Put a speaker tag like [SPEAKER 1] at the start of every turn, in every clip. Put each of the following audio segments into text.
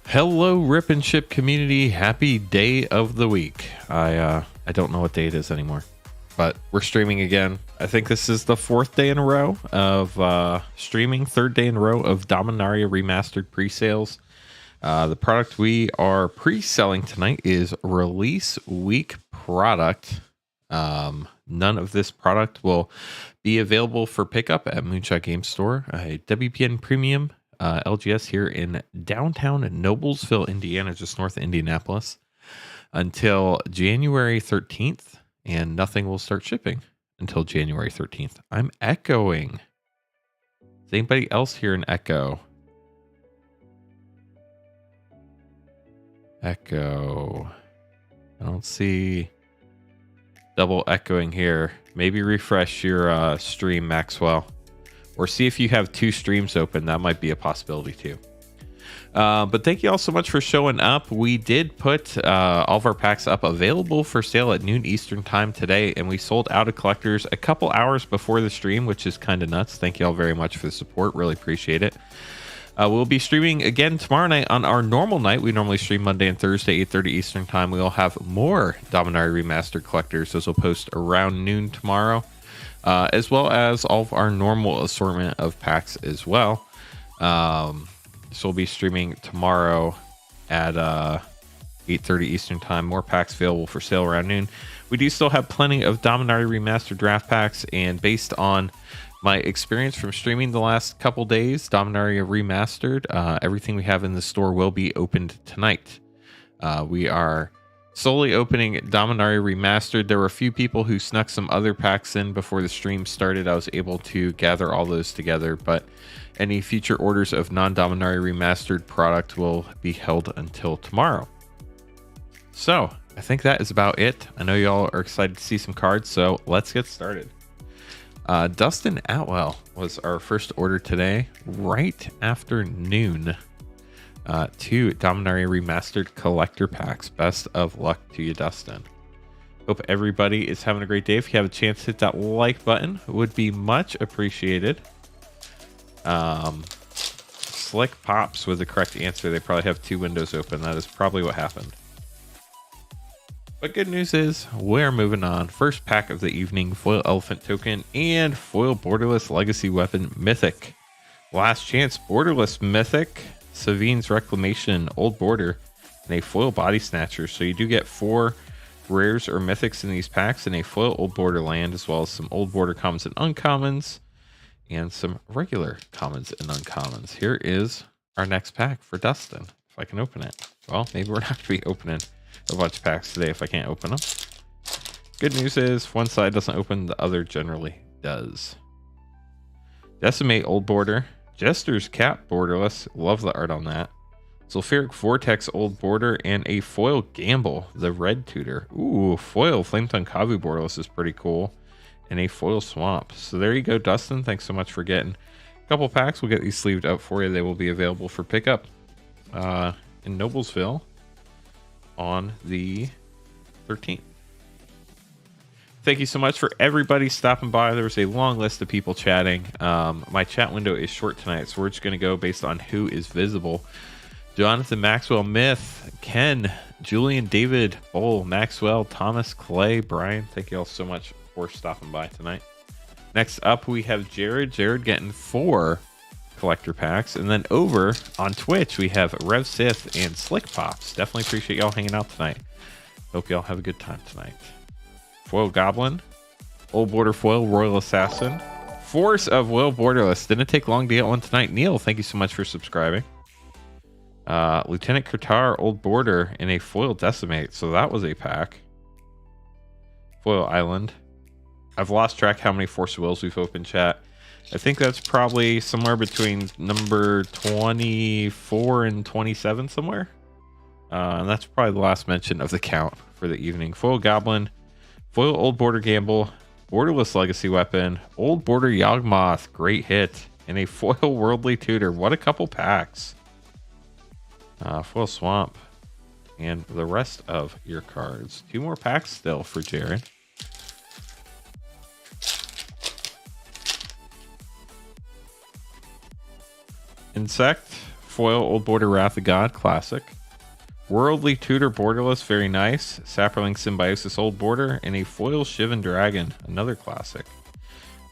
[SPEAKER 1] Hello, Rip and Ship community. Happy day of the week. I don't know what day it is anymore, but we're streaming again. I think this is the fourth day in a row of streaming, third day in a row of Dominaria Remastered pre-sales. The product we are pre-selling tonight is release week product. None of this product will be available for pickup at Moonshot Game Store, a WPN Premium LGS here in downtown Noblesville, Indiana, just north of Indianapolis, until January 13th, and nothing will start shipping until January 13th. I'm echoing. Is anybody else here in echo? Echo. I don't see double echoing here. Maybe refresh your stream, Maxwell. Or see if you have two streams open. That might be a possibility too. But thank you all so much for showing up. We did put all of our packs up available for sale at noon Eastern time today, and we sold out of collectors a couple hours before the stream, which is kind of nuts. Thank you all very much for the support. Really appreciate it. We'll be streaming again tomorrow night on our normal night. We normally stream Monday and Thursday, 8:30 Eastern time. We'll have more Dominaria Remastered collectors. Those will post around noon tomorrow. As well as all of our normal assortment of packs as well. So we'll be streaming tomorrow at 8:30 Eastern time. More packs available for sale around noon. We do still have plenty of Dominaria Remastered draft packs, and based on my experience from streaming the last couple days, Dominaria Remastered, everything we have in the store will be opened tonight. We are solely opening Dominaria Remastered. There were a few people who snuck some other packs in before the stream started. I was able to gather all those together, but any future orders of non-Dominaria Remastered product will be held until tomorrow. So I think that is about it. I know y'all are excited to see some cards, so let's get started. Dustin Atwell was our first order today, right after noon. 2 Dominaria Remastered collector packs. Best of luck to you, Dustin. Hope everybody is having a great day. If you have a chance, hit that like button. It would be much appreciated. Slick Pops with the correct answer. They probably have 2 windows open. That is probably what happened. But good news is we're moving on. First pack of the evening, foil elephant token and foil borderless legacy weapon mythic. Last chance borderless mythic. Savine's Reclamation, Old Border, and a foil Body Snatcher. So you do get 4 rares or mythics in these packs, and a foil Old Border land, as well as some Old Border commons and uncommons, and some regular commons and uncommons. Here is our next pack for Dustin, if I can open it. Well, maybe we're not going to be opening a bunch of packs today if I can't open them. Good news is, if one side doesn't open, the other generally does. Decimate Old Border. Jester's Cap borderless. Love the art on that. Sulfuric Vortex Old Border and a foil Gamble, the red tutor. Ooh, foil Flametongue Kavu borderless is pretty cool. And a foil Swamp. So there you go, Dustin. Thanks so much for getting a couple packs. We'll get these sleeved up for you. They will be available for pickup in Noblesville on the 13th. Thank you so much for everybody stopping by. There was a long list of people chatting. My chat window is short tonight, so we're just going to go based on who is visible. Jonathan Maxwell, Myth, Ken, Julian, David, Bull, Maxwell, Thomas, Clay, Brian. Thank you all so much for stopping by tonight. Next up, we have Jared. Jared getting 4 collector packs. And then over on Twitch, we have Rev Sith and Slick Pops. Definitely appreciate y'all hanging out tonight. Hope y'all have a good time tonight. Foil Goblin, Old Border Foil, Royal Assassin, Force of Will Borderless. Didn't take long to get one tonight. Neil, thank you so much for subscribing. Lieutenant Qatar, Old Border, and a Foil Decimate. So that was a pack. Foil Island. I've lost track how many Force of Wills we've opened, chat. I think that's probably somewhere between number 24 and 27 somewhere. And that's probably the last mention of the count for the evening. Foil Goblin. Foil Old Border Gamble, Borderless Legacy Weapon, Old Border Yawgmoth, great hit, and a foil Worldly Tutor. What a couple packs. Foil Swamp, and the rest of your cards. 2 more packs still for Jared. Insect, foil Old Border Wrath of God, classic. Worldly Tutor Borderless, very nice. Saproling Symbiosis Old Border, and a foil Shivan Dragon, another classic.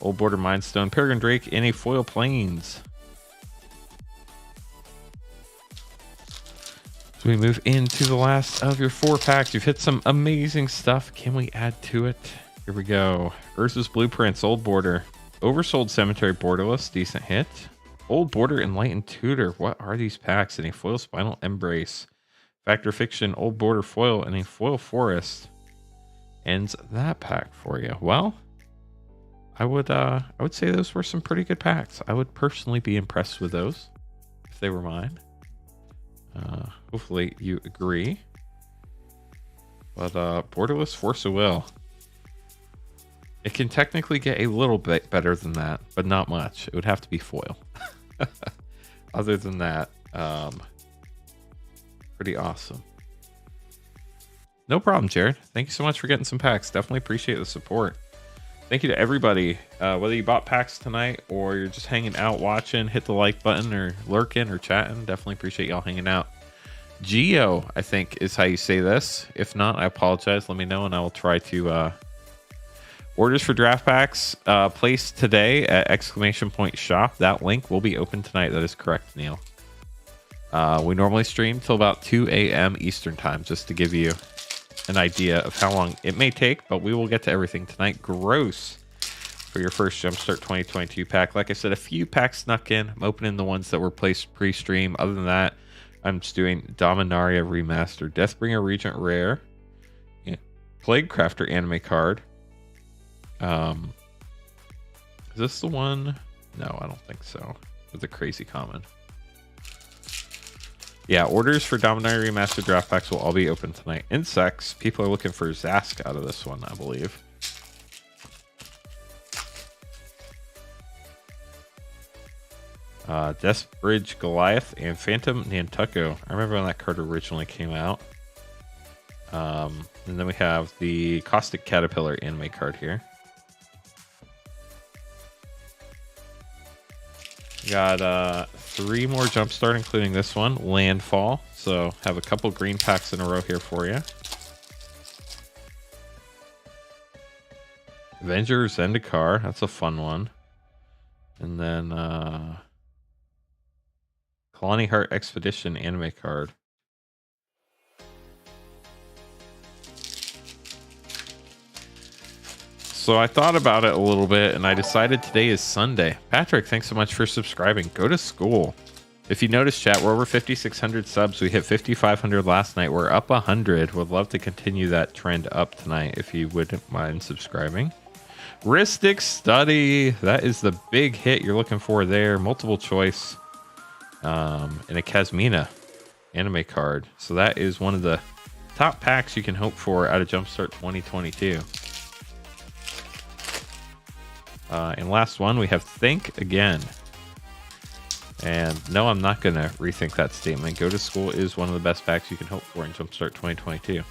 [SPEAKER 1] Old Border Mindstone Peregrine Drake, and a foil Plains. So we move into the last of your 4 packs. You've hit some amazing stuff. Can we add to it? Here we go. Urza's Blueprints, Old Border. Oversold Cemetery Borderless, decent hit. Old Border Enlightened Tutor. What are these packs? And a foil Spinal Embrace. Factor Fiction, Old Border Foil, and a foil Forest ends that pack for you. Well, I would say those were some pretty good packs. I would personally be impressed with those if they were mine. Hopefully you agree. But Borderless Force of Will. It can technically get a little bit better than that, but not much. It would have to be foil. Other than that, pretty awesome. No problem, Jared. Thank you so much for getting some packs. Definitely appreciate the support. Thank you to everybody. Whether you bought packs tonight or you're just hanging out watching, hit the like button or lurking or chatting. Definitely appreciate y'all hanging out. Geo, I think is how you say this. If not, I apologize. Let me know and I will try to... Orders for draft packs placed today at !shop. That link will be open tonight. That is correct, Neil. We normally stream till about 2 a.m. Eastern time, just to give you an idea of how long it may take, but we will get to everything tonight. Gross for your first Jumpstart 2022 pack. Like I said, a few packs snuck in. I'm opening the ones that were placed pre-stream. Other than that, I'm just doing Dominaria Remastered, Deathbringer Regent Rare, Plague Crafter anime card. Is this the one? No, I don't think so. With a crazy common. Yeah, orders for Dominaria Remastered draft packs will all be open tonight. Insects, people are looking for Zask out of this one, I believe. Deathbridge Goliath and Phantom Nantucket. I remember when that card originally came out. And then we have the Caustic Caterpillar anime card here. Got 3 more Jumpstart, including this one, Landfall. So have a couple green packs in a row here for you. Avenger Zendikar, that's a fun one. And then Kalani Heart Expedition anime card. So I thought about it a little bit and I decided today is Sunday. Patrick, thanks so much for subscribing. Go to school. If you notice, chat, we're over 5,600 subs. We hit 5,500 last night. We're up 100. Would love to continue that trend up tonight if you wouldn't mind subscribing. Ristic Study. That is the big hit you're looking for there. Multiple choice. And a Kazmina anime card. So that is one of the top packs you can hope for out of Jumpstart 2022. And last one, we have Think Again. And no, I'm not going to rethink that statement. Go to School is one of the best packs you can hope for in Jumpstart 2022.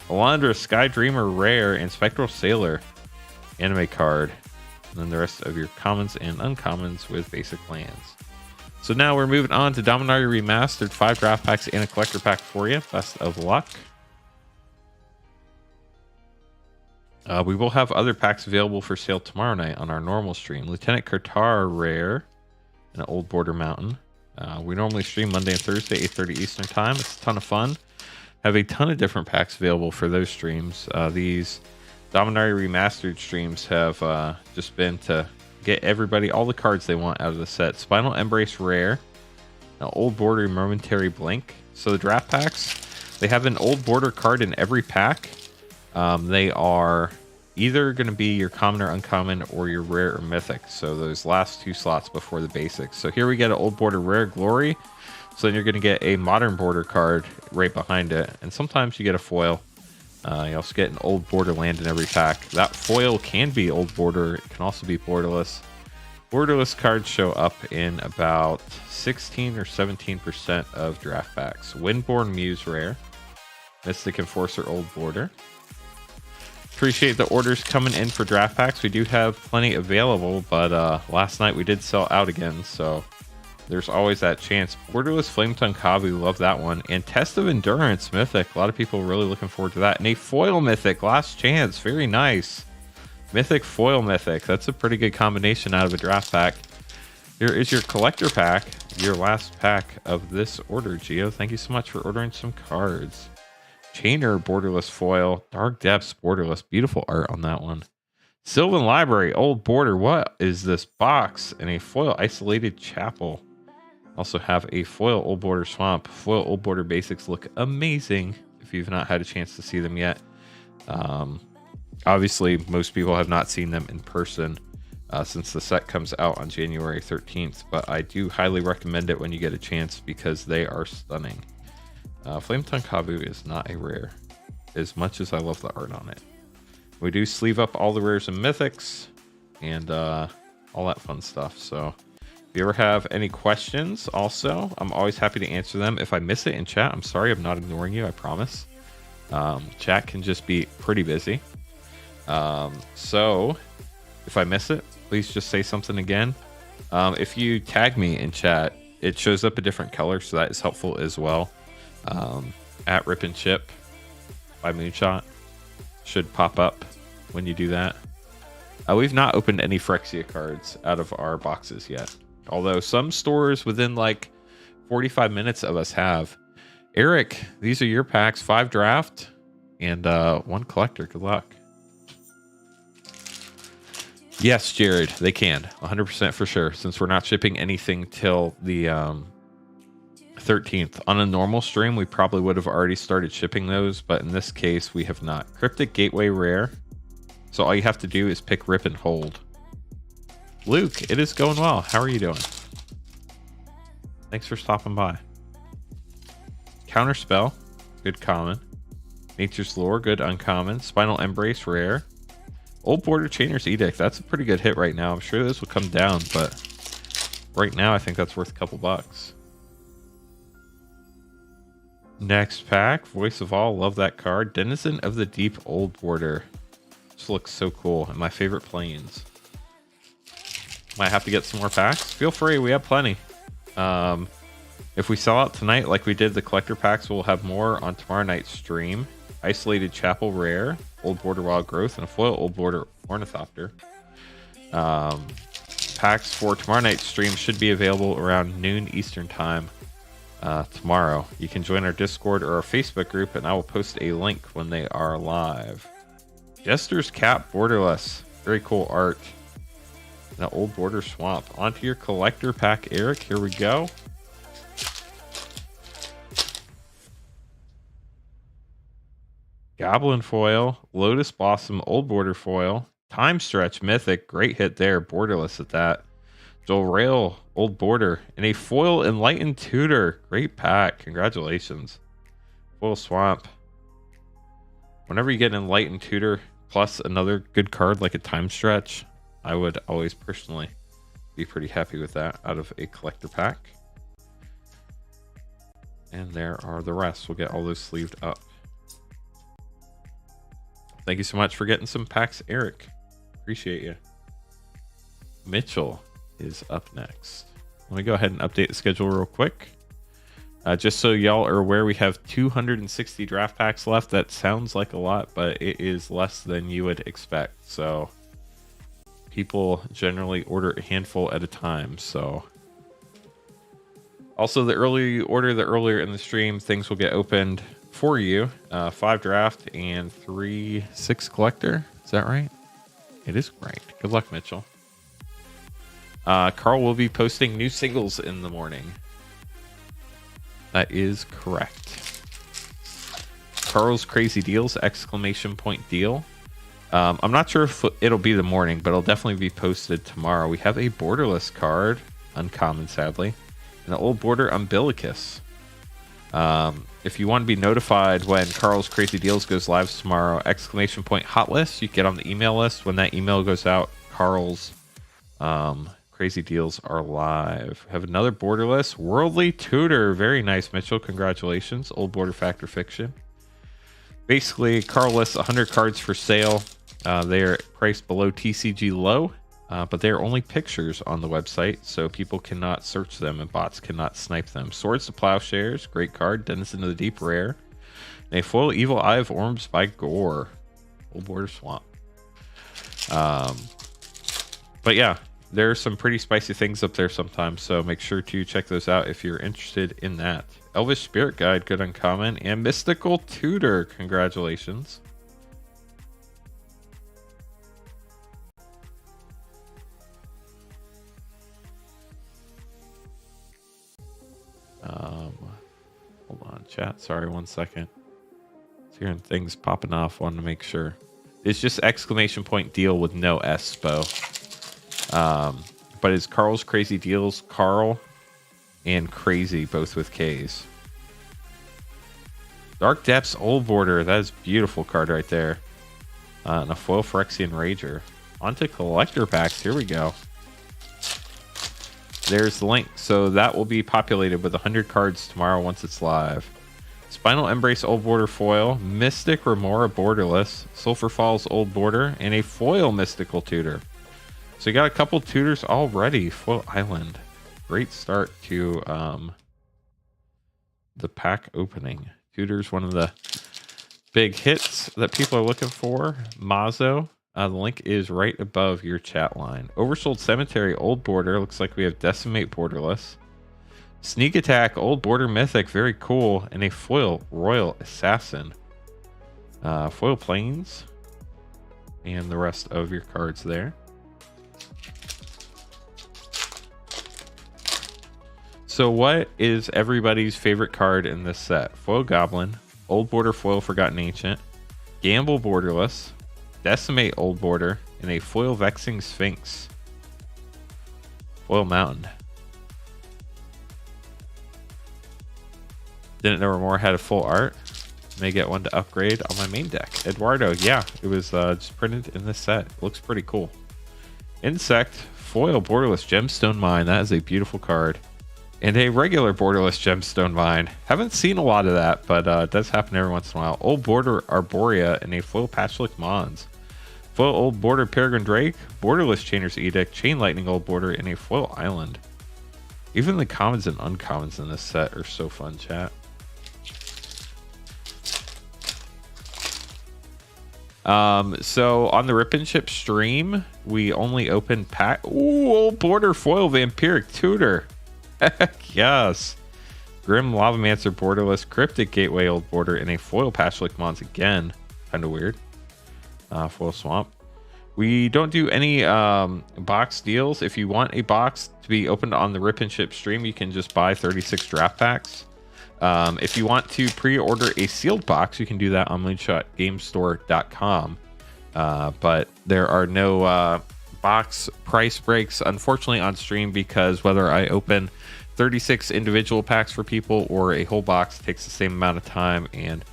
[SPEAKER 1] Alondra, Sky Dreamer Rare, and Spectral Sailor anime card. And then the rest of your commons and uncommons with basic lands. So now we're moving on to Dominaria Remastered. 5 draft packs and a collector pack for you. Best of luck. We will have other packs available for sale tomorrow night on our normal stream. Lieutenant Kartar Rare and an Old Border Mountain. We normally stream Monday and Thursday, 8:30 Eastern time. It's a ton of fun. Have a ton of different packs available for those streams. These Dominaria Remastered streams have just been to get everybody all the cards they want out of the set. Spinal Embrace Rare, an Old Border Momentary Blink. So the draft packs, they have an Old Border card in every pack. They are either going to be your common or uncommon or your rare or mythic. So those last 2 slots before the basics. So here we get an Old Border Rare Glory. So then you're going to get a Modern Border card right behind it. And sometimes you get a foil. You also get an Old Border land in every pack. That foil can be Old Border. It can also be borderless. Borderless cards show up in about 16 or 17% of draft packs. Windborn Muse Rare. Mystic Enforcer Old Border. Appreciate the orders coming in for draft packs. We do have plenty available, but last night we did sell out again, so there's always that chance. Borderless Flametongue Kabu, love that one. And Test of Endurance Mythic, a lot of people really looking forward to that. And a Foil Mythic, Last Chance, very nice. Mythic Foil Mythic, that's a pretty good combination out of a draft pack. Here is your collector pack, your last pack of this order, Geo. Thank you so much for ordering some cards. Chainer Borderless Foil, Dark Depths Borderless, beautiful art on that one. Sylvan Library, Old Border, what is this box? And a foil Isolated Chapel. Also have a foil Old Border Swamp. Foil Old Border basics look amazing if you've not had a chance to see them yet. Obviously, most people have not seen them in person since the set comes out on January 13th, but I do highly recommend it when you get a chance because they are stunning. Flametongue Kabu is not a rare, as much as I love the art on it. We do sleeve up all the rares and mythics and all that fun stuff. So if you ever have any questions, also, I'm always happy to answer them. If I miss it in chat, I'm sorry. I'm not ignoring you. I promise. Chat can just be pretty busy. So if I miss it, please just say something again. If you tag me in chat, it shows up a different color. So that is helpful as well. At Rip and Chip by Moonshot should pop up when you do that. We've not opened any Phyrexia cards out of our boxes yet, although some stores within like 45 minutes of us have. Eric, these are your packs: 5 draft and 1 collector. Good luck. Yes, Jared, they can 100% for sure, since we're not shipping anything till the 13th. On a normal stream, we probably would have already started shipping those, but in this case, we have not. Cryptic Gateway rare. So all you have to do is pick, rip, and hold. Luke, it is going well. How are you doing? Thanks for stopping by. Counterspell, good common. Nature's Lore, good uncommon. Spinal Embrace, rare. Old Border Chainer's Edict, that's a pretty good hit right now. I'm sure this will come down, but right now I think that's worth a couple bucks. Next pack, Voice of All, love that card. Denizen of the Deep, Old Border. This looks so cool, and my favorite planes. Might have to get some more packs. Feel free, we have plenty. If we sell out tonight like we did the collector packs, we'll have more on tomorrow night's stream. Isolated Chapel rare, Old Border Wild Growth, and a foil Old Border Ornithopter. Packs for tomorrow night's stream should be available around noon Eastern time tomorrow. You can join our Discord or our Facebook group, and I will post a link when they are live. Jester's Cap Borderless, very cool art. And an Old Border Swamp. Onto your collector pack, Eric. Here we go. Goblin Foil, Lotus Blossom, Old Border Foil, Time Stretch Mythic, great hit there, borderless at that. Rail, Old Border, and a Foil Enlightened Tutor, great pack, congratulations. Foil Swamp. Whenever you get an Enlightened Tutor plus another good card like a Time Stretch, I would always personally be pretty happy with that out of a collector pack. And there are the rest. We'll get all those sleeved up. Thank you so much for getting some packs, Eric. Appreciate you. Mitchell is up next. Let me go ahead and update the schedule real quick. Just so y'all are aware, we have 260 draft packs left. That sounds like a lot, but it is less than you would expect. So people generally order a handful at a time. So also, the earlier you order, the earlier in the stream things will get opened for you. 5 draft and 6 collector. Is that right? It is great. Good luck, Mitchell. Carl will be posting new singles in the morning. That is correct. Carl's Crazy Deals, exclamation point deal. I'm not sure if it'll be the morning, but it'll definitely be posted tomorrow. We have a borderless card, uncommon sadly, and an Old Border Umbilicus. If you want to be notified when Carl's Crazy Deals goes live tomorrow, exclamation point hot list. You get on the email list. When that email goes out, Carl's Crazy Deals are live. We have another borderless Worldly Tutor. Very nice, Mitchell. Congratulations. Old Border Factor Fiction. Basically, Carl lists 100 cards for sale. They are priced below TCG low. but they're only pictures on the website, so people cannot search them and bots cannot snipe them. Swords to Plowshares, great card. Denizen of the Deep, rare. And a full Evil Eye of Orms by Gore. Old Border Swamp. But yeah, there's some pretty spicy things up there sometimes, so make sure to check those out if you're interested in that. Elvish Spirit Guide, good uncommon, and Mystical Tutor, congratulations. Hold on, chat. Sorry, 1 second. Hearing things popping off. Wanted to make sure. It's just exclamation point deal with no S, Spo. But it's Carl's Crazy Deals, Carl and Crazy, both with K's. Dark Depths, Old Border. That is a beautiful card right there. And a foil Phyrexian Rager. On to collector packs. Here we go. There's the link. So that will be populated with 100 cards tomorrow once it's live. Spinal Embrace Old Border foil, Mystic Remora Borderless, Sulphur Falls Old Border, and a foil Mystical Tutor. So you got a couple tutors already. Foil Island. Great start to the pack opening. Tutors, one of the big hits that people are looking for. Mazo. The link is right above your chat line. Oversold Cemetery Old Border. Looks like we have Decimate Borderless. Sneak Attack Old Border Mythic. Very cool. And a foil Royal Assassin. Foil Plains. And the rest of your cards there. So what is everybody's favorite card in this set? Foil Goblin. Old Border Foil Forgotten Ancient. Gamble Borderless. Decimate Old Border, and a foil Vexing Sphinx. Foil Mountain. Didn't know Remora had a full art. May get one to upgrade on my main deck. Eduardo, yeah, it was just printed in this set. Looks pretty cool. Insect, foil Borderless Gemstone Mine. That is a beautiful card. And a regular Borderless Gemstone Mine. Haven't seen a lot of that, but it does happen every once in a while. Old Border Arborea and a foil Patchlick Mons. Foil Old Border Peregrine Drake, Borderless Chainer's Edict, Chain Lightning Old Border, and a foil Island. Even the commons and uncommons in this set are so fun, chat. So on the Rip and Ship stream, we only open pack. Ooh, Old Border Foil Vampiric Tutor. Heck yes. Grim Lavamancer Borderless, Cryptic Gateway Old Border, and a foil Patchlick Mons again. Kind of weird. Foil Swamp. We don't do any box deals. If you want a box to be opened on the Rip and Ship stream, you can just buy 36 draft packs. If you want to pre-order a sealed box, you can do that on moonshotgamestore.com. But there are no box price breaks, unfortunately, on stream, because whether I open 36 individual packs for people or a whole box takes the same amount of time, and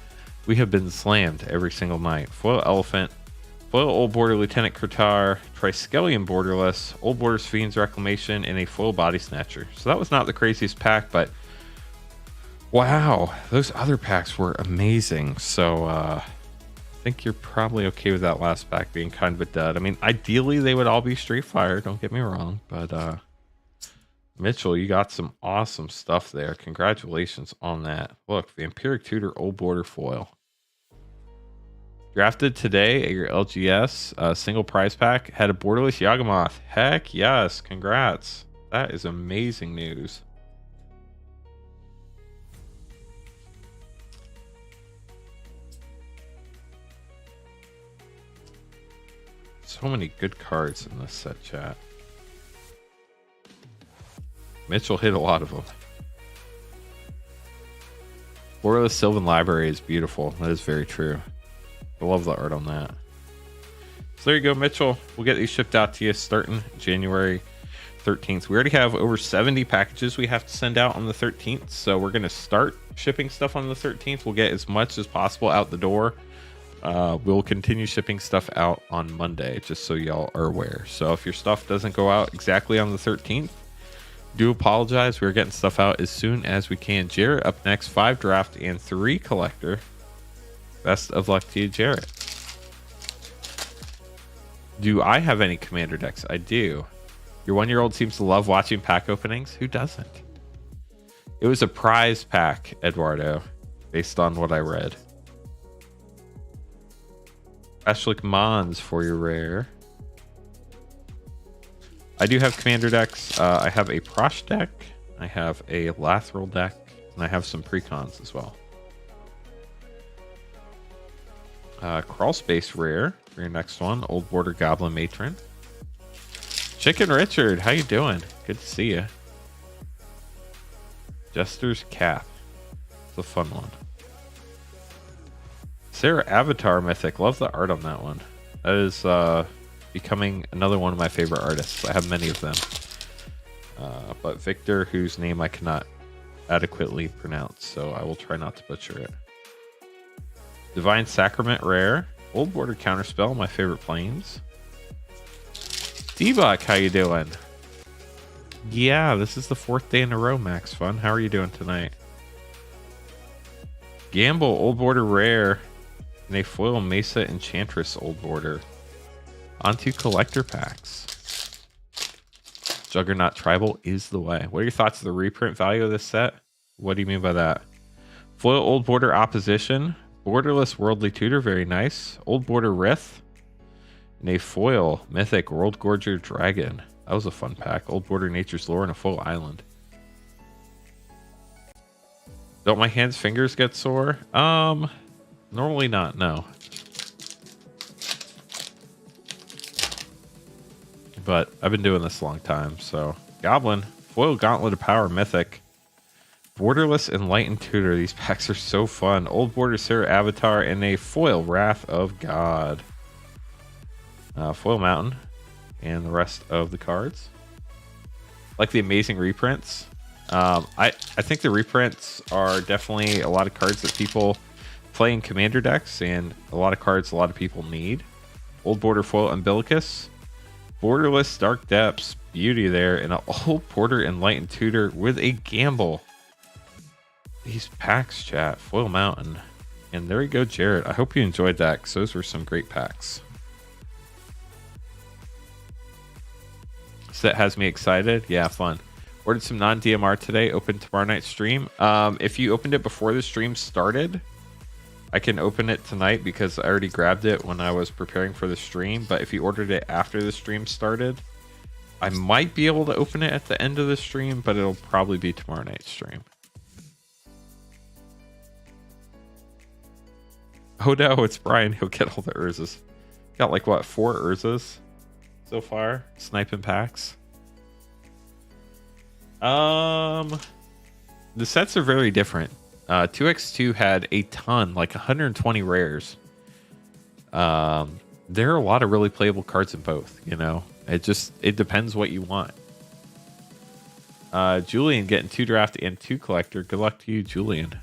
[SPEAKER 1] we have been slammed every single night. Foil Elephant, Foil Old Border Lieutenant Kurtar, Triskelion Borderless, Old Border's Fiend's Reclamation, and a foil Body Snatcher. So that was not the craziest pack, but wow, those other packs were amazing. So I think you're probably okay with that last pack being kind of a dud. I mean, ideally they would all be Street Fire, don't get me wrong, but Mitchell, you got some awesome stuff there. Congratulations on that. Look, Vampiric Tutor Old Border Foil. Drafted today at your LGS single prize pack. Had a Borderless Yawgmoth. Heck yes. Congrats. That is amazing news. So many good cards in this set, chat. Mitchell hit a lot of them. Borderless Sylvan Library is beautiful. That is very true. I love the art on that. So there you go, Mitchell. We'll get these shipped out to you starting January 13th. We already have over 70 packages we have to send out on the 13th. So we're going to start shipping stuff on the 13th. We'll get as much as possible out the door. We'll continue shipping stuff out on Monday, just so y'all are aware. So if your stuff doesn't go out exactly on the 13th, do apologize. We're getting stuff out as soon as we can. Jarrett up next, 5 draft and 3 collector. Best of luck to you, Jarrett. Do I have any commander decks? I do. Your 1-year-old seems to love watching pack openings. Who doesn't? It was a prize pack, Eduardo, based on what I read. Ashlik Mons for your rare. I do have commander decks. I have a Prosh deck. I have a Lathril deck. And I have some precons as well. Crawl Space rare for your next one. Old Border Goblin Matron. Chicken Richard, how you doing? Good to see you. Jester's Cap. It's a fun one. Sarah Avatar Mythic. Love the art on that one. That is becoming another one of my favorite artists. I have many of them. But Victor, whose name I cannot adequately pronounce, so I will try not to butcher it. Divine Sacrament rare. Old Border Counterspell, my favorite planes. D-Buck, how you doing? Yeah, this is the 4th day in a row, Max Fun. How are you doing tonight? Gamble, Old Border rare. And a foil Mesa Enchantress Old Border. Onto collector packs. Juggernaut Tribal is the way. What are your thoughts of the reprint value of this set? What do you mean by that? Foil Old Border Opposition. Borderless Worldly Tutor, very nice. Old Border Rith. And a foil Mythic World Gorger Dragon. That was a fun pack. Old Border Nature's Lore and a full island. Don't my hands, fingers get sore? Normally not, no. But I've been doing this a long time, so. Goblin. Foil Gauntlet of Power Mythic. Borderless Enlightened Tutor. These packs are so fun. Old Border Sarah Avatar and a foil Wrath of God. Foil Mountain. And the rest of the cards. Like the amazing reprints. I think the reprints are definitely a lot of cards that people play in commander decks, and a lot of cards a lot of people need. Old Border Foil Umbilicus. Borderless Dark Depths. Beauty there. And an Old Border Enlightened Tutor with a Gamble. These packs, chat. Foil Mountain. And there you go, Jared. I hope you enjoyed that, because those were some great packs. Set has me excited. Yeah, fun. Ordered some non-DMR today. Open tomorrow night's stream. If you opened it before the stream started, I can open it tonight because I already grabbed it when I was preparing for the stream. But if you ordered it after the stream started, I might be able to open it at the end of the stream, but it'll probably be tomorrow night's stream. Oh no, it's Brian. He'll get all the Urzas. Got like, what, 4 Urzas so far? Sniping packs. The sets are very different. 2x2 had a ton, like 120 rares. There are a lot of really playable cards in both, you know. It depends what you want. Julian getting 2 draft and 2 collector. Good luck to you, Julian.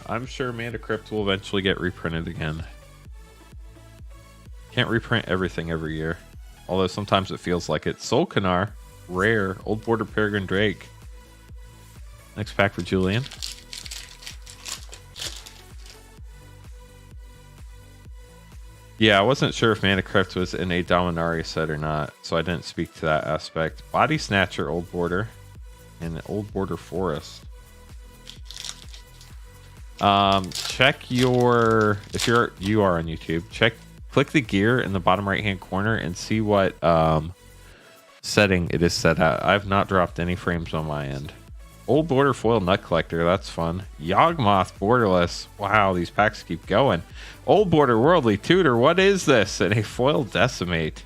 [SPEAKER 1] I'm sure Mana Crypt will eventually get reprinted again. Can't reprint everything every year. Although sometimes it feels like it. Soul Canar, rare. Old Border Peregrine Drake. Next pack for Julian. Yeah, I wasn't sure if Mana Crypt was in a Dominaria set or not, so I didn't speak to that aspect. Body Snatcher, Old Border. And an Old Border Forest. Check your, if you are on YouTube, click the gear in the bottom right hand corner and see what setting it is set at. I've not dropped any frames on my end. Old Border Foil Nut Collector, that's fun. Yawgmoth Borderless. Wow, these packs keep going. Old Border Worldly Tutor, what is this? And a Foil Decimate.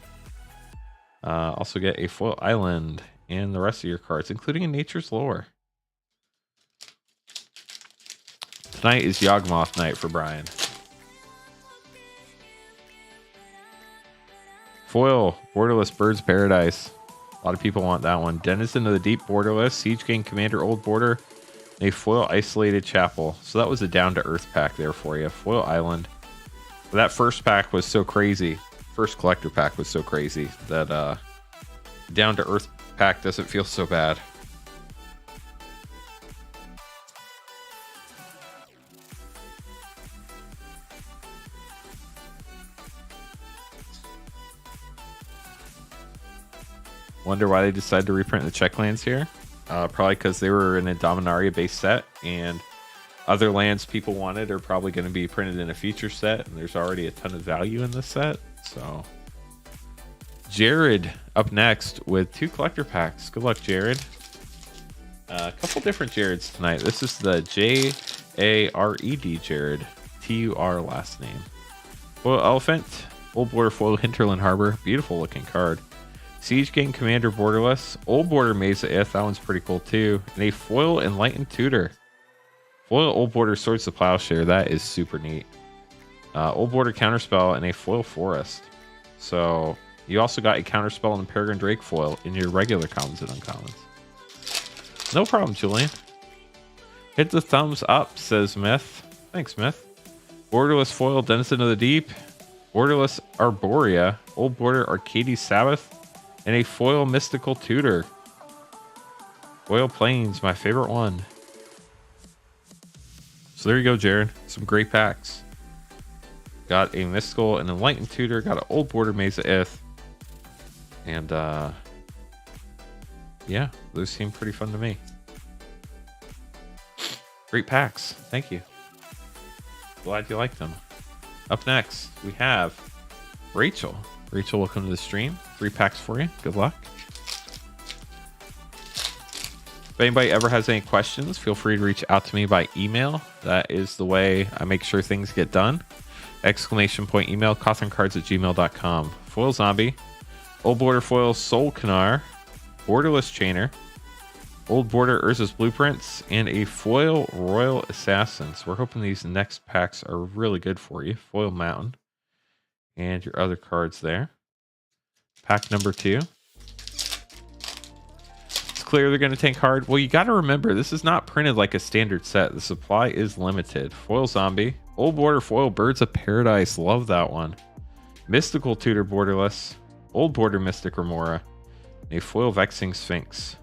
[SPEAKER 1] Also get a Foil Island and the rest of your cards, including a Nature's Lore. Tonight is Yawgmoth night for Brian. Foil, Borderless Bird's Paradise. A lot of people want that one. Denizen of the Deep, Borderless. Siege Gang Commander, Old Border. A Foil Isolated Chapel. So that was a down-to-earth pack there for you. Foil Island. That first pack was so crazy. First collector pack was so crazy that down-to-earth pack doesn't feel so bad. Wonder why they decided to reprint the check lands here. Probably because they were in a Dominaria base set, and other lands people wanted are probably going to be printed in a feature set, and there's already a ton of value in this set. So Jared up next with 2 collector packs. Good luck, Jared. A couple different Jareds tonight. This is the Jared Jared, TUR last name. Foil Elephant, Old Border Foil Hinterland Harbor, beautiful looking card. Siege Gang Commander Borderless, Old Border Mesa Ith, that one's pretty cool too. And a Foil Enlightened Tutor. Foil Old Border Swords to Plowshare, that is super neat. Old Border Counterspell and a Foil Forest. So you also got a Counterspell and a Peregrine Drake foil in your regular commons and uncommons. No problem, Julian. Hit the thumbs up, says Myth. Thanks, Myth. Borderless Foil Denizen of the Deep. Borderless Arborea. Old Border Arcades Sabbath. And a Foil Mystical Tutor. Foil Plains, my favorite one. So there you go, Jared. Some great packs. Got a Mystical and Enlightened Tutor. Got an Old Border Mesa Ith. And yeah, those seem pretty fun to me. Great packs. Thank you. Glad you liked them. Up next, we have Rachel. Rachel, welcome to the stream. 3 packs for you. Good luck. If anybody ever has any questions, feel free to reach out to me by email. That is the way I make sure things get done. ! Email, cothrancards@gmail.com. Foil Zombie. Old Border Foil Soul Canar. Borderless Chainer. Old Border Urza's Blueprints. And a Foil Royal Assassin. So we're hoping these next packs are really good for you. Foil Mountain. And your other cards there. Pack number 2. It's clear they're going to tank hard. Well, you got to remember, this is not printed like a standard set. The supply is limited. Foil Zombie. Old Border Foil Birds of Paradise. Love that one. Mystical Tutor Borderless. Old Border Mystic Remora. A Foil Vexing Sphinx.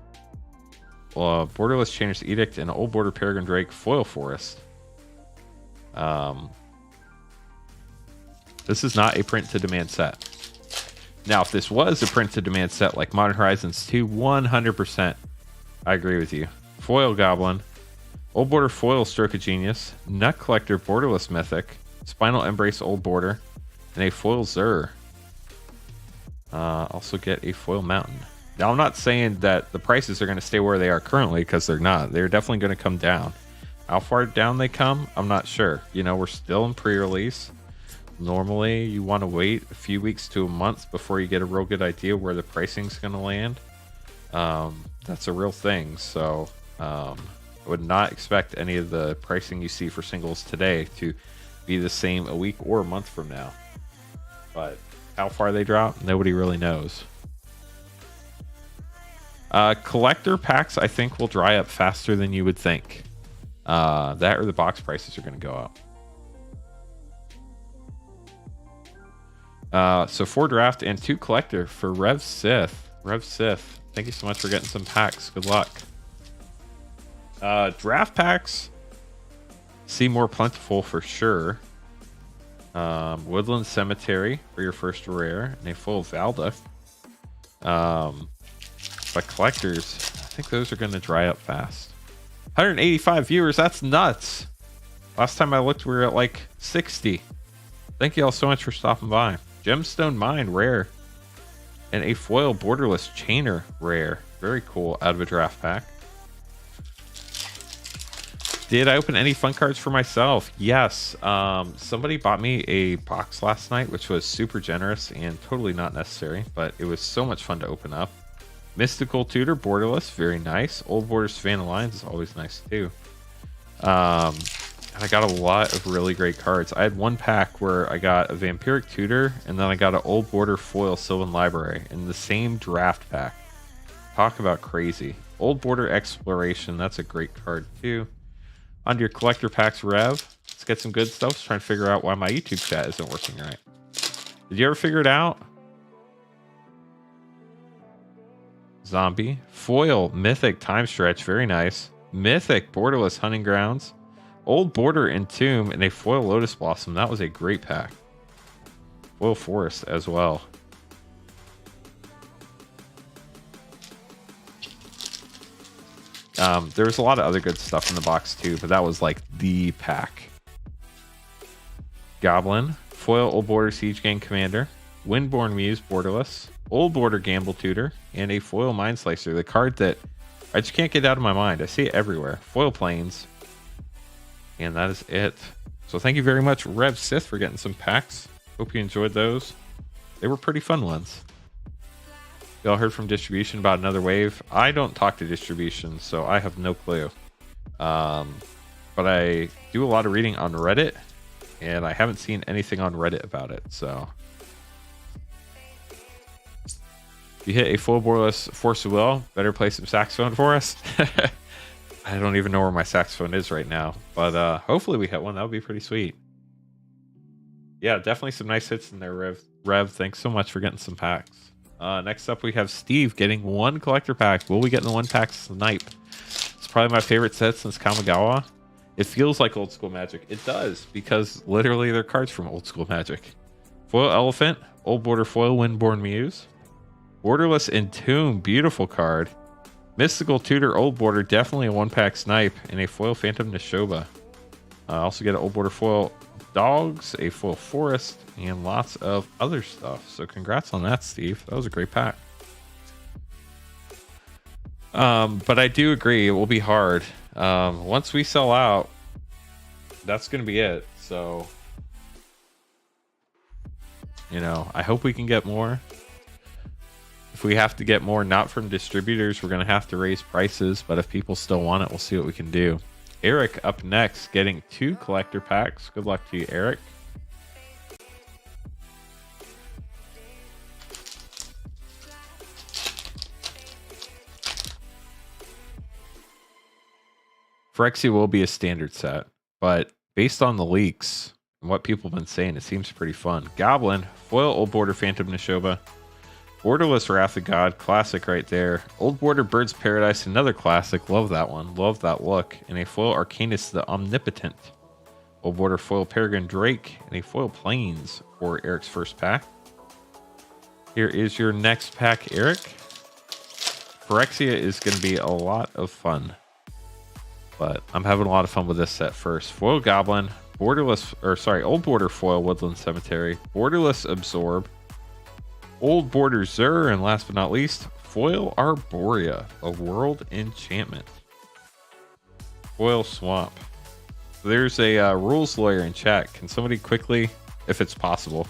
[SPEAKER 1] Borderless Chainer's Edict. And Old Border Peregrine Drake Foil Forest. This is not a print to demand set. Now, if this was a print to demand set like Modern Horizons 2, 100%, I agree with you. Foil Goblin, Old Border Foil Stroke of Genius, Nut Collector Borderless Mythic, Spinal Embrace Old Border, and a Foil Zur. Also get a Foil Mountain. Now, I'm not saying that the prices are going to stay where they are currently, because they're not. They're definitely going to come down. How far down they come, I'm not sure. You know, we're still in pre-release. Normally, you want to wait a few weeks to a month before you get a real good idea where the pricing's going to land. That's a real thing. So I would not expect any of the pricing you see for singles today to be the same a week or a month from now. But how far they drop, nobody really knows. Collector packs, I think, will dry up faster than you would think. That or the box prices are going to go up. So 4 draft and 2 collector for Rev Sith. Rev Sith, thank you so much for getting some packs. Good luck. Draft packs seem more plentiful for sure. Woodland Cemetery for your first rare and a full Valda. But collectors, I think those are going to dry up fast. 185 viewers, that's nuts. Last time I looked, we were at like 60. Thank you all so much for stopping by. Gemstone Mine, rare. And a Foil Borderless Chainer, rare. Very cool, out of a draft pack. Did I open any fun cards for myself? Yes. Somebody bought me a box last night, which was super generous and totally not necessary, but it was so much fun to open up. Mystical Tutor, Borderless, very nice. Old Border Savannah Lions is always nice too. And I got a lot of really great cards. I had one pack where I got a Vampiric Tutor, and then I got an Old Border Foil Sylvan Library in the same draft pack. Talk about crazy. Old Border Exploration, that's a great card too. On your collector packs, Rev. Let's get some good stuff. Let's try and figure out why my YouTube chat isn't working right. Did you ever figure it out? Zombie. Foil Mythic Time Stretch, very nice. Mythic Borderless Hunting Grounds. Old Border Entomb and a Foil Lotus Blossom. That was a great pack. Foil Forest as well. There was a lot of other good stuff in the box too, but that was like the pack. Goblin, foil Old Border Siege Gang Commander, Windborn Muse Borderless, Old Border Gamble Tutor, and a foil Mind Slicer. The card that I just can't get out of my mind. I see it everywhere. Foil Plains. And that is it. So thank you very much, Rev Sith, for getting some packs. Hope you enjoyed those. They were pretty fun ones. Y'all heard from distribution about another wave. I don't talk to distribution, so I have no clue. But I do a lot of reading on Reddit, and I haven't seen anything on Reddit about it. So if you hit a full borderless Force of Will, better play some saxophone for us. I don't even know where my saxophone is right now, but hopefully we hit one. That would be pretty sweet. Yeah, definitely some nice hits in there, Rev. Thanks so much for getting some packs. Next up, we have Steve getting one collector pack. Will we get in the one pack Snipe? It's probably my favorite set since Kamigawa. It feels like old school Magic. It does, because literally they're cards from old school Magic. Foil Elephant, Old Border Foil Windborn Muse, Borderless Entomb, beautiful card. Mystical Tutor Old Border, definitely a one pack Snipe, and a foil Phantom Neshoba. Also get an Old Border Foil Dogs, a full Forest, and lots of other stuff. So congrats on that, Steve. That was a great pack. But I do agree it will be hard. Once we sell out, that's going to be it. So, you know, I hope we can get more. If we have to get more, not from distributors, we're going to have to raise prices. But if people still want it, we'll see what we can do. Eric up next, getting 2 collector packs. Good luck to you, Eric. Phyrexia will be a standard set, but based on the leaks and what people have been saying, it seems pretty fun. Goblin, foil Old Border Phantom Neshoba, Borderless Wrath of God, classic right there. Old Border Bird's Paradise, another classic. Love that one. Love that look. And a foil Arcanus the Omnipotent. Old Border foil Peregrine Drake, and a foil Plains for Eric's first pack. Here is your next pack, Eric. Phyrexia is going to be a lot of fun, but I'm having a lot of fun with this set first. Foil Goblin, Old Border foil Woodland Cemetery, Borderless Absorb, Old Border Zur, and last but not least, foil Arborea, a world enchantment. Foil Swamp. There's a rules lawyer in chat. Can somebody quickly, if it's possible,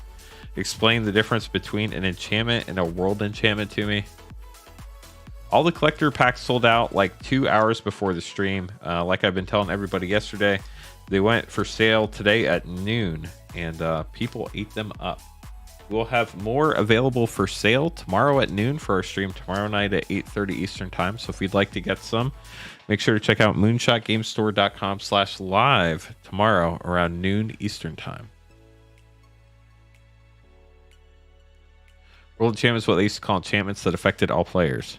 [SPEAKER 1] explain the difference between an enchantment and a world enchantment to me? All the collector packs sold out like 2 hours before the stream. Like I've been telling everybody yesterday, they went for sale today at noon, and people ate them up. We'll have more available for sale tomorrow at noon for our stream tomorrow night at 8:30 Eastern time. So if you'd like to get some, make sure to check out moonshotgamestore.com/live tomorrow around noon Eastern time. World enchantment is what they used to call enchantments that affected all players.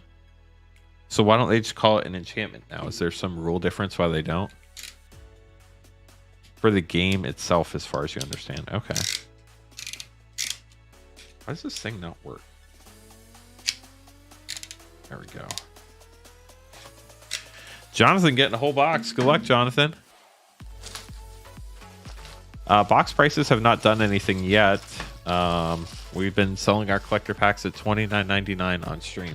[SPEAKER 1] So why don't they just call it an enchantment now? Is there some rule difference why they don't? For the game itself, as far as you understand. Okay. Why does this thing not work? There we go. Jonathan getting a whole box. Good luck, Jonathan. Box prices have not done anything yet. We've been selling our collector packs at $29.99 on stream.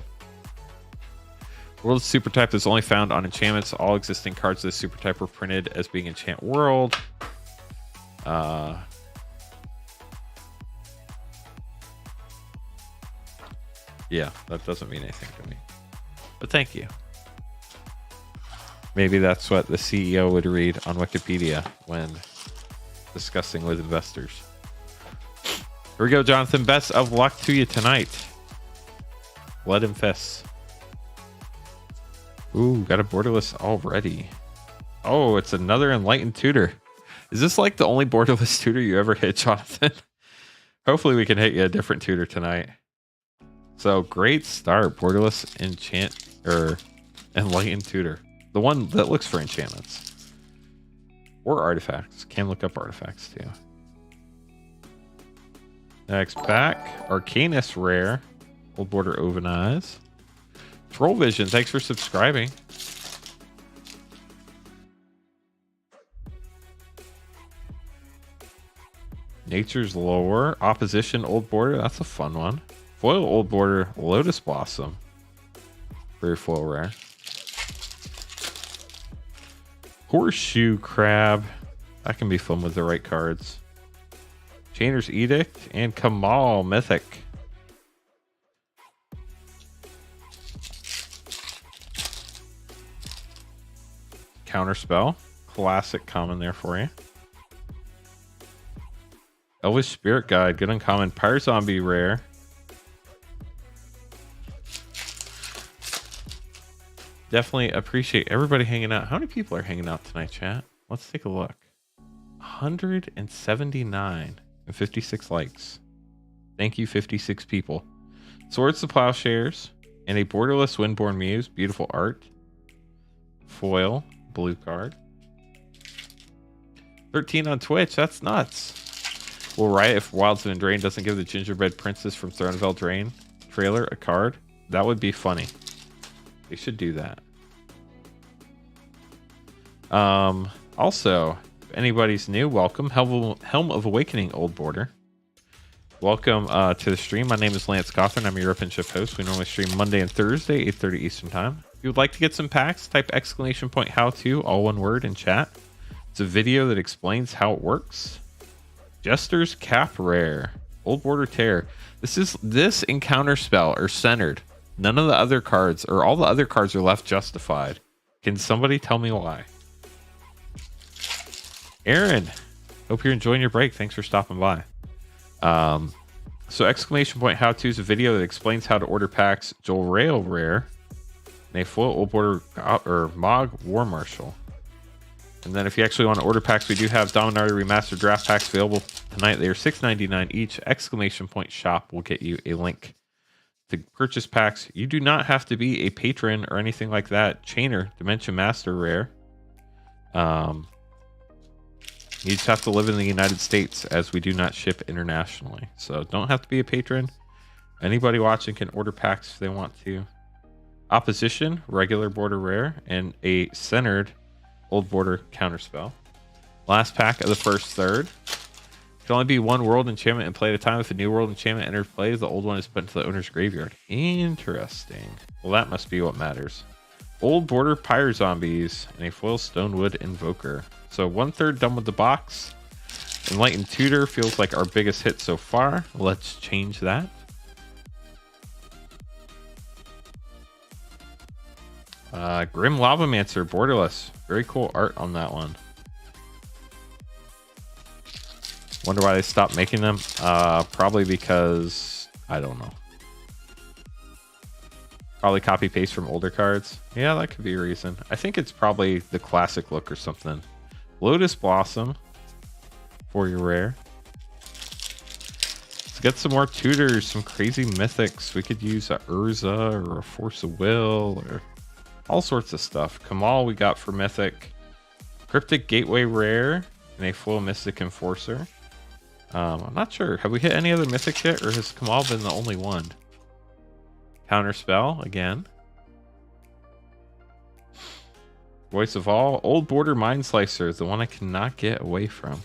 [SPEAKER 1] World Super Type is only found on enchantments. All existing cards of the Super Type were printed as being Enchant World. Yeah, that doesn't mean anything to me. But thank you. Maybe that's what the CEO would read on Wikipedia when discussing with investors. Here we go, Jonathan. Best of luck to you tonight. Blood and Fists. Ooh, got a borderless already. Oh, it's another Enlightened Tutor. Is this like the only borderless tutor you ever hit, Jonathan? Hopefully we can hit you a different tutor tonight. So great start, borderless Enlightened Tutor. The one that looks for enchantments. Or artifacts. Can look up artifacts too. Next pack, Arcanus Rare. Old Border Oven Eyes. Troll Vision, thanks for subscribing. Nature's Lore. Opposition Old Border. That's a fun one. Foil Old Border. Lotus Blossom. Very foil rare. Horseshoe Crab. That can be fun with the right cards. Chainer's Edict and Kamal Mythic. Counterspell. Classic common there for you. Elvish Spirit Guide. Good uncommon. Pyre Zombie rare. Definitely appreciate everybody hanging out. How many people are hanging out tonight, chat? Let's take a look. 179 and 56 likes. Thank you, 56 people. Swords to Plowshares and a Borderless Windborn Muse. Beautiful art. Foil. Blue card. 13 on Twitch. That's nuts. Well, right, if Wilds and Drain doesn't give the Gingerbread Princess from Throne of Eldraine trailer a card, that would be funny. They should do that. Also, if anybody's new, welcome. Helm of Awakening Old Border. Welcome to the stream. My name is Lance Cawthorn. I'm your Openship host. We normally stream Monday and Thursday, 8:30 Eastern Time. If you would like to get some packs, type !how to, all one word, in chat. It's a video that explains how it works. Jester's Cap Rare. Old Border Tear. This and Counterspell are centered. None of the other cards, or all the other cards, are left justified. Can somebody tell me why? Aaron, hope you're enjoying your break. Thanks for stopping by. So !how to is a video that explains how to order packs. Joel Rail Rare. And a full Old Border or Mog War Marshal. And then if you actually want to order packs, we do have Dominaria Remastered draft packs available tonight. They are $6.99 each. !shop will get you a link to purchase packs. You do not have to be a patron or anything like that. Chainer, Dimension Master Rare. You just have to live in the United States, as we do not ship internationally. So don't have to be a patron. Anybody watching can order packs if they want to. Opposition, regular border rare, and a centered Old Border Counterspell. Last pack of the first third. Can only be one world enchantment in play at a time. If a new world enchantment enters play, the old one is put into the owner's graveyard. Interesting. Well, that must be what matters. Old Border Pyre Zombies and a foil Stonewood Invoker. So 1/3 done with the box. Enlightened Tutor feels like our biggest hit so far. Let's change that. Grim Lavamancer, borderless. Very cool art on that one. Wonder why they stopped making them. Probably because, I don't know. Probably copy paste from older cards. Yeah, that could be a reason. I think it's probably the classic look or something. Lotus Blossom for your rare. Let's get some more tutors, some crazy mythics. We could use a Urza or a Force of Will or all sorts of stuff. Kamal we got for mythic. Cryptic Gateway rare and a full Mystic Enforcer. I'm not sure. Have we hit any other mythics yet, or has Kamal been the only one? Counterspell again. Voice of All. Old Border Mind Slicer, the one I cannot get away from.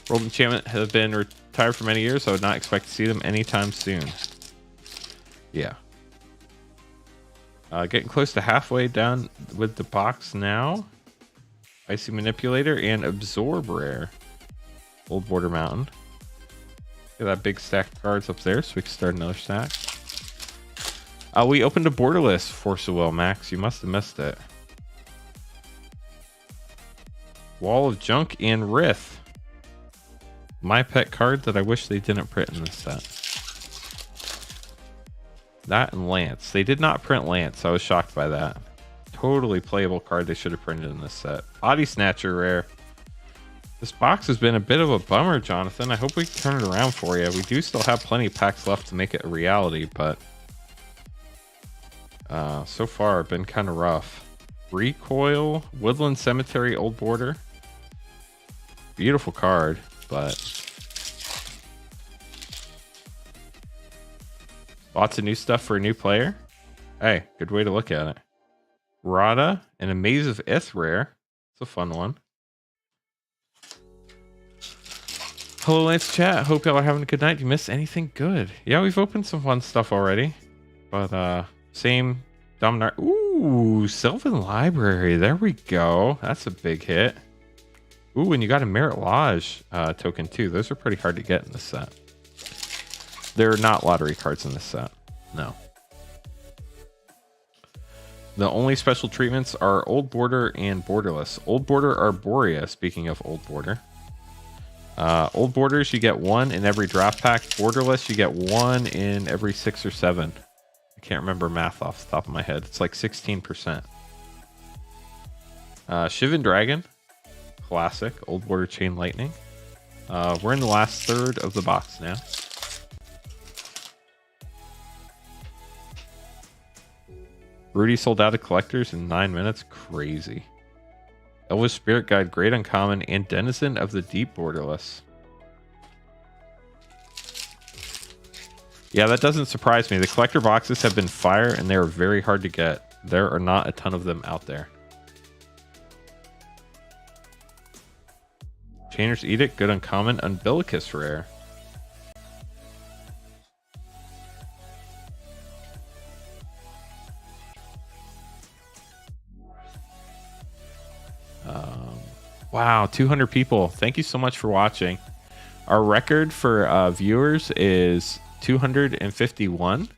[SPEAKER 1] World Enchantment have been retired for many years, so I would not expect to see them anytime soon. Yeah. Getting close to halfway down with the box now. Icy Manipulator and Absorb rare. Old Border Mountain. Look at that big stack of cards up there, so we can start another stack. We opened a borderless Force of Will, Max. You must have missed it. Wall of Junk and Rith. My pet card that I wish they didn't print in this set. That and Lance. They did not print Lance. I was shocked by that. Totally playable card they should have printed in this set. Body Snatcher rare. This box has been a bit of a bummer, Jonathan. I hope we can turn it around for you. We do still have plenty of packs left to make it a reality, but so far been kind of rough. Recoil, Woodland Cemetery, Old Border. Beautiful card, but lots of new stuff for a new player. Hey, good way to look at it. Rada and a Maze of Ith rare. It's a fun one. Hello, Lance chat. Hope y'all are having a good night. You missed anything good? Yeah, we've opened some fun stuff already. But same Dominaria. Ooh, Sylvan Library. There we go. That's a big hit. Ooh, and you got a Merit Lodge token too. Those are pretty hard to get in this set. There are not lottery cards in this set. No. The only special treatments are Old Border and Borderless. Old Border Arborea, speaking of Old Border. Old Borders, you get 1 in every draft pack. Borderless, you get 1 in every 6 or 7. I can't remember math off the top of my head. It's like 16%. Shivan Dragon. Classic. Old Border Chain Lightning. We're in the last third of the box now. Rudy sold out of collectors in 9 minutes. Crazy. Elvish Spirit Guide, Great Uncommon, and Denizen of the Deep Borderless. Yeah, that doesn't surprise me. The collector boxes have been fire, and they are very hard to get. There are not a ton of them out there. Chainer's Edict, Good Uncommon, Umbilicus Rare. Wow, 200 people. Thank you so much for watching. Our record for viewers is 251.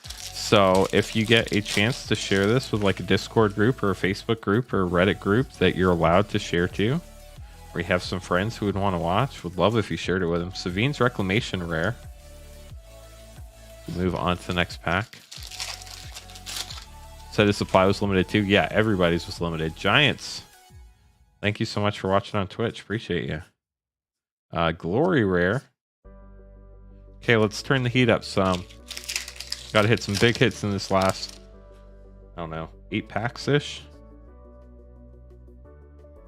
[SPEAKER 1] So if you get a chance to share this with like a Discord group or a Facebook group or a Reddit group that you're allowed to share to, or you have some friends who would want to watch, would love if you shared it with them. Savine's Reclamation Rare. Move on to the next pack. Said his supply was limited too. Yeah, everybody's was limited. Giants. Thank you so much for watching on Twitch. Appreciate you. Glory Rare. Okay, let's turn the heat up some. Got to hit some big hits in this last, I don't know, 8 packs-ish.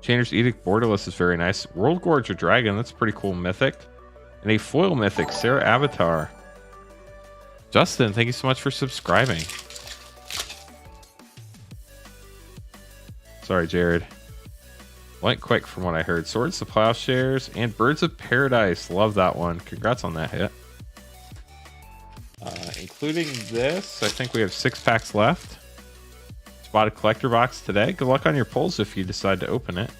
[SPEAKER 1] Chainer's Edict Borderless is very nice. World Gorger Dragon, that's pretty cool mythic. And a foil mythic, Sarah Avatar. Justin, thank you so much for subscribing. Sorry, Jared. Went quick from what I heard. Swords to Plowshares and Birds of Paradise. Love that one. Congrats on that hit. Including this, I think we have 6 packs left. Spotted collector box today. Good luck on your pulls if you decide to open it.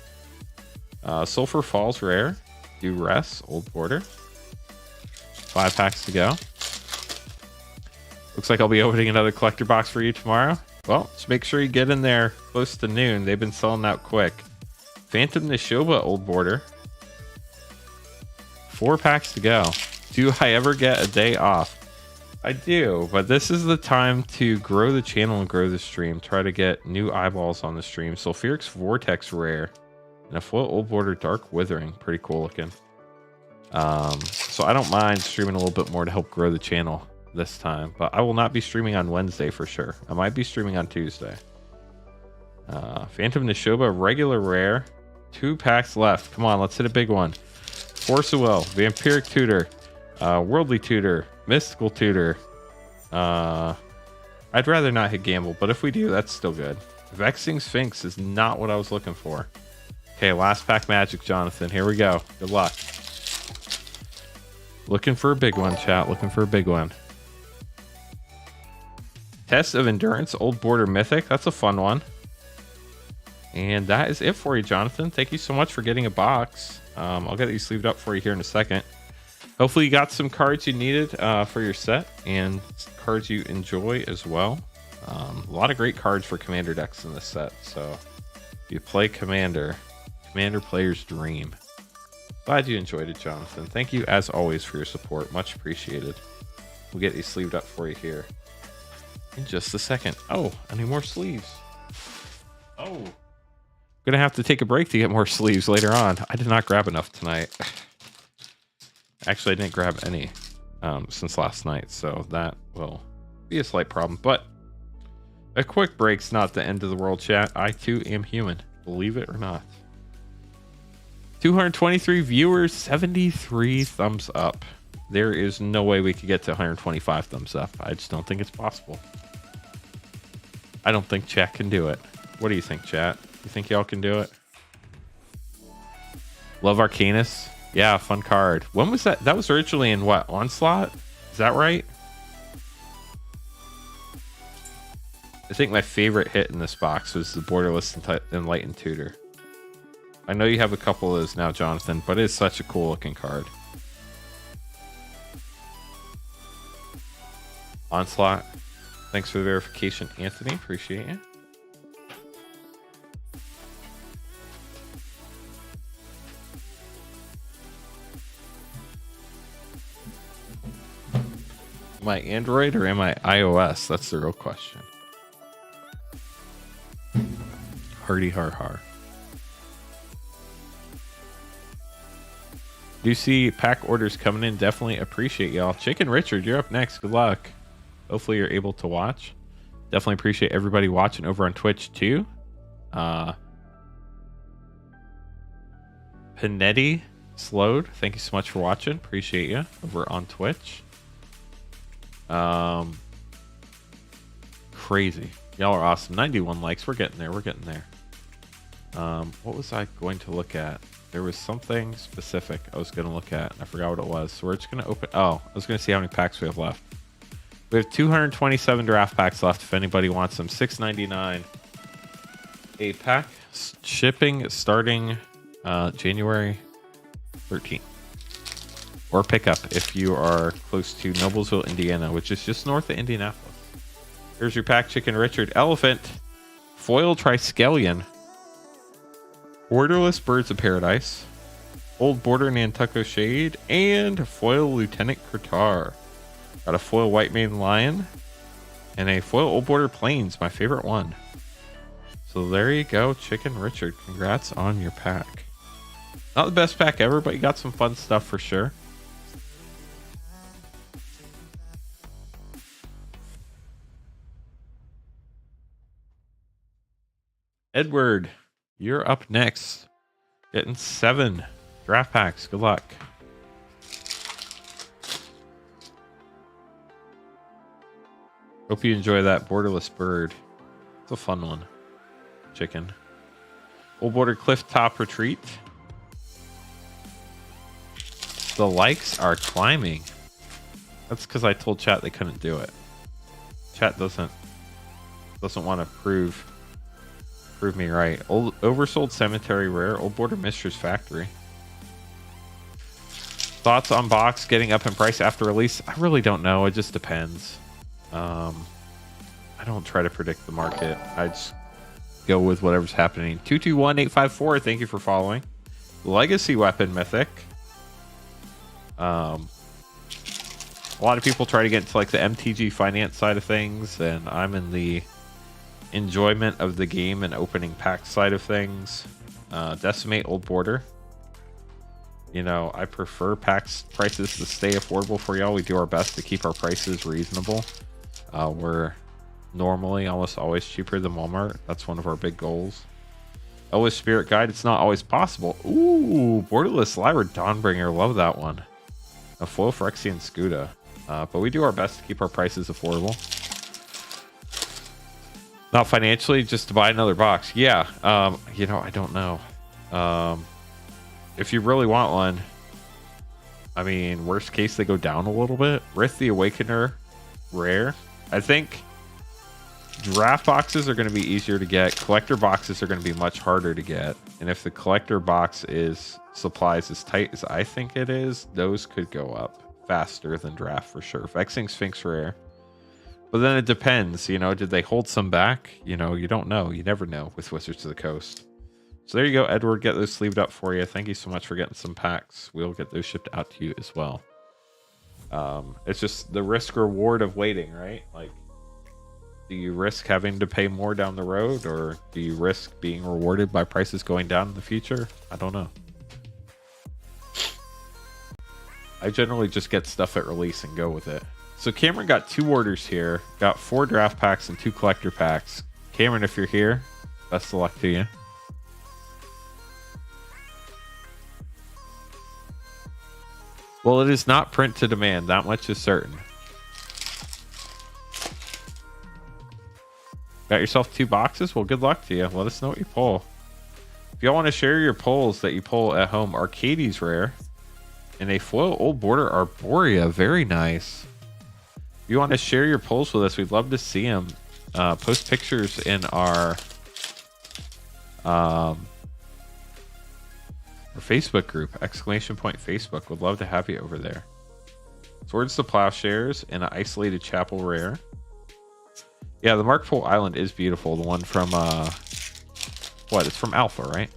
[SPEAKER 1] Sulphur Falls Rare. Duress, Old Border. 5 packs to go. Looks like I'll be opening another collector box for you tomorrow. Well, just make sure you get in there close to noon. They've been selling out quick. Phantom Nishoba, Old Border. 4 packs to go. Do I ever get a day off? I do, but this is the time to grow the channel and grow the stream. Try to get new eyeballs on the stream. Sulfurix Vortex Rare. And a foil Old Border Dark Withering. Pretty cool looking. So I don't mind streaming a little bit more to help grow the channel this time. But I will not be streaming on Wednesday for sure. I might be streaming on Tuesday. Phantom Nishoba Regular Rare. 2 packs left. Come on, let's hit a big one. Force of Will, Vampiric Tutor, Worldly Tutor, Mystical Tutor. I'd rather not hit Gamble, but if we do, that's still good. Vexing Sphinx is not what I was looking for. Okay, last pack Magic, Jonathan. Here we go. Good luck. Looking for a big one, chat. Looking for a big one. Test of Endurance, Old Border Mythic. That's a fun one. And that is it for you, Jonathan. Thank you so much for getting a box. I'll get these sleeved up for you here in a second. Hopefully you got some cards you needed for your set and cards you enjoy as well. A lot of great cards for Commander decks in this set. So if you play Commander, Commander player's dream. Glad you enjoyed it, Jonathan. Thank you as always for your support. Much appreciated. We'll get these sleeved up for you here in just a second. Oh, I need more sleeves. Oh. Gonna have to take a break to get more sleeves later on. I did not grab enough tonight. Actually, I didn't grab any since last night, so that will be a slight problem. But a quick break's not the end of the world, chat. I too am human, believe it or not. 223 viewers, 73 thumbs up. There is no way we could get to 125 thumbs up. I just don't think it's possible. I don't think chat can do it. What do you think, chat? You think y'all can do it? Love Arcanus. Yeah, fun card. When was that? That was originally in what? Onslaught? Is that right? I think my favorite hit in this box was the Borderless Enlightened Tutor. I know you have a couple of those now, Jonathan, but it's such a cool looking card. Onslaught. Thanks for the verification, Anthony. Appreciate you. Am I Android or am I iOS? That's the real question. Hardy har har. Do you see pack orders coming in? Definitely appreciate y'all. Chicken Richard, you're up next. Good luck. Hopefully you're able to watch. Definitely appreciate everybody watching over on Twitch too. Panetti Slowed, thank you so much for watching. Appreciate you over on Twitch. Crazy. Y'all are awesome. 91 likes. We're getting there. We're getting there. What was I going to look at? There was something specific I was going to look at. I forgot what it was. So we're just going to open. Oh, I was going to see how many packs we have left. We have 227 draft packs left. If anybody wants them, $6.99 a pack. Shipping starting January 13th. Or pick up if you are close to Noblesville, Indiana, which is just north of Indianapolis. Here's your pack, Chicken Richard. Elephant, Foil Triskelion, Borderless Birds of Paradise, Old Border Nantucket Shade, and Foil Lieutenant Kurtar. Got a foil White Mane Lion and a foil Old Border Plains, my favorite one. So there you go, Chicken Richard. Congrats on your pack. Not the best pack ever, but you got some fun stuff for sure. Edward, you're up next. Getting 7 draft packs. Good luck. Hope you enjoy that Borderless Bird. It's a fun one. Chicken. Old Border Cliff Top Retreat. The likes are climbing. That's because I told chat they couldn't do it. Chat doesn't want to prove me right. Old Oversold Cemetery Rare. Old Border Mistress Factory. Thoughts on box getting up in price after release? I really don't know. It just depends. I don't try to predict the market. I just go with whatever's happening. 221854, thank you for following. Legacy Weapon Mythic. A lot of people try to get into like the MTG finance side of things, and I'm in the enjoyment of the game and opening pack side of things. Decimate Old Border. You know, I prefer packs prices to stay affordable for y'all. We do our best to keep our prices reasonable. We're normally almost always cheaper than Walmart. That's one of our big goals. Elvish Spirit Guide. It's not always possible. Ooh, Borderless Lyra Dawnbringer. Love that one. A foil Phyrexian Scuda. But we do our best to keep our prices affordable. Not financially, just to buy another box. Yeah. You know, I don't know. If you really want one, I mean, worst case, they go down a little bit. Rith the Awakener, rare. I think draft boxes are going to be easier to get. Collector boxes are going to be much harder to get. And if the collector box is supplies as tight as I think it is, those could go up faster than draft for sure. Vexing Sphinx rare. But then it depends, you know, did they hold some back? You know, you don't know. You never know with Wizards of the Coast. So there you go, Edward. Get those sleeved up for you. Thank you so much for getting some packs. We'll get those shipped out to you as well. It's just the risk reward of waiting, right? Like, do you risk having to pay more down the road, or do you risk being rewarded by prices going down in the future? I don't know. I generally just get stuff at release and go with it. So Cameron got 2 orders here, got 4 draft packs and 2 collector packs. Cameron, if you're here, best of luck to you. Well, it is not print to demand. That much is certain. Got yourself 2 boxes? Well, good luck to you. Let us know what you pull. If y'all want to share your pulls that you pull at home, Arcades rare. and a foil Old Border Arborea. Very nice. If you want to share your pulls with us, we'd love to see them. Post pictures in our Facebook group, ! Facebook. Would love to have you over there. Swords to Plowshares and an Isolated Chapel rare. Yeah, the Mark Pool Island is beautiful. The one from what? It's from Alpha, right?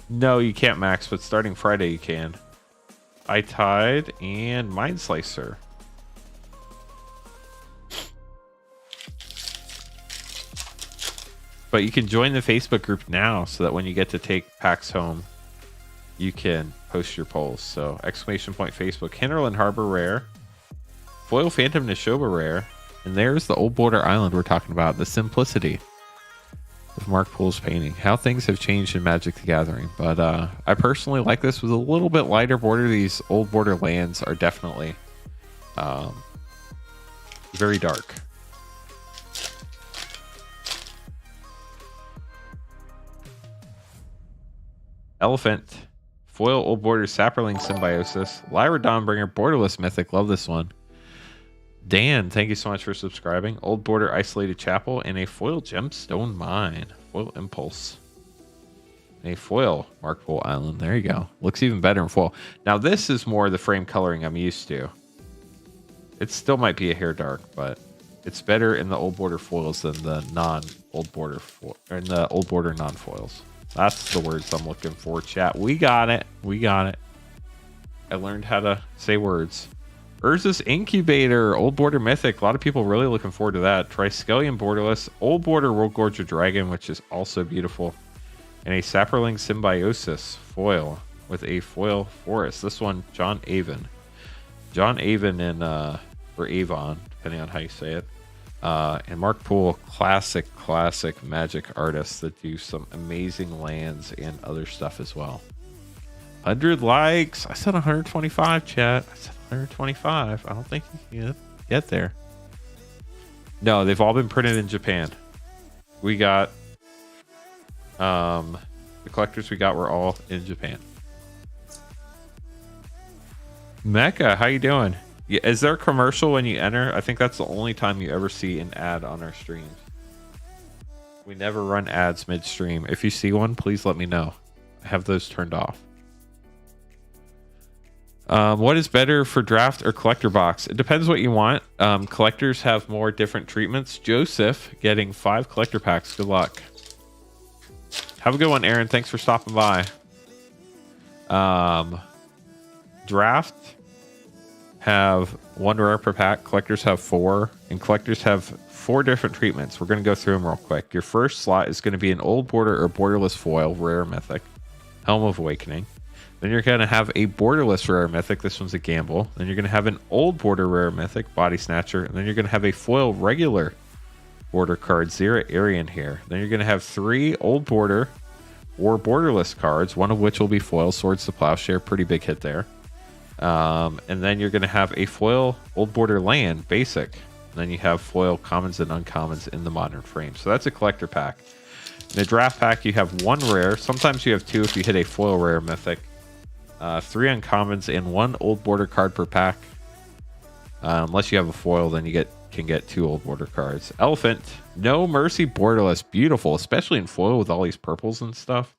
[SPEAKER 1] No, you can't max, but starting Friday you can. High Tide and Mind Slicer. But you can join the Facebook group now so that when you get to take packs home, you can post your polls. So Facebook, Hinterland Harbor rare, foil Phantom Neshoba rare, and there's the Old Border Island we're talking about, the simplicity of Mark Pool's painting. How things have changed in Magic the Gathering. But I personally like this with a little bit lighter border. These Old Border lands are definitely very dark. Elephant, foil Old Border Saproling Symbiosis, Lyra Dawnbringer Borderless Mythic. Love this one. Dan, thank you so much for subscribing. Old Border Isolated Chapel and a foil Gemstone Mine, foil Impulse, and a foil Mark Pool Island. There you go. Looks even better in foil. Now this is more the frame coloring I'm used to. It still might be a hair dark, but it's better in the Old Border foils than the non-Old Border in the Old Border non-foils. That's the words I'm looking for, chat. We got it. We got it. I learned how to say words. Urza's Incubator, Old Border Mythic. A lot of people really looking forward to that. Triskelion Borderless, Old Border World Gorger Dragon, which is also beautiful. And a Saproling Symbiosis foil with a foil Forest. This one, John Avon. John Avon in, or Avon, depending on how you say it. And Mark Pool, classic Magic artists that do some amazing lands and other stuff as well. 100 likes. I said 125, chat. I said 125. I don't think you can get there. No, they've all been printed in Japan. We got the collectors we got were all in Japan. Mecca, how you doing? Yeah, is there a commercial when you enter? I think that's the only time you ever see an ad on our streams. We never run ads midstream. If you see one, please let me know. I have those turned off. What is better for draft or collector box? It depends what you want. Collectors have more different treatments. Joseph getting 5 collector packs. Good luck. Have a good one, Aaron. Thanks for stopping by. Draft have 1 rare per pack. Collectors have 4, and collectors have 4 different treatments. We're going to go through them real quick. Your first slot is going to be an Old Border or Borderless foil rare mythic, Helm of Awakening. Then you're going to have a Borderless rare mythic. This one's a gamble. Then you're going to have an Old Border rare mythic, Body Snatcher. And then you're going to have a foil regular border card, Zera Arian here. Then you're going to have 3 Old Border or Borderless cards, one of which will be foil, Swords to Plowshare. Pretty big hit there. And then you're going to have a foil Old Border land, basic. And then you have foil commons and uncommons in the modern frame. So that's a collector pack. In a draft pack, you have 1 rare. Sometimes you have 2 if you hit a foil rare mythic. 3 uncommons and 1 Old Border card per pack. Unless you have a foil, then you can get 2 Old Border cards. Elephant, No Mercy Borderless, beautiful, especially in foil with all these purples and stuff.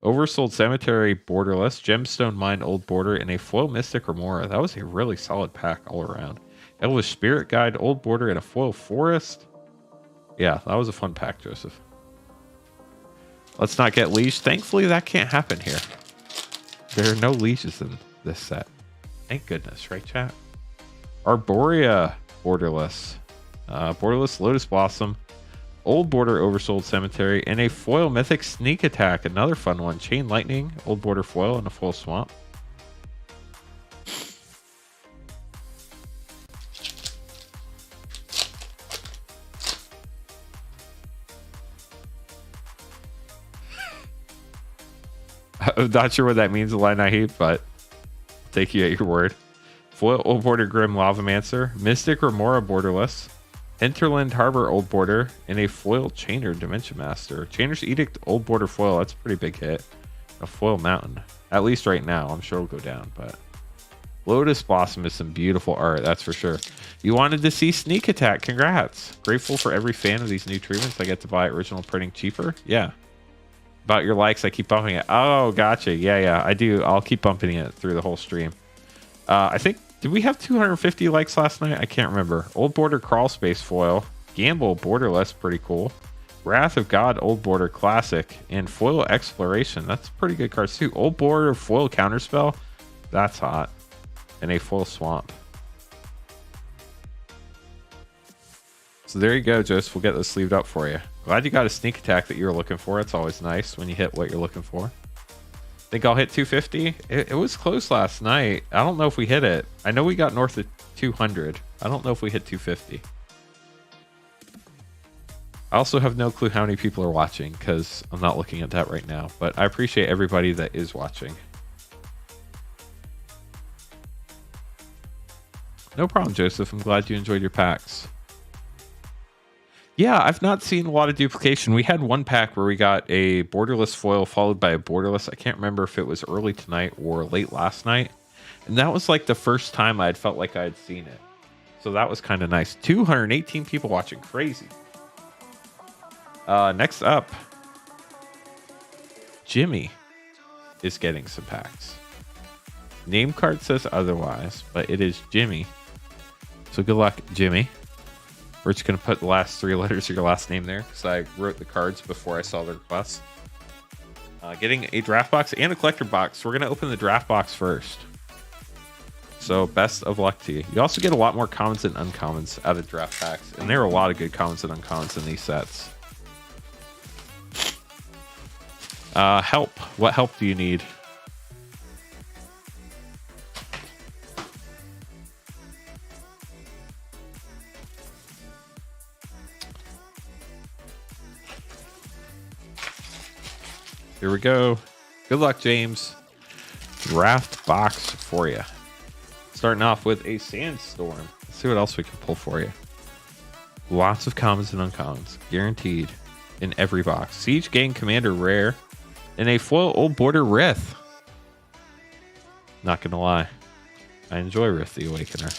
[SPEAKER 1] Oversold Cemetery Borderless, Gemstone Mine Old Border, and a foil Mystic Remora. That was a really solid pack all around. Elvish Spirit Guide Old Border and a foil Forest. Yeah, that was a fun pack, Joseph. Let's not get leashed. Thankfully, that can't happen here. There are no leashes in this set. Thank goodness, right, chat? Arborea Borderless. Borderless Lotus Blossom. Old Border Oversold Cemetery. And a foil Mythic Sneak Attack. Another fun one. Chain Lightning. Old Border Foil and a foil Swamp. I'm not sure what that means, Illini Heap, but I'll take you at your word. Foil Old Border Grim Lavamancer, Mystic Remora Borderless, Hinterland Harbor Old Border, and a foil Chainer Dimension Master. Chainer's Edict Old Border Foil, that's a pretty big hit. A foil mountain. At least right now. I'm sure it'll go down, but Lotus Blossom is some beautiful art, that's for sure. You wanted to see Sneak Attack. Congrats. Grateful for every fan of these new treatments. I get to buy original printing cheaper. Yeah. About your likes, I keep bumping it. Oh, gotcha. Yeah, I do. I'll keep bumping it through the whole stream. I think, did we have 250 likes last night? I can't remember. Old Border Crawl Space Foil. Gamble Borderless, pretty cool. Wrath of God Old Border Classic. And Foil Exploration. That's pretty good cards too. Old Border Foil Counterspell. That's hot. And a Foil Swamp. So there you go, Joseph. We'll get this sleeved up for you. Glad you got a Sneak Attack that you were looking for. It's always nice when you hit what you're looking for. Think I'll hit 250? It was close last night. I don't know if we hit it. I know we got north of 200. I don't know if we hit 250. I also have no clue how many people are watching because I'm not looking at that right now. But I appreciate everybody that is watching. No problem, Joseph. I'm glad you enjoyed your packs. Yeah, I've not seen a lot of duplication. We had one pack where we got a borderless foil followed by a borderless. I can't remember if it was early tonight or late last night. And that was like the first time I had felt like I had seen it. So that was kind of nice. 218 people watching. Crazy. Next up, Jimmy is getting some packs. Name card says otherwise, but it is Jimmy. So good luck, Jimmy. We're just going to put the last 3 letters of your last name there because I wrote the cards before I saw the request. Getting a draft box and a collector box. So we're going to open the draft box first. So best of luck to you. You also get a lot more commons and uncommons out of draft packs. And there are a lot of good commons and uncommons in these sets. Help. What help do you need? Here we go. Good luck, James. Draft box for you. Starting off with a Sandstorm. Let's see what else we can pull for you. Lots of commons and uncommons. Guaranteed in every box. Siege Gang Commander Rare. And a foil Old Border Rith. Not going to lie. I enjoy Rith the Awakener.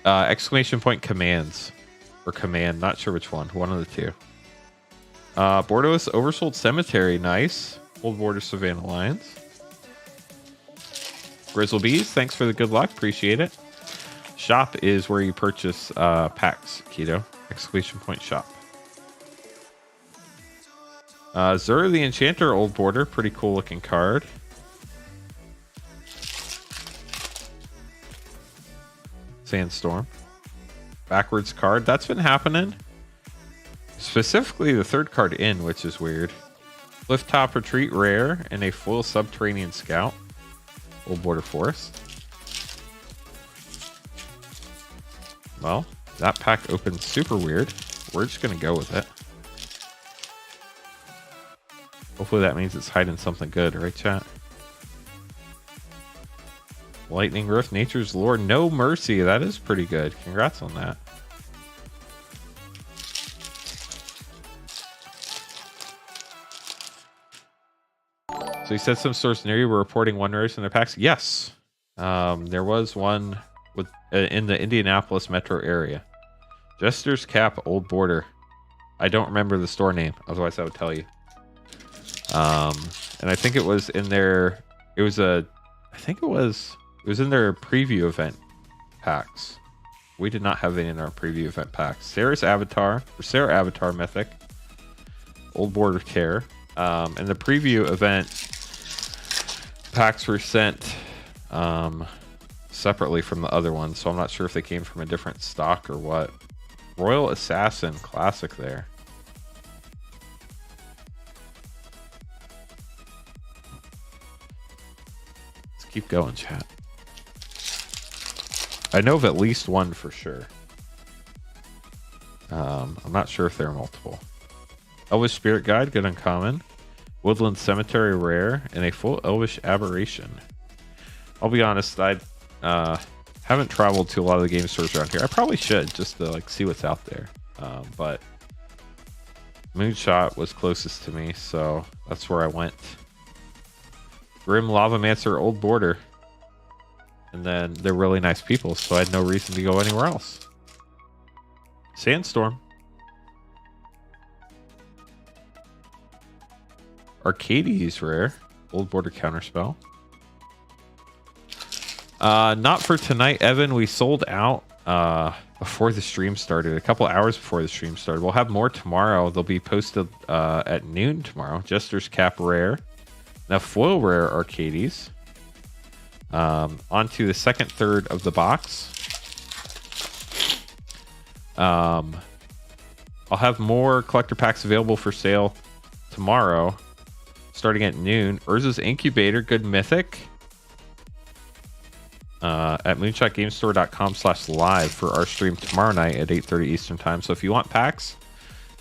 [SPEAKER 1] Exclamation point commands. Or command. Not sure which one. One of the two. Borderless Oversold Cemetery, nice. Old Border Savannah Lions. Grizzlebees, thanks for the good luck, appreciate it. Shop is where you purchase packs, Keto. Exclamation point shop. Zura the Enchanter, Old Border, pretty cool looking card. Sandstorm. Backwards card, that's been happening. Specifically the third card in, which is weird. Cliff Top Retreat Rare and a full Subterranean Scout. Old Border Forest. Well, that pack opened super weird. We're just going to go with it. Hopefully that means it's hiding something good, right, chat? Lightning Rift, Nature's Lore, No Mercy. That is pretty good. Congrats on that. So you said some stores near you were reporting one race in their packs. Yes, there was one with in the Indianapolis metro area. Jester's Cap, Old Border. I don't remember the store name, otherwise I would tell you. And I think it was in their. It was in their preview event packs. We did not have any in our preview event packs. Sarah's Avatar, or Sarah Avatar Mythic, Old Border Care. And the preview event packs were sent separately from the other ones, so I'm not sure if they came from a different stock or what. Royal Assassin, classic there. Let's keep going, chat. I know of at least one for sure. I'm not sure if there are multiple. Elvish Spirit Guide, good uncommon. Woodland Cemetery Rare, and a full Elvish Aberration. I'll be honest, I haven't traveled to a lot of the game stores around here. I probably should, just to like see what's out there. But Moonshot was closest to me, so that's where I went. Grim Lavamancer, Old Border. And then they're really nice people, so I had no reason to go anywhere else. Sandstorm. Arcades rare. Old Border Counterspell. Not for tonight, Evan. We sold out before the stream started, a couple hours before the stream started. We'll have more tomorrow. They'll be posted at noon tomorrow. Jester's Cap rare. Now foil rare Arcades. Onto the second third of the box. I'll have more collector packs available for sale tomorrow, starting at noon. Urza's Incubator, good mythic. At moonshotgamestore.com/live for our stream tomorrow night at 8:30 Eastern time. So if you want packs,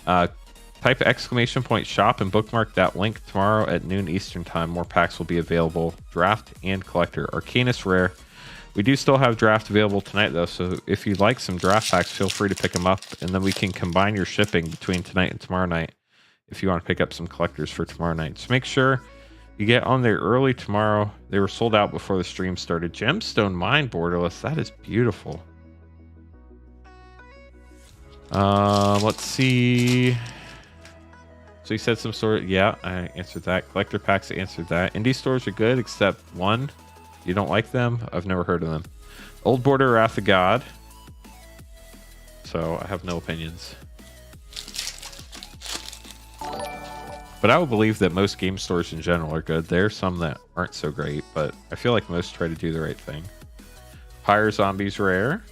[SPEAKER 1] type !shop and bookmark that link tomorrow at noon Eastern time. More packs will be available. Draft and collector. Arcanus rare. We do still have draft available tonight though, so if you'd like some draft packs, feel free to pick them up, and then we can combine your shipping between tonight and tomorrow night if you want to pick up some collectors for tomorrow night. So make sure you get on there early tomorrow. They were sold out before the stream started. Gemstone Mine borderless. That is beautiful. Let's see. So you said some sort of, yeah, I answered that. Collector packs answered that. Indie stores are good, except one. You don't like them? I've never heard of them. Old Border Wrath of God. So I have no opinions. But I would believe that most game stores in general are good. There are some that aren't so great, but I feel like most try to do the right thing. Pyre Zombies rare.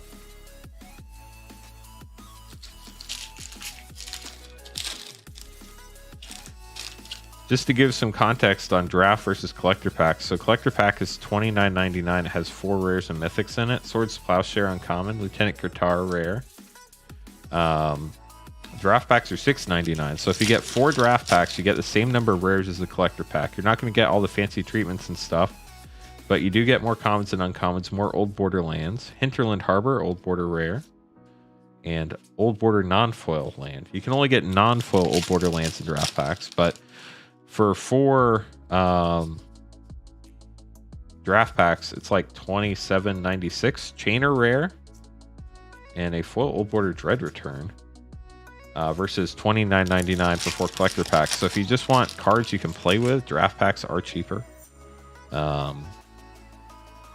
[SPEAKER 1] Just to give some context on draft versus collector packs. So collector pack is $29.99. It has 4 rares and mythics in it. Swords Plowshare uncommon. Lieutenant Katara rare. Draft packs are $6.99. So if you get 4 draft packs, you get the same number of rares as the collector pack. You're not going to get all the fancy treatments and stuff, but you do get more commons and uncommons, more Old Border lands. Hinterland Harbor, Old Border rare. And Old Border non-foil land. You can only get non-foil Old Border lands in draft packs, but for 4 draft packs, it's like $27.96. Chainer rare and a foil Old Border Dread Return versus $29.99 for 4 collector packs. So if you just want cards you can play with, draft packs are cheaper. Got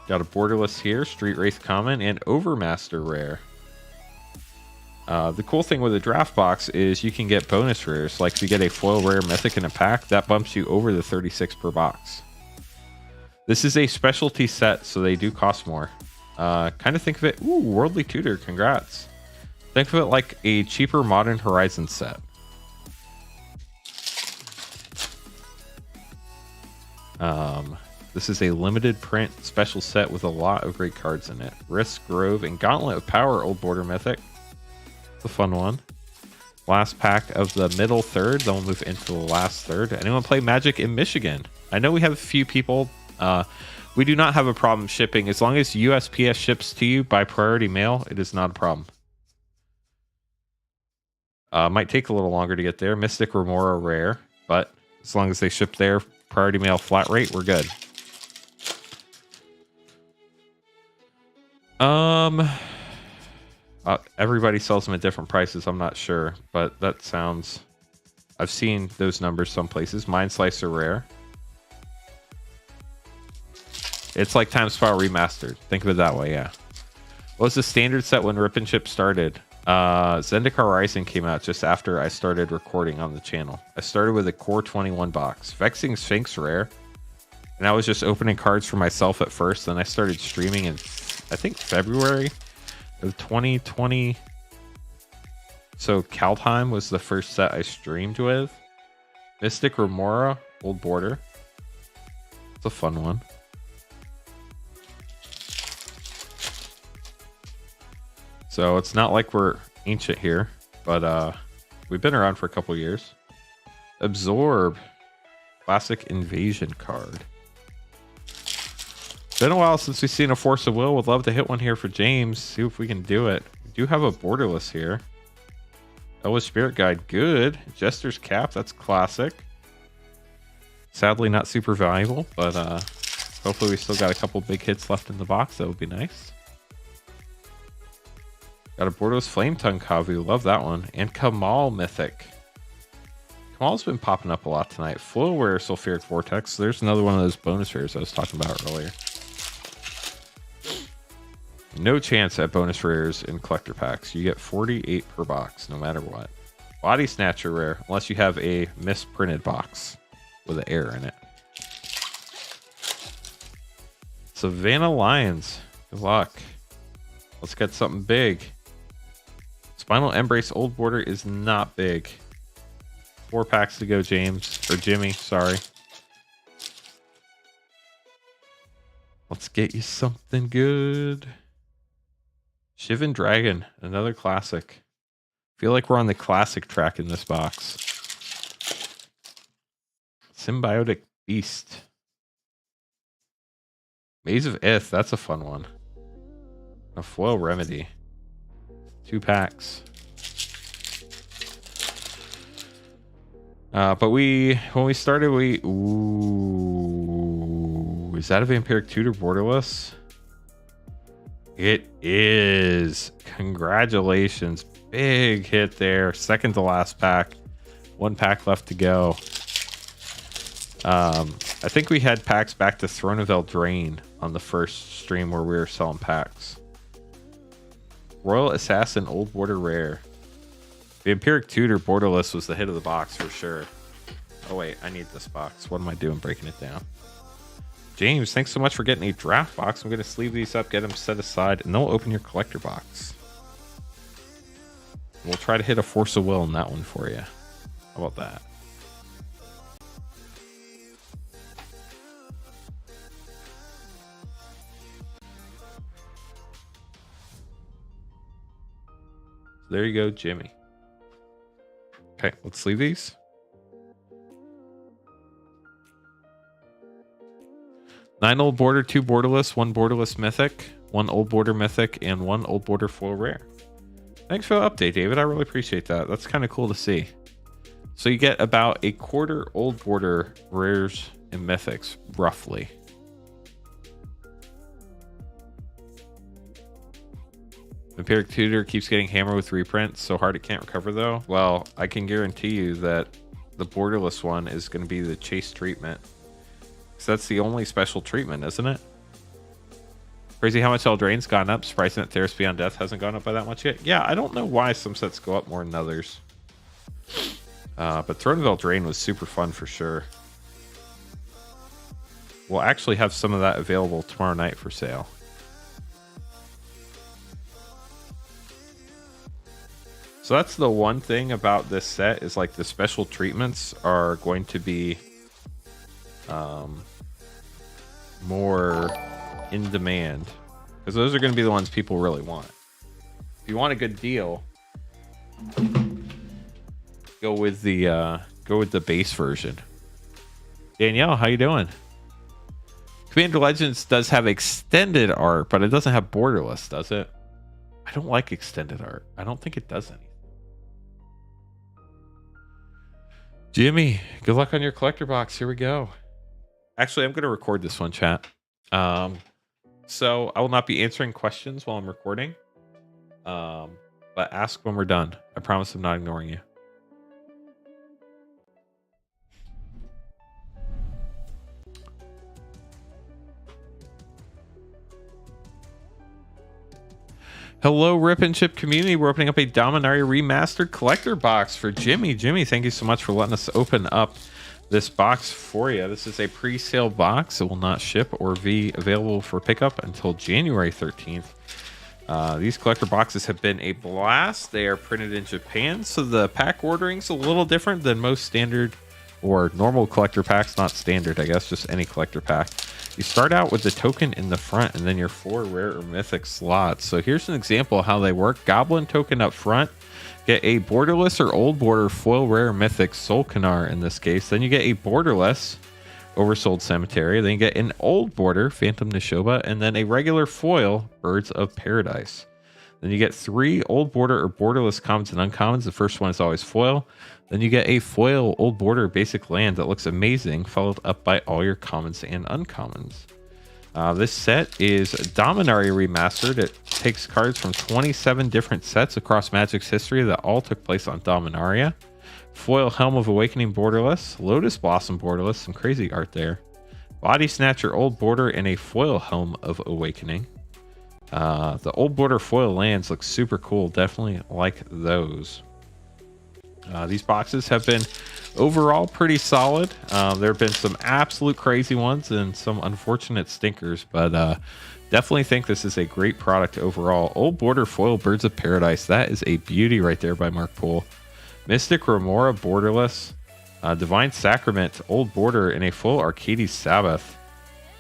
[SPEAKER 1] a borderless here, Street Wraith common, and Overmaster rare. The cool thing with a draft box is you can get bonus rares. Like if you get a foil rare mythic in a pack, that bumps you over the 36 per box. This is a specialty set, so they do cost more. Kind of think of it, ooh, Worldly Tutor, congrats. Think of it like a cheaper Modern Horizons set. This is a limited print special set with a lot of great cards in it. Risk Grove and Gauntlet of Power, Old Border mythic. A fun one. Last pack of the middle third, then we'll move into the last third. Anyone play Magic in Michigan? I know we have a few people. We do not have a problem shipping. As long as USPS ships to you by priority mail, it is not a problem. Might take a little longer to get there. Mystic Remora rare, but as long as they ship there, priority mail flat rate, we're good. Everybody sells them at different prices. I'm not sure, but that sounds... I've seen those numbers some places. Mind Slicer rare. It's like Time Spiral Remastered. Think of it that way, yeah. What was the standard set when Rip and Chip started? Zendikar Rising came out just after I started recording on the channel. I started with a Core 21 box. Vexing Sphinx rare. And I was just opening cards for myself at first. Then I started streaming in, I think, February of 2020. So Kaldheim was the first set I streamed with. Mystic Remora, Old Border. It's a fun one. So it's not like we're ancient here, but we've been around for a couple years. Absorb, classic invasion card. Been a while since we've seen a Force of Will. Would love to hit one here for James. See if we can do it. We do have a borderless here. Ella's Spirit Guide, good. Jester's Cap, that's classic. Sadly not super valuable, but hopefully we still got a couple big hits left in the box. That would be nice. Got a Bordeaux's Flame Tongue Kavu, love that one. And Kamal Mythic. Kamal's been popping up a lot tonight. Flow Rare Sulfuric Vortex. There's another one of those bonus rares I was talking about earlier. No chance at bonus rares in collector packs. You get 48 per box, no matter what. Body Snatcher rare, unless you have a misprinted box with an error in it. Savannah Lions, good luck. Let's get something big. Spinal Embrace Old Border is not big. 4 packs to go, James. Or Jimmy, sorry. Let's get you something good. Shivan Dragon, another classic. Feel like we're on the classic track in this box. Symbiotic Beast. Maze of Ith, that's a fun one. A Foil Remedy. 2 packs. But when we started, ooh, is that a Vampiric Tutor borderless? It is. Congratulations. Big hit there. Second to last pack. 1 pack left to go. I think we had packs back to Throne of Eldraine on the first stream where we were selling packs. Royal Assassin Old Border Rare. Vampiric Tutor borderless was the hit of the box for sure. Oh wait, I need this box. What am I doing breaking it down? James, thanks so much for getting a draft box. I'm going to sleeve these up, get them set aside, and then we'll open your collector box. We'll try to hit a Force of Will in that one for you. How about that? So there you go, Jimmy. Okay, let's leave these. Nine Old Border, 2 borderless, 1 borderless mythic, 1 Old Border mythic, and 1 Old Border foil rare. Thanks for the update, David. I really appreciate that. That's kind of cool to see. So you get about a quarter Old Border rares and mythics, roughly. Vampiric Tutor keeps getting hammered with reprints, so hard it can't recover though. Well, I can guarantee you that the borderless one is going to be the chase treatment. So that's the only special treatment, isn't it? Crazy how much Eldraine's gone up. Surprising that Theros Beyond Death hasn't gone up by that much yet. Yeah, I don't know why some sets go up more than others. But Throne of Eldraine was super fun for sure. We'll actually have some of that available tomorrow night for sale. So that's the one thing about this set is like the special treatments are going to be more in demand because those are going to be the ones people really want. If you want a good deal, go with the base version. Danielle, how you doing? Commander Legends does have extended art, but it doesn't have borderless, does it? I don't like extended art. I don't think it does anything. Jimmy, good luck on your collector box. Here we go. Actually, I'm going to record this one, chat. So I will not be answering questions while I'm recording. But ask when we're done. I promise I'm not ignoring you. Hello, Rip and Chip community. We're opening up a Dominaria Remastered collector box for Jimmy. Jimmy, thank you so much for letting us open up this box for you. This is a pre-sale box. It will not ship or be available for pickup until January 13th. These collector boxes have been a blast. They are printed in Japan, so the pack ordering is a little different than most standard or normal collector packs. Not standard, I guess, just any collector pack. You start out with the token in the front and then your 4 rare or mythic slots. So here's an example of how they work. Goblin token up front. Get a borderless or old border foil rare mythic Solkanar in this case. Then you get a borderless Oversold Cemetery. Then you get an old border Phantom Nishoba. And then a regular foil Birds of Paradise. Then you get 3 old border or borderless commons and uncommons. The first one is always foil. Then you get a foil old border basic land that looks amazing, followed up by all your commons and uncommons. This set is Dominaria Remastered. It takes cards from 27 different sets across Magic's history that all took place on Dominaria. Foil Helm of Awakening borderless, Lotus Blossom borderless, some crazy art there. Body Snatcher old border and a foil Helm of Awakening. The old border foil lands look super cool. Definitely like those. These boxes have been overall pretty solid. There have been some absolute crazy ones and some unfortunate stinkers, but definitely think this is a great product overall. Old border foil Birds of Paradise. That is a beauty right there by Mark Poole. Mystic Remora borderless. Divine Sacrament old border and a full Arcades Sabbath.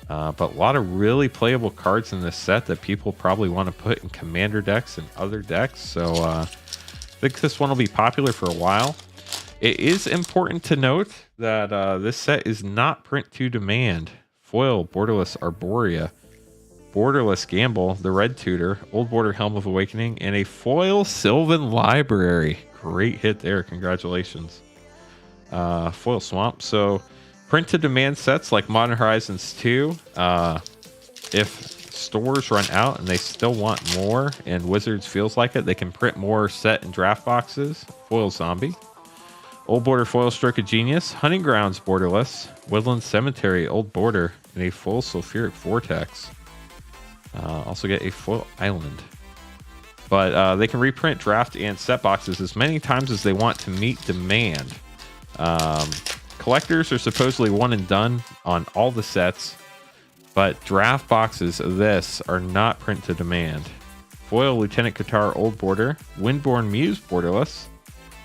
[SPEAKER 1] But a lot of really playable cards in this set that people probably want to put in commander decks and other decks. So I think this one will be popular for a while. It is important to note that this set is not print to demand. Foil borderless Arborea, borderless Gamble, the red tutor, old border Helm of Awakening, and a foil Sylvan Library. Great hit there. Congratulations. Foil Swamp. So print to demand sets like Modern Horizons 2, if stores run out and they still want more and Wizards feels like it, they can print more set and draft boxes. Foil Zombie. Old border foil Stroke of Genius. Hunting Grounds borderless. Woodland Cemetery old border and a full Sulfuric Vortex. Also get a foil Island. But they can reprint draft and set boxes as many times as they want to meet demand. Collectors are supposedly one and done on all the sets, but draft boxes of this are not print to demand. Foil Lieutenant Qatar old border, Windborne Muse borderless,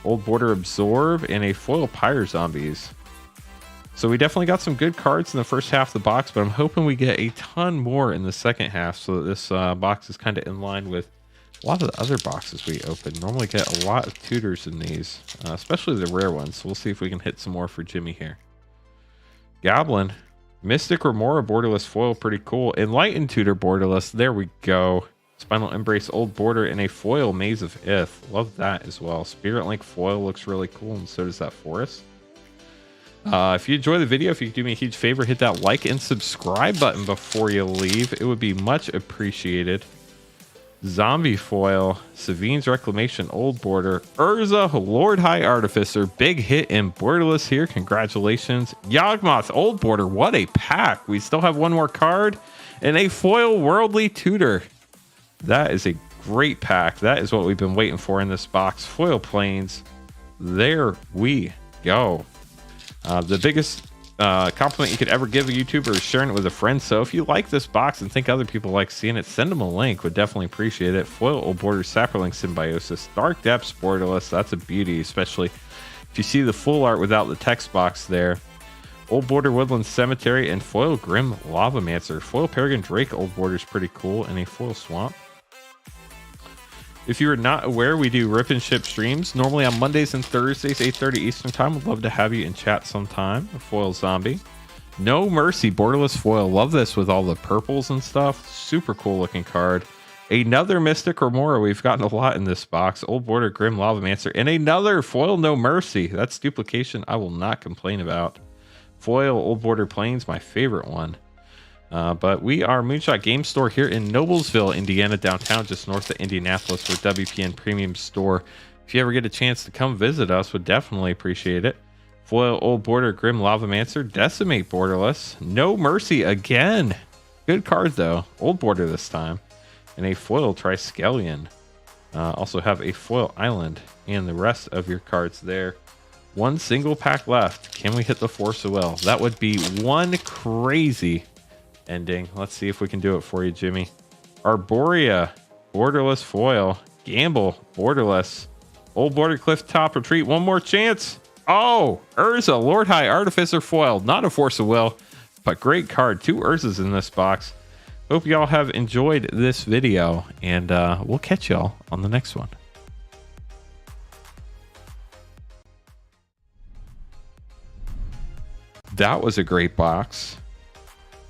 [SPEAKER 1] old border Absorb, and a foil Pyre Zombies. So we definitely got some good cards in the first half of the box, but I'm hoping we get a ton more in the second half so that this box is kind of in line with a lot of the other boxes we open. Normally get a lot of tutors in these, especially the rare ones. So we'll see if we can hit some more for Jimmy here. Goblin, Mystic Remora borderless foil, pretty cool. Enlightened tutor borderless, there we go. Spinal Embrace old border and a foil Maze of Ith. Love that as well. Spirit Link foil looks really cool, and so does that Forest. If you enjoy the video, if you could do me a huge favor, hit that like and subscribe button before you leave. It would be much appreciated. Zombie foil, Savine's Reclamation old border, Urza Lord High Artificer, big hit in borderless here. Congratulations. Yawgmoth old border, what a pack. We still have one more card and a foil Worldly Tutor. That is a great pack. That is what we've been waiting for in this box. Foil Plains, there we go. The biggest compliment you could ever give a YouTuber is sharing it with a friend. So if you like this box and think other people like seeing it, send them a link. Would definitely appreciate it. Foil old border Saproling Symbiosis, Dark Depths borderless. That's a beauty, especially if you see the full art without the text box there. Old border Woodland Cemetery and foil Grim Lavamancer. Foil Peregrine Drake old border is pretty cool, and a foil Swamp. If you are not aware, we do Rip and Ship streams normally on Mondays and Thursdays, 8:30 Eastern time. Would love to have you in chat sometime. A foil Zombie. No Mercy borderless foil. Love this with all the purples and stuff. Super cool looking card. Another Mystic Remora. We've gotten a lot in this box. Old border Grim Lavamancer. And another foil No Mercy. That's duplication I will not complain about. Foil old border Plains, my favorite one. But we are Moonshot Game Store here in Noblesville, Indiana, downtown, just north of Indianapolis. We're WPN Premium Store. If you ever get a chance to come visit us, would definitely appreciate it. Foil old border Grim Lavamancer, Decimate borderless, No Mercy again. Good card though, old border this time, and a foil Triskelion. Also have a foil Island and the rest of your cards there. One single pack left. Can we hit the Force of Will? That would be one crazy ending. Let's see if we can do it for you, Jimmy. Arborea borderless foil, Gamble borderless, old border Cliff Top Retreat, one more chance. Oh, Urza Lord High Artificer foil, not a Force of Will, but great card. 2 Urzas in this box. Hope y'all have enjoyed this video, and we'll catch y'all on the next one. That was a great box.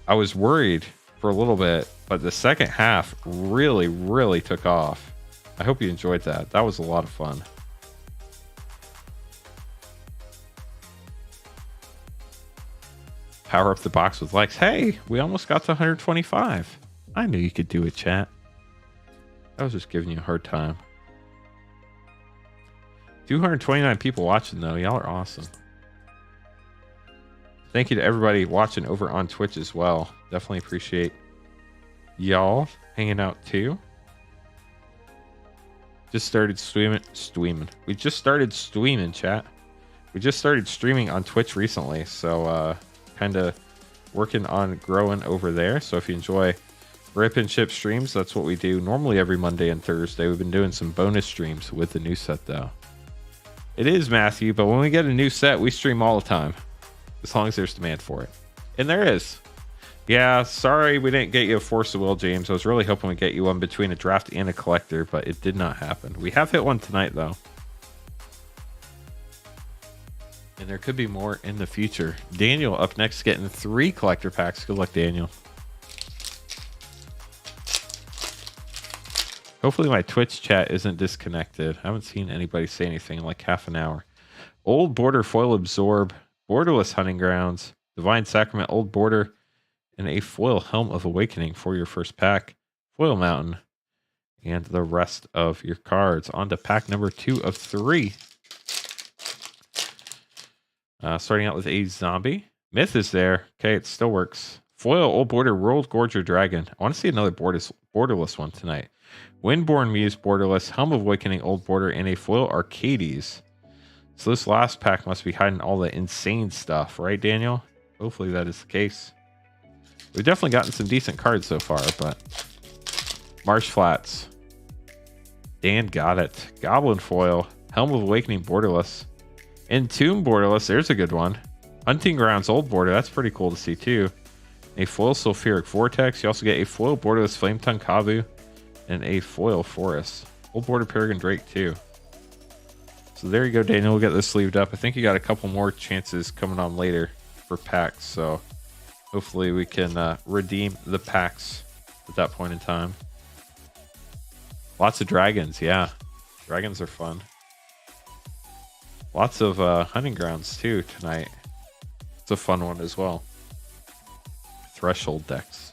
[SPEAKER 1] I was worried for a little bit, but the second half really took off. I hope you enjoyed that. That was a lot of fun. Power up the box with likes. Hey, we almost got to 125. I knew you could do it, chat. I was just giving you a hard time. 229 people watching, though. Y'all are awesome. Thank you to everybody watching over on Twitch as well. Definitely appreciate y'all hanging out, too. Just started streaming. We just started streaming, chat. We just started streaming on Twitch recently, so kind of working on growing over there. So if you enjoy Rip and Ship streams, that's what we do normally every Monday and Thursday. We've been doing some bonus streams with the new set, though. It is, Matthew, but when we get a new set, we stream all the time, as long as there's demand for it. And there is. Yeah, sorry we didn't get you a Force of Will, James. I was really hoping we'd get you one between a draft and a collector, but it did not happen. We have hit one tonight, though. And there could be more in the future. Daniel up next, getting 3 collector packs. Good luck, Daniel. Hopefully my Twitch chat isn't disconnected. I haven't seen anybody say anything in like half an hour. Old Border Foil Absorb, Borderless Hunting Grounds, Divine Sacrament Old Border, and a foil Helm of Awakening for your first pack. Foil Mountain, and the rest of your cards. On to pack number 2 of 3. Starting out with a zombie. Myth is there. Okay, it still works. Foil Old Border World Gorger Dragon. I want to see another borderless one tonight. Windborn Muse Borderless, Helm of Awakening Old Border, and a foil Arcades. So this last pack must be hiding all the insane stuff, right, Daniel? Hopefully that is the case. We've definitely gotten some decent cards so far, but Marsh Flats. Dan got it. Goblin Foil, Helm of Awakening Borderless, Entomb Borderless, there's a good one. Hunting Grounds Old Border, that's pretty cool to see too. A foil Sulfuric Vortex. You also get a foil Borderless Flame Tongue Kavu and a foil Forest. Old Border Peregrine Drake too. So there you go, Daniel. We'll get this sleeved up. I think you got a couple more chances coming on later for packs, so hopefully we can redeem the packs at that point in time. Lots of dragons, yeah. Dragons are fun. Lots of hunting grounds too tonight. It's a fun one as well. Threshold decks.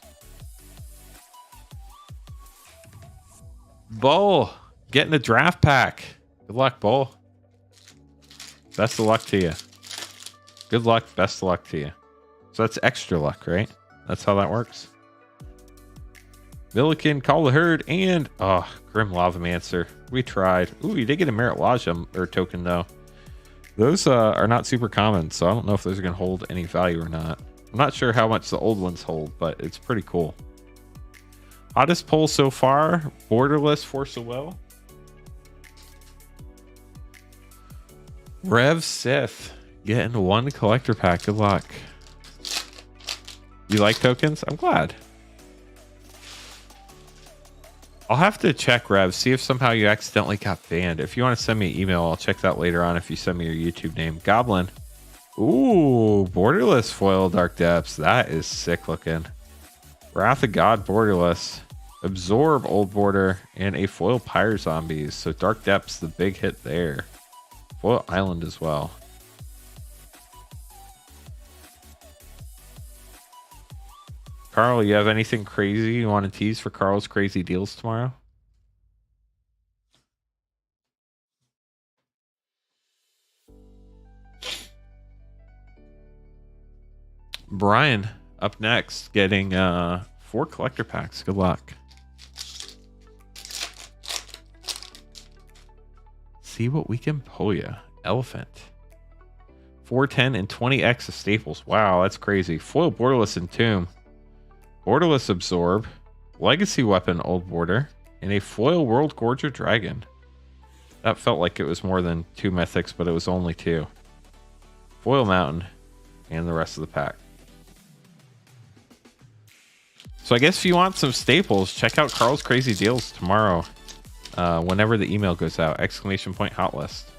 [SPEAKER 1] Bull, getting a draft pack. Good luck, Bull. Best of luck to you. Good luck, best of luck to you. So that's extra luck, right? That's how that works. Milliken, Call the Herd, and Grim Lavamancer. We tried. Ooh, you did get a Merit Lodge token though. Those are not super common, so I don't know if those are going to hold any value or not. I'm not sure how much the old ones hold, but it's pretty cool. Hottest poll so far, Borderless Force of Will. Rev Sith, getting 1 collector pack. Good luck. You like tokens? I'm glad. I'll have to check, Rev, see if somehow you accidentally got banned. If you want to send me an email, I'll check that later on if you send me your YouTube name. Goblin. Ooh, Borderless Foil Dark Depths. That is sick looking. Wrath of God Borderless. Absorb Old Border, and a foil Pyre Zombies. So Dark Depths, the big hit there. Foil Island as well. Carl, you have anything crazy you want to tease for Carl's crazy deals tomorrow? Brian up next, getting 4 collector packs. Good luck. See what we can pull you. Elephant. 410 and 20x of staples. Wow, that's crazy. Foil Borderless Entomb. Borderless Absorb, Legacy Weapon Old Border, and a foil World Gorger Dragon. That felt like it was more than 2 mythics, but it was only 2. Foil Mountain, and the rest of the pack. So I guess if you want some staples, check out Carl's Crazy Deals tomorrow. Whenever the email goes out, ! Hot List.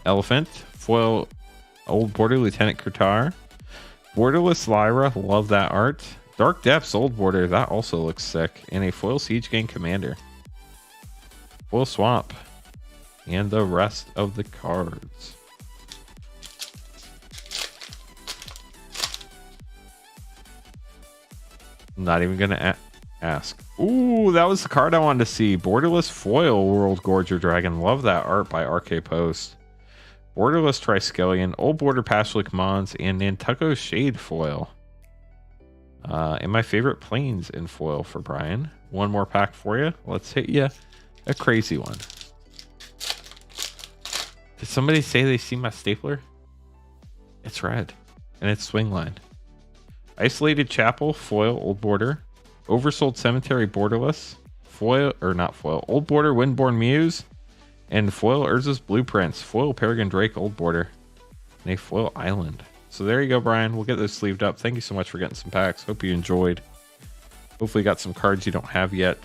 [SPEAKER 1] Elephant, foil Old Border Lieutenant Kurtar, Borderless Lyra, love that art. Dark Depths Old Border, that also looks sick. And a foil Siege Gang Commander. Full swap. And the rest of the cards. Not even going to ask. Ooh, that was the card I wanted to see. Borderless Foil World Gorger Dragon. Love that art by RK Post. Borderless Triskelion, Old Border Passionate Commands, and Nantucko Shade Foil. And my favorite planes in foil for Brian. One more pack for you. Let's hit you a crazy one. Did somebody say they see my stapler? It's red. And it's swing line. Isolated Chapel, foil, Old Border. Oversold Cemetery, borderless. Foil, or not foil. Old Border, Windborn Muse. And foil Urza's Blueprints. Foil Peregrine Drake, Old Border. And a foil Island. So there you go, Brian. We'll get those sleeved up. Thank you so much for getting some packs. Hope you enjoyed. Hopefully you got some cards you don't have yet.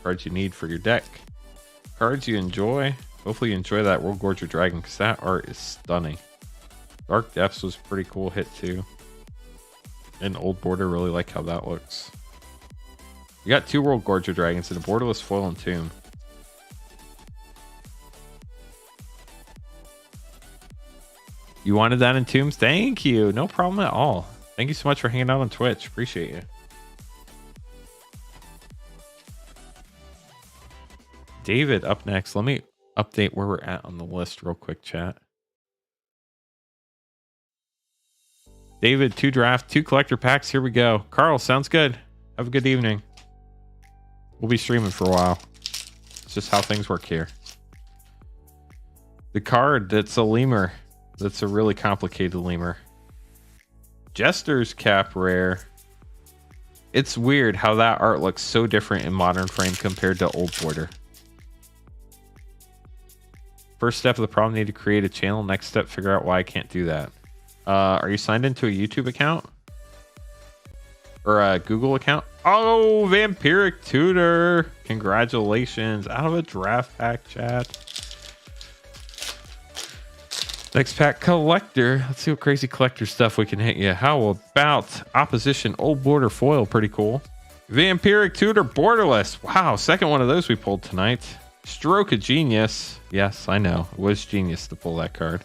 [SPEAKER 1] Cards you need for your deck. Cards you enjoy. Hopefully you enjoy that World Gorger Dragon because that art is stunning. Dark Depths was a pretty cool hit too. And Old Border, really like how that looks. You got 2 World Gorger Dragons and a borderless foil and tomb. You wanted that in tombs? Thank you. No problem at all. Thank you so much for hanging out on Twitch. Appreciate you. David up next. Let me update where we're at on the list real quick, chat. David, 2 draft, 2 collector packs. Here we go. Carl, sounds good. Have a good evening. We'll be streaming for a while. It's just how things work here. The card that's a lemur. That's a really complicated lemur. Jester's Cap rare. It's weird how that art looks so different in Modern Frame compared to Old Border. First step of the problem, need to create a channel. Next step, figure out why I can't do that. Are you signed into a YouTube account? Or a Google account? Oh, Vampiric Tutor. Congratulations. Out of a draft pack, chat. Next pack, Collector. Let's see what crazy collector stuff we can hit you. How about Opposition Old Border Foil? Pretty cool. Vampiric Tutor Borderless. Wow, second one of those we pulled tonight. Stroke of Genius. Yes, I know. It was genius to pull that card.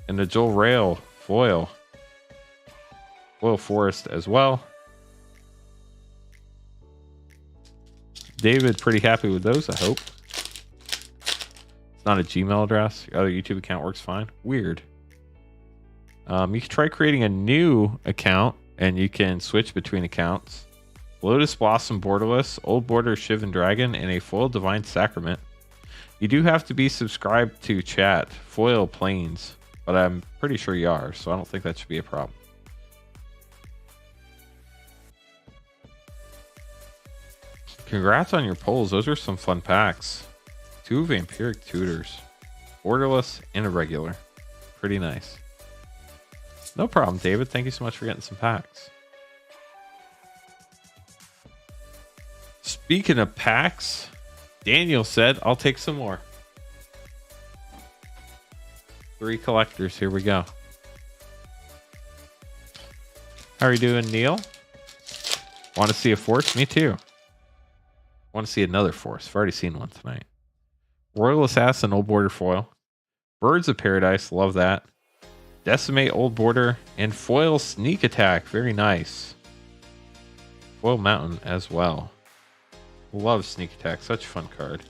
[SPEAKER 1] And the Joel Rail Foil. Foil Forest as well. David, pretty happy with those, I hope. It's not a Gmail address. Your other YouTube account works fine. Weird. You can try creating a new account and you can switch between accounts. Lotus Blossom Borderless, Old Border Shivan Dragon, and a Foil Divine Sacrament. You do have to be subscribed to chat, Foil Planes, but I'm pretty sure you are, so I don't think that should be a problem. Congrats on your pulls. Those are some fun packs. 2 Vampiric Tutors. Borderless and a regular. Pretty nice. No problem, David. Thank you so much for getting some packs. Speaking of packs, Daniel said, I'll take some more. 3 collectors. Here we go. How are you doing, Neil? Want to see a force? Me too. Want to see another force. I've already seen one tonight. Royal Assassin, Old Border Foil. Birds of Paradise. Love that. Decimate, Old Border. And Foil Sneak Attack. Very nice. Foil Mountain as well. Love Sneak Attack. Such a fun card.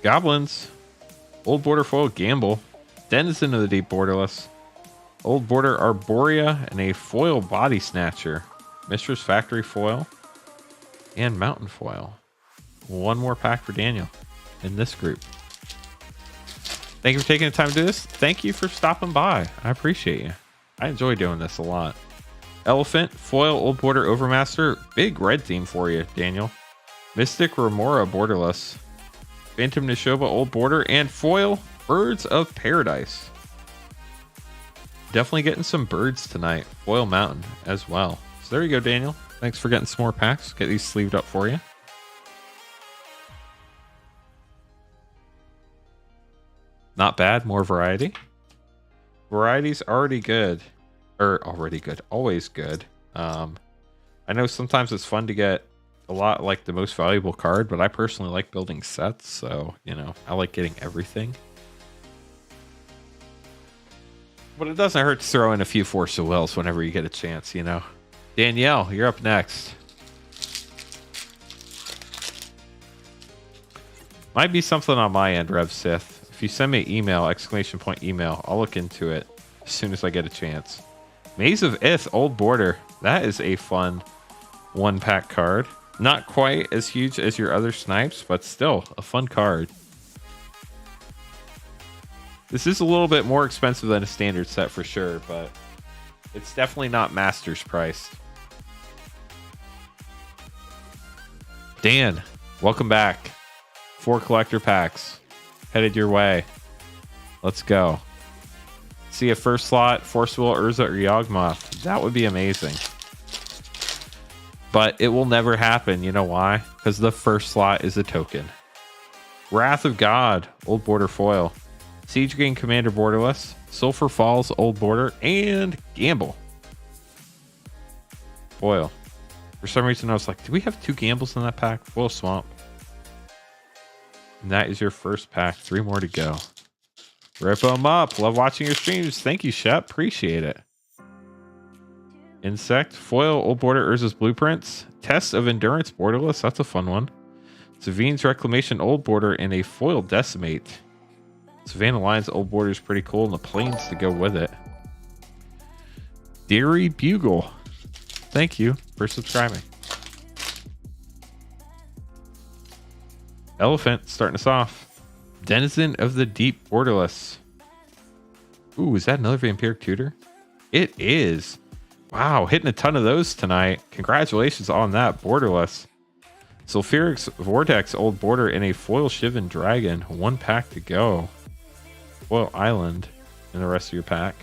[SPEAKER 1] Goblins. Old Border Foil Gamble. Denizen of the Deep Borderless. Old Border Arborea and a Foil Body Snatcher. Mistress Factory Foil. And Mountain Foil. One more pack for Daniel in this group. Thank you for taking the time to do this. Thank you for stopping by. I appreciate you. I enjoy doing this a lot. Elephant, Foil, Old Border Overmaster. Big red theme for you, Daniel. Mystic Remora Borderless. Phantom Nishoba Old Border. And Foil Birds of Paradise. Definitely getting some birds tonight. Foil Mountain as well. So there you go, Daniel. Thanks for getting some more packs. Get these sleeved up for you. Not bad. More variety. Variety's already good. Or already good. Always good. I know sometimes it's fun to get a lot like the most valuable card, but I personally like building sets, so you know, I like getting everything. But it doesn't hurt to throw in a few Force of Wills whenever you get a chance, you know. Danielle, you're up next. Might be something on my end, Rev Sith. If you send me an email, !email, I'll look into it as soon as I get a chance. Maze of Ith, Old Border. That is a fun one-pack card. Not quite as huge as your other snipes, but still a fun card. This is a little bit more expensive than a standard set for sure, but it's definitely not Master's priced. Dan, welcome back. 4 collector packs headed your way. Let's go. See a first slot, Force Will, Urza, or Yawgmoth. That would be amazing. But it will never happen. You know why? Because the first slot is a token. Wrath of God, Old Border Foil. Siege Gang Commander Borderless. Sulphur Falls, Old Border. And Gamble. Foil. For some reason I was like, do we have 2 Gambles in that pack? Foil Swamp. And that is your first pack. 3 more to go. Rip them up. Love watching your streams. Thank you, Shep. Appreciate it. Insect. Foil. Old Border Urza's Blueprints. Test of Endurance Borderless. That's a fun one. Savine's Reclamation Old Border and a Foil Decimate. Savannah Lions Old Border is pretty cool and the planes to go with it. Dairy Bugle. Thank you for subscribing. Elephant starting us off. Denizen of the Deep Borderless. Ooh, is that another Vampiric Tutor? It is. Wow, hitting a ton of those tonight. Congratulations on that, Borderless. Sulphurix Vortex Old Border and a Foil Shivan Dragon. 1 pack to go. Foil Island in the rest of your pack.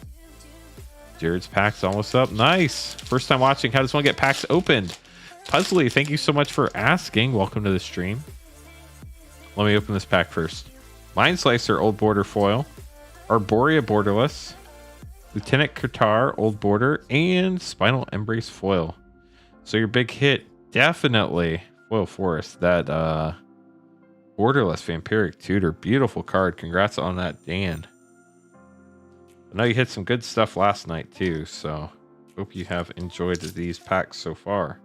[SPEAKER 1] Jared's pack's almost up. Nice. First time watching. How does one get packs opened? Puzzly, thank you so much for asking. Welcome to the stream. Let me open this pack first. Mind Slicer Old Border Foil. Arborea Borderless. Lieutenant Qatar Old Border. And Spinal Embrace Foil. So your big hit, definitely Foil Forest. That Borderless Vampiric Tutor. Beautiful card. Congrats on that, Dan. I know you hit some good stuff last night too, so hope you have enjoyed these packs so far.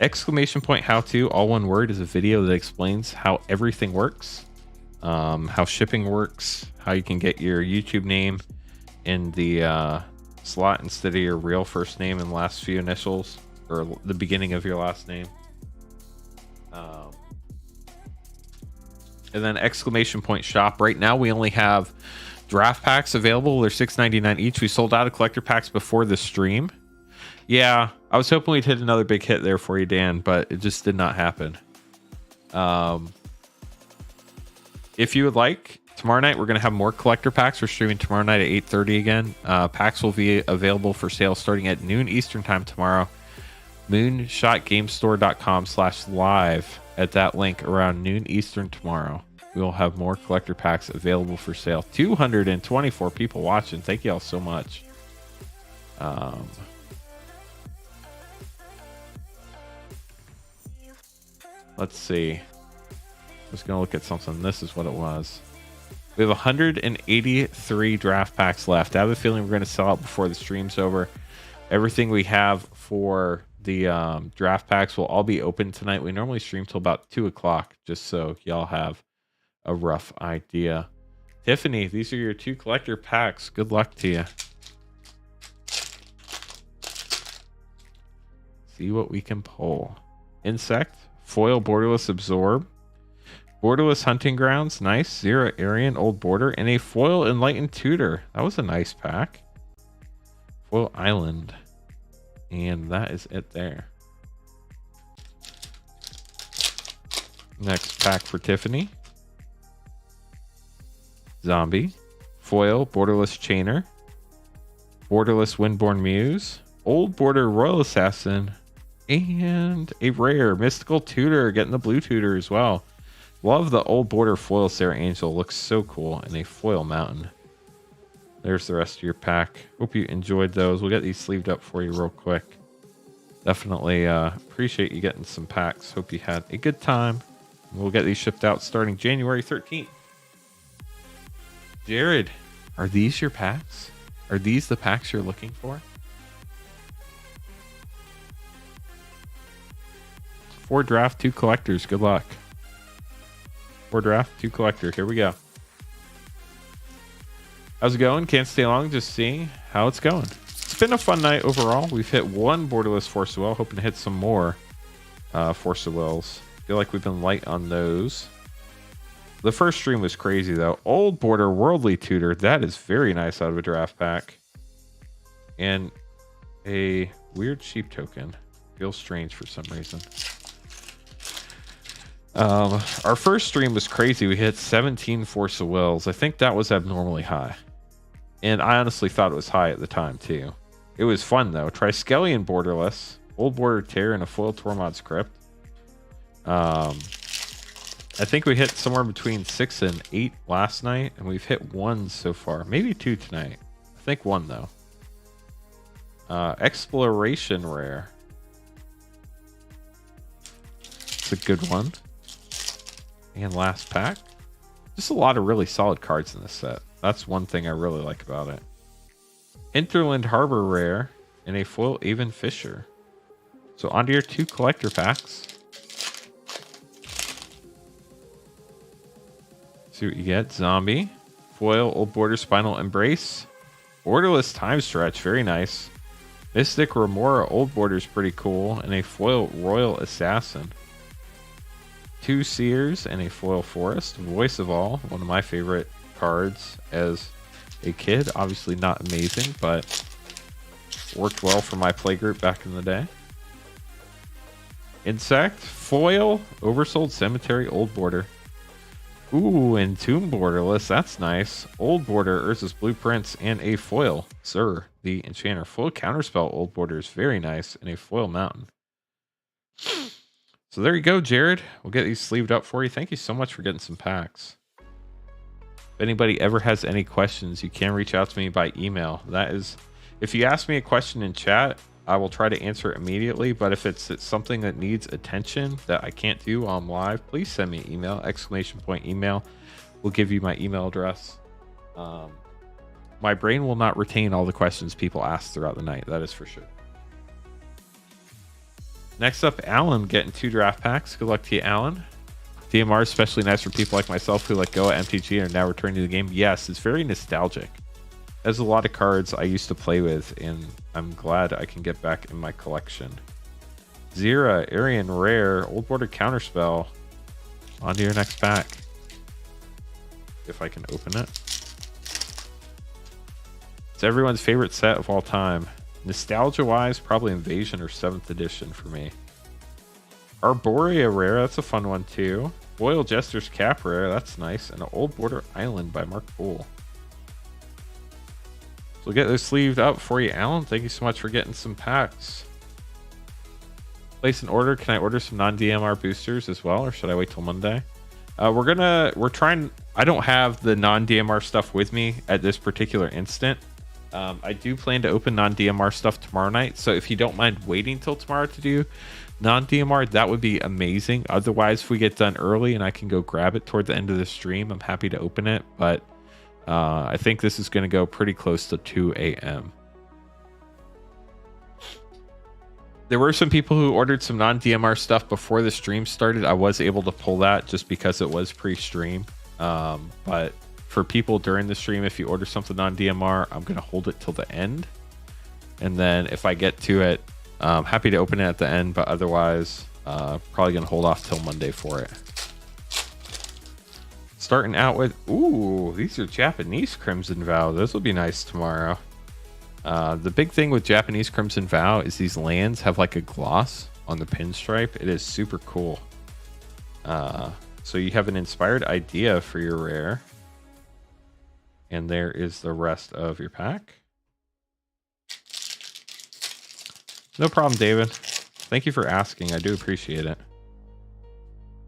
[SPEAKER 1] Exclamation point how to, all one word, is a video that explains how everything works. How shipping works, how you can get your YouTube name in the slot instead of your real first name and last few initials, or the beginning of your last name. And then exclamation point shop. Right now we only have draft packs available. They're $6.99 each. We sold out of collector packs before the stream. Yeah, I was hoping we'd hit another big hit there for you, Dan, but it just did not happen. If you would like, tomorrow night we're going to have more collector packs. We're streaming tomorrow night at 8:30 again. Packs will be available for sale starting at noon Eastern time tomorrow. moonshotgamestore.com/live. At that link around noon Eastern tomorrow, we will have more collector packs available for sale. 224 people watching. Thank you all so much. Let's see. I was going to look at something. This is what it was. We have 183 draft packs left. I have a feeling we're going to sell out before the stream's over. Everything we have for the draft packs will all be open tonight. We normally stream till about 2 o'clock, just so y'all have a rough idea. Tiffany, these are your 2 collector packs. Good luck to you. See what we can pull. Insect, Foil Borderless Absorb, Borderless Hunting Grounds, nice. Zero Aryan Old Border, and a Foil Enlightened Tutor. That was a nice pack. Foil Island. And that is it there. Next pack for Tiffany. Zombie. Foil Borderless Chainer. Borderless Windborn Muse. Old Border Royal Assassin. And a rare Mystical Tutor. Getting the blue tutor as well. Love the Old Border Foil Sarah Angel. Looks so cool. And a Foil Mountain. There's the rest of your pack. Hope you enjoyed those. We'll get these sleeved up for you real quick. Definitely appreciate you getting some packs. Hope you had a good time. We'll get these shipped out starting January 13th. Jared, are these your packs? Are these the packs you're looking for? 4 draft, 2 collectors. Good luck. 4 draft, 2 collector. Here we go. How's it going? Can't stay long, just seeing how it's going. It's been a fun night overall. We've hit 1 borderless Force of Will, hoping to hit some more Force of Wills. Feel like we've been light on those. The first stream was crazy though. Old Border Worldly Tutor. That is very nice out of a draft pack. And a weird sheep token. Feels strange for some reason. Our first stream was crazy. We hit 17 Force of Wills. I think that was abnormally high. And I honestly thought it was high at the time too. It was fun though. Triskelion Borderless. Old Border Terror and a foil Tormod's Crypt. I think we hit somewhere between 6 and 8 last night, and we've hit 1 so far. Maybe 2 tonight. I think 1 though. Exploration Rare. It's a good one. And last pack. Just a lot of really solid cards in this set. That's one thing I really like about it. Hinterland Harbor Rare and a foil Avon Fisher. So onto your 2 collector packs. See what you get. Zombie. Foil Old Border Spinal Embrace. Borderless Time Stretch. Very nice. Mystic Remora Old Border's pretty cool. And a foil Royal Assassin. 2 Seers and a foil Forest. Voice of All. One of my favorite cards as a kid. Obviously not amazing, but worked well for my playgroup back in the day. Insect. Foil Oversold Cemetery Old Border. Ooh, and Tomb Borderless. That's nice. Old Border Urza's Blueprints and a foil Sir the Enchanter. Foil Counterspell Old Border is very nice. And a foil Mountain. So there you go, Jared. We'll get these sleeved up for you. Thank you so much for getting some packs. If anybody ever has any questions, you can reach out to me by email. That is, if you ask me a question in chat, I will try to answer it immediately. But if it's something that needs attention that I can't do while I'm live, please send me an email, !email. We'll give you my email address. My brain will not retain all the questions people ask throughout the night. That is for sure. Next up, Alan getting 2 draft packs. Good luck to you, Alan. DMR is especially nice for people like myself who let go at MTG and are now returning to the game. Yes, it's very nostalgic. There's a lot of cards I used to play with, and I'm glad I can get back in my collection. Zera, Arian Rare, Old Border Counterspell. On to your next pack. If I can open it. It's everyone's favorite set of all time. Nostalgia-wise, probably Invasion or 7th edition for me. Arborea Rare, that's a fun one too. Foil Jester's Cap Rare, that's nice. And an Old Border Island by Mark Poole. So we'll get those sleeved up for you, Alan. Thank you so much for getting some packs. Place an order. Can I order some non-DMR boosters as well, or should I wait till Monday? We're trying. I don't have the non-DMR stuff with me at this particular instant. I do plan to open non-DMR stuff tomorrow night, so if you don't mind waiting till tomorrow to do non-DMR, that would be amazing. Otherwise, if we get done early and I can go grab it toward the end of the stream, I'm happy to open it, but I think this is going to go pretty close to 2 a.m. There were some people who ordered some non-DMR stuff before the stream started. I was able to pull that just because it was pre-stream, but for people during the stream, if you order something on DMR, I'm going to hold it till the end. And then if I get to it, I'm happy to open it at the end, but otherwise, probably going to hold off till Monday for it. Starting out with, ooh, these are Japanese Crimson Vow. Those will be nice tomorrow. The big thing with Japanese Crimson Vow is these lands have like a gloss on the pinstripe. It is super cool. So you have an inspired idea for your rare. And there is the rest of your pack. No problem, David. Thank you for asking. I do appreciate it.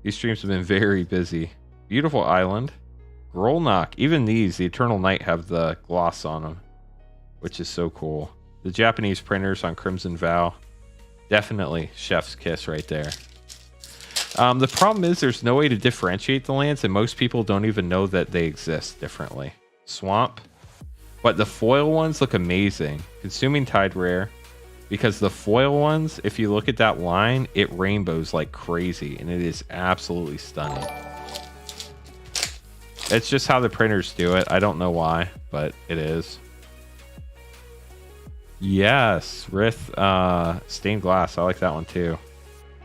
[SPEAKER 1] These streams have been very busy. Beautiful island. Grolnok. Even these, the Eternal Night, have the gloss on them, which is so cool. The Japanese printers on Crimson Vow, definitely chef's kiss right there. The problem is there's no way to differentiate the lands, and most people don't even know that they exist differently. Swamp. But the foil ones look amazing. Consuming Tide rare. Because the foil ones, if you look at that line, it rainbows like crazy, and it is absolutely stunning. It's just how the printers do it. I don't know why, but it is. Yes, Rith, Stained Glass. I like that one too.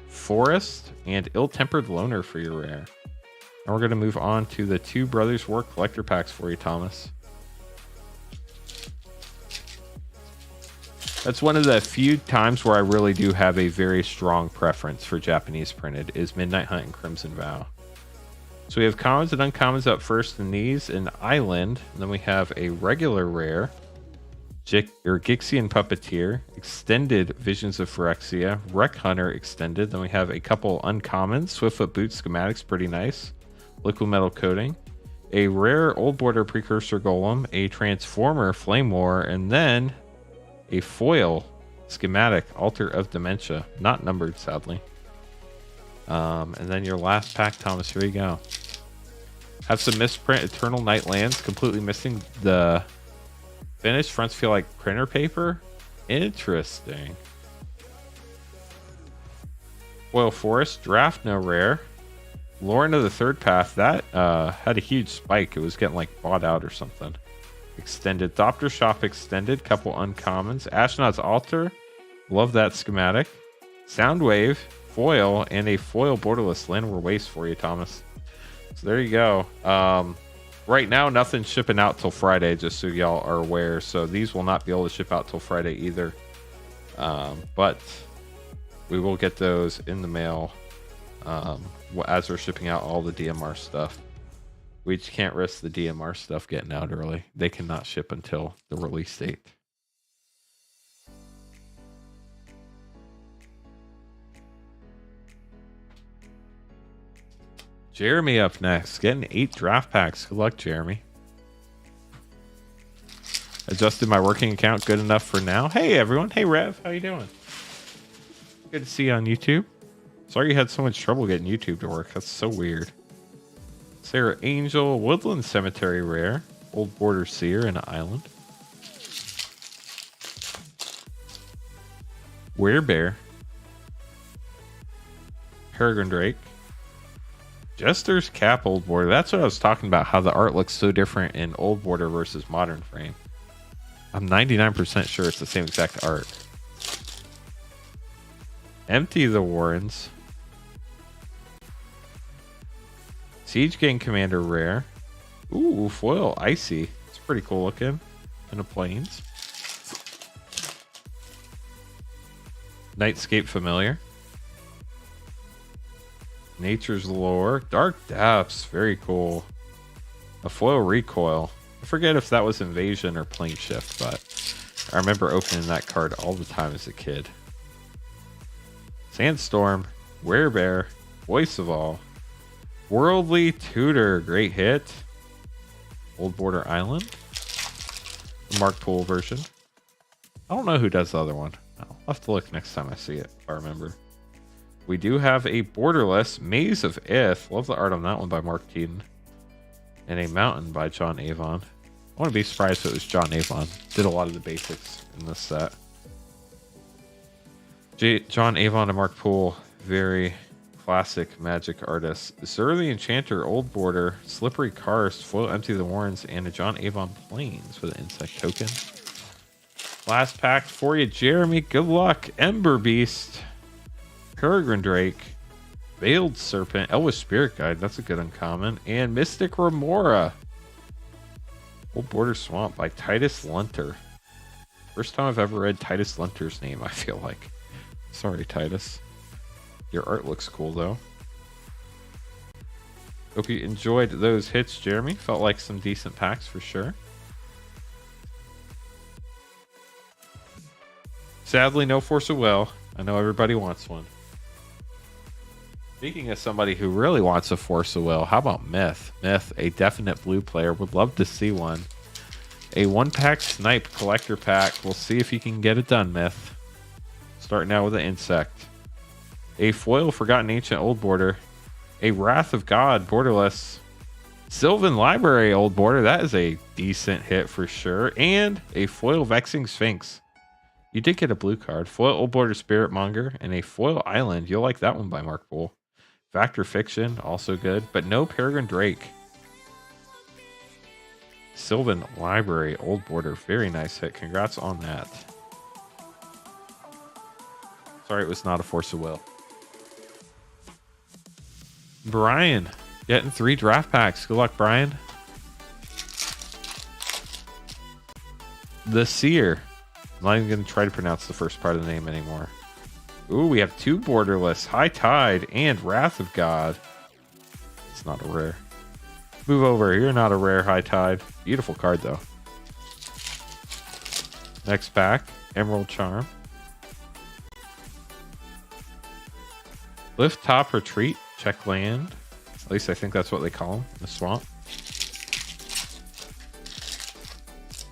[SPEAKER 1] Forest and Ill-Tempered Loner for your rare. And we're going to move on to the Two Brothers War collector packs for you, Thomas. That's one of the few times where I really do have a very strong preference for Japanese printed, is Midnight Hunt and Crimson Vow. So we have commons and uncommons up first in these, in Island. And then we have a regular rare, Gixian Puppeteer, Extended Visions of Phyrexia, Wreck Hunter Extended. Then we have a couple uncommons, Swiftfoot Boot Schematics, pretty nice. Liquid Metal Coating, a rare Old Border Precursor Golem, a Transformer Flame War, and then a foil schematic Altar of Dementia, not numbered sadly. And then your last pack, Thomas, here you go. Have some misprint Eternal Night lands, completely missing the finish. Fronts feel like printer paper. Interesting. Foil Forest, Draft no rare. Lauren of the Third Path, that had a huge spike. It was getting like bought out or something. Extended Thopter Shop Extended, couple uncommons. Ashnod's Altar, love that schematic. Soundwave, foil, and a foil borderless Landward Waste for you, Thomas. So there you go. Right now, nothing's shipping out till Friday, just so y'all are aware. So these will not be able to ship out till Friday either. But we will get those in the mail as we're shipping out all the DMR stuff. We just can't risk the DMR stuff getting out early. They cannot ship until the release date. Jeremy up next, getting 8 draft packs. Good luck, Jeremy. Adjusted my working account good enough for now. Hey, everyone. Hey, Rev. How you doing? Good to see you on YouTube. Sorry you had so much trouble getting YouTube to work. That's so weird. Sarah Angel, Woodland Cemetery rare, Old Border Seer, and an Island. Werebear, Peregrine Drake, Jester's Cap Old Border. That's what I was talking about, how the art looks so different in Old Border versus Modern Frame. I'm 99% sure it's the same exact art. Empty the Warrens. Siege Gang Commander rare. Ooh, foil Icy. It's pretty cool looking. In the plains. Nightscape Familiar. Nature's Lore. Dark Depths. Very cool. A foil Recoil. I forget if that was Invasion or Plane Shift, but I remember opening that card all the time as a kid. Sandstorm. Werebear. Voice of All. Worldly Tutor, great hit. Old Border Island. The Mark Poole version. I don't know who does the other one. I'll have to look next time I see it, if I remember. We do have a borderless Maze of Ith. Love the art on that one by Mark Keaton. And a Mountain by John Avon. I wouldn't be surprised if it was John Avon. Did a lot of the basics in this set. John Avon and Mark Poole, very classic Magic artists. Zur the Enchanter, Old Border, Slippery Karst, foil Empty the Warrens, and a John Avon Plains with an insect token. Last pack for you, Jeremy. Good luck. Ember Beast, Peregrine Drake, Veiled Serpent, Elvish Spirit Guide, that's a good uncommon, and Mystic Remora. Old Border Swamp by Titus Lunter. First time I've ever read Titus Lunter's name, I feel like. Sorry, Titus. Your art looks cool, though. Hope you enjoyed those hits, Jeremy. Felt like some decent packs for sure. Sadly, no Force of Will. I know everybody wants one. Speaking of somebody who really wants a Force of Will, how about Myth? Myth, a definite blue player. Would love to see one. A 1-pack Snipe collector pack. We'll see if you can get it done, Myth. Starting out with an Insect. A foil Forgotten Ancient Old Border. A Wrath of God borderless. Sylvan Library Old Border. That is a decent hit for sure. And a foil Vexing Sphinx. You did get a blue card. Foil Old Border Spirit Monger and a foil Island. You'll like that one by Mark Bull. Factor Fiction, also good, but no Peregrine Drake. Sylvan Library Old Border. Very nice hit. Congrats on that. Sorry it was not a Force of Will. Brian, getting 3 draft packs. Good luck, Brian. The Seer. I'm not even going to try to pronounce the first part of the name anymore. Ooh, we have 2 borderless, High Tide, and Wrath of God. It's not a rare. Move over. You're not a rare, High Tide. Beautiful card, though. Next pack, Emerald Charm. Lift Top Retreat. Check land. At least I think that's what they call them, the swamp.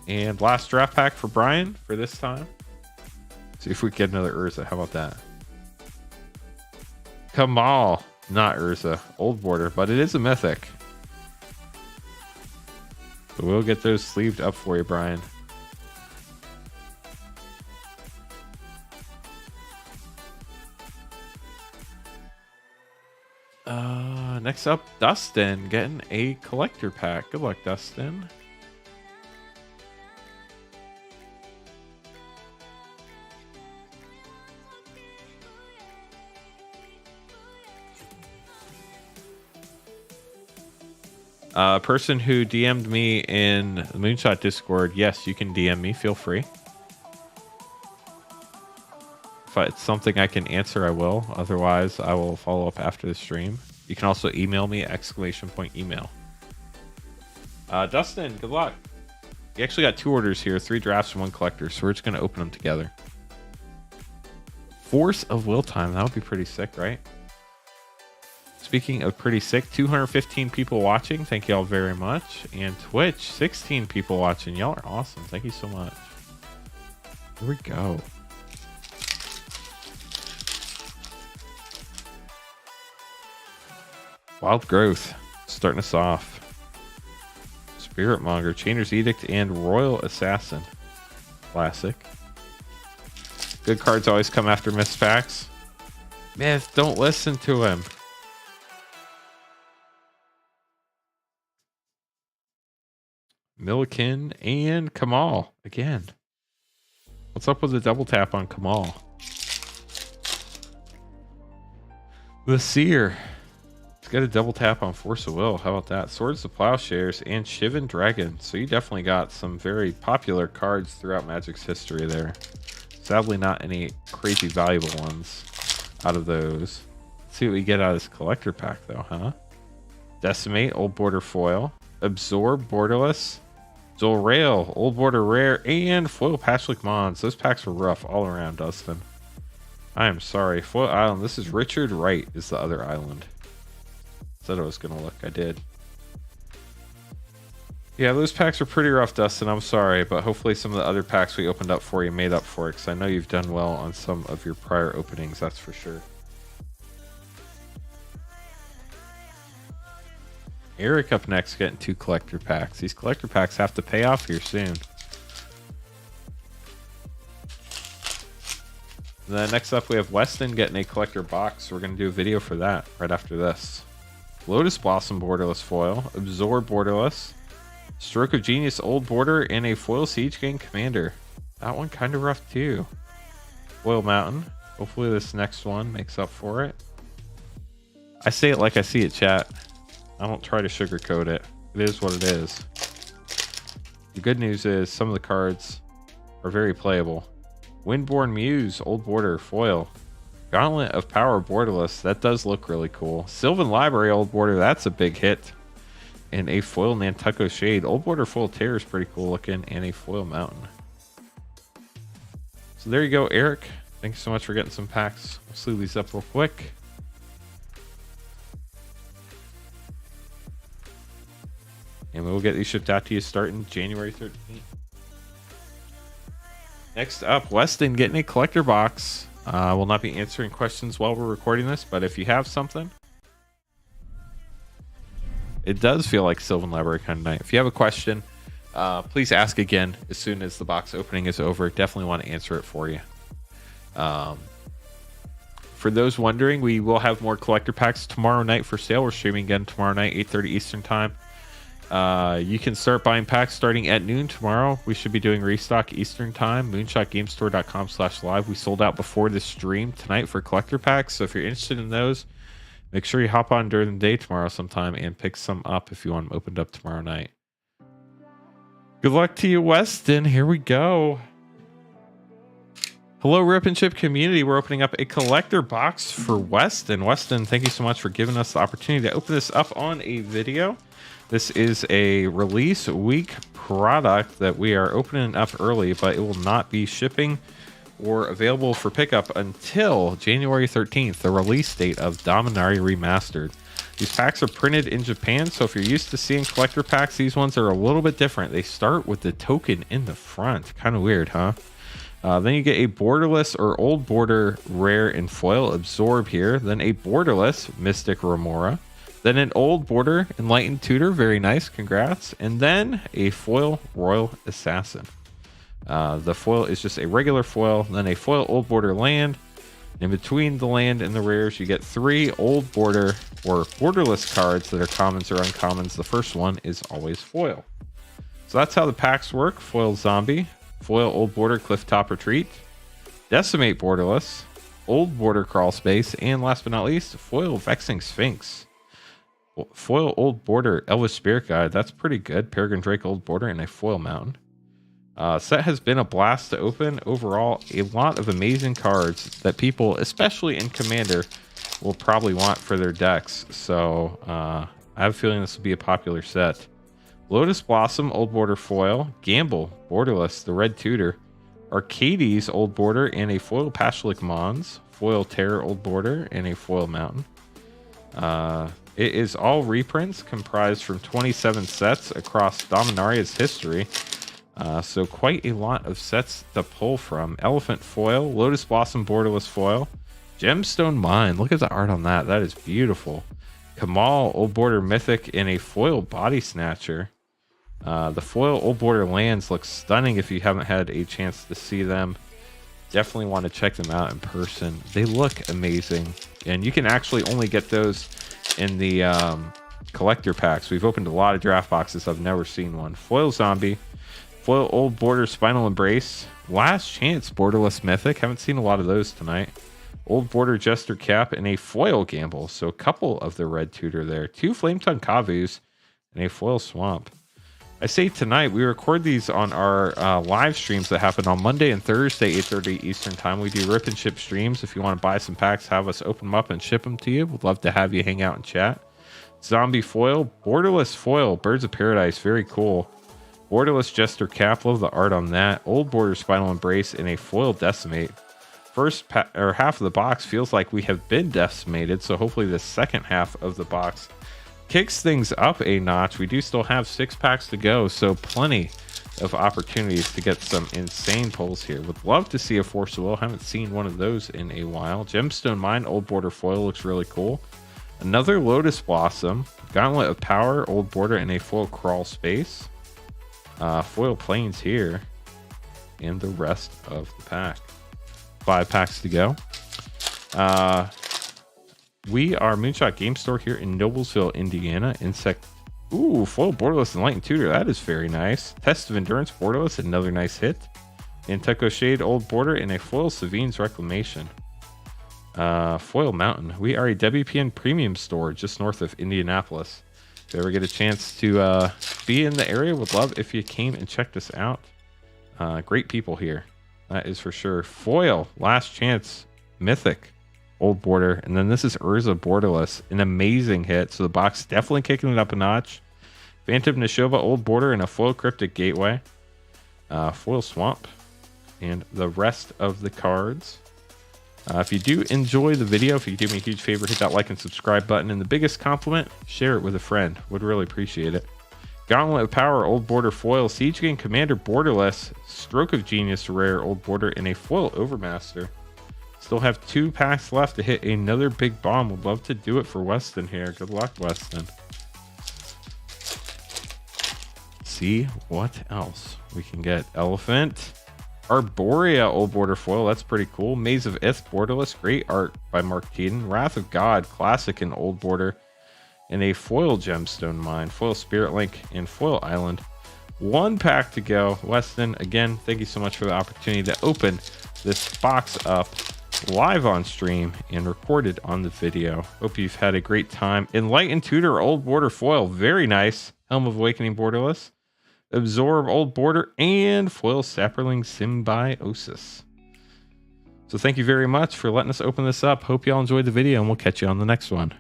[SPEAKER 1] And last draft pack for Brian for this time. See if we get another Urza. How about that? Kamal. Not Urza. Old Border, but it is a mythic. So we'll get those sleeved up for you, Brian. Next up, Dustin getting a collector pack. Good luck, Dustin. Person who DM'd me in the Moonshot Discord, yes, you can DM me. Feel free. If it's something I can answer, I will. Otherwise, I will follow up after the stream. You can also email me at !email. Dustin, good luck. You actually got 2 orders here, 3 drafts and 1 collector, so we're just going to open them together. Force of Will time. That would be pretty sick, right? Speaking of pretty sick, 215 people watching. Thank you all very much. And Twitch, 16 people watching. Y'all are awesome. Thank you so much. Here we go. Wild Growth, starting us off. Spirit Monger, Chainer's Edict, and Royal Assassin. Classic. Good cards always come after Myth packs. Myth, don't listen to him. Milliken and Kamal again. What's up with the double tap on Kamal? The Seer. It's got a double tap on Force of Will. How about that? Swords of Plowshares and Shivan Dragon. So you definitely got some very popular cards throughout Magic's history there. Sadly, not any crazy valuable ones out of those. Let's see what we get out of this collector pack, though, huh? Decimate, Old Border Foil. Absorb, Borderless. Zolrail, Old Border Rare, and Foil Patchlick Mons. Those packs were rough all around, Dustin. I am sorry. Foil Island. This is Richard Wright is the other island. Said I was going to look. I did. Yeah, those packs are pretty rough, Dustin. I'm sorry, but hopefully some of the other packs we opened up for you made up for it, because I know you've done well on some of your prior openings, that's for sure. Eric up next, getting 2 collector packs. These collector packs have to pay off here soon. Then next up, we have Weston getting a collector box. We're going to do a video for that right after this. Lotus Blossom Borderless Foil. Absorb Borderless. Stroke of Genius Old Border, and a Foil Siege Gang Commander. That one kind of rough too. Foil Mountain. Hopefully this next one makes up for it. I say it like I see it, chat. I don't try to sugarcoat it. It is what it is. The good news is some of the cards are very playable. Windborn Muse, Old Border, Foil. Gauntlet of Power, Borderless. That does look really cool. Sylvan Library, Old Border. That's a big hit. And a Foil Nantucket Shade. Old Border Foil Terror is pretty cool looking. And a Foil Mountain. So there you go, Eric. Thanks so much for getting some packs. We'll sleeve these up real quick. and we will get these shipped out to you starting January 13th. Next up, Weston getting a collector box. I will not be answering questions while we're recording this, but if you have something, it does feel like Sylvan Library kind of night. If you have a question, please ask again as soon as the box opening is over. Definitely want to answer it for you. For those wondering, we will have more collector packs tomorrow night for sale. We're streaming again tomorrow night, 8:30 Eastern time. You can start buying packs starting at noon tomorrow. We should be doing restock Eastern time. moonshotgamestore.com/live. We sold out before the stream tonight for collector packs. So if you're interested in those, make sure you hop on during the day tomorrow sometime and pick some up if you want them opened up tomorrow night. Good luck to you, Weston. Here we go. Hello, Rip and Chip community. We're opening up a collector box for Weston. Weston, thank you so much for giving us the opportunity to open this up on a video. This is a release week product that we are opening up early, but it will not be shipping or available for pickup until January 13th, the release date of Dominaria Remastered. These packs are printed in Japan, so if you're used to seeing collector packs, these ones are a little bit different. They start with the token in the front. Kind of weird, huh? Then you get a borderless or old border rare in foil absorb here. Then a borderless Mystic Remora. Then an old border enlightened tutor. Very nice. Congrats. And then a foil royal assassin. The foil is just a regular foil. Then a foil old border land. In between the land and the rares, you get 3 old border or borderless cards that are commons or uncommons. The first one is always foil. So that's how the packs work. Foil zombie. Foil old border clifftop retreat, decimate borderless, old border crawl space, and last but not least, foil vexing sphinx. Foil old border elvish spirit guide. That's pretty good. Peregrine Drake old border and a foil mountain. Set has been a blast to open. Overall, a lot of amazing cards that people, especially in Commander, will probably want for their decks. So I have a feeling this will be a popular set. Lotus Blossom, old border foil. Gamble, borderless, the red tutor. Arcades, old border, and a foil Pashlik Mons. Foil Terror, old border, and a foil mountain. It is all reprints comprised from 27 sets across Dominaria's history. So quite a lot of sets to pull from. Elephant foil, Lotus Blossom borderless foil. Gemstone Mine, look at the art on that. That is beautiful. Kamal, old border mythic, and a foil body snatcher. The foil old border lands look stunning if you haven't had a chance to see them. Definitely want to check them out in person. They look amazing, and you can actually only get those in the collector packs. We've opened a lot of draft boxes. I've never seen one. Foil zombie, foil old border spinal embrace, last chance borderless mythic. Haven't seen a lot of those tonight. Old border jester cap and a foil gamble. So a couple of the red tutor there. 2 flame tongue kavus and a foil swamp. I say tonight, we record these on our live streams that happen on Monday and Thursday, 8:30 Eastern time. We do rip and ship streams. If you want to buy some packs, have us open them up and ship them to you. We'd love to have you hang out and chat. Zombie foil, borderless foil, Birds of Paradise, very cool. Borderless Jester Cap, love the art on that. Old border Spinal Embrace and a foil Decimate. First or half of the box feels like we have been decimated, so hopefully the second half of the box kicks things up a notch. We do still have 6 packs to go, so plenty of opportunities to get some insane pulls here. Would love to see a Force of Will. Haven't seen one of those in a while. Gemstone Mine, old border foil, looks really cool. Another Lotus Blossom, Gauntlet of Power, old border, and a foil crawl space. Foil planes here, and the rest of the pack. 5 packs to go. We are Moonshot Game Store here in Noblesville, Indiana. Insect. Ooh, foil borderless Enlightened Tutor. That is very nice. Test of Endurance borderless. Another nice hit. Nantucket Shade old border and a foil Savine's Reclamation. Foil Mountain. We are a WPN premium store just north of Indianapolis. If you ever get a chance to be in the area, would love if you came and checked us out. Great people here. That is for sure. Foil. Last Chance. Mythic. Old border, and then this is Urza borderless, an amazing hit. So the box definitely kicking it up a notch. Phantom Nashova old border and a foil cryptic gateway, foil swamp, and the rest of the cards. If you do enjoy the video, if you do me a huge favor, hit that like and subscribe button, and the biggest compliment, share it with a friend. Would really appreciate it. Gauntlet of Power, Old Border Foil. Siege Gang Commander, Borderless. Stroke of Genius, Rare, Old Border, and a Foil Overmaster. Still have 2 packs left to hit another big bomb. Would love to do it for Weston here. Good luck, Weston. See what else we can get. Elephant. Arborea, Old Border Foil. That's pretty cool. Maze of Ith, Borderless. Great art by Mark Keaton. Wrath of God, Classic and Old Border. And a Foil Gemstone Mine, Foil Spirit Link, and Foil Island. 1 pack to go. Weston, again, thank you so much for the opportunity to open this box up live on stream and recorded on the video. Hope you've had a great time. Enlightened Tutor, Old Border Foil, very nice. Helm of Awakening, Borderless. Absorb, Old Border, and Foil Sapperling Symbiosis. So thank you very much for letting us open this up. Hope y'all enjoyed the video, and we'll catch you on the next one.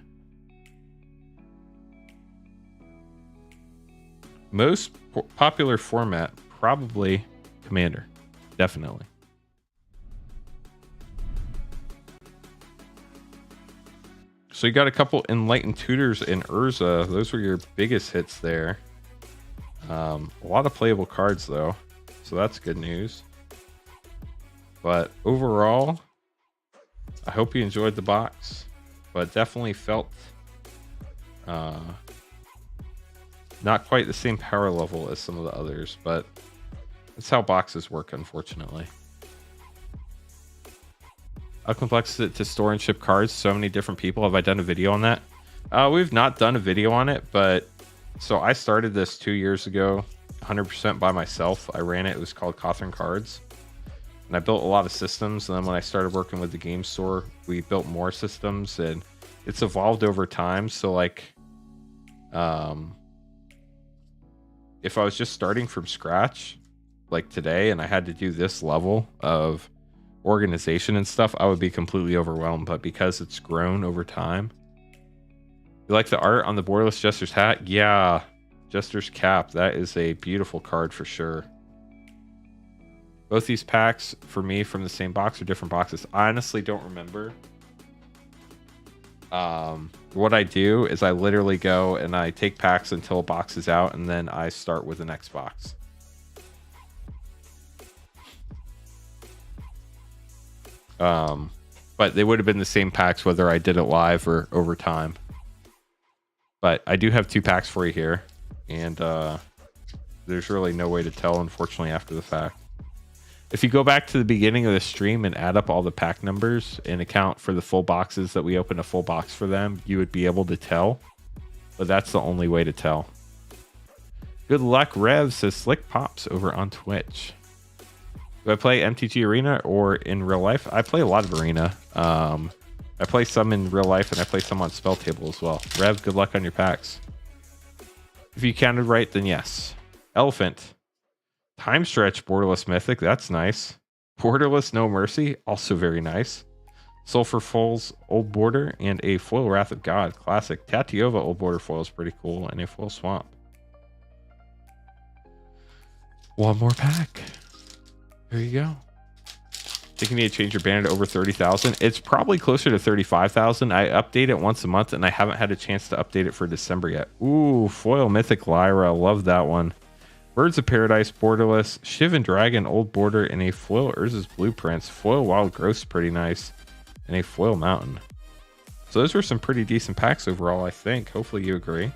[SPEAKER 1] Most popular format, probably Commander. Definitely. So you got a couple Enlightened Tutors in Urza. Those were your biggest hits there. A lot of playable cards, though. So that's good news. But overall, I hope you enjoyed the box. But definitely felt... not quite the same power level as some of the others, but that's how boxes work, unfortunately. How complex is it to store and ship cards? So many different people. Have I done a video on that? We've not done a video on it, but so I started this 2 years ago, 100% by myself. I ran it. It was called Cawthron Cards. And I built a lot of systems. And then when I started working with the game store, we built more systems, and it's evolved over time. So like, if I was just starting from scratch, like today, and I had to do this level of organization and stuff, I would be completely overwhelmed. But because it's grown over time. You like the art on the Borderless Jester's hat? Yeah. Jester's cap. That is a beautiful card for sure. Both these packs for me from the same box or different boxes. I honestly don't remember. What I do is I literally go and I take packs until a box is out, and then I start with the next box. But they would have been the same packs whether I did it live or over time. But I do have 2 packs for you here, and there's really no way to tell, unfortunately, after the fact. If you go back to the beginning of the stream and add up all the pack numbers and account for the full boxes that we opened a full box for them, you would be able to tell. But that's the only way to tell. Good luck, Rev, says Slick Pops over on Twitch. Do I play MTG Arena or in real life? I play a lot of Arena. I play some in real life, and I play some on Spell Table as well. Rev, good luck on your packs. If you counted right, then yes. Elephant. Time Stretch, Borderless Mythic. That's nice. Borderless No Mercy. Also very nice. Sulfur Foils, Old Border, and a Foil Wrath of God. Classic. Tatiova, Old Border Foil is pretty cool, and a Foil Swamp. One more pack. There you go. Think you need to change your banner to over 30,000? It's probably closer to 35,000. I update it once a month, and I haven't had a chance to update it for December yet. Ooh, Foil Mythic Lyra. Love that one. Birds of Paradise, Borderless, Shivan Dragon, Old Border, and a Foil Urza's Blueprints. Foil Wild Growth's pretty nice. And a Foil Mountain. So those were some pretty decent packs overall, I think. Hopefully you agree.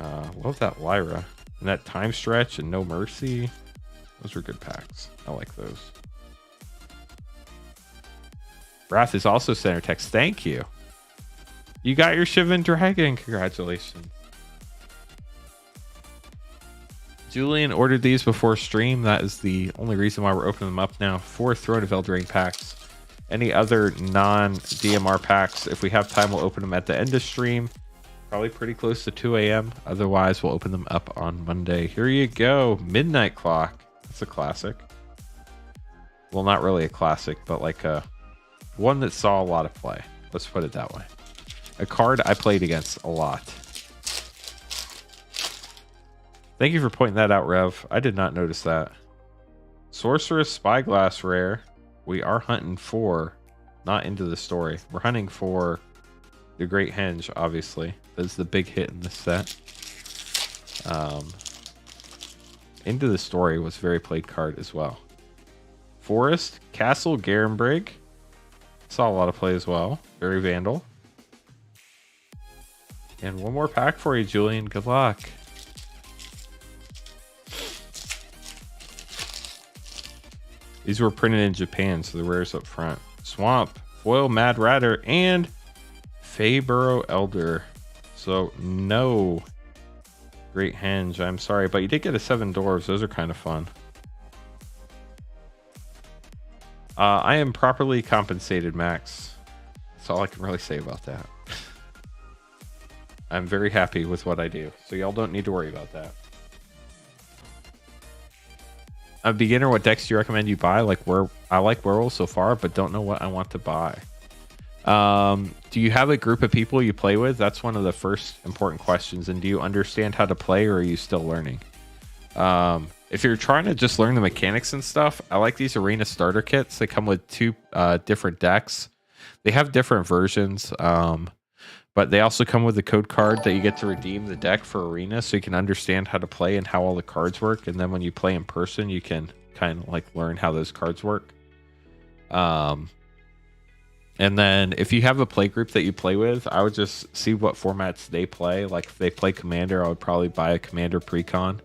[SPEAKER 1] Love that Lyra. And that Time Stretch and No Mercy. Those were good packs. I like those. Wrath is also center text. Thank you. You got your Shivan Dragon. Congratulations. Julian ordered these before stream. That is the only reason why we're opening them up now. 4 Throne of Eldraine packs. Any other non-DMR packs, if we have time, we'll open them at the end of stream. Probably pretty close to 2 a.m. Otherwise, we'll open them up on Monday. Here you go. Midnight Clock. That's a classic. Well, not really a classic, but like a one that saw a lot of play. Let's put it that way. A card I played against a lot. Thank you for pointing that out, Rev. I did not notice that. Sorceress Spyglass rare. We are hunting for, not into the story. We're hunting for the Great Henge, obviously. That's the big hit in this set. Into the Story was a very played card as well. Forest, Castle, Garenbrig. Saw a lot of play as well. Very Vandal. And one more pack for you, Julian. Good luck. These were printed in Japan, so the rares up front. Swamp, Foil Mad Ratter, and Fayborough Elder. So no Great Henge. I'm sorry, but you did get a 7 Dwarves. Those are kind of fun. I am properly compensated, Max. That's all I can really say about that. I'm very happy with what I do, so y'all don't need to worry about that. A beginner, what decks do you recommend you buy? I like Werewolf so far, but don't know what I want to buy. Do you have a group of people you play with? That's one of the first important questions. And do you understand how to play, or are you still learning? If you're trying to just learn the mechanics and stuff, I like these arena starter kits. They come with 2 different decks. They have different versions, but they also come with a code card that you get to redeem the deck for arena, so you can understand how to play and how all the cards work. And then when you play in person, you can kind of like learn how those cards work. And then if you have a play group that you play with, I would just see what formats they play. Like if they play Commander, I would probably buy a Commander Precon.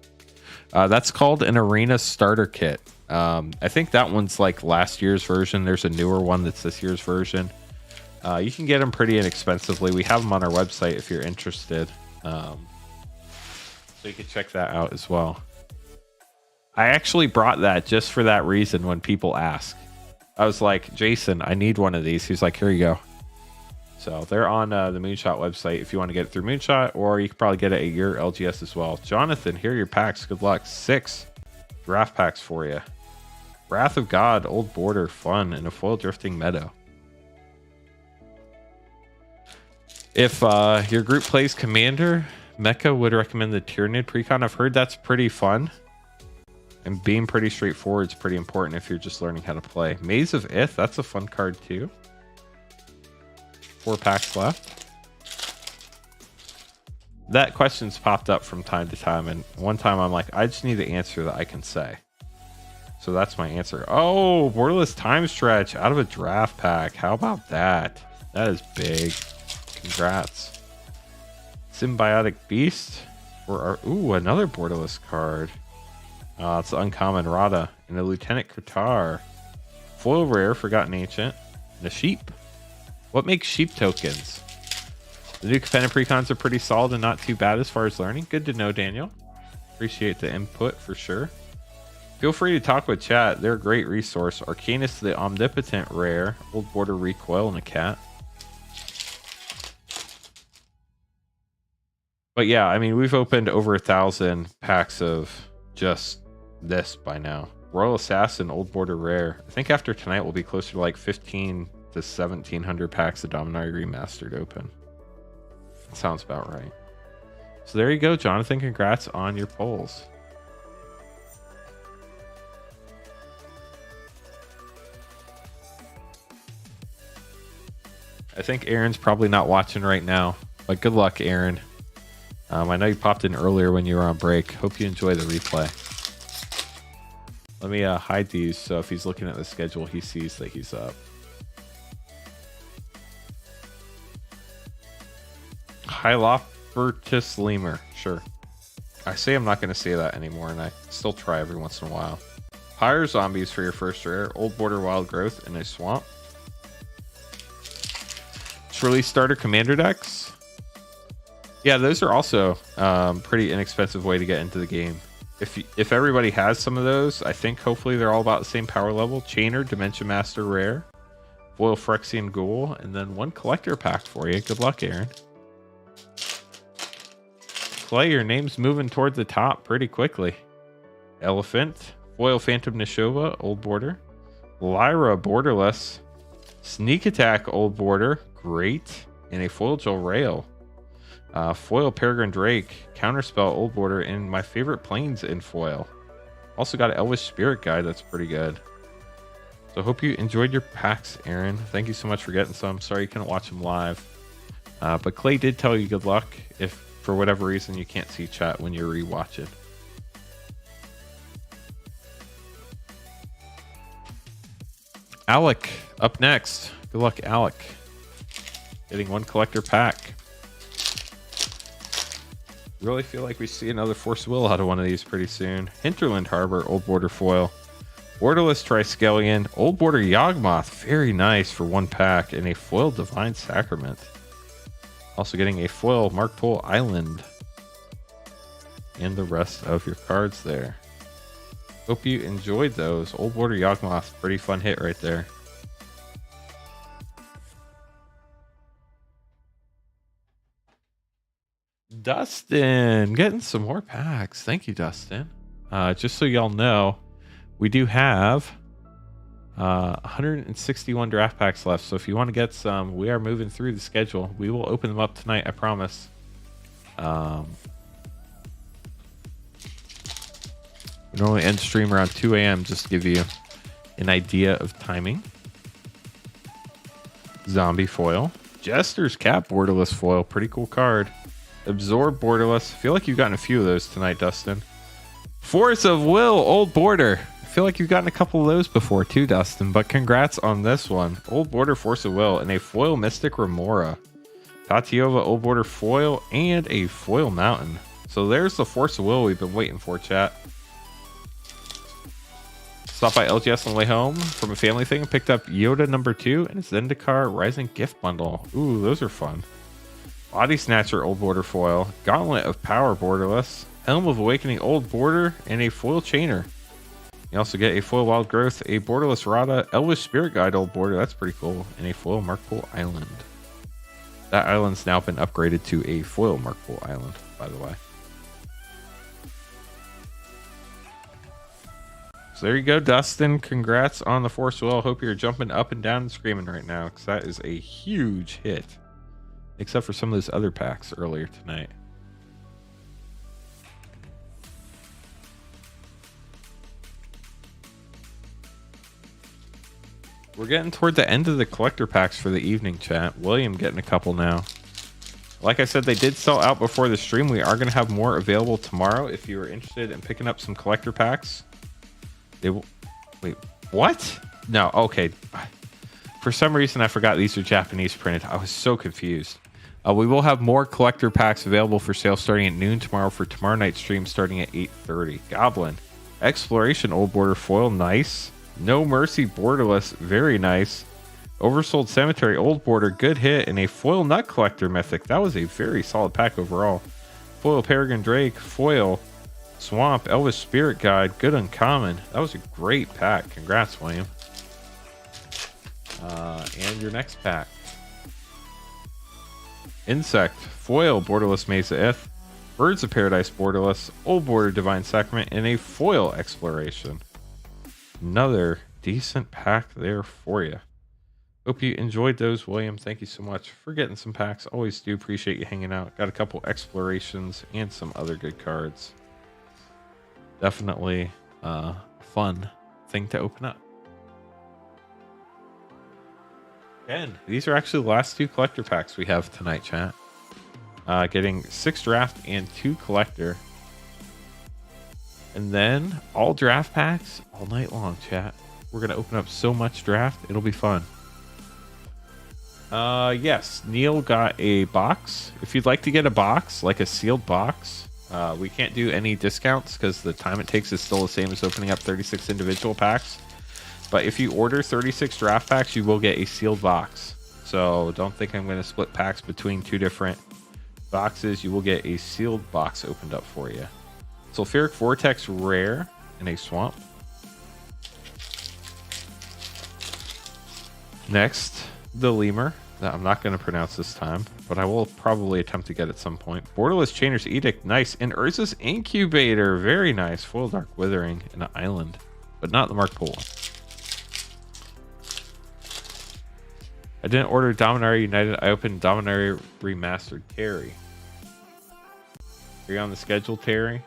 [SPEAKER 1] That's called an Arena Starter Kit. I think that one's like last year's version. There's a newer one that's this year's version. You can get them pretty inexpensively. We have them on our website if you're interested. So you can check that out as well. I actually brought that just for that reason when people ask. I was like, Jason, I need one of these. He's like, here you go. So they're on the Moonshot website if you want to get it through Moonshot, or you can probably get it at your LGS as well. Jonathan, here are your packs. Good luck. 6 draft packs for you. Wrath of God, Old Border, fun, and a foil drifting meadow. If your group plays Commander, Mecha would recommend the Tyrannid Precon. I've heard that's pretty fun. And being pretty straightforward is pretty important if you're just learning how to play. Maze of Ith, that's a fun card too. 4 packs left. That question's popped up from time to time, and one time I'm like, I just need the answer that I can say. So that's my answer. Oh, Borderless Time Stretch out of a draft pack. How about that? That is big. Congrats. Symbiotic Beast. Ooh, another Borderless card. It's the uncommon Rada and a Lieutenant Qatar. Foil rare, Forgotten Ancient, and a sheep. What makes sheep tokens? The new Companion Precons are pretty solid and not too bad as far as learning. Good to know, Daniel. Appreciate the input for sure. Feel free to talk with chat. They're a great resource. Arcanus, the Omnipotent rare, Old Border Recoil, and a cat. But yeah, I mean, we've opened over 1,000 packs of just this by now. Royal Assassin, Old Border rare. I think after tonight we'll be closer to like 15 to 1,700 packs of Dominaria Remastered open. That sounds about right. So there you go, Jonathan. Congrats on your polls. I think Aaron's probably not watching right now, but good luck, Aaron. I know you popped in earlier when you were on break. Hope you enjoy the replay. Let me hide these so if he's looking at the schedule, he sees that he's up. Hylopertus lemur. Sure. I say I'm not going to say that anymore, and I still try every once in a while. Pyre Zombies for your first rare. Old Border Wild Growth in a swamp. Release starter commander decks. Yeah, those are also pretty inexpensive way to get into the game. If everybody has some of those, I think hopefully they're all about the same power level. Chainer, Dimension Master rare, Foil Phyrexian Ghoul, and then 1 collector pack for you. Good luck, Aaron. Clay, your name's moving toward the top pretty quickly. Elephant, Foil Phantom Nishova, Old Border, Lyra Borderless, Sneak Attack Old Border, great, and a Foil Jolrael. Foil Peregrine Drake, Counterspell Old Border, and my favorite planes in foil. Also got an Elvish Spirit Guide that's pretty good. So I hope you enjoyed your packs, Aaron. Thank you so much for getting some. Sorry you couldn't watch them live. But Clay did tell you good luck. If for whatever reason you can't see chat when you're rewatching. Alec up next. Good luck, Alec. Getting one collector pack. Really feel like we see another Force Will out of one of these pretty soon. Hinterland Harbor, Old Border Foil. Borderless Triskelion, Old Border Yawgmoth, very nice for one pack, and a foil Divine Sacrament. Also getting a foil Markpool Island. And the rest of your cards there. Hope you enjoyed those. Old Border Yawgmoth, pretty fun hit right there. Dustin, getting some more packs. Thank you, Dustin. Just so y'all know, we do have 161 draft packs left. So if you want to get some, we are moving through the schedule. We will open them up tonight, I promise. We normally end stream around 2 a.m. just to give you an idea of timing. Zombie foil. Jester's Cap borderless foil. Pretty cool card. Absorb borderless. I feel like you've gotten a few of those tonight, Dustin. Force of Will, Old Border. I feel like you've gotten a couple of those before too, Dustin, but congrats on this one. Old Border Force of Will and a foil Mystic Remora. Tatiova Old Border foil and a foil Mountain. So there's the Force of Will we've been waiting for, chat. Stopped by LGS on the way home from a family thing and picked up Yoda #2 and his Zendikar Rising Gift Bundle. Ooh, those are fun. Body Snatcher Old Border foil. Gauntlet of Power borderless. Helm of Awakening Old Border, and a foil Chainer. You also get a foil Wild Growth, a borderless Rada, Elvish Spirit Guide Old Border, that's pretty cool, and a foil Markpool Island. That island's now been upgraded to a foil Markpool Island, by the way. So there you go, Dustin. Congrats on the Force Will. Hope you're jumping up and down and screaming right now, because that is a huge hit. Except for some of those other packs earlier tonight. We're getting toward the end of the collector packs for the evening, chat. William getting a couple now. Like I said, they did sell out before the stream. We are going to have more available tomorrow if you are interested in picking up some collector packs. They will... Wait, what? No, okay. For some reason, I forgot these are Japanese printed. I was so confused. We will have more collector packs available for sale starting at noon tomorrow for tomorrow night's stream starting at 8:30. Goblin. Exploration Old Border Foil, nice. No Mercy borderless, very nice. Oversold Cemetery Old Border, good hit. And a foil Nut Collector mythic. That was a very solid pack overall. Foil Peregrine Drake, foil Swamp, Elvish Spirit Guide, good uncommon. That was a great pack. Congrats, William. And your next pack. Insect, foil borderless Mesa Ith, Birds of Paradise borderless, Old Border Divine Sacrament, and a foil Exploration. Another decent pack there for you. Hope you enjoyed those, William. Thank you so much for getting some packs. Always do appreciate you hanging out. Got a couple Explorations and some other good cards. Definitely a fun thing to open up. And these are actually the last two collector packs we have tonight, chat. Getting 6 draft and 2 collector. And then all draft packs all night long, chat. We're going to open up so much draft. It'll be fun. Yes, Neil got a box. If you'd like to get a box, like a sealed box, we can't do any discounts because the time it takes is still the same as opening up 36 individual packs. But if you order 36 draft packs, you will get a sealed box. So don't think I'm going to split packs between 2 different boxes. You will get a sealed box opened up for you. Sulfuric Vortex Rare in a Swamp. Next, the Lemur. That I'm not going to pronounce this time, but I will probably attempt to get at some point. Borderless Chainer's Edict, nice. And Urza's Incubator, very nice. Foil Dark Withering and an Island, but not the Markpool. I didn't order Dominaria United. I opened Dominaria Remastered. Terry. Are you on the schedule, Terry?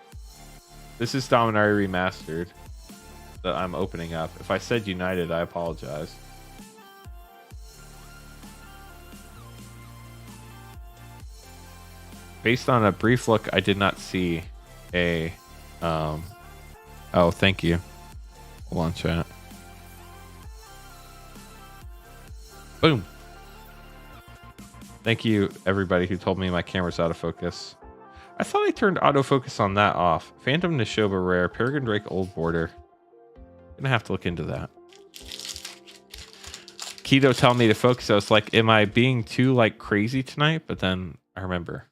[SPEAKER 1] This is Dominaria Remastered that I'm opening up. If I said United, I apologize. Based on a brief look, I did not see a... oh, thank you. Hold on, chat. Boom. Thank you, everybody who told me my camera's out of focus. I thought I turned autofocus on that off. Phantom Nishoba rare, Peregrine Drake old border. Gonna have to look into that. Keto telling me to focus. I was like, am I being too like crazy tonight? But then I remember.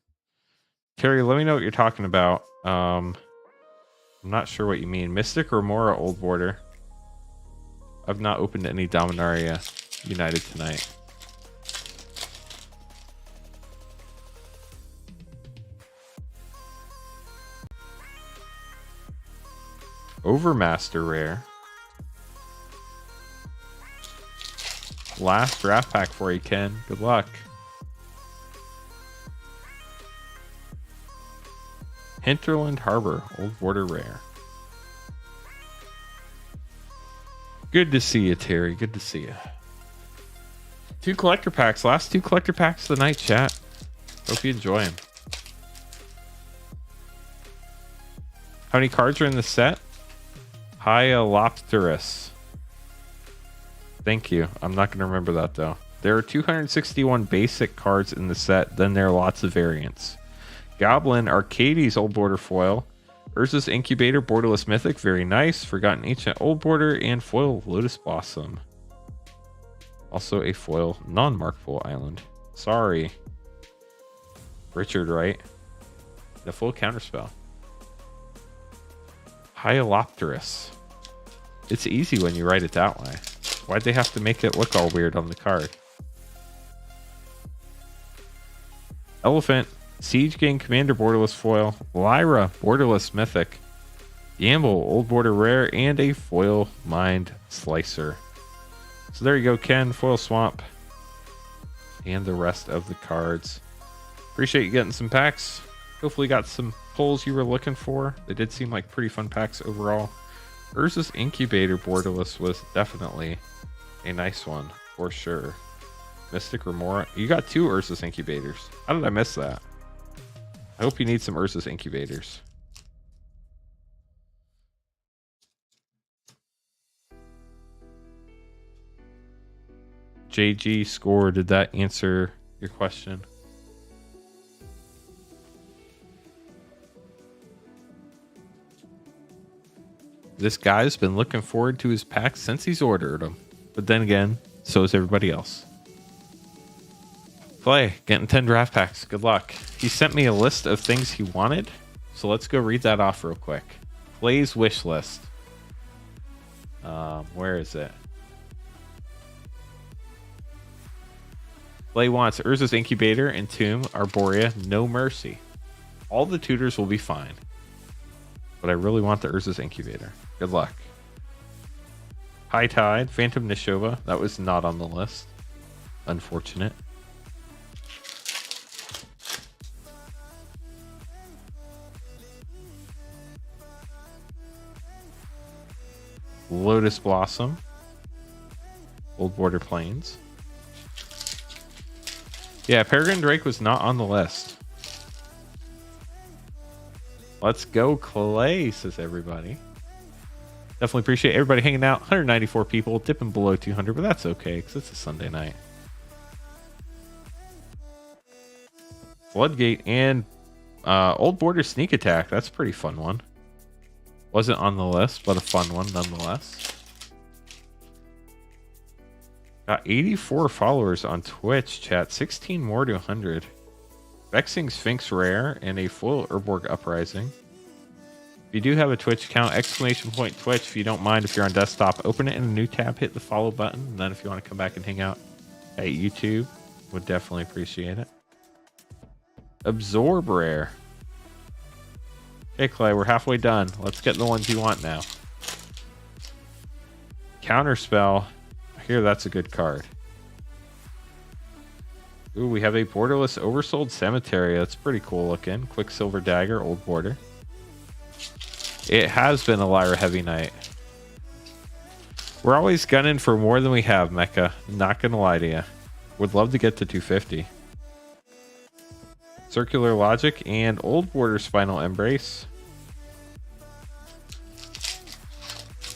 [SPEAKER 1] Terry, let me know what you're talking about. I'm not sure what you mean. Mystic Remora old border. I've not opened any Dominaria United tonight. Overmaster rare. Last draft pack for you, Ken. Good luck. Hinterland Harbor, old border rare. Good to see you, Terry. Good to see you. 2 collector packs. Last 2 collector packs of the night, chat. Hope you enjoy them. How many cards are in the set? Hyalopterus. Thank you. I'm not going to remember that, though. There are 261 basic cards in the set. Then there are lots of variants. Goblin, Arcades old border foil. Urza's Incubator, borderless mythic. Very nice. Forgotten Ancient old border. And foil Lotus Blossom. Also a foil non-markable island. Sorry. Richard, right? The full counterspell. Hyalopterus. It's easy when you write it that way. Why'd they have to make it look all weird on the card? Elephant, Siege Gang Commander borderless foil, Lyra borderless mythic, Gamble old border rare, and a foil Mind Slicer. So there you go, Ken, foil swamp, and the rest of the cards. Appreciate you getting some packs. Hopefully got some pulls you were looking for. They did seem like pretty fun packs overall. Urza's Incubator borderless was definitely a nice one for sure. Mystic Remora. You got 2 Urza's Incubators. How did I miss that? I hope you need some Urza's Incubators. JG score. Did that answer your question? This guy's been looking forward to his packs since he's ordered them. But then again, so is everybody else. Clay, getting 10 draft packs. Good luck. He sent me a list of things he wanted. So let's go read that off real quick. Clay's wish list. Where is it? Clay wants Urza's Incubator, Entomb, Arborea, No Mercy. All the tutors will be fine. But I really want the Urza's Incubator. Good luck. High Tide, Phantom Nishoba. That was not on the list. Unfortunate. Lotus Blossom. Old Border Plains. Yeah, Peregrine Drake was not on the list. Let's go, Clay, says everybody. Definitely appreciate everybody hanging out. 194 people, dipping below 200, but that's okay because it's a Sunday night. Floodgate and Old Border Sneak Attack. That's a pretty fun one. Wasn't on the list, but a fun one nonetheless. Got 84 followers on Twitch, chat. 16 more to 100. Vexing Sphinx Rare and a full Urborg Uprising. If you do have a Twitch account, !Twitch. If you don't mind, if you're on desktop, open it in a new tab, hit the follow button. And then if you want to come back and hang out at YouTube, would definitely appreciate it. Absorb Rare. Okay, Clay, we're halfway done. Let's get the ones you want now. Counterspell. I hear that's a good card. Ooh, we have a borderless Oversold Cemetery. That's pretty cool looking. Quicksilver Dagger, old border. It has been a Lyra heavy night. We're always gunning for more than we have, Mecca. Not gonna lie to you. Would love to get to 250. Circular Logic, and Old Border's Final Embrace.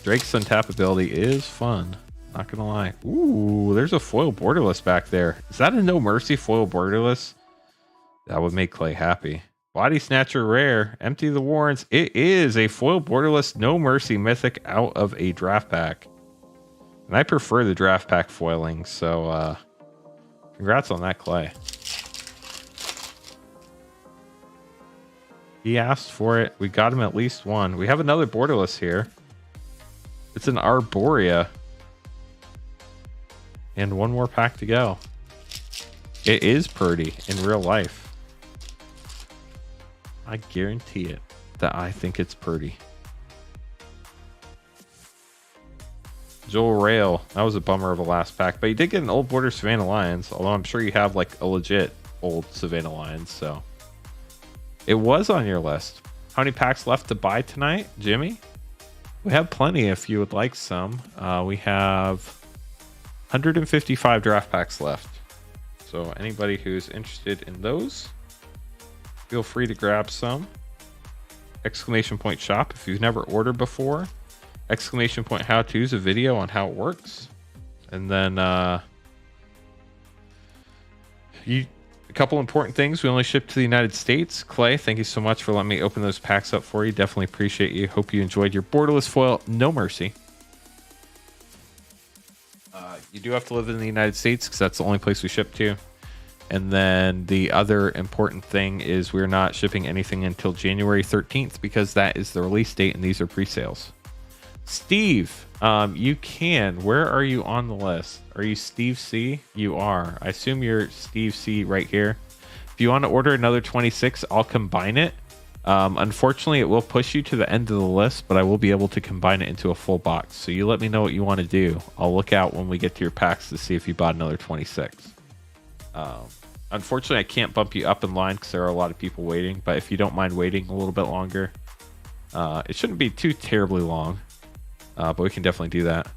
[SPEAKER 1] Drake's untap ability is fun. Not gonna lie. Ooh, there's a foil borderless back there. Is that a No Mercy foil borderless? That would make Clay happy. Body Snatcher rare. Empty the warrants. It is a foil borderless No Mercy mythic out of a draft pack. And I prefer the draft pack foiling, so congrats on that, Clay. He asked for it. We got him at least one. We have another borderless here. It's an Arborea. And one more pack to go. It is pretty in real life. I guarantee it that I think it's pretty. Joel Rail. That was a bummer of a last pack. But you did get an Old Border Savannah Lions. Although I'm sure you have like a legit old Savannah Lions. So it was on your list. How many packs left to buy tonight, Jimmy? We have plenty if you would like some. We have 155 draft packs left. So anybody who's interested in those, feel free to grab some. Exclamation point shop if you've never ordered before. Exclamation point how to's a video on how it works. And then a couple important things. We only ship to the United States. Clay, thank you so much for letting me open those packs up for you. Definitely appreciate you. Hope you enjoyed your borderless foil No Mercy. You do have to live in the United States because that's the only place we ship to. And then the other important thing is we're not shipping anything until January 13th because that is the release date and these are pre-sales. Steve, you can. Where are you on the list? Are you Steve C? You are. I assume you're Steve C right here. If you want to order another 26, I'll combine it. Unfortunately, it will push you to the end of the list, but I will be able to combine it into a full box. So you let me know what you want to do. I'll look out when we get to your packs to see if you bought another 26. Unfortunately, I can't bump you up in line because there are a lot of people waiting. But if you don't mind waiting a little bit longer, it shouldn't be too terribly long. But we can definitely do that.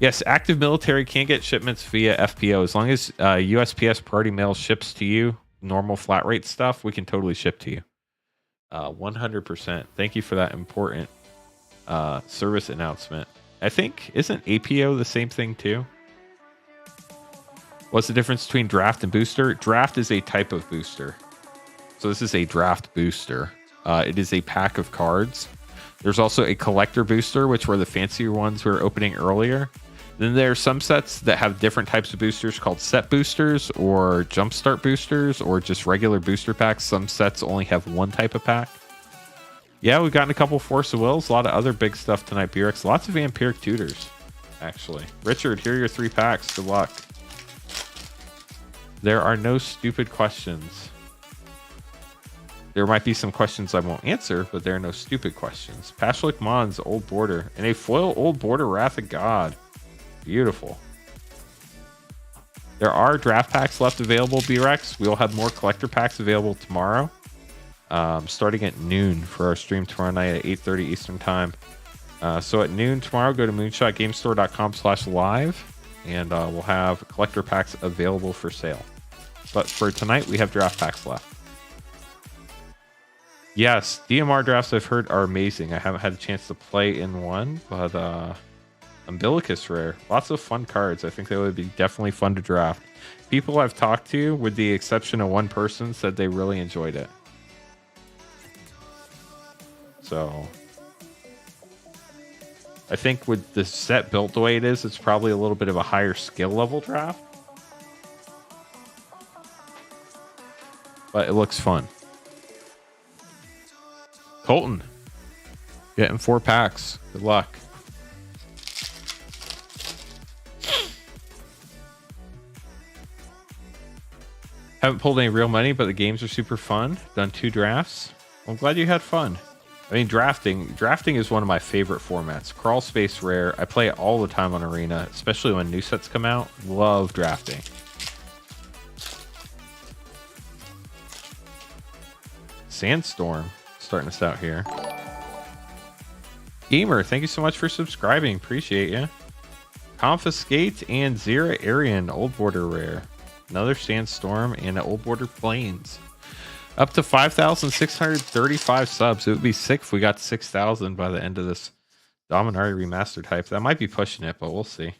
[SPEAKER 1] Yes, active military can get shipments via FPO. As long as USPS Priority Mail ships to you, normal flat rate stuff, we can totally ship to you. 100%. Thank you for that important service announcement. I think, isn't APO the same thing too? What's the difference between draft and booster? Draft is a type of booster. So this is a draft booster. It is a pack of cards. There's also a collector booster, which were the fancier ones we were opening earlier. Then there are some sets that have different types of boosters called set boosters or jumpstart boosters or just regular booster packs. Some sets only have one type of pack. Yeah, we've gotten a couple Force of Wills, a lot of other big stuff tonight, B-Rex. Lots of Vampiric Tutors, actually. Richard, here are your 3 packs. Good luck. There are no stupid questions. There might be some questions I won't answer, but there are no stupid questions. Pashlik Mons, Old Border, and a foil Old Border Wrath of God. Beautiful. There are draft packs left available, B-Rex. We'll have more collector packs available tomorrow, starting at noon for our stream tomorrow night at 8:30 Eastern Time. So at noon tomorrow, go to moonshotgamestore.com/live, and we'll have collector packs available for sale. But for tonight, we have draft packs left. Yes, DMR drafts I've heard are amazing. I haven't had a chance to play in one, but Umbilicus Rare. Lots of fun cards. I think they would be definitely fun to draft. People I've talked to, with the exception of one person, said they really enjoyed it. So I think with the set built the way it is, it's probably a little bit of a higher skill level draft. But it looks fun. Colton, getting 4 packs. Good luck. Haven't pulled any real money, but the games are super fun. Done 2 drafts. I'm glad you had fun. I mean, drafting is one of my favorite formats. Crawl Space Rare. I play it all the time on Arena, especially when new sets come out. Love drafting. Sandstorm starting us out here. Gamer, thank you so much for subscribing. Appreciate you. Confiscate and Zera Arian, Old Border Rare. Another Sandstorm and an Old Border Plains. Up to 5,635 subs. It would be sick if we got 6,000 by the end of this Dominaria Remastered hype. That might be pushing it, but we'll see.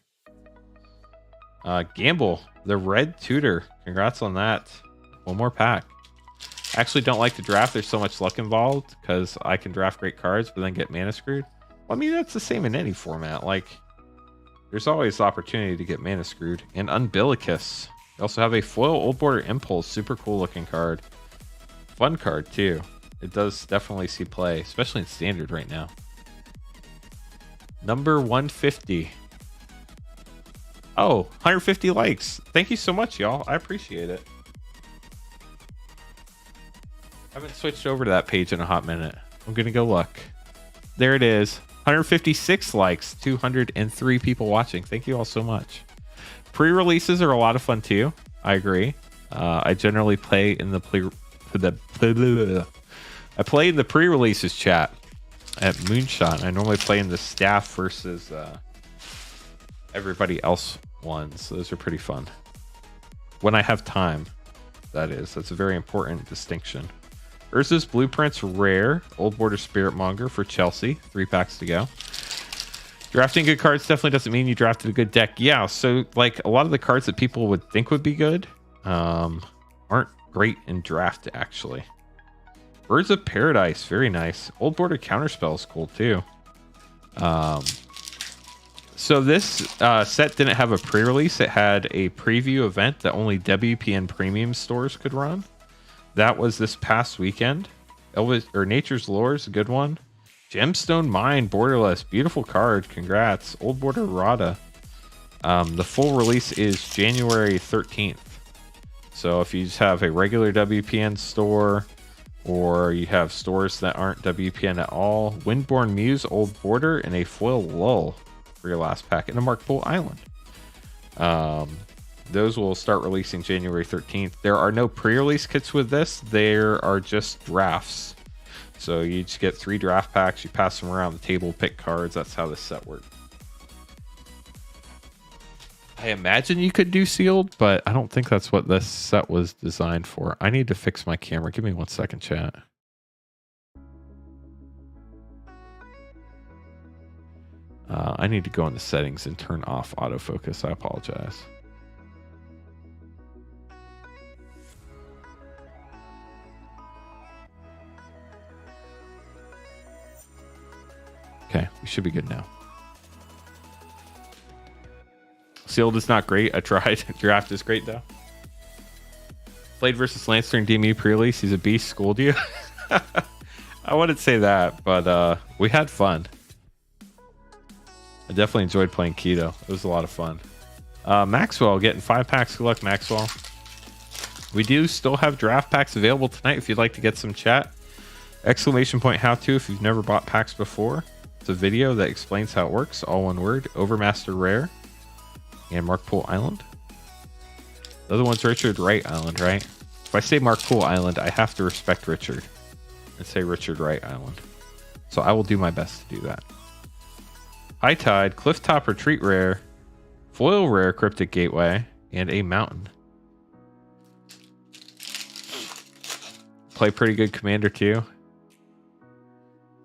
[SPEAKER 1] Gamble, the Red Tutor. Congrats on that. One more pack. I actually don't like to draft. There's so much luck involved because I can draft great cards, but then get mana screwed. Well, I mean, that's the same in any format. Like, there's always the opportunity to get mana screwed. And Umbilicus. You also have a foil Old Border Impulse. Super cool looking card. Fun card, too. It does definitely see play, especially in Standard right now. Number 150. Oh, 150 likes. Thank you so much, y'all. I appreciate it. I haven't switched over to that page in a hot minute. I'm going to go look. There it is. 156 likes. 203 people watching. Thank you all so much. Pre-releases are a lot of fun, too. I agree. I generally play in the pre-releases chat at Moonshot. I normally play in the staff versus everybody else ones. Those are pretty fun. When I have time, that is. That's a very important distinction. Urza's Blueprints rare. Old Border Spirit Monger for Chelsea. 3 packs to go. Drafting good cards definitely doesn't mean you drafted a good deck. Yeah, so like a lot of the cards that people would think would be good aren't great in draft, actually. Birds of Paradise, very nice. Old Border Counterspell is cool too. So this set didn't have a pre-release. It had a preview event that only WPN premium stores could run. That was this past weekend. Nature's Lore is a good one. Gemstone Mine, borderless, beautiful card. Congrats. Old Border Rada. The full release is January 13th. So if you just have a regular WPN store, or you have stores that aren't WPN at all, Windborne Muse, Old Border, and a foil Lull for your last pack, and a Mark Pool Island. Those will start releasing January 13th. There are no pre-release kits with this. There are just drafts. So you just get 3 draft packs. You pass them around the table, pick cards. That's how this set works. I imagine you could do sealed, but I don't think that's what this set was designed for. I need to fix my camera. Give me 1 second, chat. I need to go into settings and turn off autofocus. I apologize. Okay, we should be good now. Sealed is not great. I tried. Draft is great, though. Played versus Lancer and DME pre-release. He's a beast. Schooled you? I wouldn't say that, but we had fun. I definitely enjoyed playing Keto. It was a lot of fun. Maxwell getting 5 packs. Good luck, Maxwell. We do still have draft packs available tonight if you'd like to get some chat. Exclamation point how to if you've never bought packs before. It's a video that explains how it works. All one word. Overmaster Rare. And Mark Pool Island. The other one's Richard Wright Island, right? If I say Mark Pool Island, I have to respect Richard and say Richard Wright Island. So I will do my best to do that. High Tide, Clifftop Retreat Rare, Foil Rare Cryptic Gateway, and a Mountain. Play pretty good Commander too.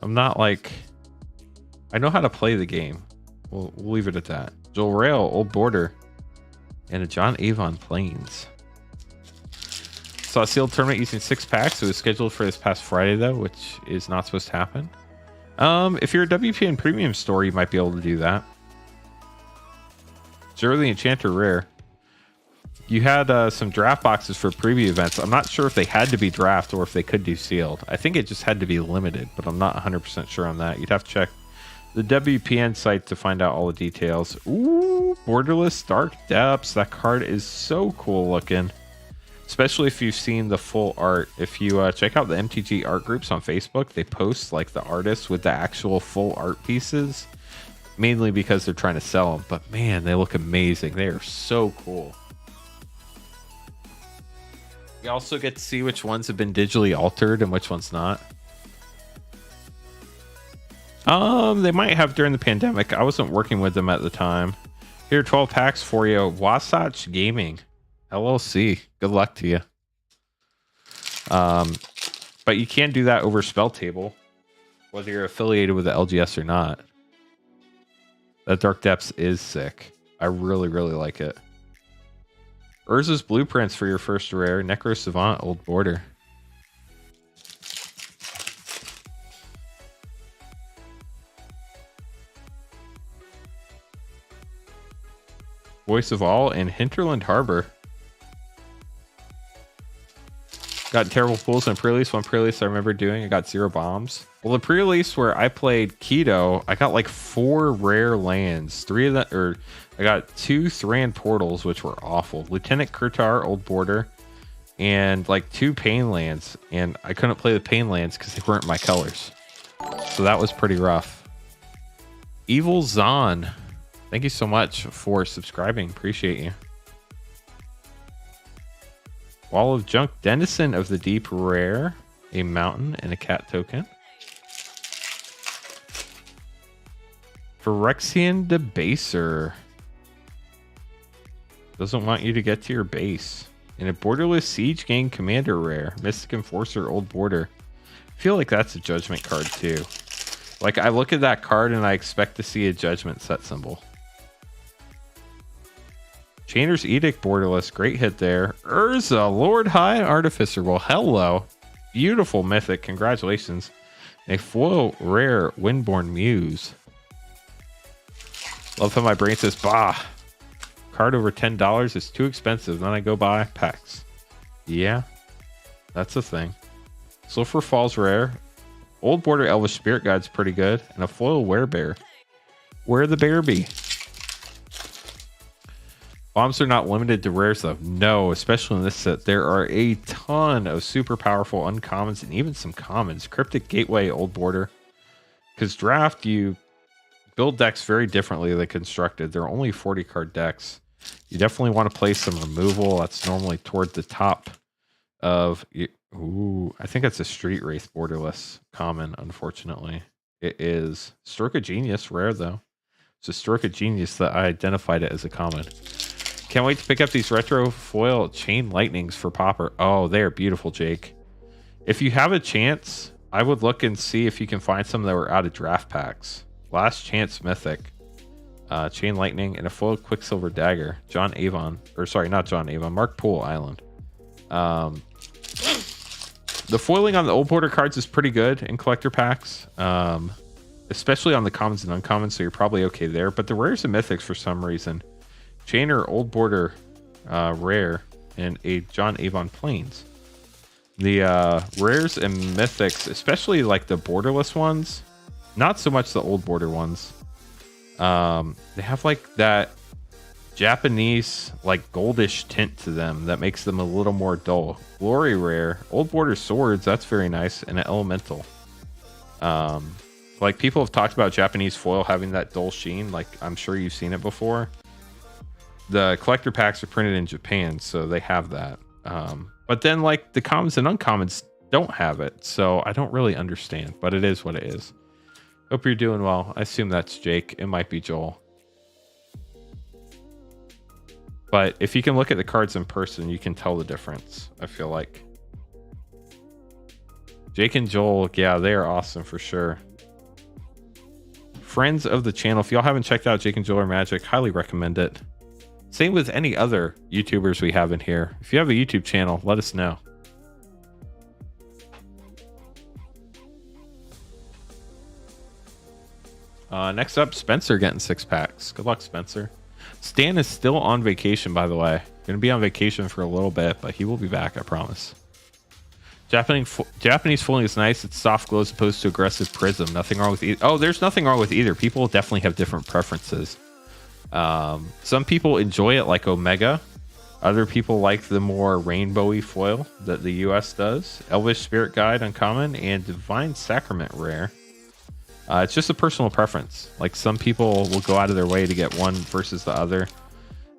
[SPEAKER 1] I'm not like... I know how to play the game. We'll leave it at that. Joel Rail, Old Border, and a John Avon Plains. Saw a sealed tournament using 6 packs. It was scheduled for this past Friday, though, which is not supposed to happen. If you're a WPN Premium store, you might be able to do that. Zero the Enchanter Rare. You had some draft boxes for preview events. I'm not sure if they had to be draft or if they could do sealed. I think it just had to be limited, but I'm not 100% sure on that. You'd have to check the WPN site to find out all the details. Ooh, Borderless Dark Depths. That card is so cool looking. Especially if you've seen the full art. If you check out the MTG art groups on Facebook, they post like the artists with the actual full art pieces. Mainly because they're trying to sell them. But man, they look amazing. They are so cool. You also get to see which ones have been digitally altered and which ones not. They might have during the pandemic. I wasn't working with them at the time. Here, 12 packs for you. Wasatch Gaming LLC. Good luck to you. But you can do that over Spell Table, whether you're affiliated with the LGS or not. That Dark Depths is sick. I really, really like it. Urza's Blueprints for your first rare. Necro Savant, Old Border. Voice of All and Hinterland Harbor. Got terrible pools and pre-release. One pre-release I remember doing, I got 0 bombs. Well, the pre-release where I played Keto, I got like 4 rare lands. 3 of that, or I got 2 Thran portals, which were awful. Lieutenant Kurtar, Old Border, and like 2 pain lands. And I couldn't play the pain lands because they weren't my colors. So that was pretty rough. Evil Zon, thank you so much for subscribing. Appreciate you. Wall of Junk, Denizen of the Deep rare, a mountain and a cat token. Phyrexian Debaser. Doesn't want you to get to your base. And a Borderless Siege Gang Commander rare, Mystic Enforcer Old Border. I feel like that's a Judgment card too. Like I look at that card and I expect to see a Judgment set symbol. Chainer's Edict Borderless, great hit there. Urza, Lord High Artificer. Well, hello. Beautiful mythic. Congratulations. A foil rare Windborn Muse. Love how my brain says, bah. Card over $10 is too expensive. Then I go buy packs. Yeah, that's a thing. Sulfur Falls rare. Old Border Elvish Spirit Guide's pretty good. And a foil Werebear. Where the bear be? Bombs are not limited to rares though. No, especially in this set. There are a ton of super powerful uncommons and even some commons. Cryptic Gateway, Old Border. Because draft, you build decks very differently than constructed. They're only 40 card decks. You definitely want to play some removal. That's normally toward the top of... Ooh, I think that's a Street Wraith Borderless common, unfortunately. It is. Stroke of Genius, rare though. It's a Stroke of Genius that I identified it as a common. Can't wait to pick up these retro foil Chain Lightnings for Pauper. Oh, they are beautiful, Jake. If you have a chance, I would look and see if you can find some that were out of draft packs. Last Chance Mythic. Chain Lightning and a foil Quicksilver Dagger. John Avon. Or sorry, not John Avon. Mark Poole Island. The foiling on the Old Border cards is pretty good in collector packs. Especially on the commons and uncommons, so you're probably okay there. But the rares and mythics, for some reason... Chainer, Old Border, rare, and a John Avon Plains. The rares and mythics, especially like the borderless ones, not so much the Old Border ones. They have like that Japanese, like goldish tint to them that makes them a little more dull. Glory rare, Old Border Swords, that's very nice, and an Elemental. Like people have talked about Japanese foil having that dull sheen. Like I'm sure you've seen it before. The collector packs are printed in Japan, so they have that. But then like the commons and uncommons don't have it, so I don't really understand, but it is what it is. Hope you're doing well. I assume that's Jake. It might be Joel. But if you can look at the cards in person, you can tell the difference, I feel like. Jake and Joel, yeah, they are awesome for sure. Friends of the channel, if y'all haven't checked out Jake and Joel or Magic, highly recommend it. Same with any other YouTubers we have in here. If you have a YouTube channel, let us know. Next up, Spencer getting 6 packs. Good luck, Spencer. Stan is still on vacation, by the way. Going to be on vacation for a little bit, but he will be back, I promise. Japanese foiling is nice. It's soft glow as opposed to aggressive prism. Nothing wrong with either. Oh, there's nothing wrong with either. People definitely have different preferences. Some people enjoy it like Omega. Other people like the more rainbowy foil that the US does. Elvish Spirit Guide uncommon and Divine Sacrament rare. It's just a personal preference. Like some people will go out of their way to get one versus the other.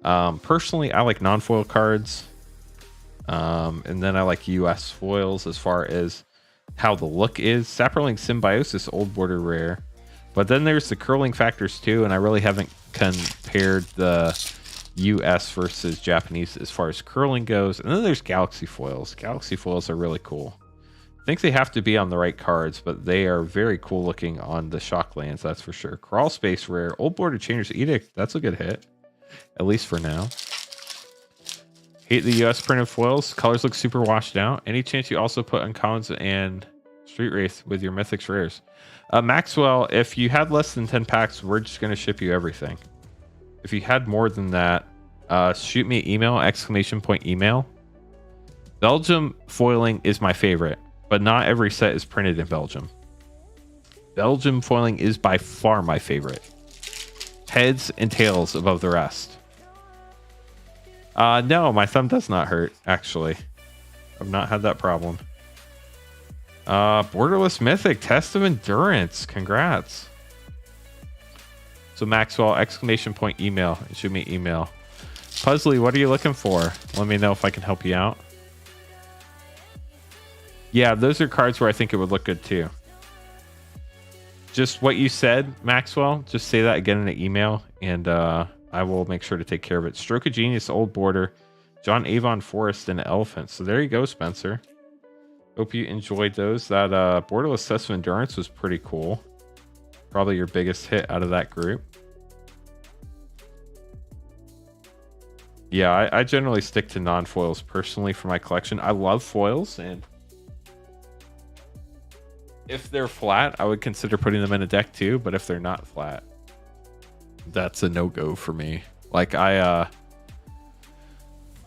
[SPEAKER 1] Personally, I like non-foil cards. And then I like US foils as far as how the look is. Saproling Symbiosis, Old Border rare. But then there's the curling factors too, and I really haven't compared the US versus Japanese as far as curling goes. And then there's Galaxy foils. Galaxy foils are really cool. I think they have to be on the right cards, but they are very cool looking on the Shocklands, that's for sure. Crawl Space rare. Old Border Changer's Edict. That's a good hit, at least for now. Hate the US printed foils. Colors look super washed out. Any chance you also put uncommons and Street Wraith with your Mythics rares? Maxwell, if you had less than 10 packs, we're just going to ship you everything. If you had more than that, shoot me an email, !email. Belgium foiling is my favorite, but not every set is printed in Belgium. Belgium foiling is by far my favorite. Heads and tails above the rest. No, my thumb does not hurt, actually. I've not had that problem. Borderless Mythic, Test of Endurance. Congrats. So Maxwell, !email. Shoot me an email. Puzzly, what are you looking for? Let me know if I can help you out. Yeah, those are cards where I think it would look good too. Just what you said, Maxwell. Just say that again in an email, and I will make sure to take care of it. Stroke of Genius, Old Border, John Avon Forest, and Elephant. So there you go, Spencer. Hope you enjoyed those. That Borderless Test of Endurance was pretty cool. Probably your biggest hit out of that group. Yeah, I generally stick to non-foils personally for my collection. I love foils, and if they're flat, I would consider putting them in a deck too. But if they're not flat, that's a no-go for me. Like I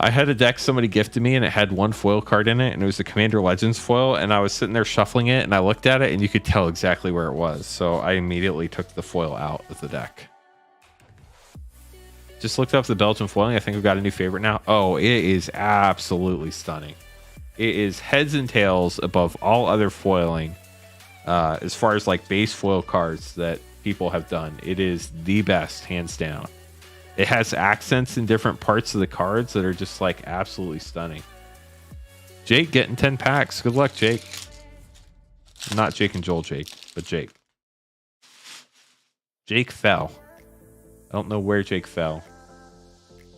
[SPEAKER 1] had a deck somebody gifted me, and it had one foil card in it, and it was the Commander Legends foil, and I was sitting there shuffling it, and I looked at it, and you could tell exactly where it was. So I immediately took the foil out of the deck. Just looked up the Belgian foiling. I think we've got a new favorite now. Oh, it is absolutely stunning. It is heads and tails above all other foiling. As far as like base foil cards that people have done, it is the best, hands down. It has accents in different parts of the cards that are just like absolutely stunning. Jake getting 10 packs. Good luck, Jake. Not Jake and Joel Jake, but Jake. Jake fell. I don't know where Jake fell,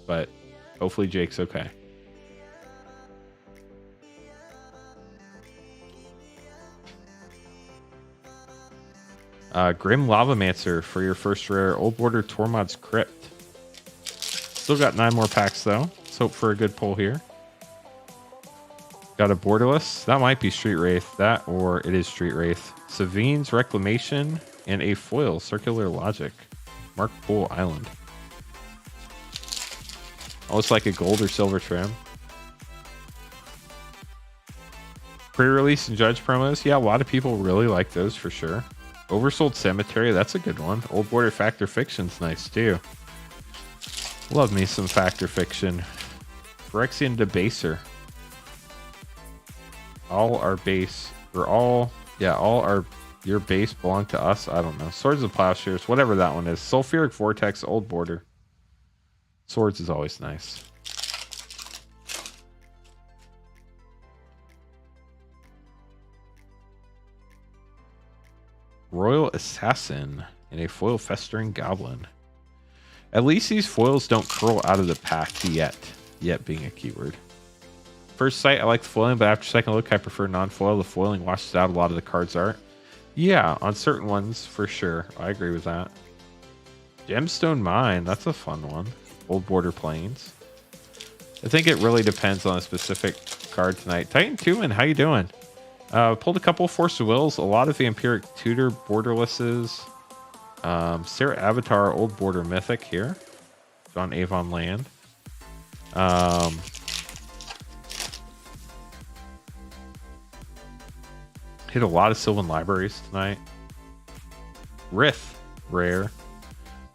[SPEAKER 1] but hopefully Jake's okay. Grim Lavamancer for your first rare. Old Border Tormod's Crypt. Still got 9 more packs though. Let's hope for a good pull here. Got a Borderless. That might be Street Wraith. That, or it is Street Wraith. Savine's Reclamation and a foil Circular Logic. Mark Pool Island. Almost like a gold or silver trim. Pre-release and judge promos. Yeah, a lot of people really like those for sure. Oversold Cemetery. That's a good one. Old Border Factor Fiction's nice too. Love me some Factor Fiction. Phyrexian Debaser. All our base, or all our your base belong to us. I don't know. Swords of Plowshares, whatever that one is. Sulfuric Vortex, Old Border. Swords is always nice. Royal Assassin and a foil Festering Goblin. At least these foils don't curl out of the pack yet. Yet being a keyword. First sight, I like the foiling, but after second look, I prefer non-foil. The foiling washes out a lot of the card's art. Yeah, on certain ones, for sure. I agree with that. Gemstone Mine, that's a fun one. Old Border Plains. I think it really depends on a specific card tonight. Titan Tuman, how you doing? Pulled a couple of Force of Wills, a lot of Vampiric Tutor Borderlesses. Sarah Avatar, Old Border Mythic here. John Avon Land. Hit a lot of Sylvan Libraries tonight. Rith, rare.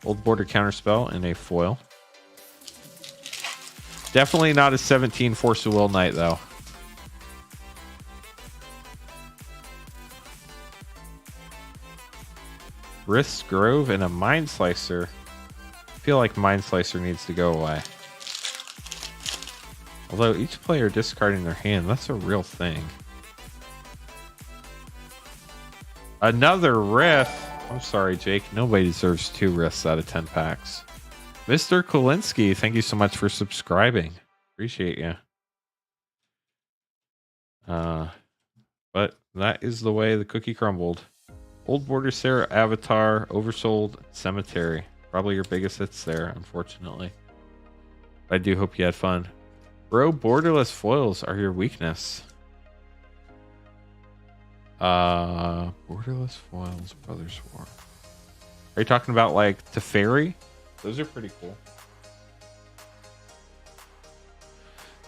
[SPEAKER 1] Old Border Counterspell and a foil. Definitely not a 17 Force of Will night, though. Rith's Grove and a Mind Slicer. I feel like Mind Slicer needs to go away. Although each player discarding their hand, that's a real thing. Another Rith. I'm sorry, Jake. Nobody deserves 2 Riths out of 10 packs. Mr. Kolinsky, thank you so much for subscribing. Appreciate you. But that is the way the cookie crumbled. Old Border Sarah, Avatar, Oversold, Cemetery. Probably your biggest hits there, unfortunately. I do hope you had fun. Bro, borderless foils are your weakness. Borderless foils, Brothers War. Are you talking about like Teferi? Those are pretty cool.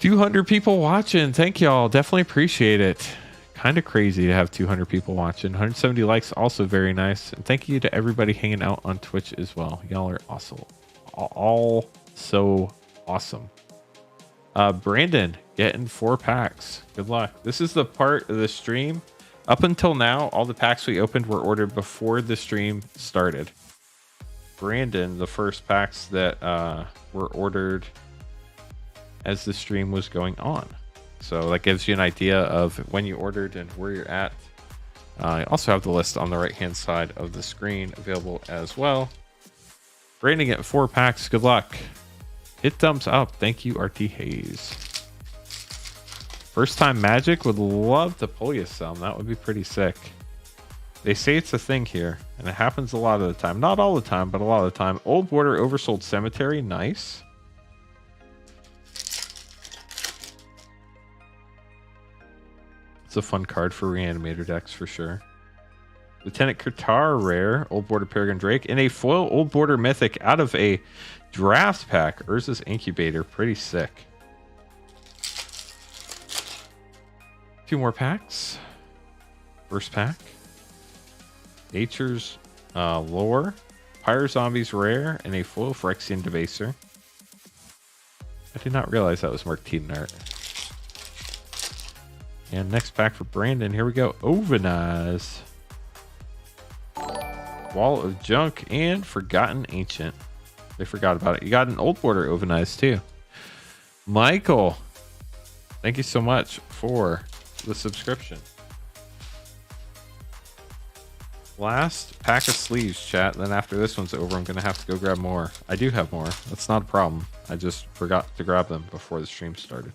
[SPEAKER 1] 200 people watching. Thank y'all. Definitely appreciate it. Kind of crazy to have 200 people watching. 170 likes, also very nice. And thank you to everybody hanging out on Twitch as well. Y'all are awesome. All so awesome. Brandon getting 4 packs. Good luck. This is the part of the stream. Up until now, all the packs we opened were ordered before the stream started. Brandon, the first packs that were ordered as the stream was going on. So that gives you an idea of when you ordered and where you're at. I also have the list on the right hand side of the screen available as well. Brandon getting 4 packs. Good luck. Hit thumbs up. Thank you, RT Hayes. First time Magic, would love to pull you some. That would be pretty sick. They say it's a thing here, and it happens a lot of the time. Not all the time, but a lot of the time. Old Border Oversold Cemetery. Nice. It's a fun card for Reanimator decks for sure. Lieutenant Qatar rare, Old Border Peregrine Drake, and a foil Old Border Mythic out of a draft pack. Urza's Incubator, pretty sick. 2 more packs. First pack. Nature's Lore, Pyre Zombies rare, and a foil Phyrexian Devaser. I did not realize that was Mark Teeden art. And next pack for Brandon. Here we go. Ovenize. Wall of Junk and Forgotten Ancient. They forgot about it. You got an Old Border Ovenize too. Michael, thank you so much for the subscription. Last pack of sleeves, chat. Then after this one's over, I'm going to have to go grab more. I do have more. That's not a problem. I just forgot to grab them before the stream started.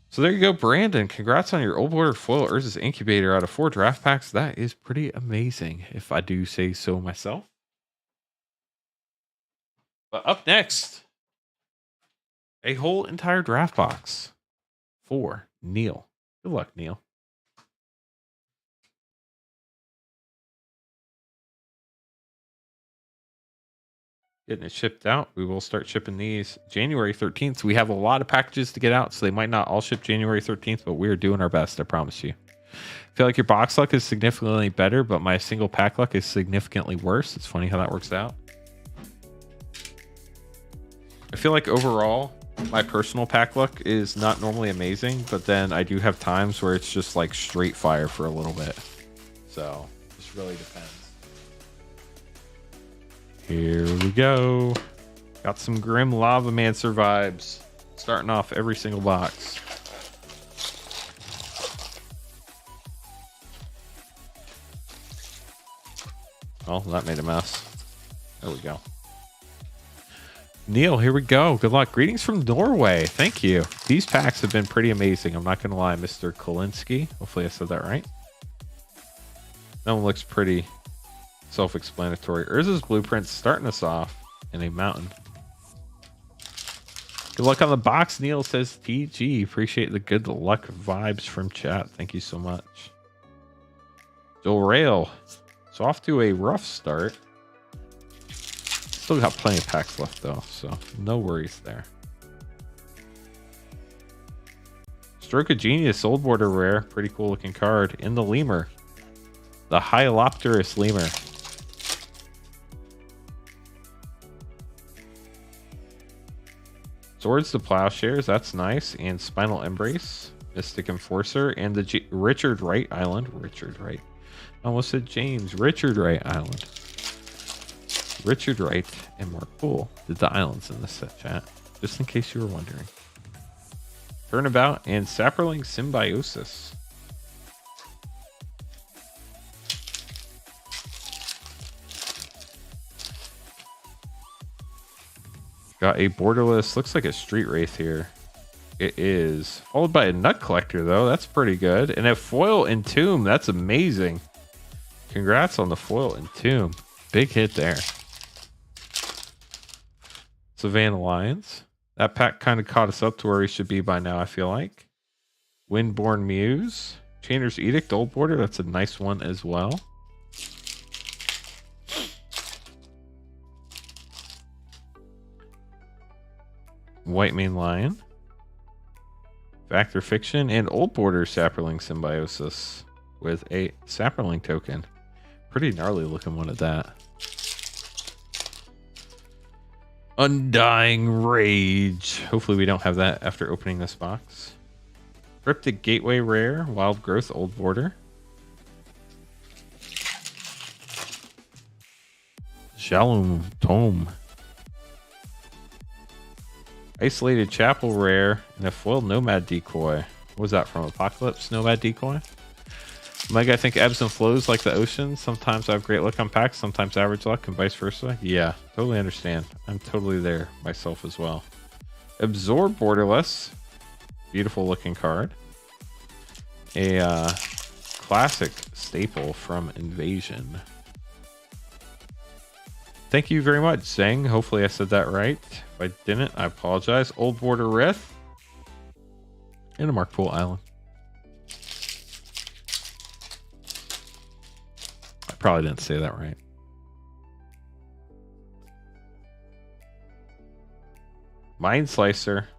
[SPEAKER 1] So there you go, Brandon. Congrats on your Old Border foil Urza's Incubator out of 4 draft packs. That is pretty amazing, if I do say so myself. But up next, a whole entire draft box for Neil. Good luck, Neil. Getting it shipped out. We will start shipping these January 13th. We have a lot of packages to get out, so they might not all ship January 13th, but we're doing our best, I promise you. I feel like your box luck is significantly better, but my single pack luck is significantly worse. It's funny how that works out. I feel like overall, my personal pack luck is not normally amazing, but then I do have times where it's just like straight fire for a little bit. So, it just really depends. Here we go. Got some Grim Lavamancer vibes. Starting off every single box. Oh, that made a mess. There we go. Neil, here we go. Good luck. Greetings from Norway. Thank you. These packs have been pretty amazing. I'm not going to lie, Mr. Kolinsky. Hopefully I said that right. That one looks pretty self-explanatory. Urza's Blueprint starting us off in a mountain. Good luck on the box, Neil says TG. Appreciate the good luck vibes from chat. Thank you so much. Joel Rail. So off to a rough start. Still got plenty of packs left though, so no worries there. Stroke of Genius, Old Border rare. Pretty cool looking card. In the Lemur. The Hyalopterus Lemur. Swords to Plowshares, that's nice. And Spinal Embrace, Mystic Enforcer, and the Richard Wright Island. Richard Wright. I almost said James. Richard Wright Island. Richard Wright and Mark Poole did the islands in this set, chat. Just in case you were wondering. Turnabout and Saproling Symbiosis. Got a borderless, looks like a street wraith here. It is. Followed by a nut collector, though. That's pretty good. And a foil entomb. That's amazing. Congrats on the foil entomb. Big hit there. Savannah Lions. That pack kind of caught us up to where we should be by now, I feel like. Windborn Muse. Chainer's Edict, old border. That's a nice one as well. White Mane Lion. Factor Fiction and old border Sapperling Symbiosis with a Sapperling token. Pretty gnarly looking one at that. Undying Rage. Hopefully we don't have that after opening this box. Cryptic Gateway Rare, Wild Growth, old border. Shalom Tome. Isolated Chapel Rare and a foil Nomad Decoy. What was that from? Apocalypse Nomad Decoy? Mike, I think ebbs and flows like the ocean. Sometimes I have great luck on packs, sometimes average luck, and vice versa. Yeah, totally understand. I'm totally there myself as well. Absorb Borderless. Beautiful looking card. A classic staple from Invasion. Thank you very much, Zeng. Hopefully I said that right. If I didn't, I apologize. Old Border Rift. And a Markpool Island. I probably didn't say that right. Mind Slicer.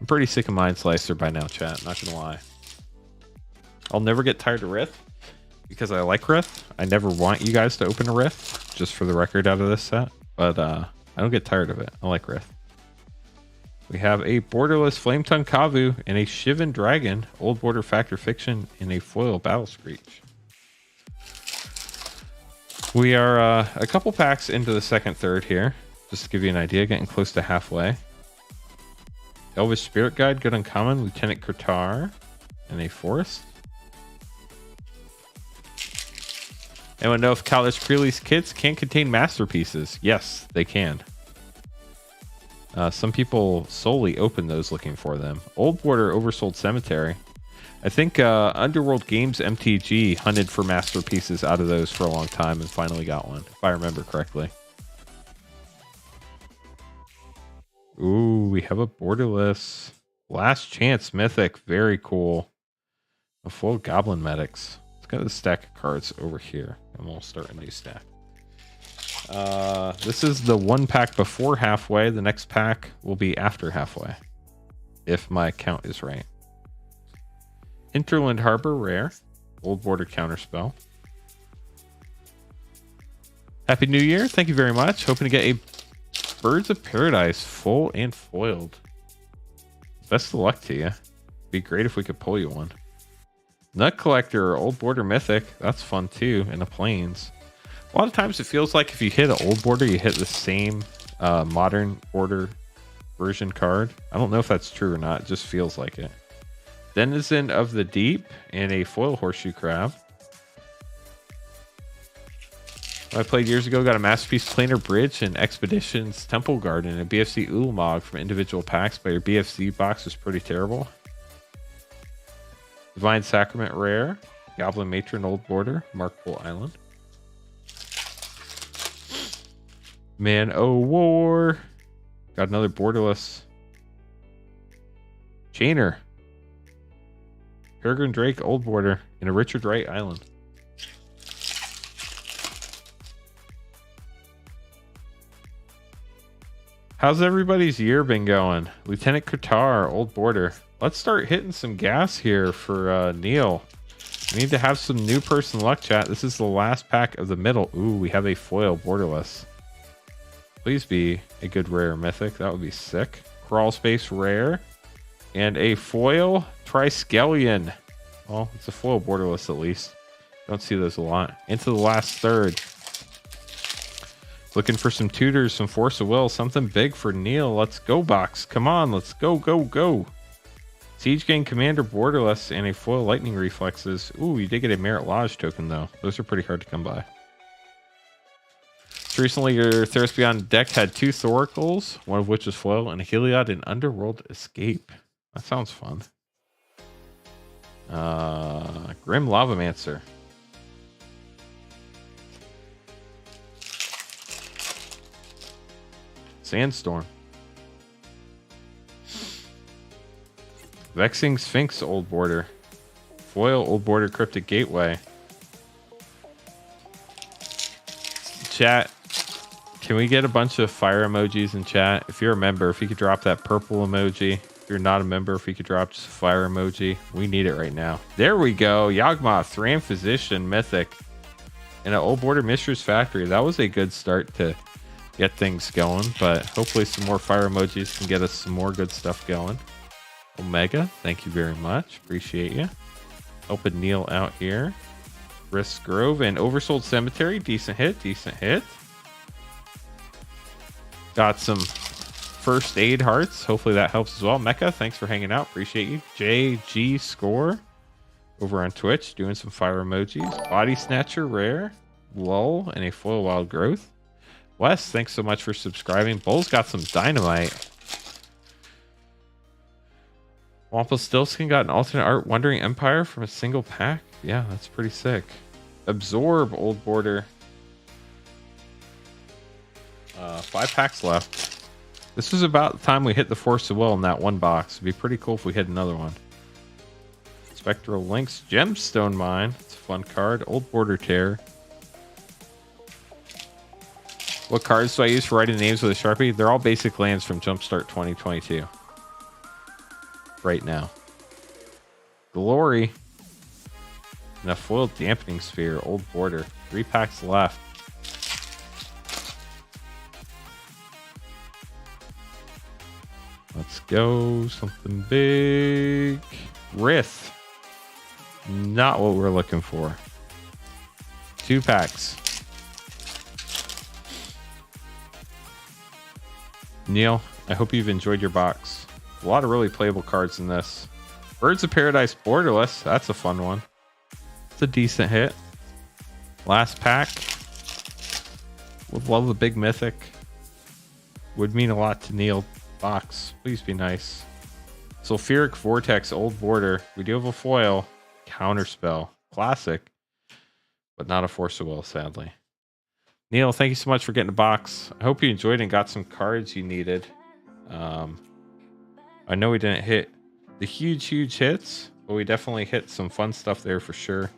[SPEAKER 1] I'm pretty sick of Mind Slicer by now, chat. Not gonna lie. I'll never get tired of Rith because I like Rith. I never want you guys to open a Rith, just for the record out of this set. But I don't get tired of it. I like Rith. We have a borderless Flame Tongue Kavu and a Shivan Dragon, old border Factor Fiction, and a foil Battle Screech. We are a couple packs into the second third here. Just to give you an idea, getting close to halfway. Elvish Spirit Guide, good uncommon, Lieutenant Kurtar, and a Forest. Anyone know if Kalash Creely's kits can contain masterpieces? Yes, they can. Some people solely open those looking for them. Old Border Oversold Cemetery. I think Underworld Games MTG hunted for masterpieces out of those for a long time and finally got one, if I remember correctly. Ooh, we have a borderless Last Chance Mythic. Very cool. A full Goblin Medics. Let's get the stack of cards over here and we'll start a new stack. This is the one pack before halfway. The next pack will be after halfway, if my count is right. Hinterland Harbor Rare. Old Border Counterspell. Happy New Year. Thank you very much. Hoping to get a Birds of Paradise full and foiled. Best of luck to you. Be great if we could pull you one. Nut Collector, Old Border Mythic. That's fun too. In the Plains. A lot of times it feels like if you hit an Old Border, you hit the same Modern Border version card. I don't know if that's true or not. It just feels like it. Denizen of the Deep and a foil Horseshoe Crab. I played years ago, got a Masterpiece Planar Bridge and Expeditions Temple Garden and a BFC Ulamog from individual packs, but your BFC box was pretty terrible. Divine Sacrament Rare, Goblin Matron Old Border, Markpool Island. Man O' War. Got another borderless. Chainer. Peregrine Drake Old Border and a Richard Wright Island. How's everybody's year been going? Lieutenant Qatar, Old Border. Let's start hitting some gas here for Neil. We need to have some new person luck, chat. This is the last pack of the middle. Ooh, we have a foil borderless. Please be a good rare mythic. That would be sick. Crawl Space Rare. And a foil Triskelion. Well, it's a foil borderless at least. Don't see those a lot. Into the last third. Looking for some tutors, some force of will, something big for Neil. Let's go, box. Come on, let's go, go, go. Siege Gang Commander borderless and a foil lightning reflexes. Ooh, you did get a Merit Lodge token though. Those are pretty hard to come by. recently, your Theros Beyond deck had 2 Thoracles, one of which is foil, and a Heliod and Underworld Escape. That sounds fun. Grim Lavamancer. Sandstorm. Vexing Sphinx Old Border. Foil Old Border Cryptic Gateway. Chat, can we get a bunch of fire emojis in chat? If you're a member, if you could drop that purple emoji. If you're not a member, if you could drop just a fire emoji. We need it right now. There we go. Yawgmoth, Thran Physician, Mythic. And an Old Border Mistress Factory. That was a good start to get things going, but hopefully some more fire emojis can get us some more good stuff going. Omega, thank you very much. Appreciate you. Helping Neil out here. Risk Grove and Oversold Cemetery. Decent hit, decent hit. Got some first aid hearts. Hopefully that helps as well. Mecha, thanks for hanging out. Appreciate you. JG Score over on Twitch doing some fire emojis. Body Snatcher rare. Lull and a foil Wild Growth. Wes, thanks so much for subscribing. Bull's got some dynamite. Wampelstiltskin got an alternate art Wandering Empire from a single pack. Yeah, that's pretty sick. Absorb Old Border. 5 packs left. This was about the time we hit the Force of Will in that one box. It'd be pretty cool if we hit another one. Spectral Links. Gemstone Mine. It's a fun card. Old Border Tear. What cards do I use for writing names with a Sharpie? They're all basic lands from Jumpstart 2022. Right now. Glory. And a foil Dampening Sphere. Old Border. 3 packs left. Let's go. Something big. Rith. Not what we're looking for. 2 packs. Neil, I hope you've enjoyed your box. A lot of really playable cards in this. Birds of Paradise Borderless. That's a fun one. It's a decent hit. Last pack. Would love the big mythic. Would mean a lot to Neil. Box. Please be nice. Sulfuric Vortex Old Border. We do have a foil. Counterspell. Classic. But not a Force of Will, sadly. Neil, thank you so much for getting a box. I hope you enjoyed and got some cards you needed. I know we didn't hit the huge hits, but we definitely hit some fun stuff there for sure.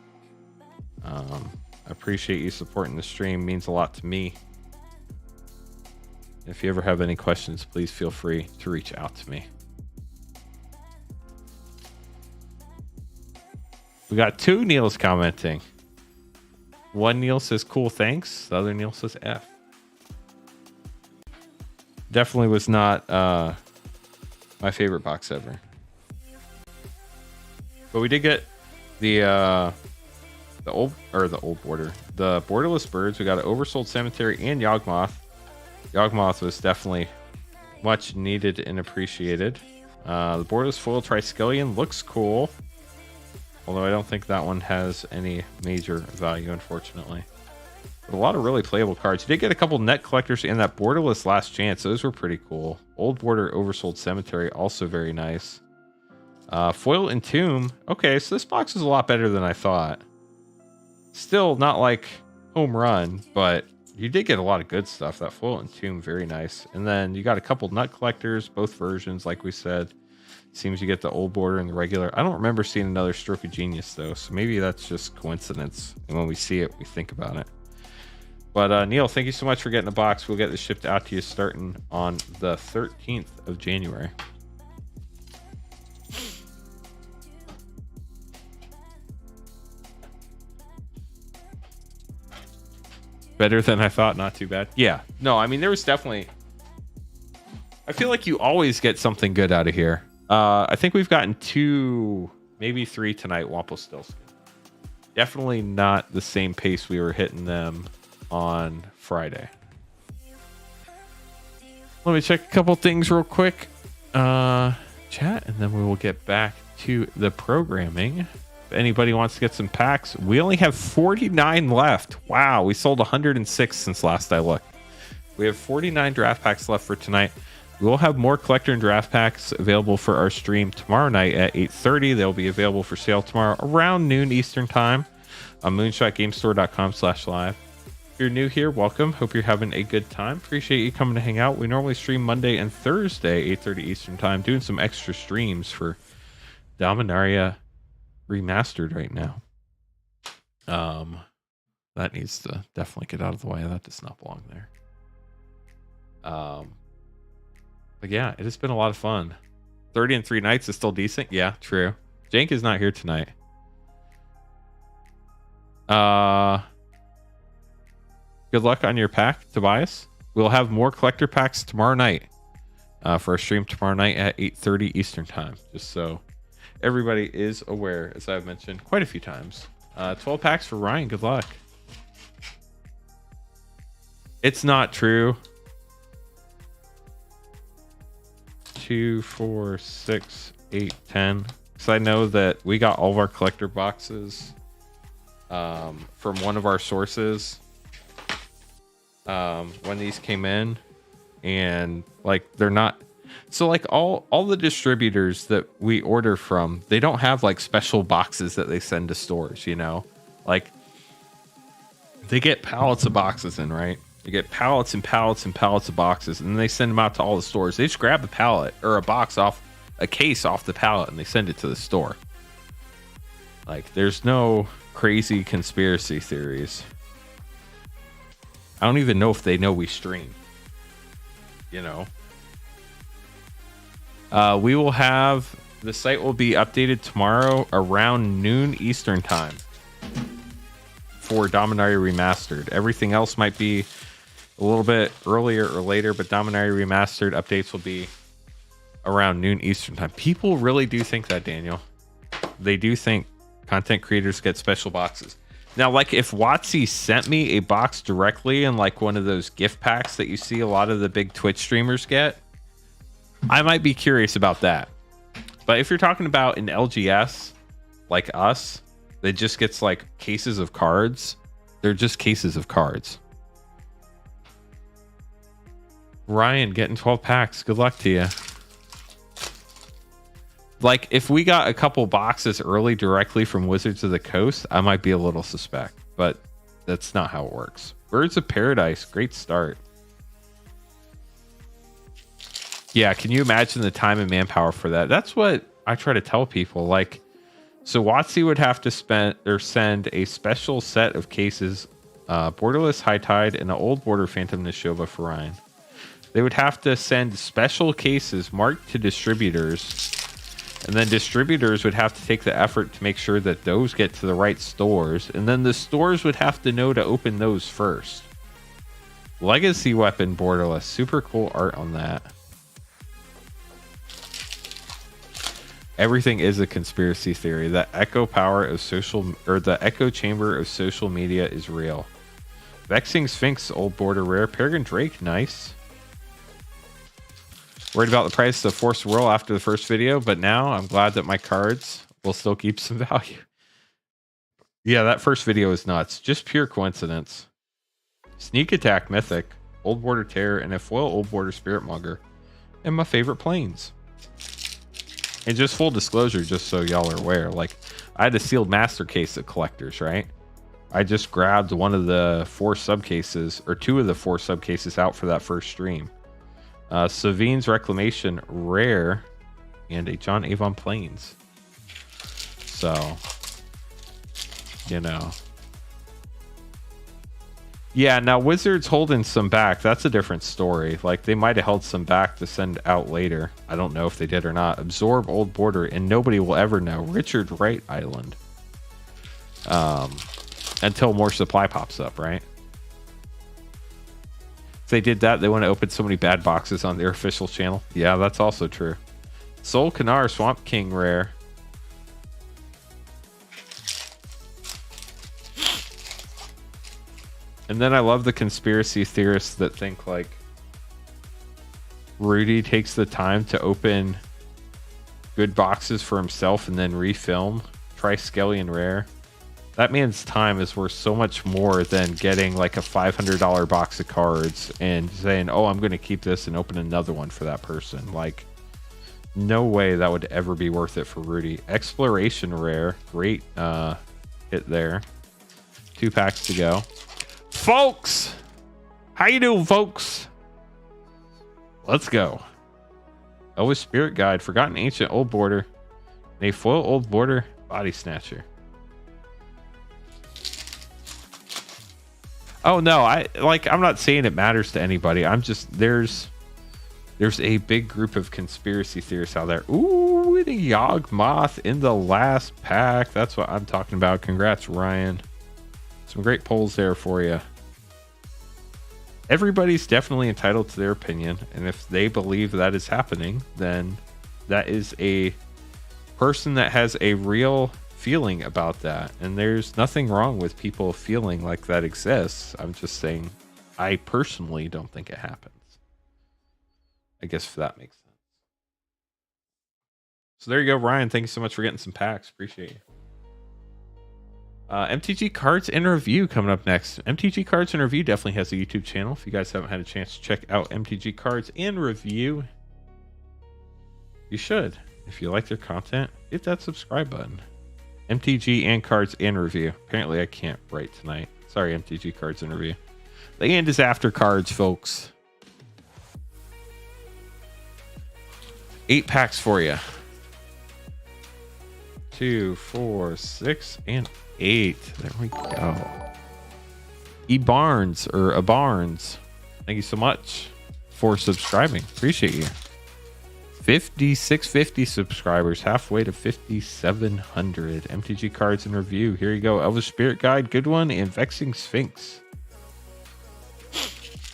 [SPEAKER 1] I appreciate you supporting the stream. It means a lot to me. If you ever have any questions, please feel free to reach out to me. We got 2 Neils commenting. One Neil says cool thanks. The other Neil says F. Definitely was not my favorite box ever. But we did get the old border. The Borderless Birds. We got an Oversold Cemetery and Yawgmoth. Yawgmoth was definitely much needed and appreciated. The Borderless Foil Triskelion looks cool. Although I don't think that one has any major value, unfortunately. But a lot of really playable cards. You did get a couple Net Collectors and that Borderless Last Chance. Those were pretty cool. Old Border Oversold Cemetery, also very nice. Foil Entomb. Okay, so this box is a lot better than I thought. Still not like home run, but you did get a lot of good stuff. That Foil Entomb, very nice. And then you got a couple Nut Collectors, both versions, like we said. Seems you get the Old Border and the regular. I don't remember seeing another Stroke of Genius, though, so maybe that's just coincidence. And when we see it, we think about it. But Neil, thank you so much for getting the box. We'll get this shipped out to you starting on the 13th of January. Better than I thought, not too bad. Yeah, no, I mean, there was definitely... I feel like you always get something good out of here. I think we've gotten 2, maybe 3 tonight, Wampelstiltskin. Definitely not the same pace we were hitting them on Friday. Let me check a couple things real quick. Chat, and then we will get back to the programming. If anybody wants to get some packs, we only have 49 left. Wow, we sold 106 since last I looked. We have 49 draft packs left for tonight. We will have more collector and draft packs available for our stream tomorrow night at 8:30. They'll be available for sale tomorrow around noon Eastern time on moonshotgamestore.com/live. If you're new here, welcome. Hope you're having a good time. Appreciate you coming to hang out. We normally stream Monday and Thursday, 8:30 Eastern time, doing some extra streams for Dominaria Remastered right now. That needs to definitely get out of the way. That does not belong there. But yeah, it has been a lot of fun. 30 and 3 nights is still decent. Yeah, true. Jank is not here tonight. Good luck on your pack, Tobias. We'll have more collector packs tomorrow night for a stream tomorrow night at 8:30 Eastern time. Just so everybody is aware, as I've mentioned quite a few times. 12 packs for Ryan. Good luck. It's not true. 2, 4, 6, 8, 10. Because I know that we got all of our collector boxes from one of our sources when these came in, and like they're not. So like all the distributors that we order from, they don't have like special boxes that they send to stores. You know, like they get pallets of boxes in, right? They get pallets and pallets and pallets of boxes, and then they send them out to all the stores. They just grab the pallet or a box off a case off the pallet, and they send it to the store. Like, there's no crazy conspiracy theories. I don't even know if they know we stream. You know, we will have the site will be updated tomorrow around noon Eastern time for Dominaria Remastered. Everything else might be a little bit earlier or later, but Dominaria Remastered updates will be around noon Eastern time. People really do think that, Daniel. They do think content creators get special boxes. Now, like if WotC sent me a box directly in like one of those gift packs that you see a lot of the big Twitch streamers get, I might be curious about that. But if you're talking about an LGS like us that just gets like cases of cards, they're just cases of cards. Ryan getting 12 packs. Good luck to you. Like if we got a couple boxes early directly from Wizards of the Coast, I might be a little suspect, but that's not how it works. Birds of Paradise, great start. Yeah, can you imagine the time and manpower for that? That's what I try to tell people. Like, so WotC would have to spend or send a special set of cases, Borderless High Tide and an old Border Phantom Nishova for Ryan. They would have to send special cases marked to distributors, and then distributors would have to take the effort to make sure that those get to the right stores, and then the stores would have to know to open those first. Legacy Weapon Borderless, super cool art on that. Everything is a conspiracy theory. The echo power of the echo chamber of social media is real. Vexing Sphinx, old border rare. Peregrine Drake, nice. Worried about the price of Force Whirl after the first video, but now I'm glad that my cards will still keep some value. Yeah, that first video is nuts. Just pure coincidence. Sneak Attack Mythic, Old Border Terror, and a foil Old Border Spirit Mugger. And my favorite planes. And just full disclosure, just so y'all are aware, like I had a sealed master case of collectors, right? I just grabbed one of the 4 subcases, or 2 of the 4 subcases out for that first stream. Savine's Reclamation rare, and a John Avon Plains. So, you know. Yeah, now Wizards holding some back. That's a different story. Like, they might have held some back to send out later. I don't know if they did or not. Absorb Old Border, and nobody will ever know. Richard Wright Island. Until more supply pops up, right? If they did that, they want to open so many bad boxes on their official channel. Yeah, that's also true. Soul Kanar Swamp King rare. And then I love the conspiracy theorists that think like Rudy takes the time to open good boxes for himself and then refilm. Triskelion rare. That man's time is worth so much more than getting like a $500 box of cards and saying, oh, I'm going to keep this and open another one for that person. Like, no way that would ever be worth it for Rudy. Exploration rare. Great hit there. 2 packs to go. Folks! How you doing, folks? Let's go. Elvish Spirit Guide. Forgotten Ancient Old Border. A foil Old Border Body Snatcher. Oh no, I'm not saying it matters to anybody. I'm just there's a big group of conspiracy theorists out there. Ooh, the Yawgmoth in the last pack. That's what I'm talking about. Congrats, Ryan. Some great polls there for you. Everybody's definitely entitled to their opinion, and if they believe that is happening, then that is a person that has a real feeling about that, and there's nothing wrong with people feeling like that exists. I'm just saying I personally don't think it happens. I guess if that makes sense. So there you go, Ryan. Thank you so much for getting some packs. Appreciate you. MTG Cards and Review coming up next. MTG Cards and Review definitely has a YouTube channel. If you guys haven't had a chance to check out MTG Cards and Review, you should. If you like their content, hit that subscribe button. MTG and Cards and Review. Apparently I can't write tonight. Sorry, MTG Cards and Review. The end is after cards, folks. 8 packs for you. 2, 4, 6, and 8. There we go. E Barnes or a Barnes. Thank you so much for subscribing. Appreciate you. 5650 subscribers, halfway to 5,700. MTG Cards and Review. Here you go. Elvish Spirit Guide, good one, and Vexing Sphinx.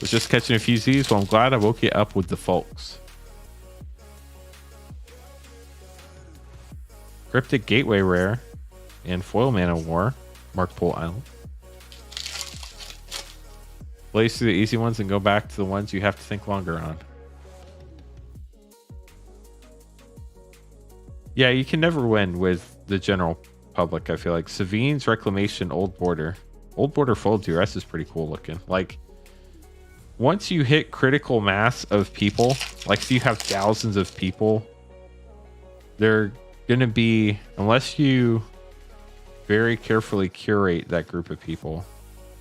[SPEAKER 1] Was just catching a few Z's, well, I'm glad I woke you up with the folks. Cryptic Gateway rare and foil Mana War. Mark Pole Island. Blaze through the easy ones and go back to the ones you have to think longer on. Yeah, you can never win with the general public, I feel like. Savine's Reclamation Old Border. Old Border Foil Duress is pretty cool looking. Like, once you hit critical mass of people, like if you have thousands of people, they're going to be, unless you very carefully curate that group of people,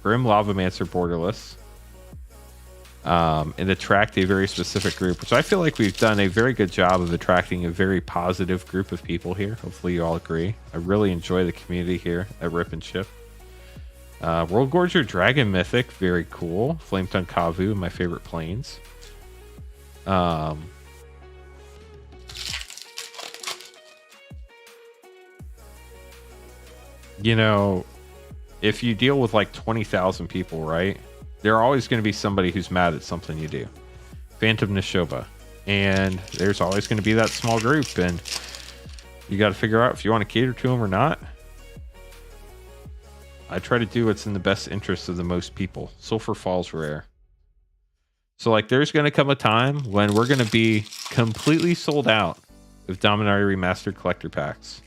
[SPEAKER 1] Grim Lavamancer Borderless, and attract a very specific group, which I feel like we've done a very good job of attracting a very positive group of people here. Hopefully you all agree. I really enjoy the community here at Rip and Ship. World Gorger Dragon Mythic, very cool. Flametongue Kavu, my favorite planes. You know, if you deal with like 20,000 people, right? There are always going to be somebody who's mad at something you do. Phantom Nishoba. And there's always going to be that small group, and you got to figure out if you want to cater to them or not. I try to do what's in the best interest of the most people. Sulfur Falls rare. So like there's going to come a time when we're going to be completely sold out of Dominaria Remastered collector packs.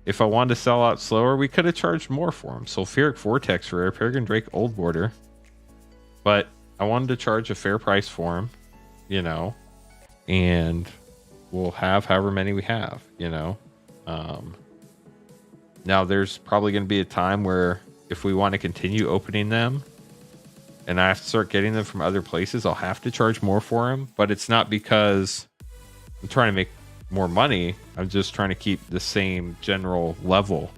[SPEAKER 1] If I wanted to sell out slower, we could have charged more for them. Sulfuric Vortex rare, Peregrine Drake Old Border. But I wanted to charge a fair price for them, you know, and we'll have however many we have, you know. Now there's probably going to be a time where if we want to continue opening them and I have to start getting them from other places, I'll have to charge more for them. But it's not because I'm trying to make more money. I'm just trying to keep the same general level.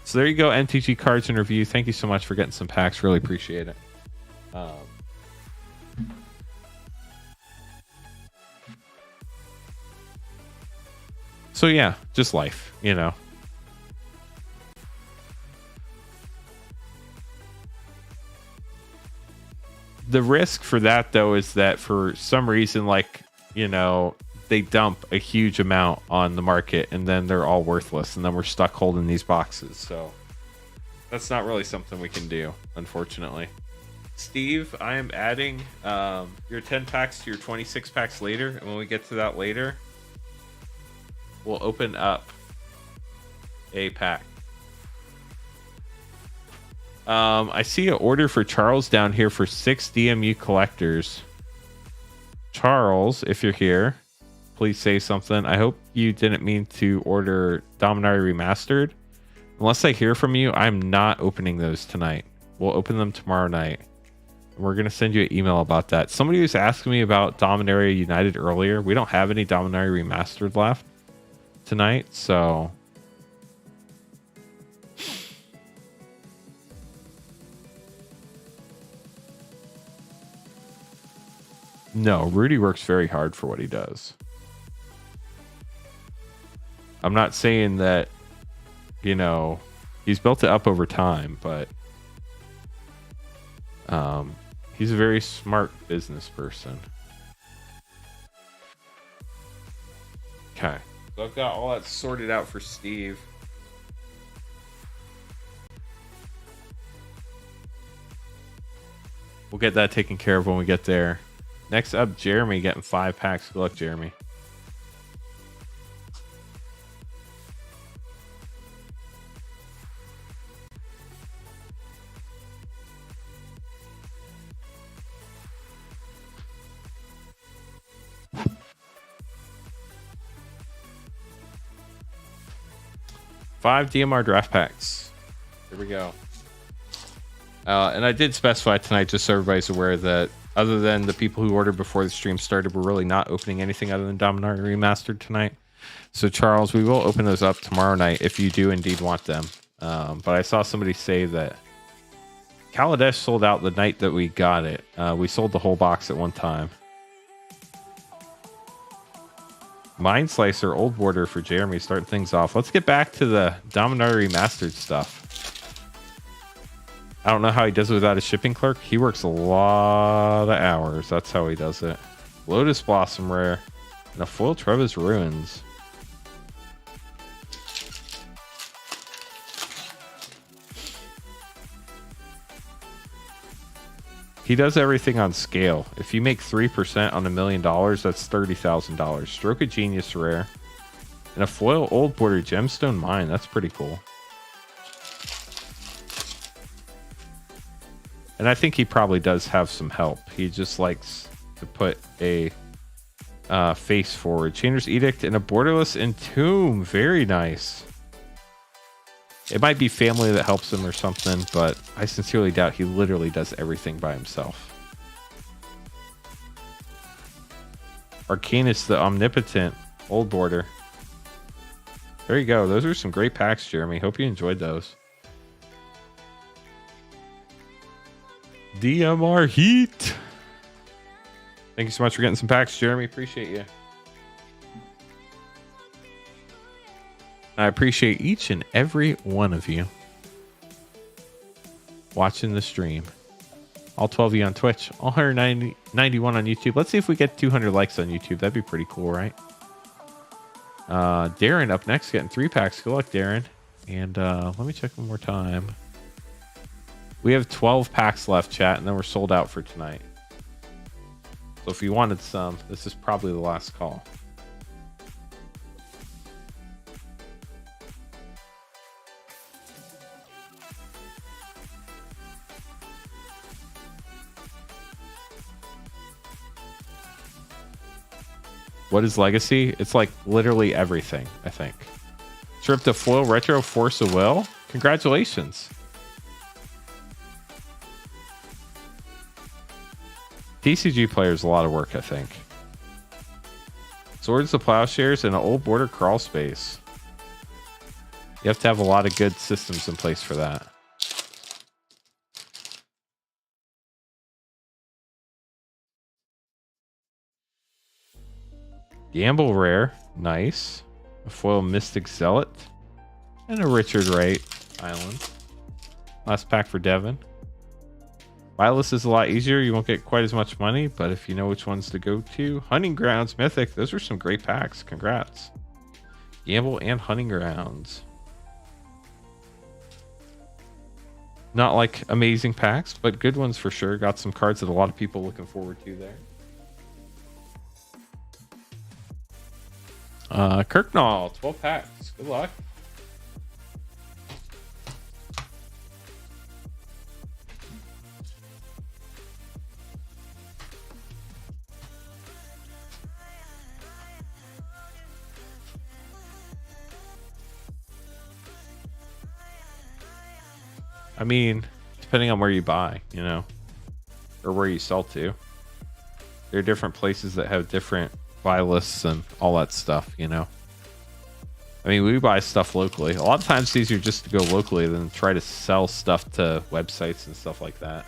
[SPEAKER 1] So there you go, MTG Cards and Review. Thank you so much for getting some packs. Really appreciate it. So yeah, just life, you know. The risk for that though is that for some reason, like, you know, they dump a huge amount on the market and then they're all worthless and then we're stuck holding these boxes. So that's not really something we can do, unfortunately. Steve, I am adding your 10 packs to your 26 packs later, and when we get to that later, we'll open up a pack I see an order for Charles down here for 6 DMU collectors. Charles, if you're here, please say something. I hope you didn't mean to order Dominaria Remastered. Unless I hear from you, I'm not opening those tonight. We'll open them tomorrow night. We're going to send you an email about that. Somebody was asking me about Dominaria United earlier. We don't have any Dominaria Remastered left tonight, so... No, Rudy works very hard for what he does. I'm not saying that, you know, he's built it up over time, but he's a very smart business person. Okay, so I've got all that sorted out for Steve. We'll get that taken care of when we get there. Next up, Jeremy getting 5 packs. Good luck, Jeremy. Five DMR draft packs. Here we go. And I did specify tonight, just so everybody's aware, that other than the people who ordered before the stream started, we're really not opening anything other than Dominaria Remastered tonight. So, Charles, we will open those up tomorrow night if you do indeed want them. But I saw somebody say that Kaladesh sold out the night that we got it. We sold the whole box at one time. Mind Slicer, Old Border for Jeremy, starting things off. Let's get back to the Dominaria Remastered stuff. I don't know how he does it without a shipping clerk. He works a lot of hours. That's how he does it. Lotus Blossom rare. And a foil Trevor's Ruins. He does everything on scale. If you make 3% on $1 million, that's $30,000. Stroke of Genius rare. And a foil Old Border Gemstone Mine. That's pretty cool. And I think he probably does have some help. He just likes to put a face forward. Chainer's Edict and a Borderless Entomb. Very nice. It might be family that helps him or something, but I sincerely doubt he literally does everything by himself. Arcanus the Omnipotent. Old Border. There you go. Those are some great packs, Jeremy. Hope you enjoyed those. DMR Heat. Thank you so much for getting some packs, Jeremy. Appreciate you. I appreciate each and every one of you watching the stream. All 12 of you on Twitch. All 191 on YouTube. Let's see if we get 200 likes on YouTube. That'd be pretty cool, right? Darren up next, getting 3 packs. Good luck, Darren. And let me check one more time. We have 12 packs left, chat, and then we're sold out for tonight. So if you wanted some, this is probably the last call. What is Legacy? It's like literally everything, I think. Trip to foil retro Force of Will. Congratulations. TCG player is a lot of work, I think. Swords of Plowshares and an Old Border Crawl Space. You have to have a lot of good systems in place for that. Gamble rare. Nice. A foil Mystic Zealot. And a Richard Wright Island. Last pack for Devin. Wireless is a lot easier. You won't get quite as much money, but if you know which ones to go to. Hunting Grounds, Mythic. Those are some great packs. Congrats. Gamble and Hunting Grounds. Not like amazing packs, but good ones for sure. Got some cards that a lot of people looking forward to there. Kirknall, 12 packs. Good luck. I mean, depending on where you buy, you know, or where you sell to. There are different places that have different buy lists and all that stuff, you know. I mean, we buy stuff locally. A lot of times it's easier just to go locally than try to sell stuff to websites and stuff like that.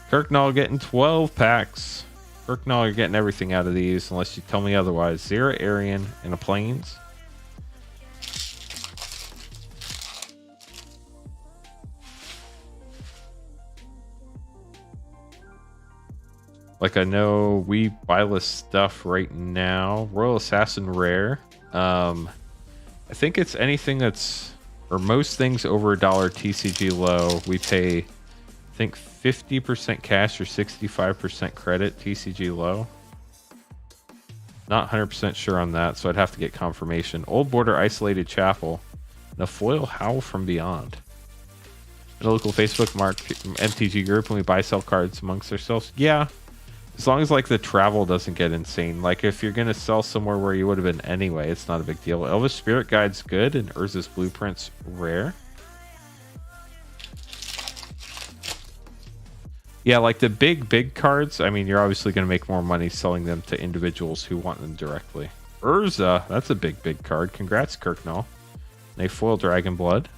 [SPEAKER 1] Kirknall getting 12 packs. Kirknall, you're getting everything out of these unless you tell me otherwise. Zero Arian and a Plains. Like, I know we buy list stuff right now. Royal Assassin Rare. I think it's anything that's, or most things over $1 TCG low. We pay, I think, 50% cash or 65% credit TCG low. Not 100% sure on that, so I'd have to get confirmation. Old Border Isolated Chapel. And a foil Howl from Beyond. In a local Facebook MTG group, when we buy sell cards amongst ourselves. Yeah. As long as like the travel doesn't get insane. Like if you're going to sell somewhere where you would have been anyway, it's not a big deal. Elvis Spirit Guide's good and Urza's Blueprint's rare. Yeah, like the big cards, I mean, you're obviously going to make more money selling them to individuals who want them directly. Urza, that's a big card. Congrats, Kirknall. They foil Dragon Blood.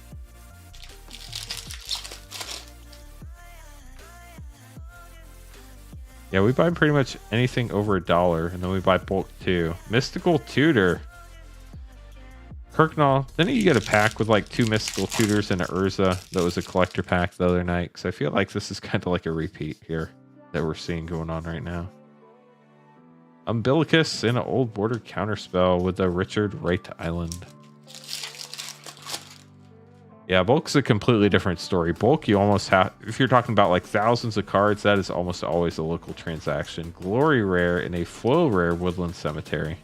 [SPEAKER 1] Yeah, we buy pretty much anything over $1, and then we buy bulk too. Mystical Tutor. Kirknall, didn't you get a pack with like 2 Mystical Tutors and an Urza that was a collector pack the other night? Because I feel like this is kind of like a repeat here that we're seeing going on right now. Umbilicus in an Old Border Counterspell with a Richard Wright Island. Yeah, bulk's a completely different story. Bulk, you almost have, if you're talking about like thousands of cards, that is almost always a local transaction. Glory Rare in a foil rare Woodland Cemetery.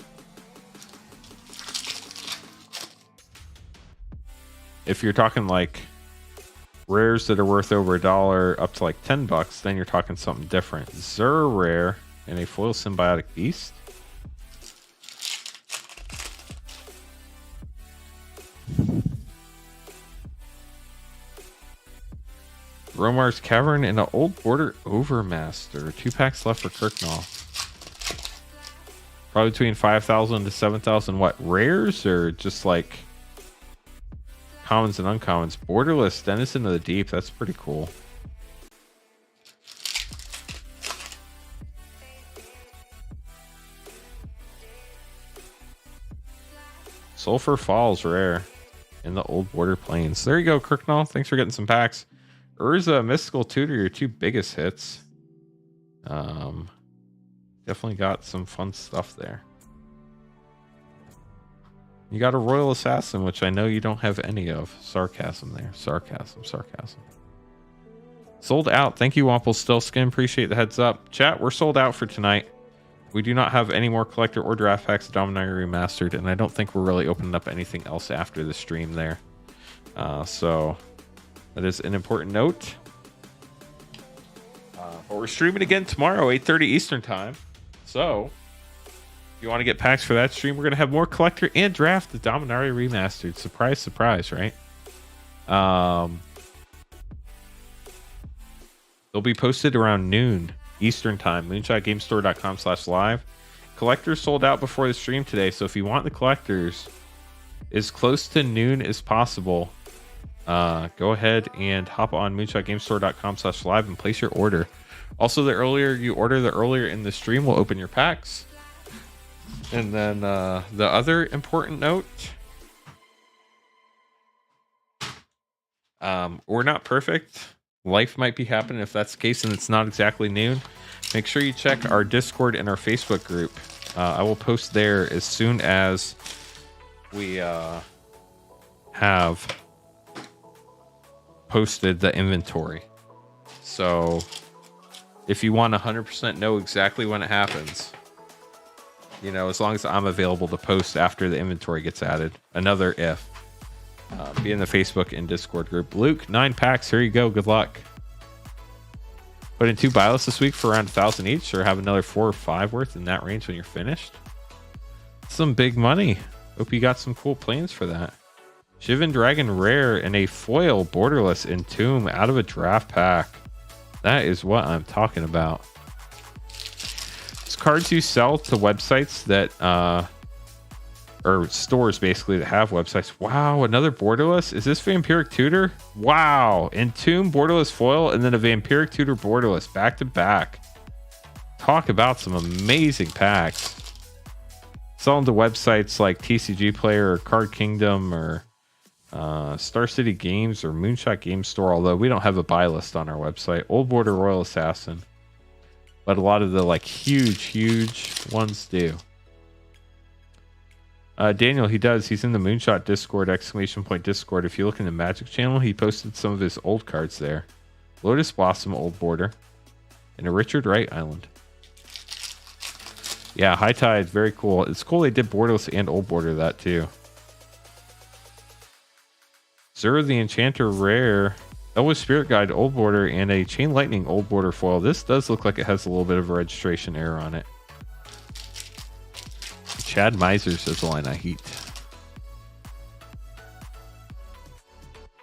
[SPEAKER 1] If you're talking like rares that are worth over $1 up to like $10, then you're talking something different. Zur Rare in a foil Symbiotic Beast. Romar's Cavern and an Old Border Overmaster. 2 packs left for Kirknall. Probably between 5,000 to 7,000. What, rares or just like commons and uncommons? Borderless Denizen of the Deep. That's pretty cool. Sulphur Falls rare in the Old Border Plains. There you go, Kirknall. Thanks for getting some packs. Urza, Mystical Tutor, your 2 biggest hits. Definitely got some fun stuff there. You got a Royal Assassin, which I know you don't have any of. Sarcasm there. Sarcasm. Sold out. Thank you, Wample Stillskin. Appreciate the heads up. Chat, we're sold out for tonight. We do not have any more collector or draft packs of Dominaria Remastered, and I don't think we're really opening up anything else after the stream there. So that is an important note. But we're streaming again tomorrow, 8:30 Eastern time. So if you want to get packs for that stream, we're going to have more collector and draft the Dominaria Remastered. Surprise, surprise, right? They'll be posted around noon Eastern time, moonshotgamestore.com/live. Collectors sold out before the stream today, so if you want the collectors as close to noon as possible, go ahead and hop on moonshotgamestore.com/live and place your order. Also, the earlier you order, the earlier in the stream we'll open your packs. And then the other important note, we're not perfect. Life might be happening. If that's the case and it's not exactly noon, make sure you check our Discord and our Facebook group. I will post there as soon as we have posted the inventory. So if you want 100% know exactly when it happens, you know, as long as I'm available to post after the inventory gets added. Another if. Be in the Facebook and Discord group. Luke, 9 packs. Here you go. Good luck. Put in 2 buy lists this week for around 1,000 each, or have another 4 or 5 worth in that range when you're finished. Some big money. Hope you got some cool plans for that. Shivan Dragon Rare and a foil borderless Entomb out of a draft pack. That is what I'm talking about. It's cards you sell to websites that, or stores basically that have websites. Wow, another borderless. Is this Vampiric Tutor? Wow, Entomb borderless foil and then a Vampiric Tutor borderless back to back. Talk about some amazing packs. Selling to websites like TCG Player or Card Kingdom or Star City Games or Moonshot Game Store, although we don't have a buy list on our website. Old Border Royal Assassin, but a lot of the like huge ones do. Daniel, he does. He's in the Moonshot Discord, ! Discord. If you look in the Magic channel, he posted some of his old cards there. Lotus Blossom Old Border and a Richard Wright Island. Yeah, High Tide, very cool. It's cool they did borderless and old border that too. Zura the Enchanter Rare, Elwood Spirit Guide Old Border, and a Chain Lightning Old Border foil. This does look like it has a little bit of a registration error on it. Chad Miser says the line I heat.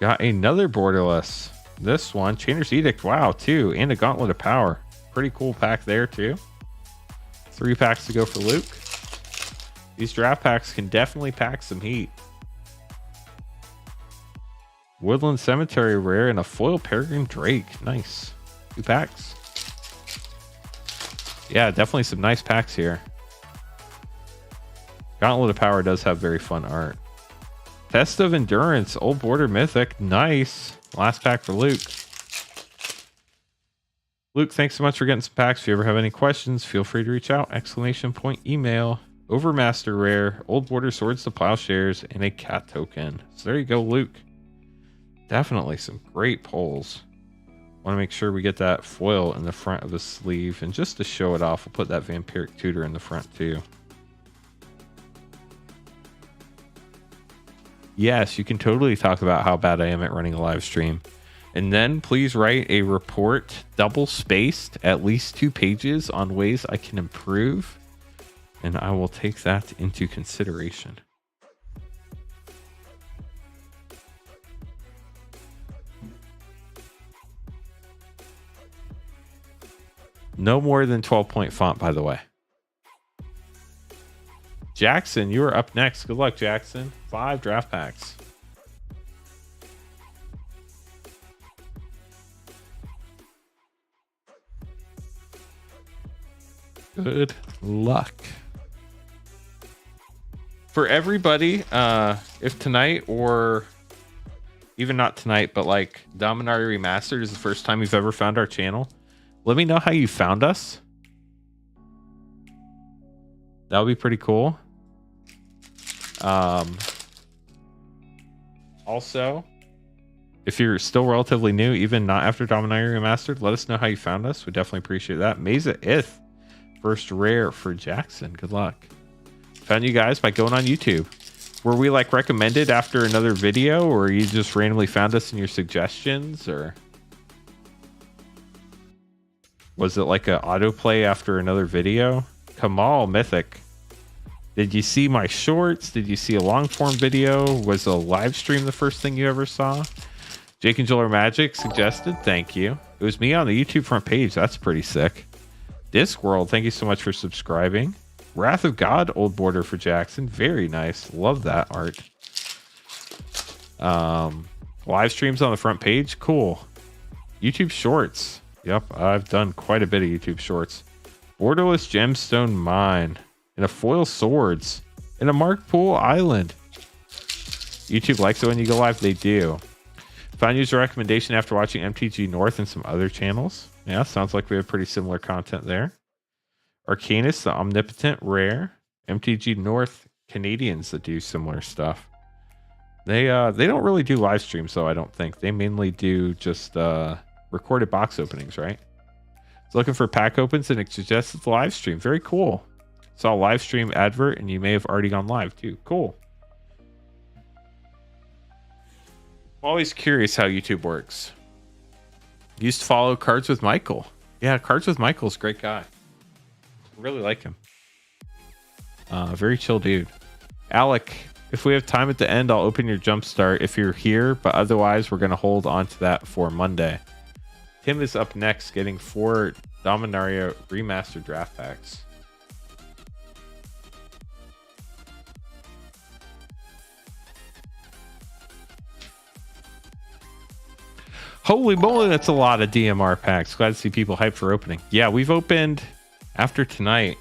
[SPEAKER 1] Got another borderless. This one, Chainer's Edict, wow, 2, and a Gauntlet of Power. Pretty cool pack there too. 3 packs to go for Luke. These draft packs can definitely pack some heat. Woodland Cemetery Rare and a foil Peregrine Drake. Nice. 2 packs. Yeah, definitely some nice packs here. Gauntlet of Power does have very fun art. Test of Endurance, Old Border Mythic. Nice. Last pack for Luke. Luke, thanks so much for getting some packs. If you ever have any questions, feel free to reach out. ! Email. Overmaster Rare, Old Border Swords to Plowshares, and a cat token. So there you go, Luke. Definitely some great pulls. Want to make sure we get that foil in the front of the sleeve. And just to show it off, we'll put that Vampiric Tutor in the front too. Yes, you can totally talk about how bad I am at running a live stream. And then please write a report, double spaced, at least 2 pages on ways I can improve. And I will take that into consideration. No more than 12-point font, by the way. Jackson, you are up next. Good luck, Jackson. 5 draft packs. Good luck. For everybody, if tonight or even not tonight, but like Dominaria Remastered is the first time you've ever found our channel, let me know how you found us. That would be pretty cool. Also, if you're still relatively new, even not after Dominaria Remastered, let us know how you found us. We definitely appreciate that. Mesa Ith, first rare for Jackson. Good luck. Found you guys by going on YouTube. Were we like recommended after another video, or you just randomly found us in your suggestions, or was it like an autoplay after another video? Kamal Mythic. Did you see my shorts? Did you see a long form video? Was a live stream the first thing you ever saw? Jake and Joel Magic suggested. Thank you. It was me on the YouTube front page. That's pretty sick. Discworld, thank you so much for subscribing. Wrath of God, Old Border for Jackson. Very nice. Love that art. Live streams on the front page. Cool. YouTube Shorts. Yep, I've done quite a bit of YouTube Shorts. Borderless Gemstone Mine. And a foil swords. And a Mark Pool Island. YouTube likes it when you go live. They do. Found user recommendation after watching MTG North and some other channels. Yeah, sounds like we have pretty similar content there. Arcanus, the Omnipotent Rare. MTG North Canadians that do similar stuff. They don't really do live streams though, I don't think. They mainly do just recorded box openings, right? So looking for pack opens and it suggests it's a live stream. Very cool. Saw a live stream advert and you may have already gone live too. Cool. I'm always curious how YouTube works. Used to follow Cards with Michael. Yeah, Cards with Michael's a great guy. Really like him. Very chill dude. Alec If we have time at the end, I'll open your jumpstart if you're here, but otherwise we're going to hold on to that for Monday. Tim is up next, getting 4 Dominaria Remastered draft packs. Holy moly, that's a lot of DMR packs. Glad to see people hyped for opening. Yeah, we've opened, after tonight,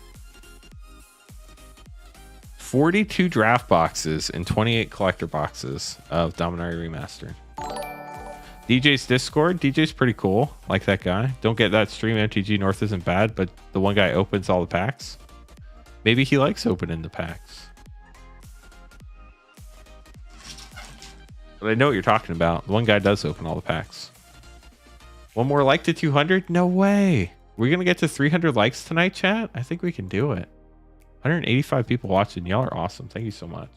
[SPEAKER 1] 42 draft boxes and 28 collector boxes of Dominaria Remastered. DJ's Discord. DJ's pretty cool. Like that guy. Don't get that stream. MTG North isn't bad, but the one guy opens all the packs. Maybe he likes opening the packs. But I know what you're talking about. One guy does open all the packs. One more like to 200? No way. We're going to get to 300 likes tonight, chat? I think we can do it. 185 people watching. Y'all are awesome. Thank you so much.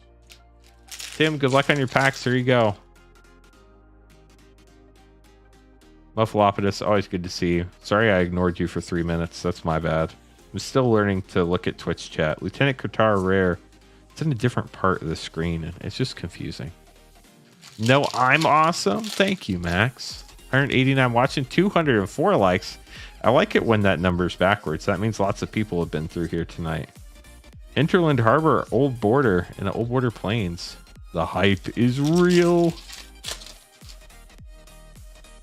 [SPEAKER 1] Tim, good luck on your packs. Here you go. Muffalopodus, always good to see you. Sorry I ignored you for 3 minutes. That's my bad. I'm still learning to look at Twitch chat. Lieutenant Qatar Rare. It's in a different part of the screen, and it's just confusing. No, I'm awesome. Thank you, Max. 189 watching, 204 likes. I like it when that number's backwards. That means lots of people have been through here tonight. Hinterland Harbor, Old Border, and the Old Border Plains. The hype is real.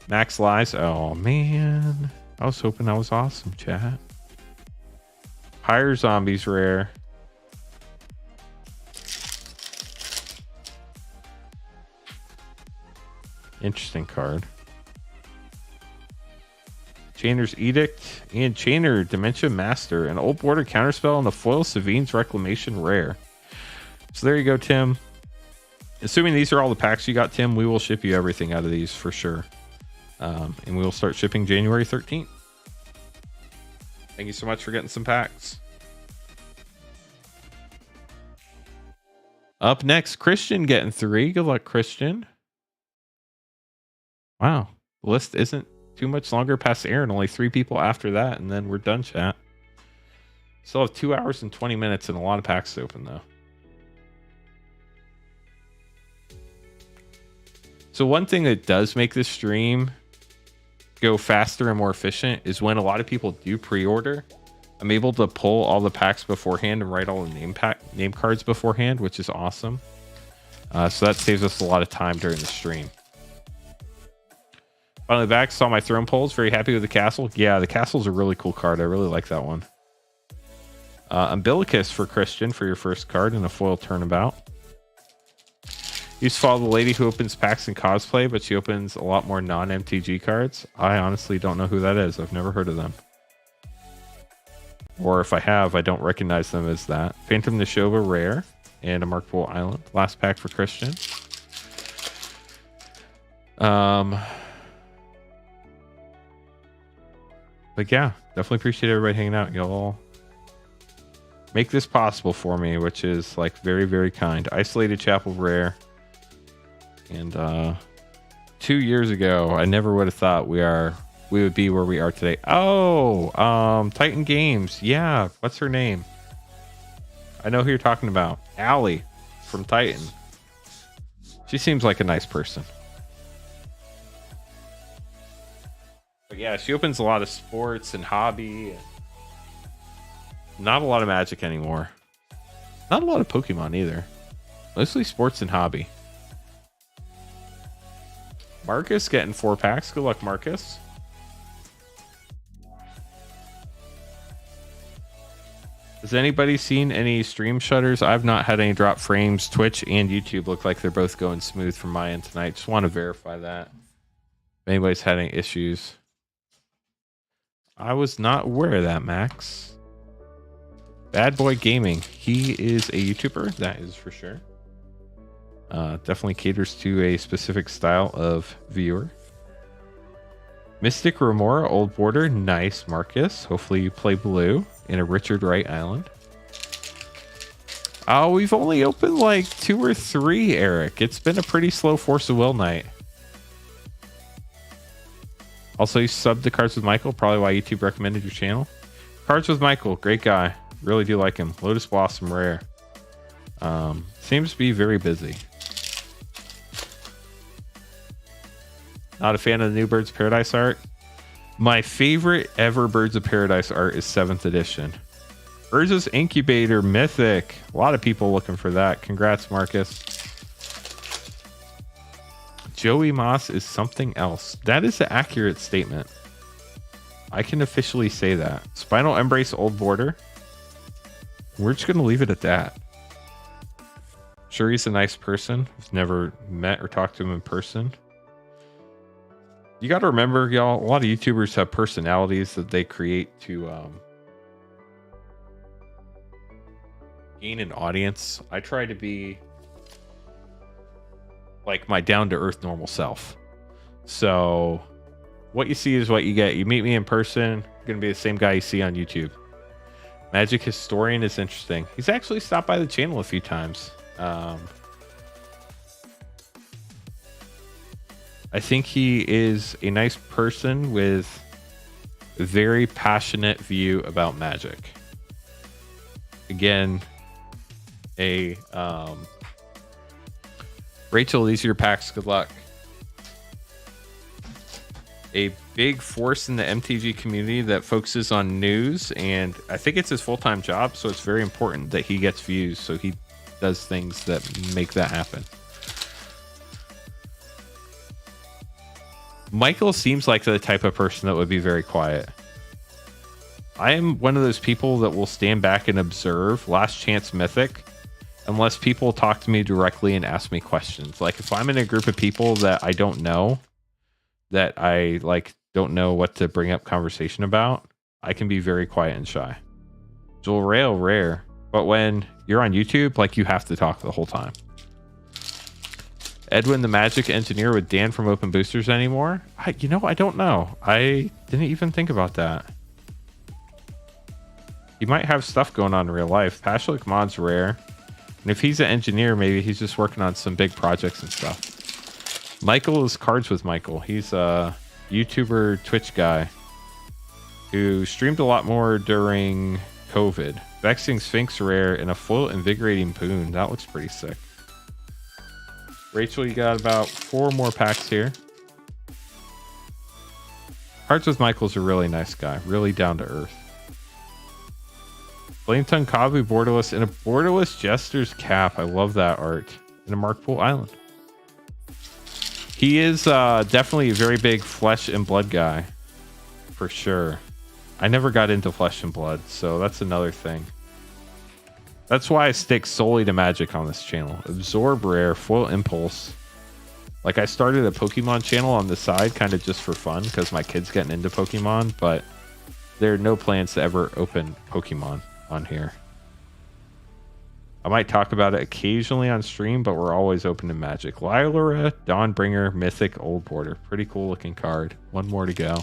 [SPEAKER 1] Max lies. Oh, man. I was hoping that was awesome, chat. Higher Zombies rare. Interesting card. Chainer's Edict and Chainer Dementia Master, an Old Border Counterspell, and the Foil Savine's Reclamation rare. So there you go, Tim. Assuming these are all the packs you got, Tim, we will ship you everything out of these for sure. And we will start shipping January 13th. Thank you so much for getting some packs. Up next, Christian getting 3. Good luck, Christian. Wow. The list isn't too much longer past Aaron. Only 3 people after that, and then we're done, chat. Still have 2 hours and 20 minutes and a lot of packs to open, though. So one thing that does make this stream go faster and more efficient is when a lot of people do pre-order, I'm able to pull all the packs beforehand and write all the name cards beforehand, which is awesome. So that saves us a lot of time during the stream. Finally back, saw my throne polls. Very happy with the castle. Yeah, the castle's a really cool card. I really like that one. Umbilicus for Christian for your first card in a foil turnabout. Used to follow the lady who opens packs in cosplay, but she opens a lot more non-MTG cards. I honestly don't know who that is. I've never heard of them. Or if I have, I don't recognize them as that. Phantom Neshoba rare and a Markable Island. Last pack for Christian. But yeah, definitely appreciate everybody hanging out. Y'all make this possible for me, which is like very, very kind. Isolated Chapel rare. And 2 years ago, I never would have thought we would be where we are today. Oh, Titan Games. Yeah, what's her name? I know who you're talking about. Allie from Titan. She seems like a nice person. But yeah, she opens a lot of sports and hobby. Not a lot of Magic anymore. Not a lot of Pokemon either. Mostly sports and hobby. Marcus getting 4 packs. Good luck, Marcus. Has anybody seen any stream shutters? I've not had any drop frames. Twitch and YouTube look like they're both going smooth from my end tonight. Just want to verify that. If anybody's had any issues. I was not aware of that, Max. Bad Boy Gaming. He is a YouTuber. That is for sure. Definitely caters to a specific style of viewer. Mystic Remora, Old Border. Nice, Marcus. Hopefully you play blue in a Richard Wright Island. Oh, we've only opened like 2 or 3, Eric. It's been a pretty slow Force of Will night. Also, you subbed to Cards with Michael. Probably why YouTube recommended your channel. Cards with Michael. Great guy. Really do like him. Lotus Blossom rare. Seems to be very busy. Not a fan of the new Birds of Paradise art. My favorite ever Birds of Paradise art is 7th edition. Urza's Incubator Mythic. A lot of people looking for that. Congrats, Marcus. Joey Moss is something else. That is an accurate statement. I can officially say that. Spinal Embrace Old Border. We're just going to leave it at that. Sure, he's a nice person. I've never met or talked to him in person. You got to remember, y'all, a lot of YouTubers have personalities that they create to gain an audience. I try to be like my down-to-earth normal self. So what you see is what you get. You meet me in person, I'm going to be the same guy you see on YouTube. Magic Historian is interesting. He's actually stopped by the channel a few times. I think he is a nice person with a very passionate view about Magic. Again, Rachel, these are your packs. Good luck. A big force in the MTG community that focuses on news, and I think it's his full-time job, so it's very important that he gets views, so he does things that make that happen. Michael seems like the type of person that would be very quiet. I am one of those people that will stand back and observe Last Chance Mythic unless people talk to me directly and ask me questions. Like if I'm in a group of people that I don't know, that I like don't know what to bring up conversation about, I can be very quiet and shy. Joel Rail rare, but when you're on YouTube, like you have to talk the whole time. Edwin the Magic Engineer with Dan from Open Boosters anymore? I don't know. I didn't even think about that. He might have stuff going on in real life. Pashlik Mod's rare. And if he's an engineer, maybe he's just working on some big projects and stuff. Michael is Cards with Michael. He's a YouTuber, Twitch guy who streamed a lot more during COVID. Vexing Sphinx rare and a full Invigorating Boon. That looks pretty sick. Rachel, you got about 4 more packs here. Cards with Michael's a really nice guy. Really down to earth. Flame Tongue Kavu Borderless and a Borderless Jester's Cap. I love that art. And a Markpool Island. He is definitely a very big flesh and blood guy. For sure. I never got into flesh and blood, so that's another thing. That's why I stick solely to Magic on this channel. Absorb rare, Foil Impulse. Like I started a Pokemon channel on the side kind of just for fun because my kid's getting into Pokemon, but there are no plans to ever open Pokemon on here. I might talk about it occasionally on stream, but we're always open to Magic. Lylura, Dawnbringer, Mythic, Old Border. Pretty cool looking card. 1 more to go.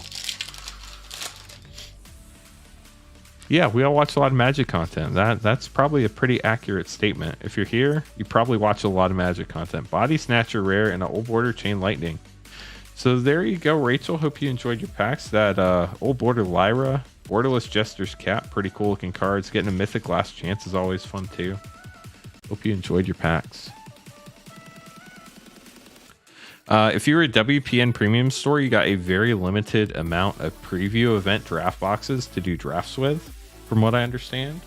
[SPEAKER 1] Yeah, we all watch a lot of Magic content. That's probably a pretty accurate statement. If you're here, you probably watch a lot of Magic content. Body Snatcher rare and an Old Border Chain Lightning. So there you go, Rachel. Hope you enjoyed your packs. That Old Border Lyra, Borderless Jester's Cap, pretty cool looking cards. Getting a Mythic Last Chance is always fun too. Hope you enjoyed your packs. If you're a WPN Premium store, you got a very limited amount of preview event draft boxes to do drafts with, from what I understand.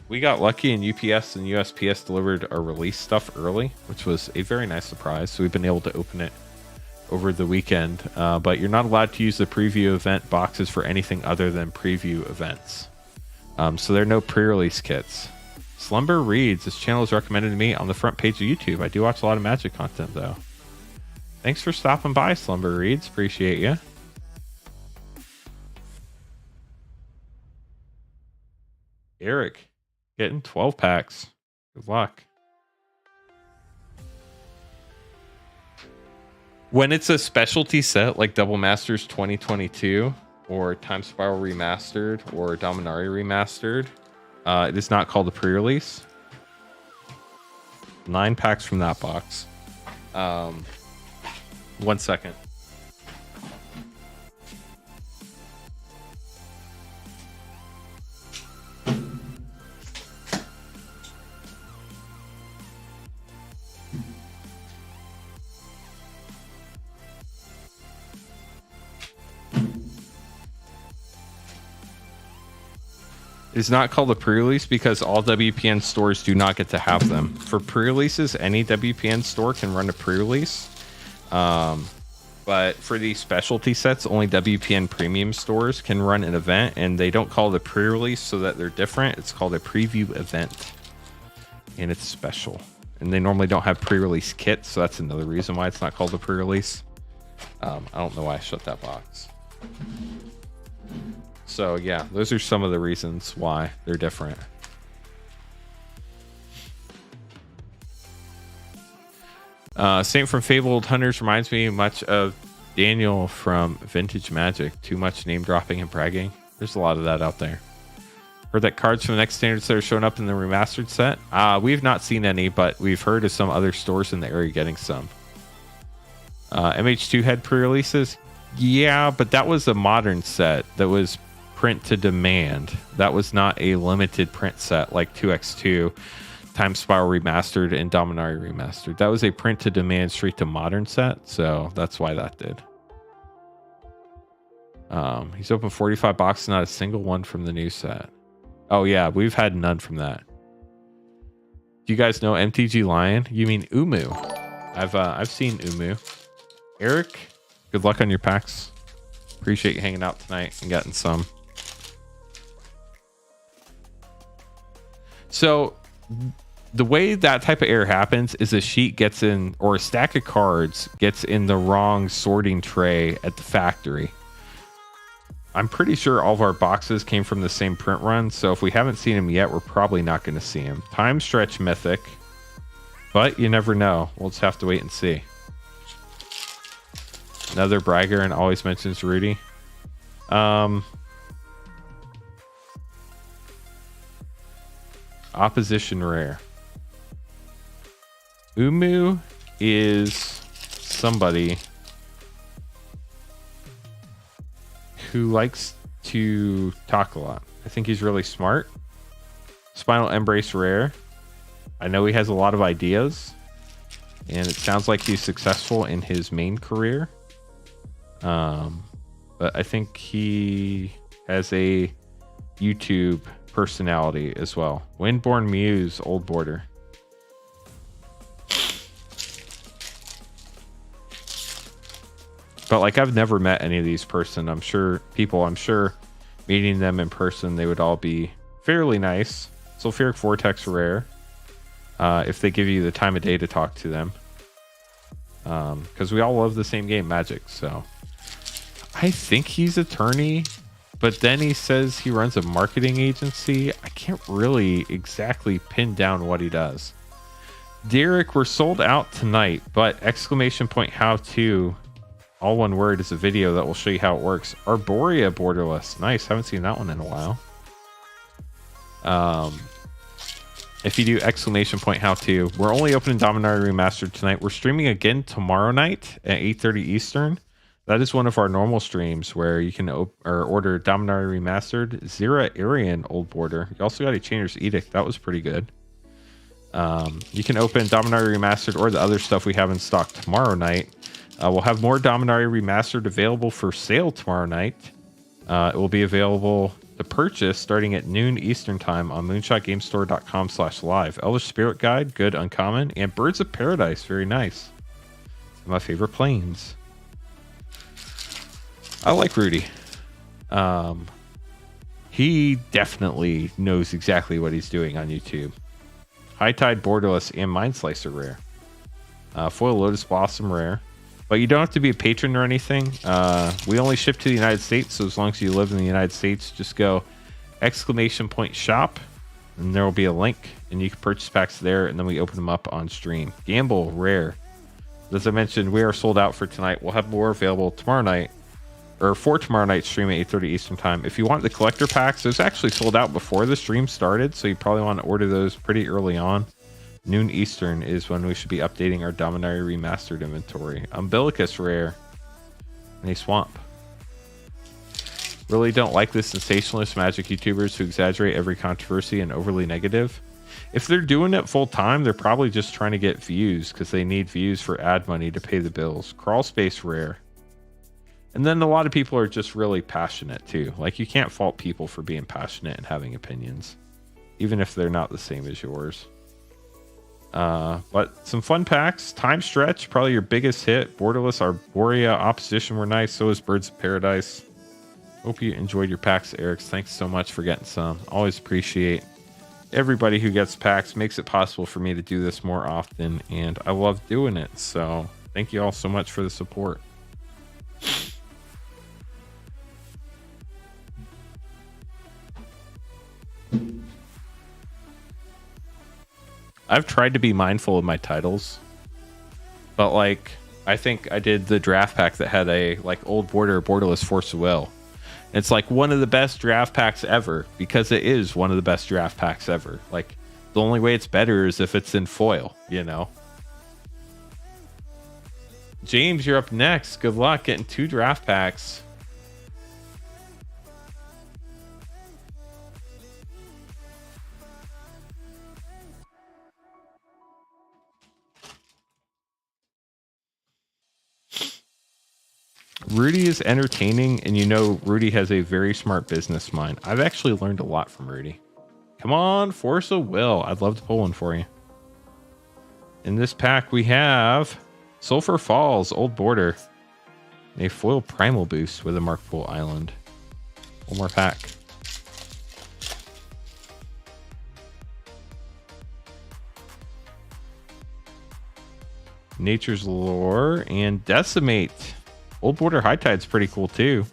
[SPEAKER 1] We got lucky and UPS and USPS delivered our release stuff early, which was a very nice surprise. So we've been able to open it over the weekend, but you're not allowed to use the preview event boxes for anything other than preview events. So there are no pre-release kits. Slumber Reads, this channel is recommended to me on the front page of YouTube. I do watch a lot of Magic content though. Thanks for stopping by, Slumber Reads. Appreciate you. Eric, getting 12 packs. Good luck. When it's a specialty set like Double Masters 2022 or Time Spiral Remastered or Dominaria Remastered, it is not called a pre-release. 9 packs from that box. 1 second. is not called a pre-release because all WPN stores do not get to have them. For pre-releases, any WPN store can run a pre-release. But for these specialty sets, only WPN premium stores can run an event, and they don't call it a pre-release so that they're different. It's called a preview event, and it's special. And they normally don't have pre-release kits, so that's another reason why it's not called a pre-release. I don't know why I shut that box. So yeah, those are some of the reasons why they're different. Saint from Fabled Hunters reminds me much of Daniel from Vintage Magic. Too much name dropping and bragging. There's a lot of that out there. Heard that cards from the next standard set are showing up in the remastered set. We've not seen any, but we've heard of some other stores in the area getting some. MH2 had pre-releases. Yeah, but that was a modern set that was print to demand. That was not a limited print set like 2x2, Time Spiral Remastered, and Dominaria Remastered. That was a print to demand straight to modern set, so that's why that did. He's opened 45 boxes, not a single one from the new set. Oh yeah, we've had none from that. Do you guys know MTG Lion? You mean Umu? I've seen Umu. Eric, good luck on your packs. Appreciate you hanging out tonight and getting some. So the way that type of error happens is a sheet gets in, or a stack of cards gets in the wrong sorting tray at the factory. I'm pretty sure all of our boxes came from the same print run, so if we haven't seen them yet, we're probably not going to see them. Time Stretch Mythic, but you never know. We'll just have to wait and see. Another bragger and always mentions Rudy. Opposition rare. Umu is somebody who likes to talk a lot. I think he's really smart. Spinal Embrace rare. I know he has a lot of ideas, and it sounds like he's successful in his main career. But I think he has a YouTube personality as well. Windborn Muse, Old Border. But like, I've never met any of these I'm sure meeting them in person, they would all be fairly nice. Sulfuric Vortex rare. If they give you the time of day to talk to them. Because we all love the same game, Magic. So I think he's attorney, but then he says he runs a marketing agency. I can't really exactly pin down what he does. Derek, we're sold out tonight, but ! How to, all one word, is a video that will show you how it works. Arborea Borderless. Nice. Haven't seen that one in a while. If you do ! How to, we're only opening Dominaria Remastered tonight. We're streaming again tomorrow night at 8:30 Eastern. That is one of our normal streams where you can order Dominaria Remastered, Zera Arian Old Border. You also got a Chainer's Edict. That was pretty good. You can open Dominaria Remastered or the other stuff we have in stock tomorrow night. We'll have more Dominaria Remastered available for sale tomorrow night. It will be available to purchase starting at noon Eastern time on moonshotgamestore.com/live. Elvish Spirit Guide, good, uncommon, and Birds of Paradise, very nice. My favorite planes. I like Rudy. He definitely knows exactly what he's doing on YouTube. High Tide Borderless and Mind Slicer rare. Foil Lotus Blossom rare. But you don't have to be a patron or anything. We only ship to the United States, so as long as you live in the United States, just go ! Shop, and there will be a link, and you can purchase packs there, and then we open them up on stream. Gamble rare. As I mentioned, we are sold out for tonight. We'll have more available tomorrow night, or for tomorrow night's stream at 8:30 Eastern time. If you want the collector packs, those actually sold out before the stream started, so you probably want to order those pretty early on. Noon Eastern is when we should be updating our Dominaria Remastered inventory. Umbilicus rare. And a Swamp. Really don't like the sensationalist Magic YouTubers who exaggerate every controversy and overly negative. If they're doing it full time, they're probably just trying to get views because they need views for ad money to pay the bills. Crawl Space rare. And then a lot of people are just really passionate too. Like, you can't fault people for being passionate and having opinions, even if they're not the same as yours. But some fun packs. Time Stretch, probably your biggest hit. Borderless Arborea Opposition were nice. So is Birds of Paradise. Hope you enjoyed your packs, Eric. Thanks so much for getting some. Always appreciate everybody who gets packs. Makes it possible for me to do this more often, and I love doing it. So thank you all so much for the support. I've tried to be mindful of my titles, but like, I think I did the draft pack that had a like Old Border Borderless Force of Will. It's like one of the best draft packs ever, because it is one of the best draft packs ever. Like, the only way it's better is if it's in foil, you know. James, you're up next. Good luck getting 2 draft packs. Rudy is entertaining, and you know Rudy has a very smart business mind. I've actually learned a lot from Rudy. Come on, Force of Will. I'd love to pull one for you. In this pack, we have Sulphur Falls, Old Border, a foil primal boost with a Mark Pool Island. One more pack. Nature's Lore and Decimate. Old Border High Tide's pretty cool too.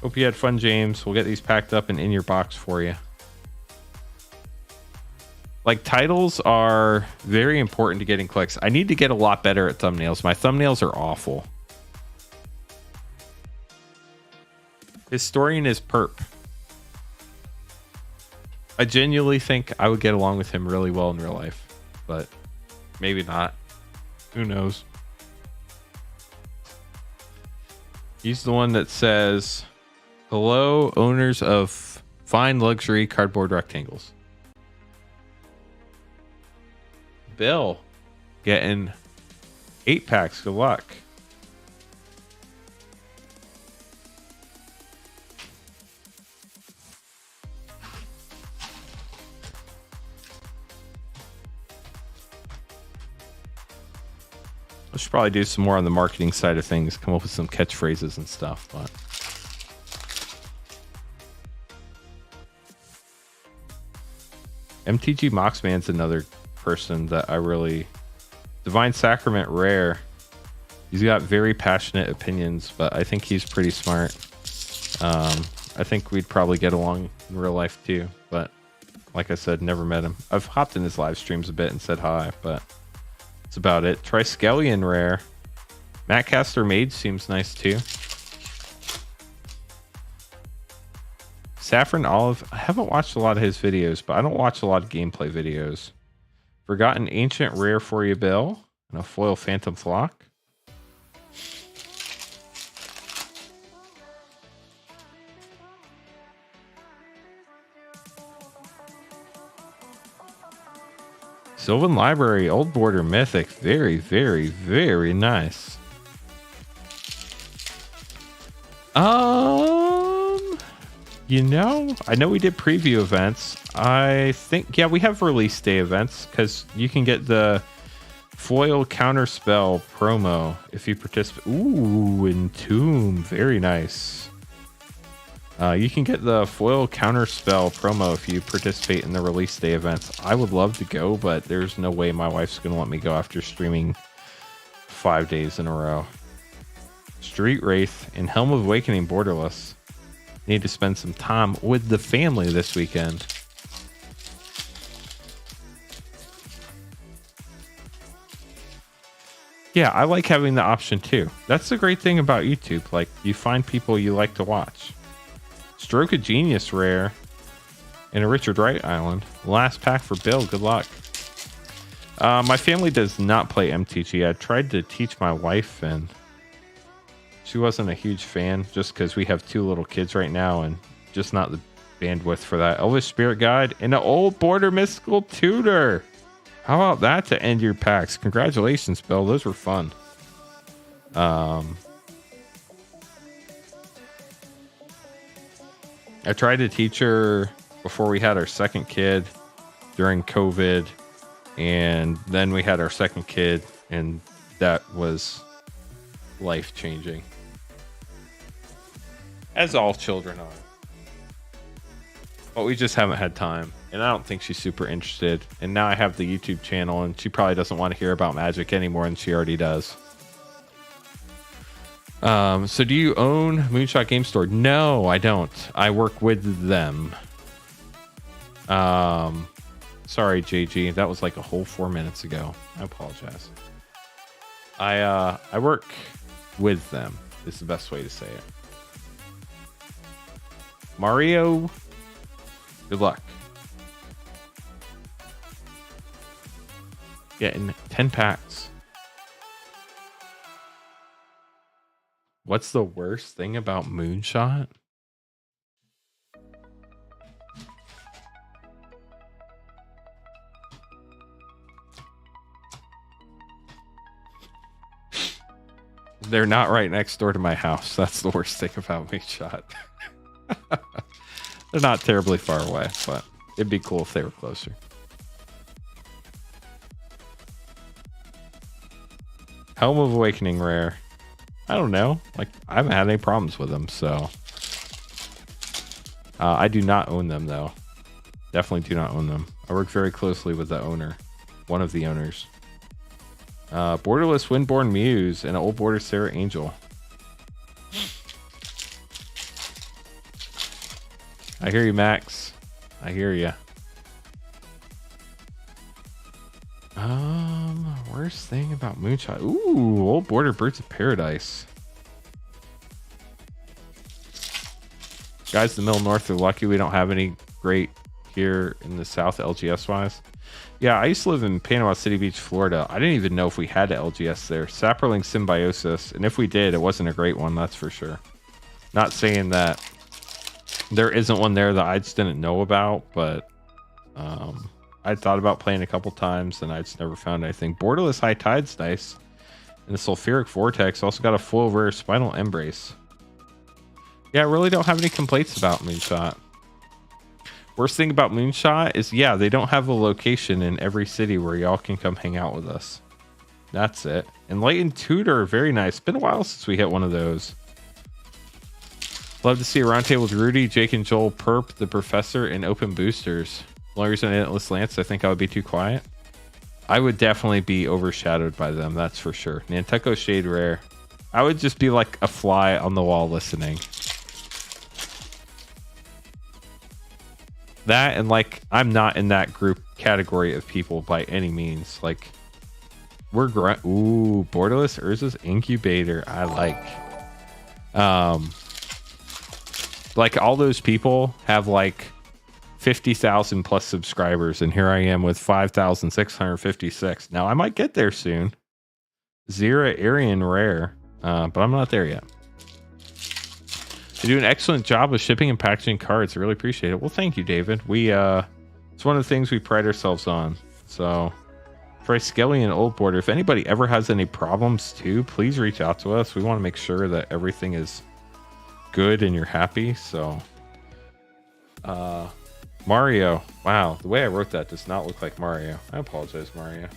[SPEAKER 1] Hope you had fun, James. We'll get these packed up and in your box for you. Like, titles are very important to getting clicks. I need to get a lot better at thumbnails. My thumbnails are awful. Historian is perp. I genuinely think I would get along with him really well in real life, but maybe not. Who knows? He's the one that says, hello, owners of fine luxury cardboard rectangles. Bill, getting 8 packs. Good luck. I should probably do some more on the marketing side of things, come up with some catchphrases and stuff, but MTG Moxman's another person that I really... Divine Sacrament rare. He's got very passionate opinions, but I think he's pretty smart. I think we'd probably get along in real life too, but like I said, never met him. I've hopped in his live streams a bit and said hi, but that's about it. Triskelion rare. Matcaster Mage seems nice too. Saffron Olive. I haven't watched a lot of his videos, but I don't watch a lot of gameplay videos. Forgotten Ancient rare for you, Bill. And a foil Phantom Flock. Sylvan Library, Old Border Mythic. Very, very, very nice. You know, I know we did preview events. I think, yeah, we have release day events because you can get the foil counterspell promo if you participate. Ooh, Entomb. Very nice. You can get the foil counterspell promo if you participate in the release day events. I would love to go, but there's no way my wife's going to let me go after streaming 5 days in a row. Street Wraith and Helm of Awakening Borderless. Need to spend some time with the family this weekend. Yeah, I like having the option too. That's the great thing about YouTube. Like, you find people you like to watch. Stroke of Genius rare and a Richard Wright Island. Last pack for Bill. Good luck. My family does not play MTG. I tried to teach my wife and she wasn't a huge fan just because we have 2 little kids right now and just not the bandwidth for that. Elvish Spirit Guide and an Old Border Mystical Tutor. How about that to end your packs? Congratulations, Bill. Those were fun. I tried to teach her before we had our second kid during COVID, and then we had our second kid, and that was life changing, as all children are. But we just haven't had time, and I don't think she's super interested. And now I have the YouTube channel, and she probably doesn't want to hear about Magic any more than she already does. So do you own Moonshot Game Store? No, I don't. I work with them. Sorry, JG. That was like a whole 4 minutes ago. I apologize. I work with them is the best way to say it. Mario, good luck. Getting 10 packs. What's the worst thing about Moonshot? They're not right next door to my house. That's the worst thing about Moonshot. They're not terribly far away, but it'd be cool if they were closer. Helm of Awakening rare. I don't know. Like, I haven't had any problems with them, so. I do not own them, though. Definitely do not own them. I work very closely with the owner. One of the owners. Borderless Windborn Muse and an Old Border Sarah Angel. I hear you, Max. I hear you. Worst thing about Moonshot. Ooh, Old Border Birds of Paradise. Guys in the middle north are lucky we don't have any great here in the south LGS wise. Yeah, I used to live in Panama City Beach, Florida. I didn't even know if we had an LGS there. Saproling Symbiosis, and if we did, it wasn't a great one, that's for sure. Not saying that there isn't one there that I just didn't know about, but I thought about playing a couple times, and I just never found anything. Borderless High Tide's nice. And the Sulfuric Vortex also got a full rare Spinal Embrace. Yeah, I really don't have any complaints about Moonshot. Worst thing about Moonshot is, yeah, they don't have a location in every city where y'all can come hang out with us. That's it. Enlightened Tutor, very nice. Been a while since we hit one of those. Love to see a roundtable with Rudy, Jake, and Joel, Perp, the Professor, and open boosters. Lawyers and Endless Lance, I think I would be too quiet. I would definitely be overshadowed by them, that's for sure. Nantucket Shade Rare. I would just be like a fly on the wall listening. That, and like, I'm not in that group category of people by any means. Like, we're ooh, Borderless Urza's Incubator. I like all those people have like 50,000 plus subscribers, and here I am with 5,656. Now I might get there soon. Zera Aryan Rare, but I'm not there yet. You do an excellent job of shipping and packaging cards. I really appreciate it. Well, thank you, David. It's one of the things we pride ourselves on. So, try Skelly and Old Border. If anybody ever has any problems too, please reach out to us. We want to make sure that everything is good and you're happy. So, Mario. Wow, the way I wrote that does not look like Mario. I apologize, Mario.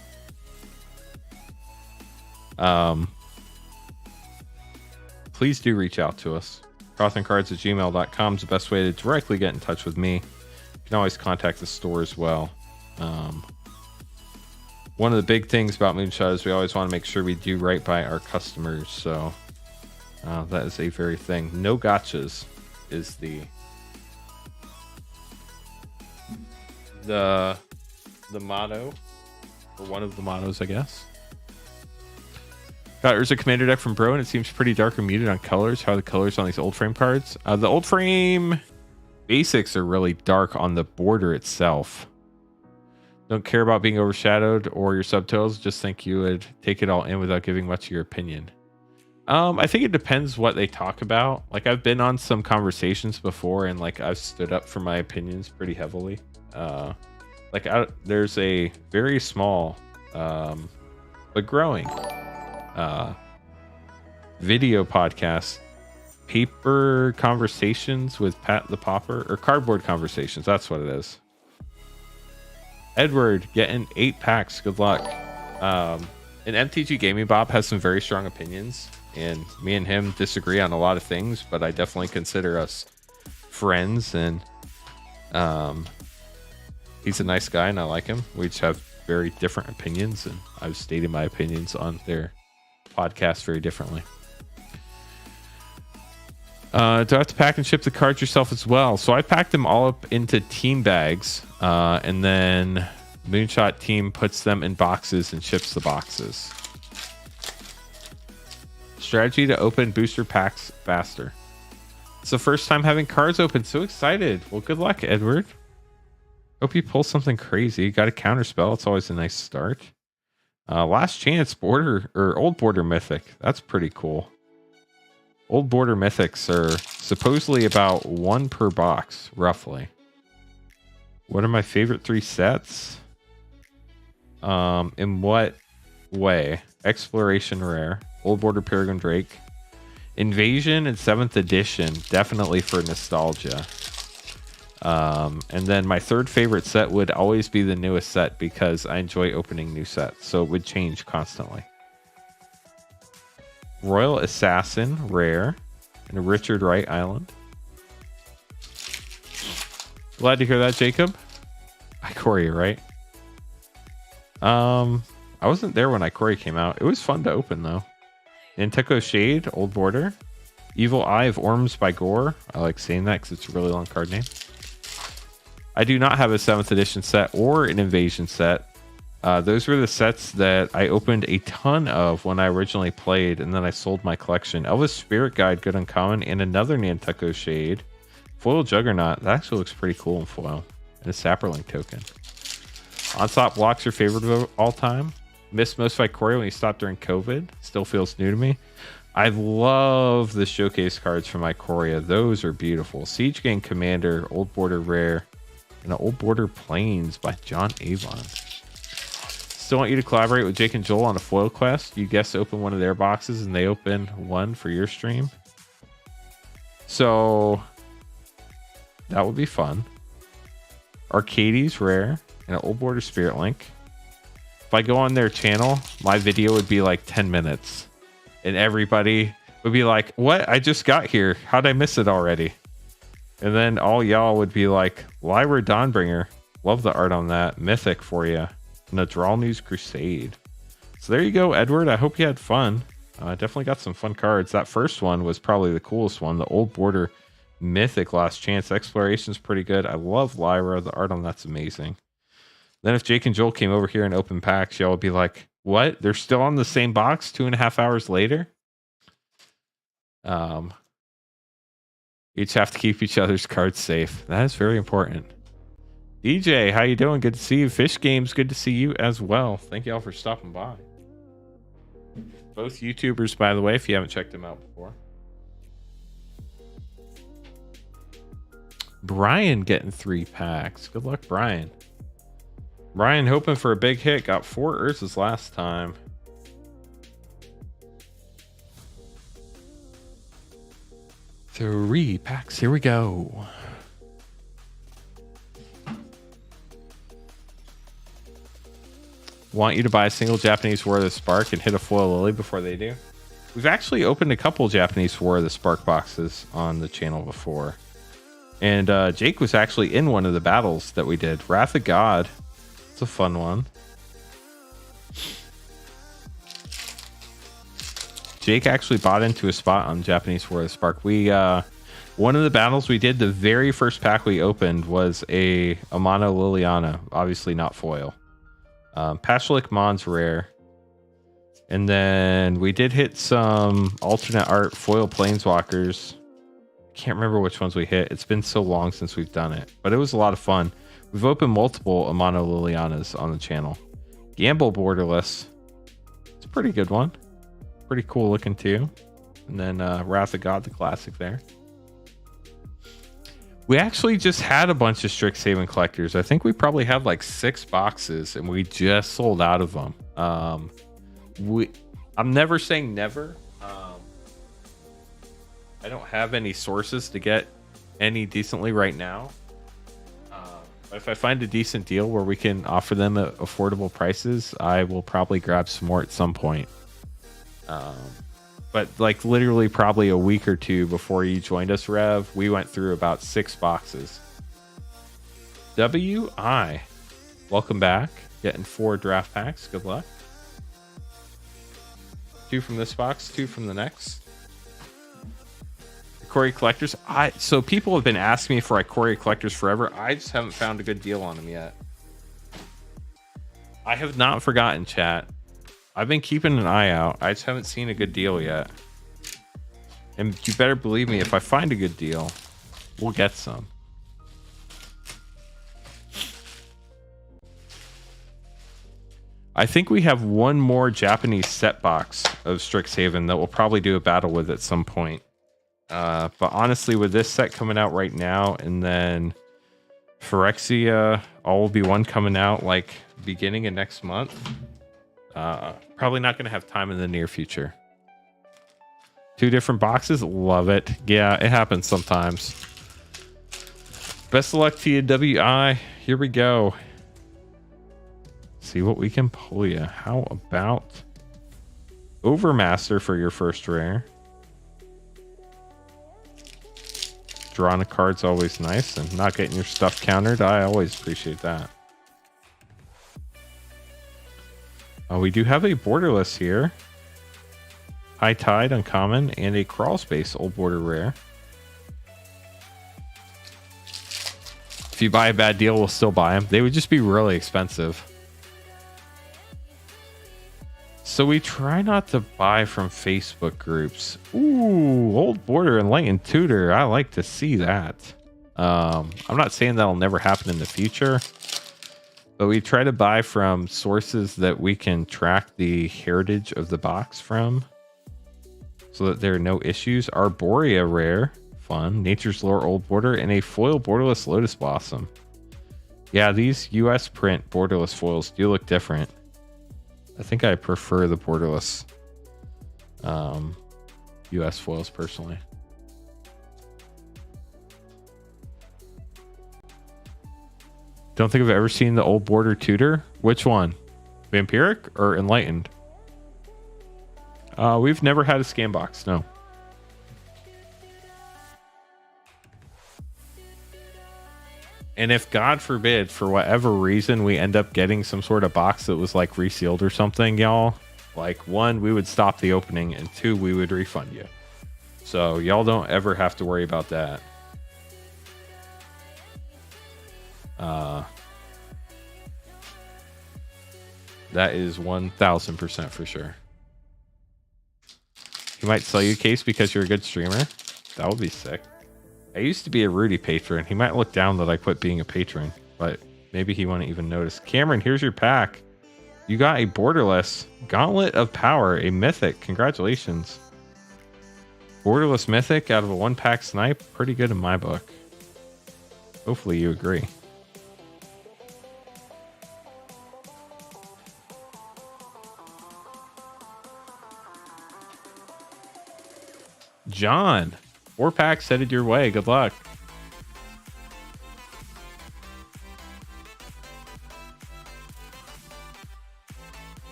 [SPEAKER 1] Please do reach out to us. CrossinCards@gmail.com is the best way to directly get in touch with me. You can always contact the store as well. One of the big things about Moonshot is we always want to make sure we do right by our customers. So that is a very thing. No gotchas is the motto, or one of the mottos, I guess. Got Urza Commander deck from Bro, and it seems pretty dark and muted on colors. How are the colors on these old frame cards? The old frame basics are really dark on the border itself. Don't care about being overshadowed or your subtotals. Just think you would take it all in without giving much of your opinion. I think it depends what they talk about. Like, I've been on some conversations before, and like I've stood up for my opinions pretty heavily. There's a very small but growing video podcast Paper Conversations with Pat the Popper, or Cardboard Conversations. That's what it is. Edward getting 8 packs. Good luck. And MTG Gaming Bob has some very strong opinions, and me and him disagree on a lot of things, but I definitely consider us friends, and he's a nice guy and I like him. We just have very different opinions, and I've stated my opinions on their podcast very differently. Do I have to pack and ship the cards yourself as well? So I packed them all up into team bags, and then Moonshot team puts them in boxes and ships the boxes. Strategy to open booster packs faster. It's the first time having cards open. So excited. Well, good luck, Edward. Hope you pull something crazy. Got a counter spell. It's always a nice start. Last chance border or old border mythic. That's pretty cool. Old border mythics are supposedly about 1 per box, roughly. What are my favorite 3 sets? In what way? Exploration rare, Old Border Peregrine Drake, Invasion, and 7th edition, definitely for nostalgia. And then my third favorite set would always be the newest set because I enjoy opening new sets, so it would change constantly. Royal Assassin rare, and a Richard Wright Island. Glad to hear that, Jacob. Ikoria, right? I wasn't there when Ikoria came out. It was fun to open though. Nanteco Shade, Old Border. Evil Eye of Orms by Gore. I like saying that because it's a really long card name. I do not have a 7th edition set or an Invasion set. Those were the sets that I opened a ton of when I originally played, and then I sold my collection. Elvis Spirit Guide, good uncommon, and another Nanteco Shade. Foil Juggernaut, that actually looks pretty cool in foil. And a Saproling token. Onslaught Block's your favorite of all time. Missed most of Ikoria when you stopped during COVID. Still feels new to me. I love the showcase cards from Ikoria. Those are beautiful. Siege Gang Commander, Old Border Rare, and an Old Border Plains by John Avon. Still want you to collaborate with Jake and Joel on a foil quest. You guess open one of their boxes and they open one for your stream. So that would be fun. Arcades rare and an Old Border Spirit Link. If I go on their channel, my video would be like 10 minutes. And everybody would be like, what? I just got here. How'd I miss it already? And then all y'all would be like, Lyra Dawnbringer. Love the art on that. Mythic for you. And a Draw News Crusade. So there you go, Edward. I hope you had fun. Definitely got some fun cards. That first one was probably the coolest one. The Old Border Mythic Last Chance. Exploration's pretty good. I love Lyra. The art on that's amazing. Then if Jake and Joel came over here and opened packs, y'all would be like, what? They're still on the same box 2.5 hours later? Each have to keep each other's cards safe. That is very important. DJ, how you doing? Good to see you. Fish Games, good to see you as well. Thank you all for stopping by. Both YouTubers, by the way, if you haven't checked them out before. Brian getting 3 packs. Good luck, Brian. Brian hoping for a big hit. Got 4 Ursas last time. Three packs. Here we go. Want you to buy a single Japanese War of the Spark and hit a foil lily before they do. We've actually opened a couple Japanese War of the Spark boxes on the channel before. And Jake was actually in one of the battles that we did. Wrath of God. It's a fun one. Jake actually bought into a spot on Japanese War of the Spark. We one of the battles we did, the very first pack we opened was a Amano Liliana, obviously not foil. Pashalik Mon's rare. And then we did hit some alternate art foil planeswalkers. Can't remember which ones we hit. It's been so long since we've done it, but it was a lot of fun. We've opened multiple Amano Lilianas on the channel. Gamble Borderless. It's a pretty good one. Pretty cool looking too. And then Wrath of God, the classic there. We actually just had a bunch of Strixhaven collectors. I think we probably had like 6 boxes and we just sold out of them. I'm never saying never. I don't have any sources to get any decently right now. But if I find a decent deal where we can offer them at affordable prices, I will probably grab some more at some point. But like literally probably a week or two before you joined us, Rev, we went through about 6 boxes. WI, welcome back. Getting 4 draft packs. Good luck. 2 from this box, 2 from the next. Ikoria Collectors. So people have been asking me for Ikoria Collectors forever. I just haven't found a good deal on them yet. I have not forgotten, chat. I've been keeping an eye out. I just haven't seen a good deal yet. And you better believe me, if I find a good deal, we'll get some. I think we have one more Japanese set box of Strixhaven that we'll probably do a battle with at some point. But honestly, with this set coming out right now, and then Phyrexia, all will be one coming out like beginning of next month. Probably not going to have time in the near future. 2 different boxes. Love it. Yeah, it happens sometimes. Best of luck to you, WI. Here we go. See what we can pull you. How about Overmaster for your first rare? Drawing a card's always nice, and not getting your stuff countered. I always appreciate that. We do have a borderless here. High Tide uncommon and a Crawl Space old border rare. If you buy a bad deal, we'll still buy them. They would just be really expensive. So we try not to buy from Facebook groups. Ooh, old border Enlightened Tutor. I like to see that. I'm not saying that'll never happen in the future, but we try to buy from sources that we can track the heritage of the box from so that there are no issues. Arborea rare, fun. Nature's Lore old border, and a foil borderless Lotus Blossom. Yeah, these US print borderless foils do look different. I think I prefer the borderless US foils personally. Don't think I've ever seen the old border tutor. Which one? Vampiric or Enlightened? We've never had a scan box, no. And if, God forbid, for whatever reason, we end up getting some sort of box that was like resealed or something, y'all, like 1, we would stop the opening, and 2, we would refund you. So y'all don't ever have to worry about that. That is 1000% for sure. He might sell you a case because you're a good streamer. That would be sick. I used to be a Rudy patron. He might look down that I quit being a patron, but maybe he wouldn't even notice. Cameron, here's your pack. You got a borderless Gauntlet of Power, a mythic. Congratulations. Borderless mythic out of a 1-pack snipe. Pretty good in my book. Hopefully you agree. John, 4 packs headed your way. Good luck.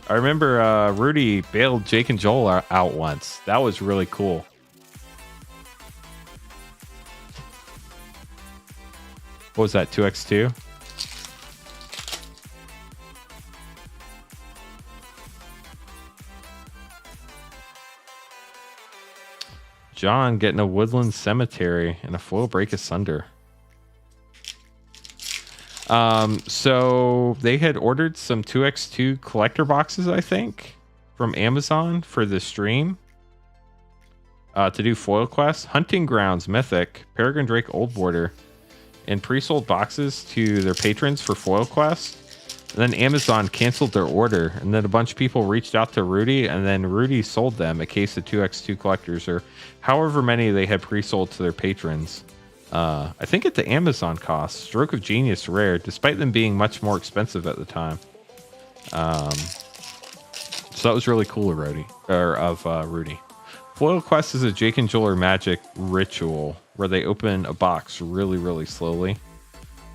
[SPEAKER 1] I remember Rudy bailed Jake and Joel out once. That was really cool. What was that, 2x2? John getting a Woodland Cemetery and a foil Break Asunder. So they had ordered some 2x2 collector boxes, I think, from Amazon for the stream to do foil quests. Hunting Grounds Mythic, Peregrine Drake Old Border, and pre-sold boxes to their patrons for foil quests. And then Amazon canceled their order, and then a bunch of people reached out to Rudy, and then Rudy sold them a case of 2x2 collectors, or however many they had pre-sold to their patrons. I think at the Amazon cost. Stroke of Genius rare, despite them being much more expensive at the time. So that was really cool of Rudy. Foil Quest is a Jake and Joel Magic ritual where they open a box really, really slowly.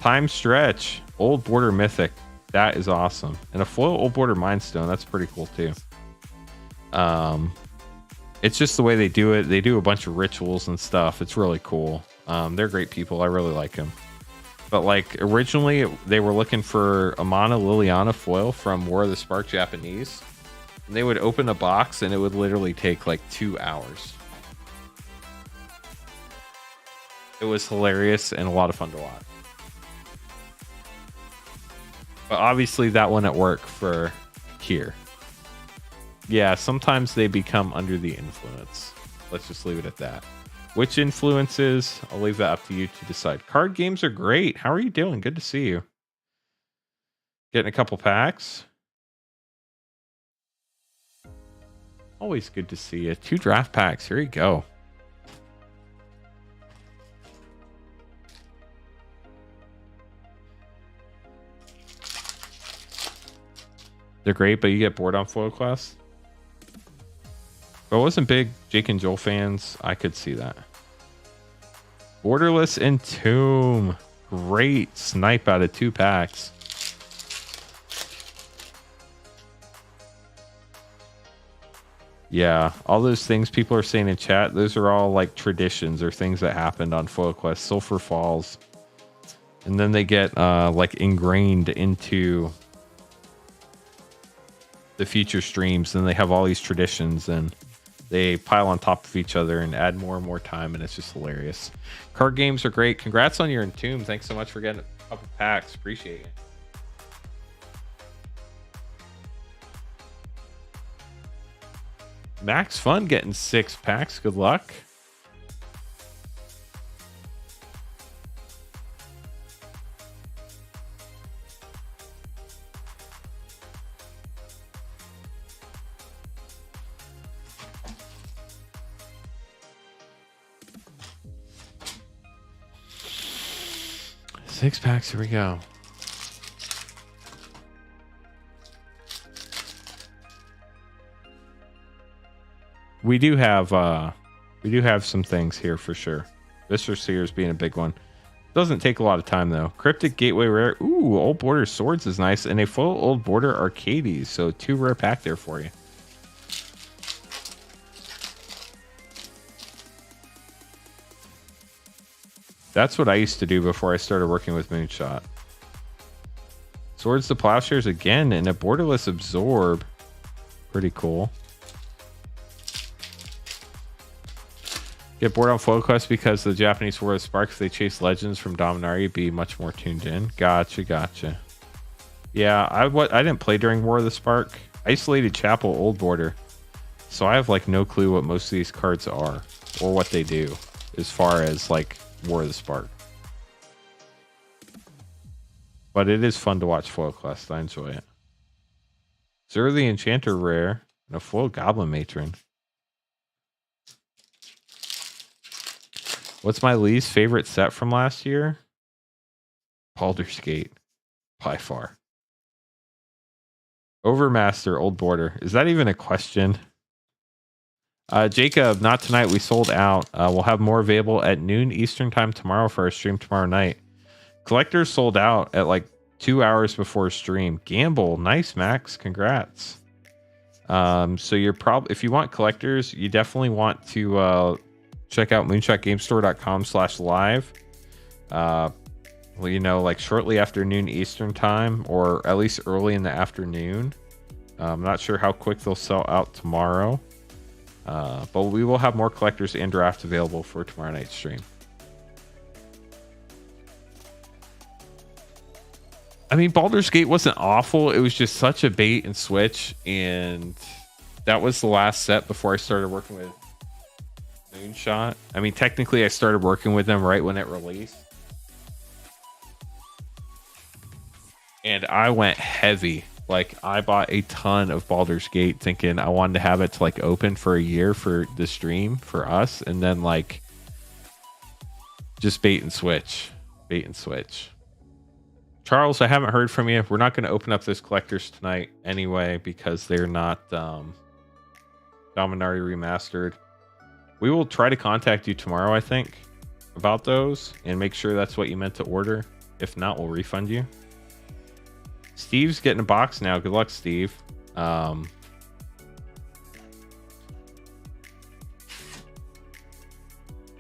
[SPEAKER 1] Time Stretch, Old Border Mythic. That is awesome. And a foil Old Border Mind Stone. That's pretty cool too. It's just the way they do it. They do a bunch of rituals and stuff. It's really cool. They're great people. I really like them. But like originally they were looking for Amana Liliana foil from War of the Spark Japanese. And they would open a box and it would literally take like 2 hours. It was hilarious and a lot of fun to watch. But obviously that wouldn't work for here. Yeah, sometimes they become under the influence. Let's just leave it at that. Which influences? I'll leave that up to you to decide. Card games are great. How are you doing? Good to see you. Getting a couple packs. Always good to see you. 2 draft packs. Here you go. They're great, but you get bored on Foil Quest. If I wasn't big Jake and Joel fans, I could see that. Borderless Entomb. Great snipe out of 2 packs. Yeah, all those things people are saying in chat, those are all like traditions or things that happened on Foil Quest. Sulphur Falls. And then they get like ingrained into the future streams, and they have all these traditions and they pile on top of each other and add more and more time, and it's just hilarious. Card games are great. Congrats on your Entomb. Thanks so much for getting a couple packs. Appreciate it. Max Fun getting 6 packs. Good luck. Six packs, here we go. We do have some things here for sure. Viscer Seers being a big one. Doesn't take a lot of time though. Cryptic Gateway Rare. Ooh, Old Border Swords is nice. And a full Old Border Arcades. So 2 rare pack there for you. That's what I used to do before I started working with Moonshot. Swords to Plowshares again, and a Borderless Absorb. Pretty cool. Get bored on Foil Quest because the Japanese War of Sparks, they chase legends from Dominaria, be much more tuned in. Gotcha. Yeah, I didn't play during War of the Spark. Isolated Chapel, Old Border. So I have like no clue what most of these cards are or what they do as far as like War of the Spark. But it is fun to watch Foil Quest. I enjoy it. Zur the Enchanter rare and a foil Goblin Matron. What's my least favorite set from last year? Baldur's Gate. By far. Overmaster, Old Border. Is that even a question? Jacob, not tonight. We sold out. We'll have more available at noon Eastern time tomorrow for our stream tomorrow night. Collectors sold out at like 2 hours before stream. Gamble. Nice, Max. Congrats. So you're probably, if you want collectors, you definitely want to check out moonshotgamestore.com/live. Well, you know, like shortly after noon Eastern time, or at least early in the afternoon. I'm not sure how quick they'll sell out tomorrow. But we will have more collectors and drafts available for tomorrow night's stream. I mean, Baldur's Gate wasn't awful. It was just such a bait and switch. And that was the last set before I started working with Moonshot. I mean, technically, I started working with them right when it released. And I went heavy. Like, I bought a ton of Baldur's Gate thinking I wanted to have it to, like, open for a year for the stream for us. And then, like, just bait and switch. Bait and switch. Charles, I haven't heard from you. We're not going to open up those collectors tonight anyway because they're not Dominaria Remastered. We will try to contact you tomorrow, I think, about those and make sure that's what you meant to order. If not, we'll refund you. Steve's getting a box now. Good luck, Steve. And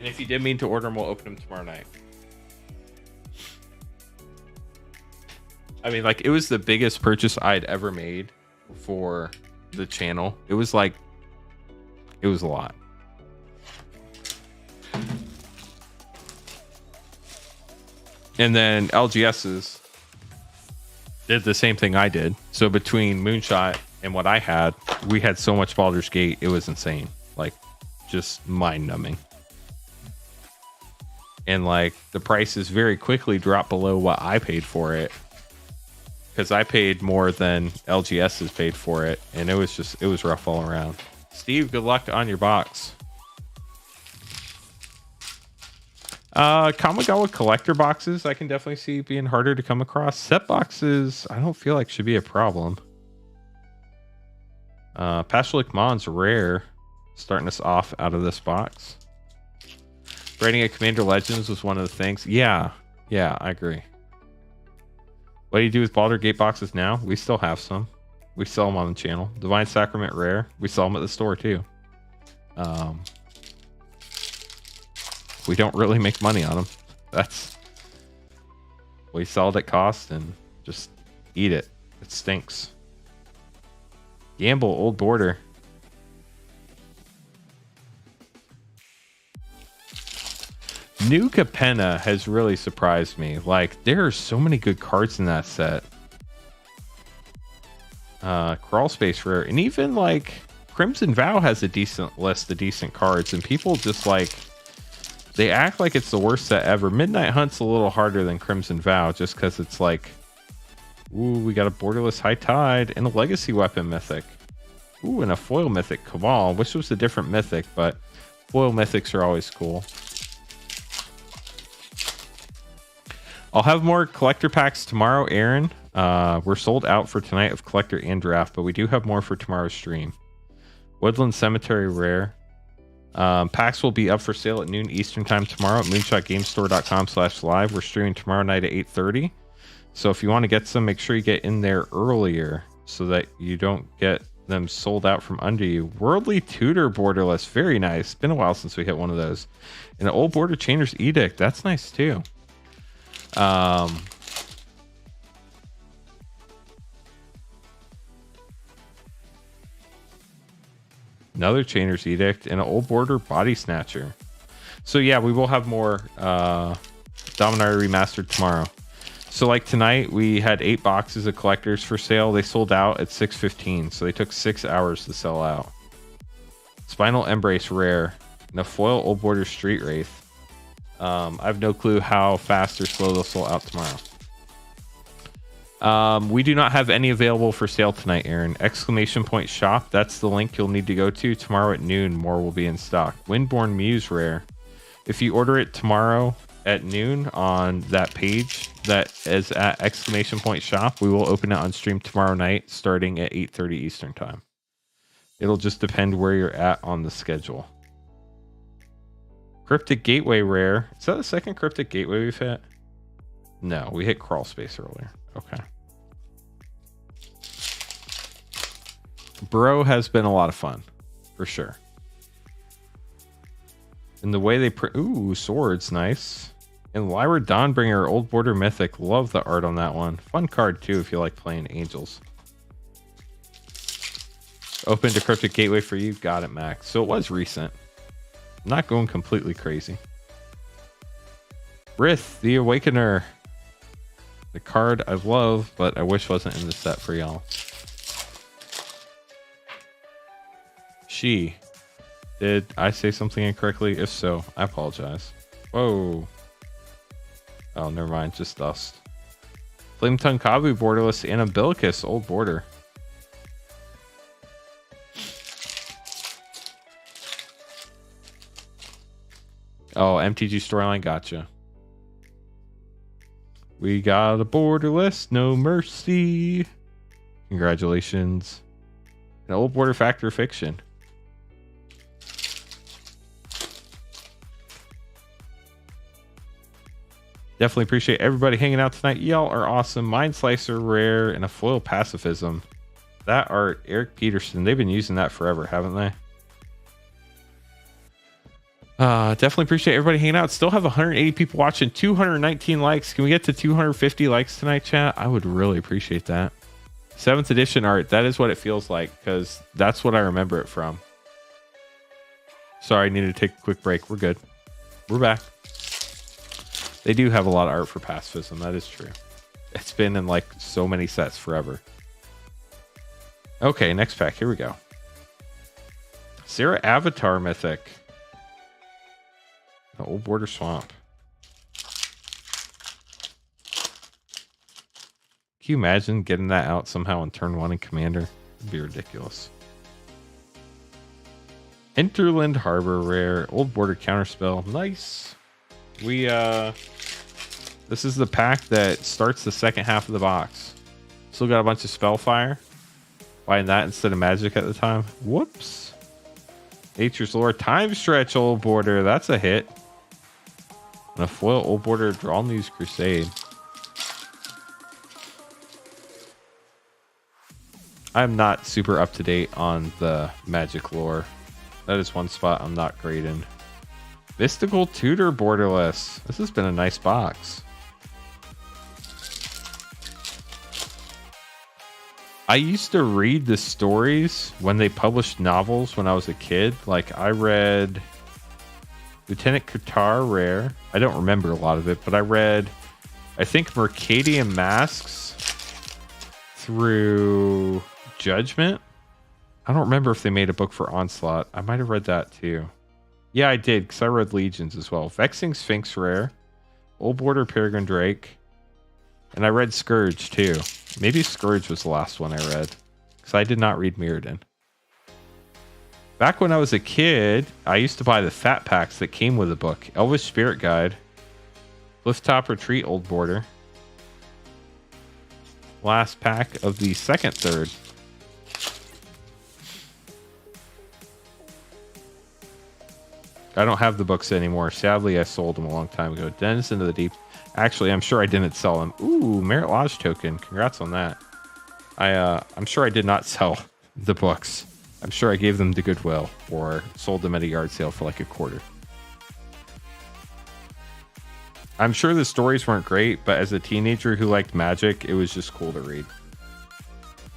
[SPEAKER 1] if you did mean to order them, we'll open them tomorrow night. I mean, like, it was the biggest purchase I'd ever made for the channel. It was like, it was a lot. And then LGS's did the same thing I did. So between Moonshot and what I had, we had so much Baldur's Gate, it was insane. Like, just mind-numbing. And like, the prices very quickly dropped below what I paid for it, because I paid more than LGS has paid for it, and it was rough all around. Steve, good luck on your box. Kamigawa collector boxes, I can definitely see being harder to come across. Set boxes, I don't feel like should be a problem. Pashalik Mon's rare, starting us off out of this box. Writing a Commander Legends was one of the things. Yeah, I agree. What do you do with Baldur's Gate boxes now? We still have some. We sell them on the channel. Divine Sacrament rare, we sell them at the store too. We don't really make money on them. We sell it at cost and just eat it. It stinks. Gamble, old border. New Capenna has really surprised me. Like, there are so many good cards in that set. Crawl Space rare, and even like Crimson Vow has a decent list of decent cards, and people just like, they act like it's the worst set ever. Midnight Hunt's a little harder than Crimson Vow just because it's like, ooh, we got a borderless High Tide and a Legacy Weapon mythic. Ooh, and a foil mythic Cabal. Wish it was a different mythic, but foil mythics are always cool. I'll have more collector packs tomorrow, Aaron. We're sold out for tonight of collector and draft, but we do have more for tomorrow's stream. Woodland Cemetery rare. Packs will be up for sale at noon Eastern time tomorrow at moonshotgamestore.com/live. We're streaming tomorrow night at 8:30. So if you want to get some, make sure you get in there earlier so that you don't get them sold out from under you. Worldly Tutor borderless. Very nice. Been a while since we hit one of those. And an old border Chainer's Edict. That's nice too. Another Chainer's Edict and an old border Body Snatcher. So yeah, we will have more Dominaria Remastered tomorrow. So like tonight, we had 8 boxes of collectors for sale. They sold out at 6:15, so they took 6 hours to sell out. Spinal Embrace rare and a foil old border Street Wraith. I have no clue how fast or slow they'll sell out tomorrow. We do not have any available for sale tonight, Aaron. Exclamation point shop. That's the link you'll need to go to. Tomorrow at noon, more will be in stock. Windborn Muse rare. If you order it tomorrow at noon on that page that is at exclamation point shop, we will open it on stream tomorrow night starting at 8:30 Eastern time. It'll just depend where you're at on the schedule. Cryptic Gateway rare. Is that the second Cryptic Gateway we've hit? No, we hit Crawl Space earlier. Okay. Bro has been a lot of fun, for sure. And the way they ooh, swords, nice. And Lyra Dawnbringer, old border mythic. Love the art on that one. Fun card too if you like playing angels. Open to Cryptic Gateway for you. Got it, Max. So it was recent. Not going completely crazy. Rith, the Awakener. The card I love, but I wish wasn't in the set for y'all. She. Did I say something incorrectly? If so, I apologize. Whoa. Oh, never mind. Just dust. Flame Tongue Kabu borderless and Umbilicus, old border. Oh, MTG storyline, gotcha. We got a borderless, no mercy. Congratulations. An old border Factor Fiction. Definitely appreciate everybody hanging out tonight. Y'all are awesome. Mind Slicer rare and a foil pacifism. That art, Eric Peterson. They've been using that forever, haven't they? Definitely appreciate everybody hanging out. Still have 180 people watching, 219 likes. Can we get to 250 likes tonight, chat? I would really appreciate that. 7th edition art. That is what it feels like, because that's what I remember it from. Sorry, I needed to take a quick break. We're good. We're back. They do have a lot of art for pacifism. That is true. It's been in like so many sets forever. Okay, next pack. Here we go. Sarah Avatar Mythic. The Old Border Swamp. Can you imagine getting that out somehow on turn 1 in Commander? It'd be ridiculous. Hinterland Harbor rare. Old Border Counterspell. Nice. This is the pack that starts the second half of the box. Still got a bunch of Spellfire. Buying that instead of Magic at the time. Whoops. Nature's Lore. Time Stretch Old Border. That's a hit. And a foil Old Border Dralne's Crusade. I'm not super up to date on the Magic lore. That is one spot I'm not great in. Mystical Tutor Borderless. This has been a nice box. I used to read the stories when they published novels when I was a kid. Like I read Lieutenant Qatar rare. I don't remember a lot of it, but I read, I think, Mercadian Masks through Judgment. I don't remember if they made a book for Onslaught. I might have read that too. Yeah, I did, because I read Legions as well. Vexing Sphinx rare. Old Border Peregrine Drake. And I read Scourge too. Maybe Scourge was the last one I read, because I did not read Mirrodin. Back when I was a kid, I used to buy the fat packs that came with the book. Elvish Spirit Guide. Clifftop Retreat Old Border. Last pack of the second third. I don't have the books anymore. Sadly, I sold them a long time ago. Denizen of the Deep. Actually, I'm sure I didn't sell them. Ooh, Merit Lodge token. Congrats on that. I'm sure I did not sell the books. I'm sure I gave them to Goodwill or sold them at a yard sale for like a quarter. I'm sure the stories weren't great, but as a teenager who liked Magic, it was just cool to read.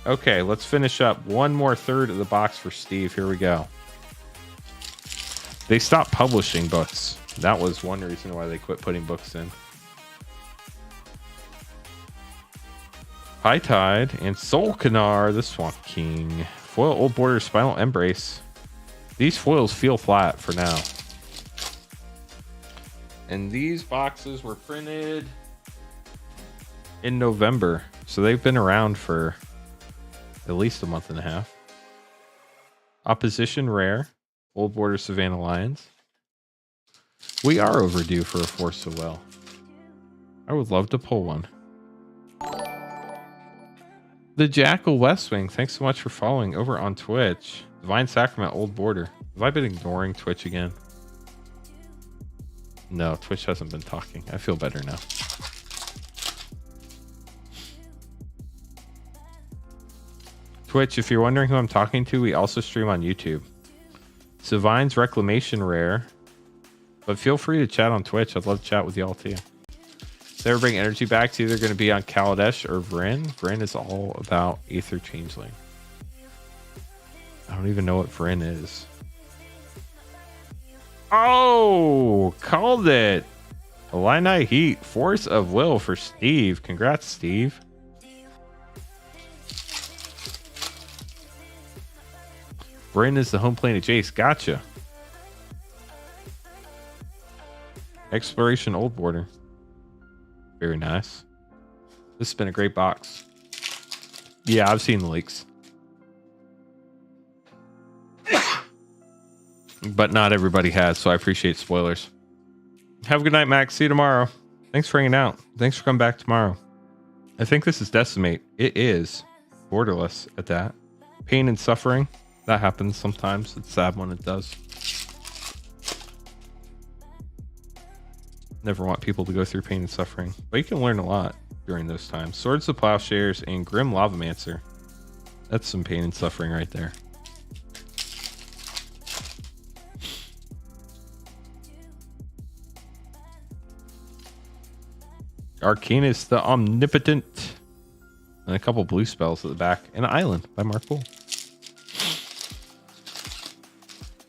[SPEAKER 1] Okay, let's finish up. One more third of the box for Steve. Here we go. They stopped publishing books. That was one reason why they quit putting books in. High Tide and Soul Canar, the Swamp King. Foil Old Border Spinal Embrace. These foils feel flat for now. And these boxes were printed in November. So they've been around for at least a month and a half. Opposition Rare. Old Border Savannah Lions. We are overdue for a Force So Well. I would love to pull one. The Jackal Westwing, thanks so much for following over on Twitch. Divine Sacrament Old Border. Have I been ignoring Twitch again? No, Twitch hasn't been talking. I feel better now. Twitch, if you're wondering who I'm talking to, we also stream on YouTube. Savine's Reclamation Rare. But feel free to chat on Twitch. I'd love to chat with y'all too. So ever bring energy back, it's either going to be on Kaladesh or Vryn. Vryn is all about Aether Changeling. I don't even know what Vryn is. Oh, called it. Illini Heat. Force of Will for Steve. Congrats, Steve. Vryn is the home plane of Jace. Gotcha. Exploration Old Border. Very nice. This has been a great box. Yeah, I've seen the leaks. But not everybody has, so I appreciate spoilers. Have a good night, Max. See you tomorrow. Thanks for hanging out. Thanks for coming back tomorrow. I think this is Decimate. It is. Borderless at that. Pain and Suffering. That happens sometimes. It's sad when it does. Never want people to go through pain and suffering, but you can learn a lot during those times. Swords of Plowshares and Grim Lavamancer. That's some pain and suffering right there. Arcanus the Omnipotent. And a couple blue spells at the back. And Island by Mark Bull.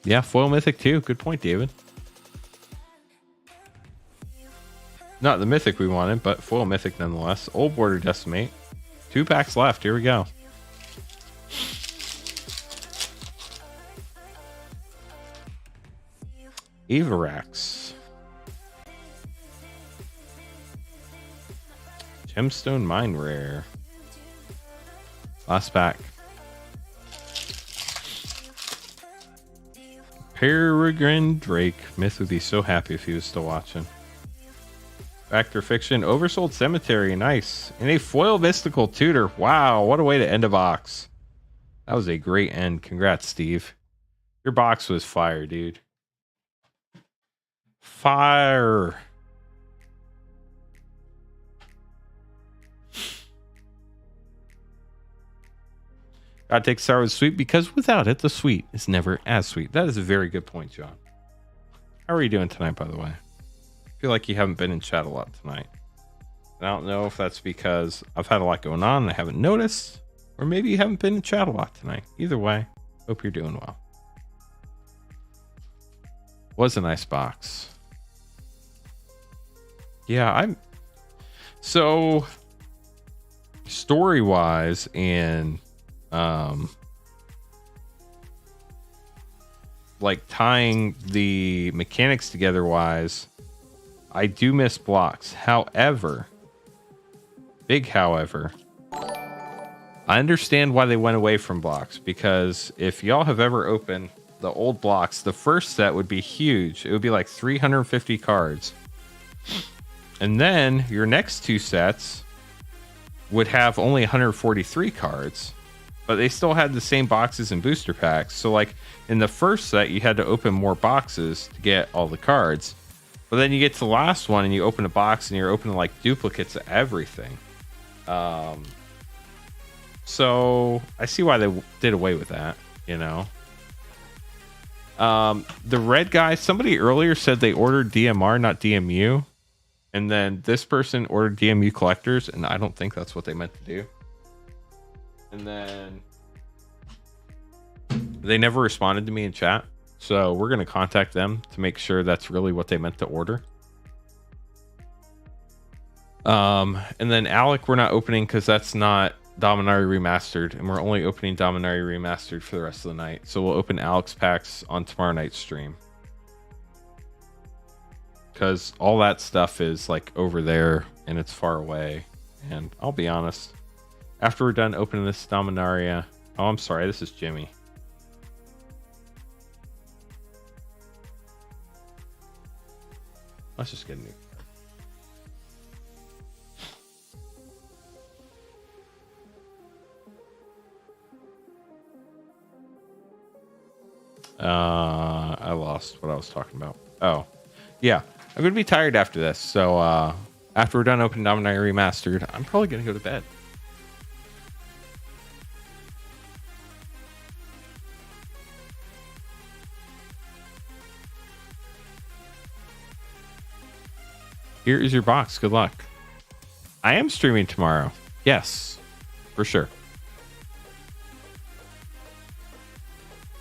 [SPEAKER 1] Yeah, foil mythic too. Good point, David. Not the mythic we wanted, but foil mythic nonetheless. Old Border Decimate. 2 packs left. Here we go. Avarax. Gemstone Mine Rare. Last pack. Peregrine Drake. Myth would be so happy if he was still watching. Factor Fiction. Oversold Cemetery. Nice. And a foil mystical tutor. Wow. What a way to end a box. That was a great end. Congrats, Steve. Your box was fire, dude. Fire. Gotta take sour with sweet because without it, the sweet is never as sweet. That is a very good point, John. How are you doing tonight, by the way? I feel like you haven't been in chat a lot tonight. And I don't know if that's because I've had a lot going on and I haven't noticed, or maybe you haven't been in chat a lot tonight. Either way, hope you're doing well. Was a nice box. Yeah, so story-wise and like tying the mechanics together wise, I do miss blocks. However, big however, I understand why they went away from blocks, because if y'all have ever opened the old blocks, the first set would be huge. It would be like 350 cards. And then your next 2 sets would have only 143 cards, but they still had the same boxes and booster packs. So like in the first set, you had to open more boxes to get all the cards. But then you get to the last one and you open a box and you're opening like duplicates of everything. So I see why they did away with that, you know. The red guy, somebody earlier said they ordered DMR, not DMU. And then this person ordered DMU collectors, and I don't think that's what they meant to do. And then they never responded to me in chat. So we're going to contact them to make sure that's really what they meant to order. And then Alec, we're not opening because that's not Dominaria Remastered. And we're only opening Dominaria Remastered for the rest of the night. So we'll open Alec's packs on tomorrow night's stream. Because all that stuff is like over there and it's far away. And I'll be honest, after we're done opening this Dominaria, oh, I'm sorry, this is Jimmy. Let's just get a new I lost what I was talking about. Oh, yeah. I'm going to be tired after this. So after we're done opening Dominaria Remastered, I'm probably going to go to bed. Here is your box. Good luck. I am streaming tomorrow. Yes, for sure.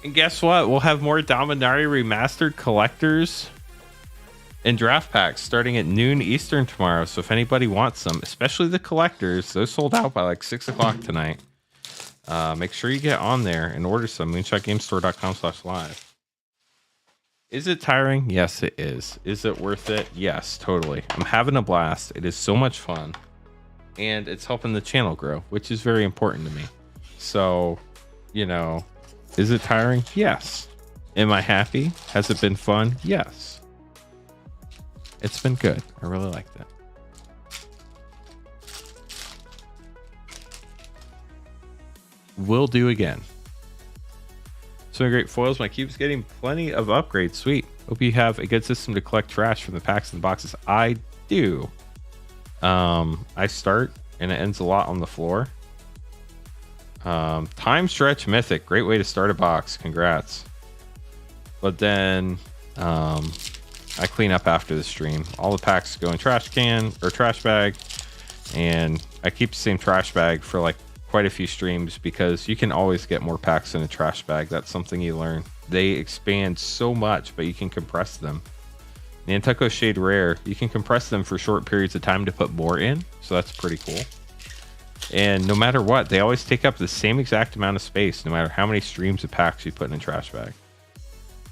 [SPEAKER 1] And guess what? We'll have more Dominaria Remastered collectors and draft packs starting at noon Eastern tomorrow. So if anybody wants some, especially the collectors, those sold out by like 6 o'clock tonight. Make sure you get on there and order some. moonshotgamestore.com/live. Is it tiring? Yes, it is. Is it worth it? Yes, totally. I'm having a blast. It is so much fun. And it's helping the channel grow, which is very important to me. So, you know, is it tiring? Yes. Am I happy? Has it been fun? Yes. It's been good. I really liked it. Will do again. So great foils. My cube's getting plenty of upgrades. Sweet. Hope you have a good system to collect trash from the packs and boxes. I do. I start and it ends a lot on the floor. Time Stretch Mythic, great way to start a box. Congrats. But then I clean up after the stream. All the packs go in trash can or trash bag, and I keep the same trash bag for like quite a few streams because you can always get more packs in a trash bag. That's something you learn. They expand so much, but you can compress them. Nantucket Shade Rare, you can compress them for short periods of time to put more in, so that's pretty cool. And no matter what, they always take up the same exact amount of space, no matter how many streams of packs you put in a trash bag.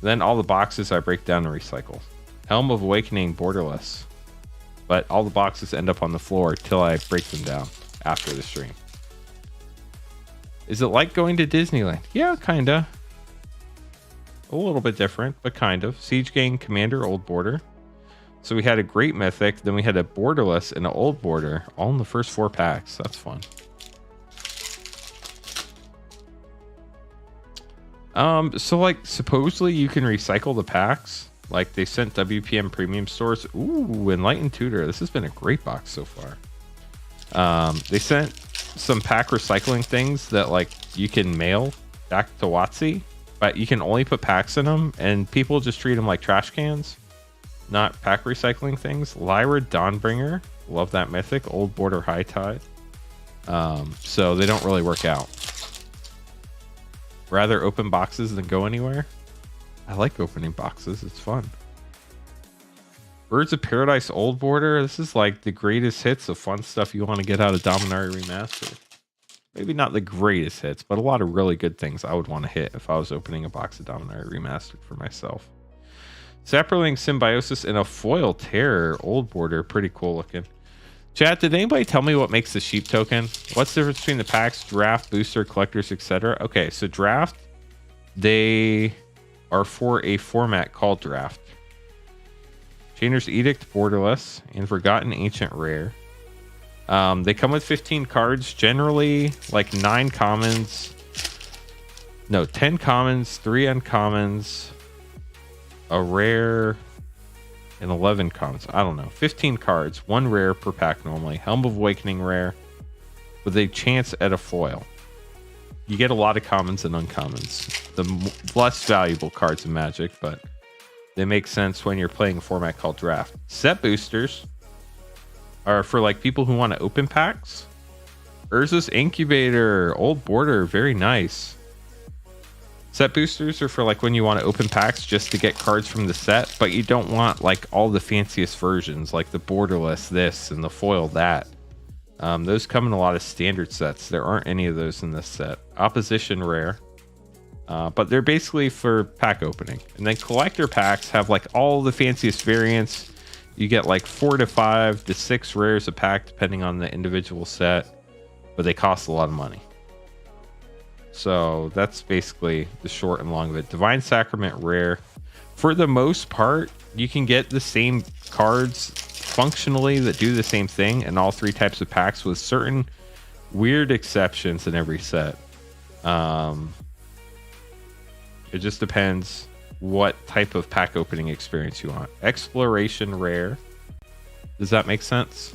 [SPEAKER 1] Then all the boxes I break down and recycle. Helm of Awakening, borderless. But all the boxes end up on the floor till I break them down after the stream. Is it like going to Disneyland? Yeah, kinda. A little bit different, but kind of. Siege Gang Commander, Old Border. So we had a great mythic, then we had a borderless and an old border, all in the first 4 packs. That's fun. So like supposedly you can recycle the packs. Like they sent WPM premium stores. Ooh, Enlightened Tutor. This has been a great box so far. They sent some pack recycling things that like you can mail back to WotC, but you can only put packs in them, and people just treat them like trash cans, not pack recycling things. Lyra Dawnbringer, love that mythic. Old Border High Tide. So they don't really work out. Rather open boxes than go anywhere. I like opening boxes, it's fun. Birds of Paradise Old Border. This is like the greatest hits of fun stuff you want to get out of Dominaria Remastered. Maybe not the greatest hits, but a lot of really good things I would want to hit if I was opening a box of Dominaria Remastered for myself. Saproling Symbiosis in a Foil Terror Old Border. Pretty cool looking. Chat, did anybody tell me what makes the sheep token? What's the difference between the packs, draft, booster, collectors, etc.? Okay, so draft, they are for a format called draft. Chainer's Edict, borderless, and Forgotten Ancient Rare. They come with 15 cards, generally like 9 commons. No, 10 commons, 3 uncommons, a rare, and 11 commons. I don't know. 15 cards, 1 rare per pack normally. Helm of Awakening rare with a chance at a foil. You get a lot of commons and uncommons. The less valuable cards in Magic, but they make sense when you're playing a format called draft. Set boosters are for like people who want to open packs. Urza's Incubator, Old Border, very nice. Set boosters are for like when you want to open packs just to get cards from the set, but you don't want like all the fanciest versions, like the borderless this and the foil that. Those come in a lot of standard sets. There aren't any of those in this set. Opposition rare. But they're basically for pack opening. And then collector packs have like all the fanciest variants. You get like 4 to 5 to 6 rares a pack depending on the individual set, but they cost a lot of money. So that's basically the short and long of it. Divine Sacrament rare. For the most part, you can get the same cards functionally that do the same thing in all 3 types of packs with certain weird exceptions in every set. It just depends what type of pack opening experience you want. Exploration rare. Does that make sense?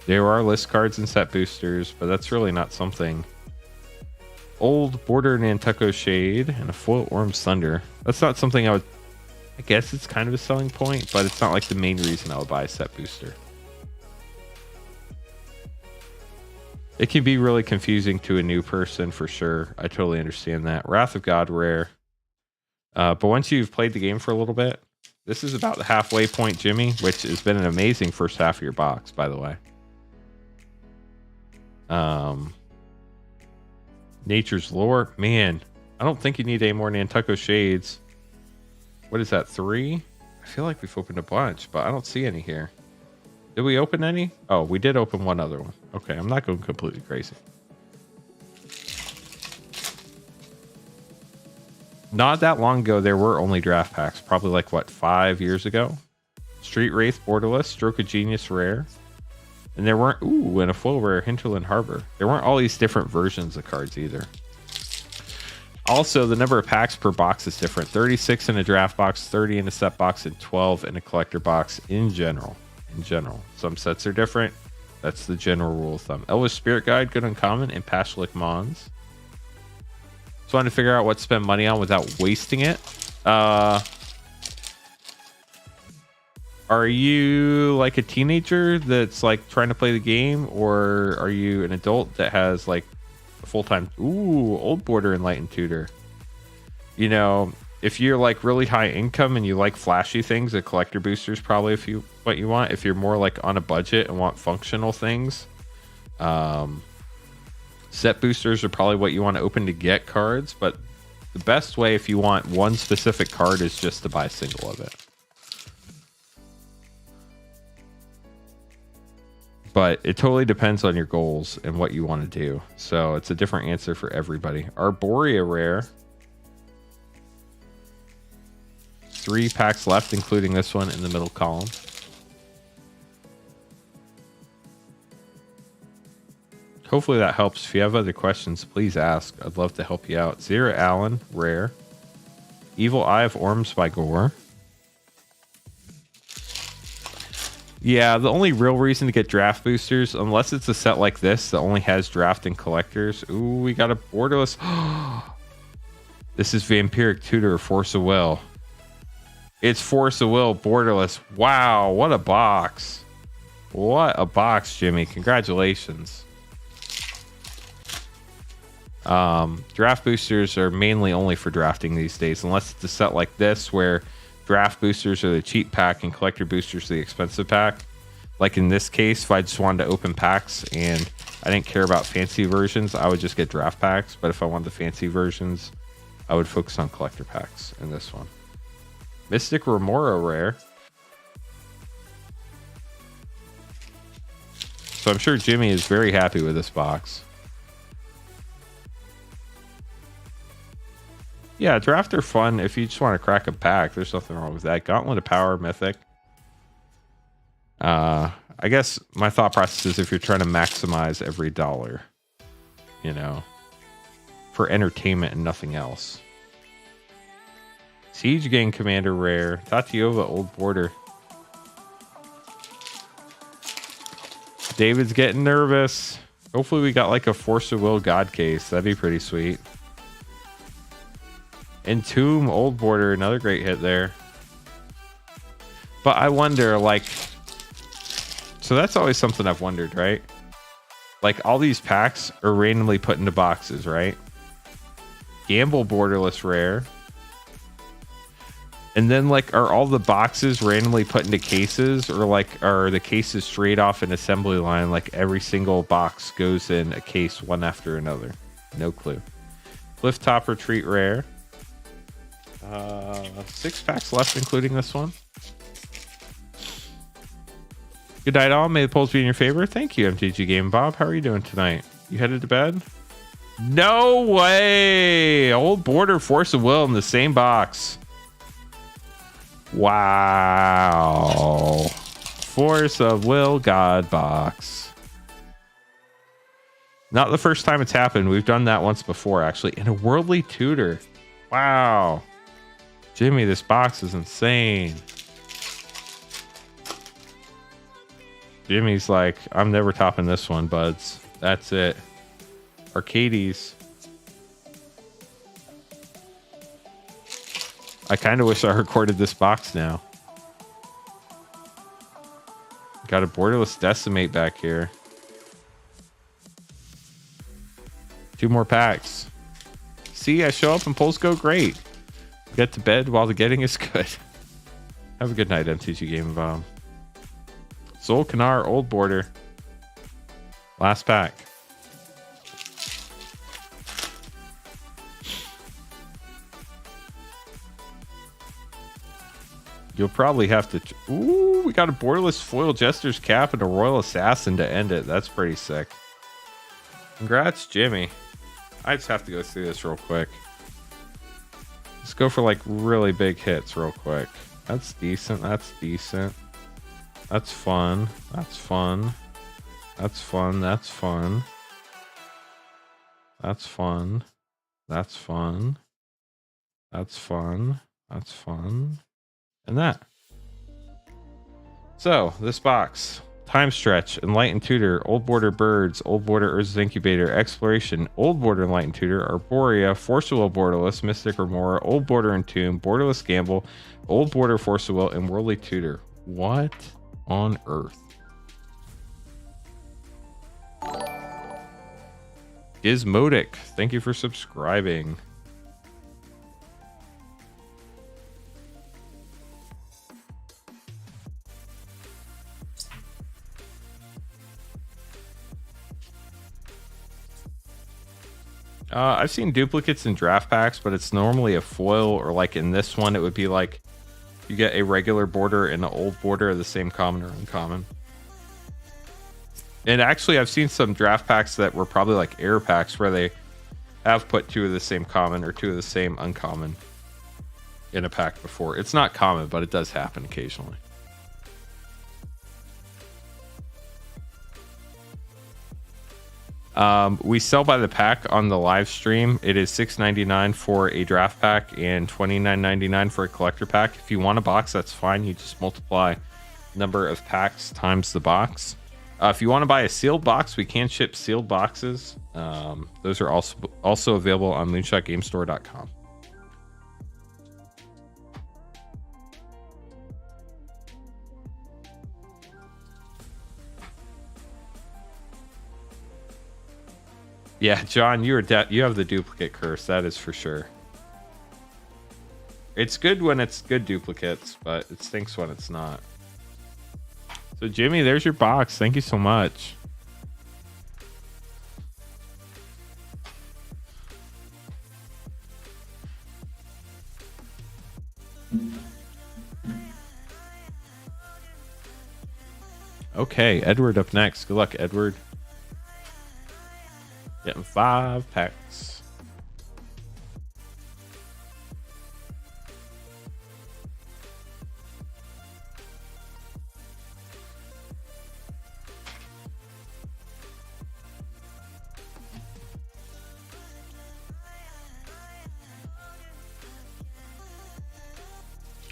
[SPEAKER 1] There are list cards and set boosters, but that's really not something. Old Border Nantucket Shade and a foil Orm's Thunder. That's not something I would... I guess it's kind of a selling point, but it's not like the main reason I would buy a set booster. It can be really confusing to a new person for sure. I totally understand that. Wrath of God rare. But once you've played the game for a little bit, this is about the halfway point, Jimmy, which has been an amazing first half of your box, by the way. Nature's Lore. Man, I don't think you need any more Nantucket Shades. What is that, 3? I feel like we've opened a bunch, but I don't see any here. Did we open any? Oh, we did open one other one. Okay, I'm not going completely crazy. Not that long ago, there were only draft packs. Probably like, what, 5 years ago? Street Wraith, borderless. Stroke of Genius rare. And there weren't, and a full rare Hinterland Harbor. There weren't all these different versions of cards either. Also, the number of packs per box is different. 36 in a draft box, 30 in a set box, and 12 in a collector box in general. Some sets are different. That's the general rule of thumb. Elvish Spirit Guide, good uncommon, and Pashlik Mons. So I wanted to figure out what to spend money on without wasting it. Are you like a teenager that's like trying to play the game, or are you an adult that has like a full-time? Old Border Enlightened Tutor. You know, if you're like really high income and you like flashy things, a collector booster is probably what you want. If you're more like on a budget and want functional things, set boosters are probably what you want to open to get cards. But the best way, if you want one specific card, is just to buy a single of it. But it totally depends on your goals and what you want to do. So it's a different answer for everybody. Arborea rare. 3 packs left, including this one in the middle column. Hopefully that helps. If you have other questions, please ask. I'd love to help you out. Zera Allen, rare. Evil Eye of Orms by Gore. Yeah, the only real reason to get draft boosters, unless it's a set like this that only has draft and collectors. Ooh, we got a borderless. This is Vampiric Tutor, Force of Will. It's Force of Will, borderless. Wow, what a box. What a box, Jimmy. Congratulations. Draft boosters are mainly only for drafting these days, unless it's a set like this where draft boosters are the cheap pack and collector boosters are the expensive pack. Like in this case, if I just wanted to open packs and I didn't care about fancy versions, I would just get draft packs. But if I wanted the fancy versions, I would focus on collector packs in this one. Mystic Remora rare. So I'm sure Jimmy is very happy with this box. Yeah, draft are fun if you just want to crack a pack. There's nothing wrong with that. Gauntlet of Power, Mythic. I guess my thought process is if you're trying to maximize every dollar, you know, for entertainment and nothing else. Siege Gang Commander rare. Tatiova Old Border. David's getting nervous. Hopefully we got like a Force of Will God case. That'd be pretty sweet. Entomb Old Border, another great hit there. But I wonder, like, so that's always something I've wondered, right? Like, all these packs are randomly put into boxes, right? Gamble Borderless rare. And then, like, are all the boxes randomly put into cases, or like are the cases straight off an assembly line? Like every single box goes in a case one after another. No clue. Clifftop Retreat rare. 6 packs left, including this one. Good night, all. May the polls be in your favor. Thank you, MTG Game Bob. How are you doing tonight? You headed to bed? No way! Old Border, Force of Will in the same box. Wow. Force of Will God box. Not the first time it's happened. We've done that once before, actually. In a Worldly Tutor. Wow. Jimmy, this box is insane. Jimmy's like, I'm never topping this one, buds. That's it. Arcades. I kind of wish I recorded this box now. Got a Borderless Decimate back here. 2 more packs. See, I show up and polls go great. Get to bed while the getting is good. Have a good night, MTG Game Bomb. Soul Canar Old Border. Last pack. You'll probably have to... Ooh, we got a Borderless Foil Jester's Cap and a Royal Assassin to end it. That's pretty sick. Congrats, Jimmy. I just have to go through this real quick. Let's go for like really big hits real quick. That's decent. That's decent. That's fun. That's fun. That's fun. That's fun. That's fun. That's fun. That's fun. That's fun. And that. So, this box. Time Stretch, Enlightened Tutor, Old Border Birds, Old Border Urza's Incubator, Exploration, Old Border Enlightened Tutor, Arborea, Force of Will Borderless, Mystic Remora, Old Border Entomb, Borderless Gamble, Old Border Force of Will, and Worldly Tutor. What on earth? Gizmodic, thank you for subscribing. I've seen duplicates in draft packs, but it's normally a foil, or like in this one, it would be like you get a regular border and an old border of the same common or uncommon. And actually, I've seen some draft packs that were probably like air packs where they have put two of the same common or two of the same uncommon in a pack before. It's not common, but it does happen occasionally. We sell by the pack on the live stream. It is $6.99 for a draft pack and $29.99 for a collector pack. If you want a box, that's fine. You just multiply number of packs times the box. If you want to buy a sealed box, we can ship sealed boxes. Those are also available on moonshotgamestore.com. Yeah, John, you have the duplicate curse. That is for sure. It's good when it's good duplicates, but it stinks when it's not. So Jimmy, there's your box. Thank you so much. Okay, Edward up next. Good luck, Edward. Getting 5 packs.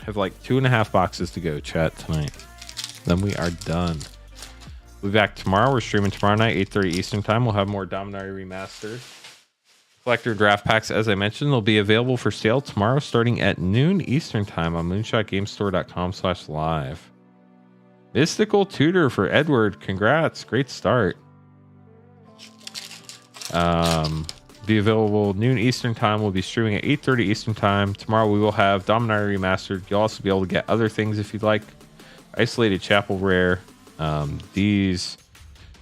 [SPEAKER 1] Have like 2.5 boxes to go, chat, tonight. Then we are done. We'll be back tomorrow. We're streaming tomorrow night, 8:30 Eastern time. We'll have more Dominaria Remastered. Collector draft packs, as I mentioned, they'll be available for sale tomorrow starting at noon Eastern time on moonshotgamestore.com/live. Mystical Tutor for Edward. Congrats. Great start. Be available noon Eastern time. We'll be streaming at 8:30 Eastern time. Tomorrow we will have Dominaria Remastered. You'll also be able to get other things if you'd like. Isolated Chapel Rare. These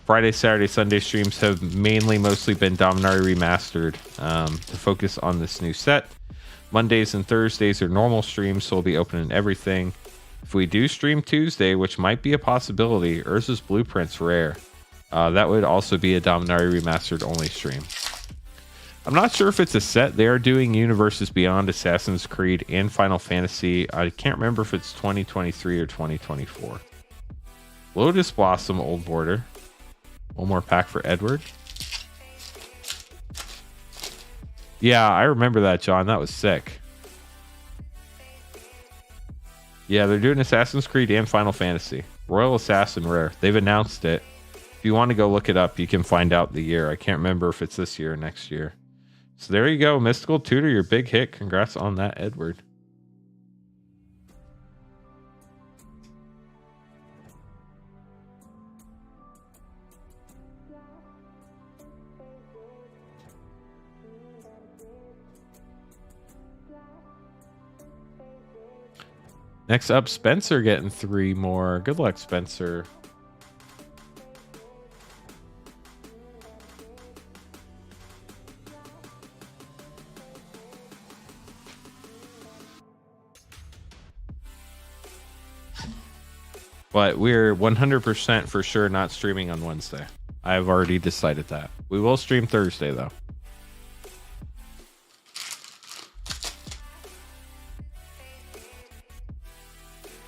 [SPEAKER 1] Friday, Saturday, Sunday streams have mostly been Dominaria Remastered to focus on this new set. Mondays and Thursdays are normal streams, so we'll be opening everything. If we do stream Tuesday, which might be a possibility, Urza's Blueprint's rare. That would also be a Dominaria Remastered only stream. I'm not sure if it's a set. They are doing Universes Beyond, Assassin's Creed, and Final Fantasy. I can't remember if it's 2023 or 2024. Lotus Blossom, Old Border. One more pack for Edward. Yeah, I remember that, John. That was sick. Yeah, they're doing Assassin's Creed and Final Fantasy. Royal Assassin rare. They've announced it. If you want to go look it up, you can find out the year. I can't remember if it's this year or next year. So there you go. Mystical Tutor, your big hit. Congrats on that, Edward. Next up, Spencer getting 3 more. Good luck, Spencer. But we're 100% for sure not streaming on Wednesday. I've already decided that. We will stream Thursday, though.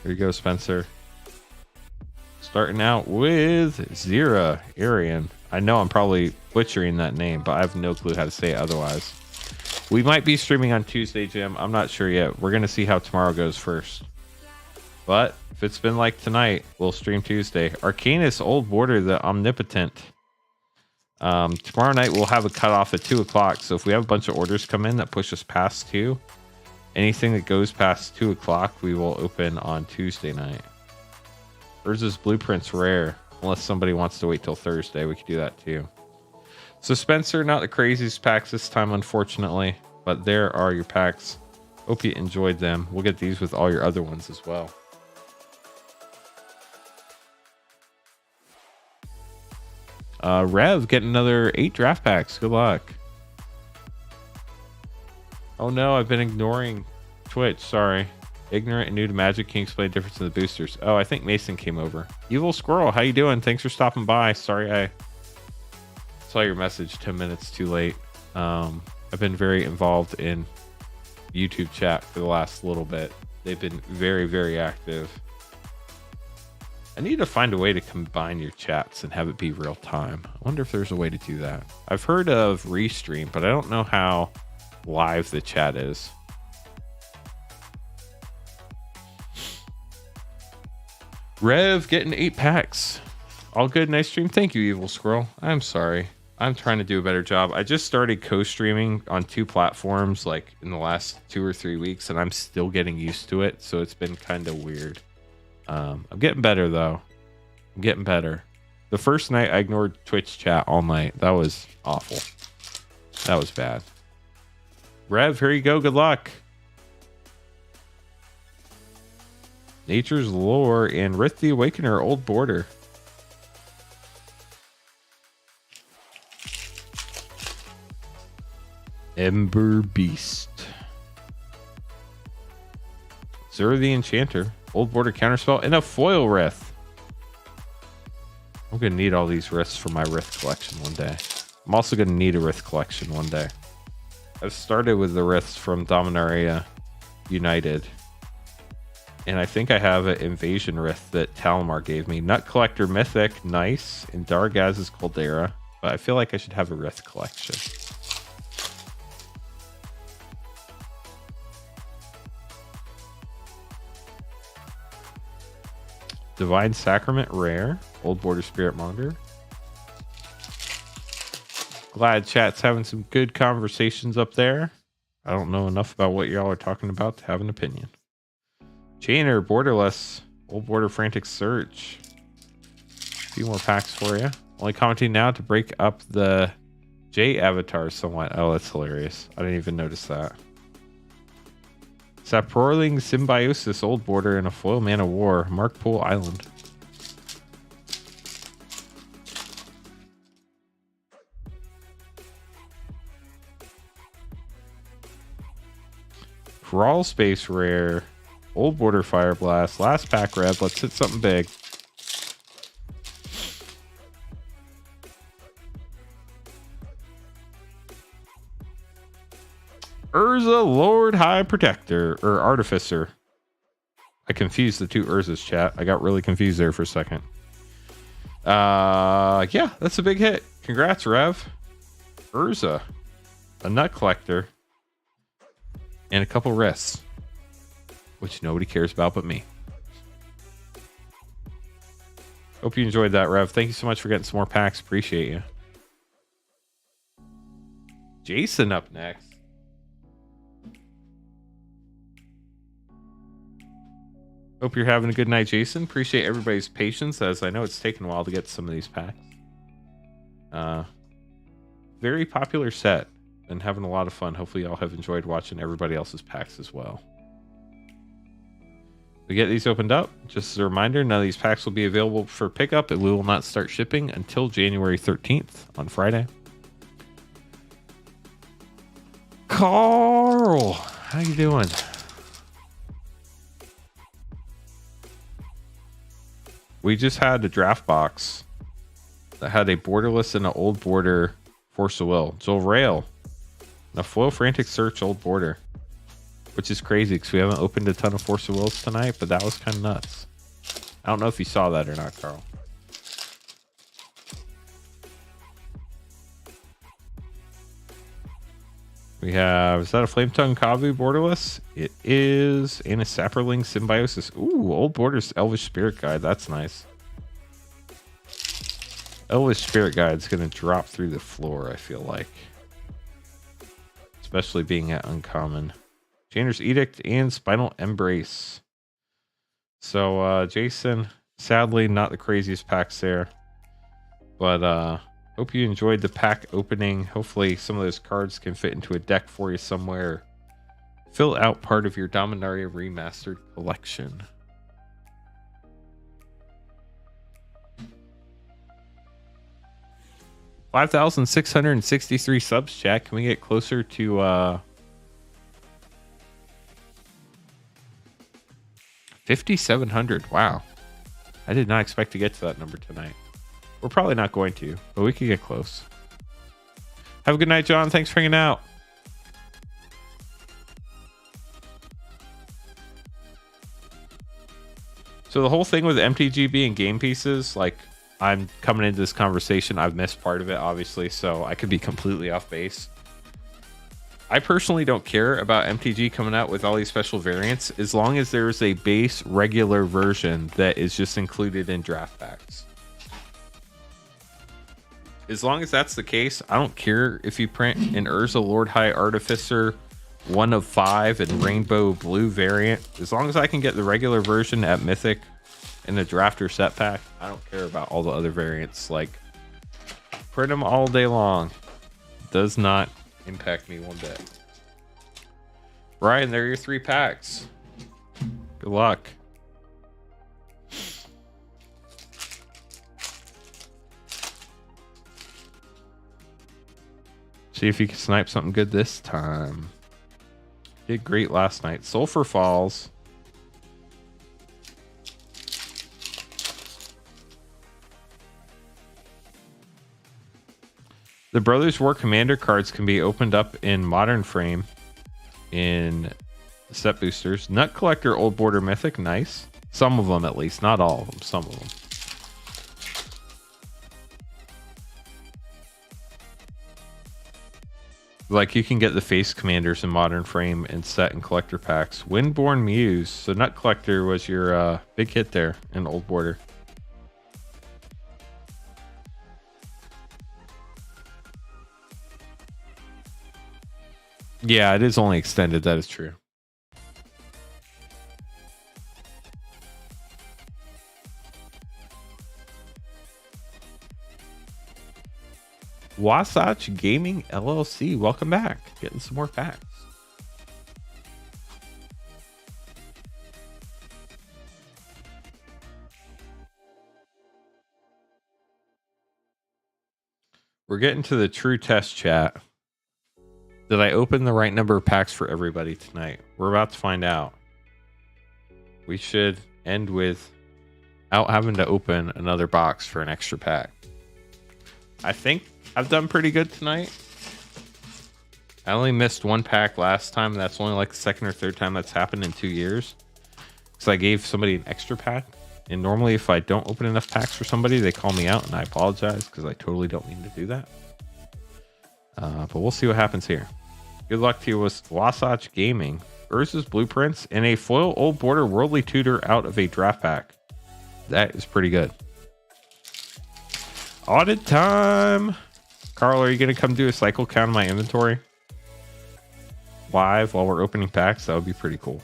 [SPEAKER 1] Here you go, Spencer. Starting out with Zira Arian. I know I'm probably butchering that name, but I have no clue how to say it otherwise. We might be streaming on Tuesday, Jim. I'm not sure yet. We're going to see how tomorrow goes first. But if it's been like tonight, we'll stream Tuesday. Arcanus, Old Border, the Omnipotent. Tomorrow night, we'll have a cutoff at 2 o'clock. So if we have a bunch of orders come in that push us past 2, anything that goes past 2 o'clock, we will open on Tuesday night. Urza's Blueprint's rare. Unless somebody wants to wait till Thursday, we could do that too. So Spencer, not the craziest packs this time, unfortunately. But there are your packs. Hope you enjoyed them. We'll get these with all your other ones as well. Rev, get another 8 draft packs. Good luck. Oh no, I've been ignoring Twitch. Sorry. Ignorant and new to Magic. Can you explain the difference in the boosters? Oh, I think Mason came over. Evil Squirrel, how you doing? Thanks for stopping by. Sorry I saw your message 10 minutes too late. I've been very involved in YouTube chat for the last little bit. They've been very, very active. I need to find a way to combine your chats and have it be real time. I wonder if there's a way to do that. I've heard of Restream, but I don't know how live the chat is. Rev getting 8 packs. All good, nice stream. Thank you, Evil Squirrel. I'm sorry. I'm trying to do a better job. I just started co-streaming on 2 platforms like in the last 2 or 3 weeks, and I'm still getting used to it, so it's been kind of weird. I'm getting better though. I'm getting better. The first night I ignored Twitch chat all night. That was awful. That was bad. Rev, here you go. Good luck. Nature's Lore and Rith the Awakener, Old Border. Ember Beast. Zura the Enchanter, Old Border Counterspell, and a foil Rith. I'm going to need all these Riths for my Rith collection one day. I'm also going to need a Rith collection one day. I've started with the Riths from Dominaria United. And I think I have an Invasion Rith that Talamar gave me. Nut Collector Mythic, nice. And Dargaz's Caldera. But I feel like I should have a Rith collection. Divine Sacrament, rare. Old Border Spirit Monger. Glad chat's having some good conversations up there. I don't know enough about what y'all are talking about to have an opinion. Chainer, Borderless, Old Border Frantic Search. A few more packs for you. Only commenting now to break up the J avatars somewhat. Oh, that's hilarious. I didn't even notice that. Saproiling Symbiosis, Old Border, and a foil Man of War, Markpool Island. Crawl Space rare, Old Border Fire Blast, last pack red. Let's hit something big. Urza Lord High Protector, or Artificer. I confused the two Urzas, chat. I got really confused there for a second. Yeah, that's a big hit. Congrats, Rev. Urza, a Nut Collector, and a couple Riths, which nobody cares about but me. Hope you enjoyed that, Rev. Thank you so much for getting some more packs. Appreciate you. Jason up next. Hope you're having a good night, Jason. Appreciate everybody's patience, as I know it's taken a while to get some of these packs. Very popular set. Been having a lot of fun. Hopefully y'all have enjoyed watching everybody else's packs as well. We get these opened up. Just as a reminder, none of these packs will be available for pickup, and we will not start shipping until January 13th on Friday. Carl, how you doing? We just had a draft box that had a Borderless and an Old Border Force of Will. Joel Rail. And a foil Frantic Search Old Border. Which is crazy because we haven't opened a ton of Force of Wills tonight, but that was kind of nuts. I don't know if you saw that or not, Carl. We have, is that a Flame Tongue Kavu borderless? It is. And a Saproling Symbiosis. Ooh, Old Borders Elvish Spirit Guide. That's nice. Elvish Spirit Guide's going to drop through the floor, I feel like. Especially being at uncommon. Chander's Edict and Spinal Embrace. So, Jason, sadly, not the craziest packs there. But, hope you enjoyed the pack opening. Hopefully, some of those cards can fit into a deck for you somewhere. Fill out part of your Dominaria Remastered collection. $5,663 subs, chat. Can we get closer to 5,700? Wow. I did not expect to get to that number tonight. We're probably not going to, but we could get close. Have a good night, John. Thanks for hanging out. So the whole thing with MTG being game pieces, like, I'm coming into this conversation, I've missed part of it, obviously, so I could be completely off base. I personally don't care about MTG coming out with all these special variants as long as there's a base regular version that is just included in draft packs. As long as that's the case, I don't care if you print an Urza Lord High Artificer 1 of 5 and Rainbow Blue variant. As long as I can get the regular version at Mythic in the draft or set pack, I don't care about all the other variants. Like, print them all day long. Does not impact me one bit. Brian, there are your 3 packs. Good luck. See if you can snipe something good this time. Did great last night. Sulfur Falls. The Brothers War Commander cards can be opened up in Modern Frame in set boosters. Nut Collector Old Border Mythic. Nice. Some of them at least. Not all of them. Some of them. Like, you can get the face commanders in Modern Frame and set and collector packs. Windborn Muse. So Nut Collector was your big hit there in Old Border. Yeah, it is only extended. That is true. Wasatch Gaming LLC, welcome back. Getting some more packs. We're getting to the true test, chat. Did I open the right number of packs for everybody tonight? We're about to find out. We should end with out having to open another box for an extra pack. I think I've done pretty good tonight. I only missed 1 pack last time. That's only like the 2nd or 3rd time that's happened in 2 years. Because I gave somebody an extra pack. And normally if I don't open enough packs for somebody, they call me out and I apologize because I totally don't mean to do that. But we'll see what happens here. Good luck to you with Wasatch Gaming. Urza's Blueprints and a foil Old Border Worldly Tutor out of a draft pack. That is pretty good. Audit time. Carl, are you going to come do a cycle count of my inventory live while we're opening packs? That would be pretty cool.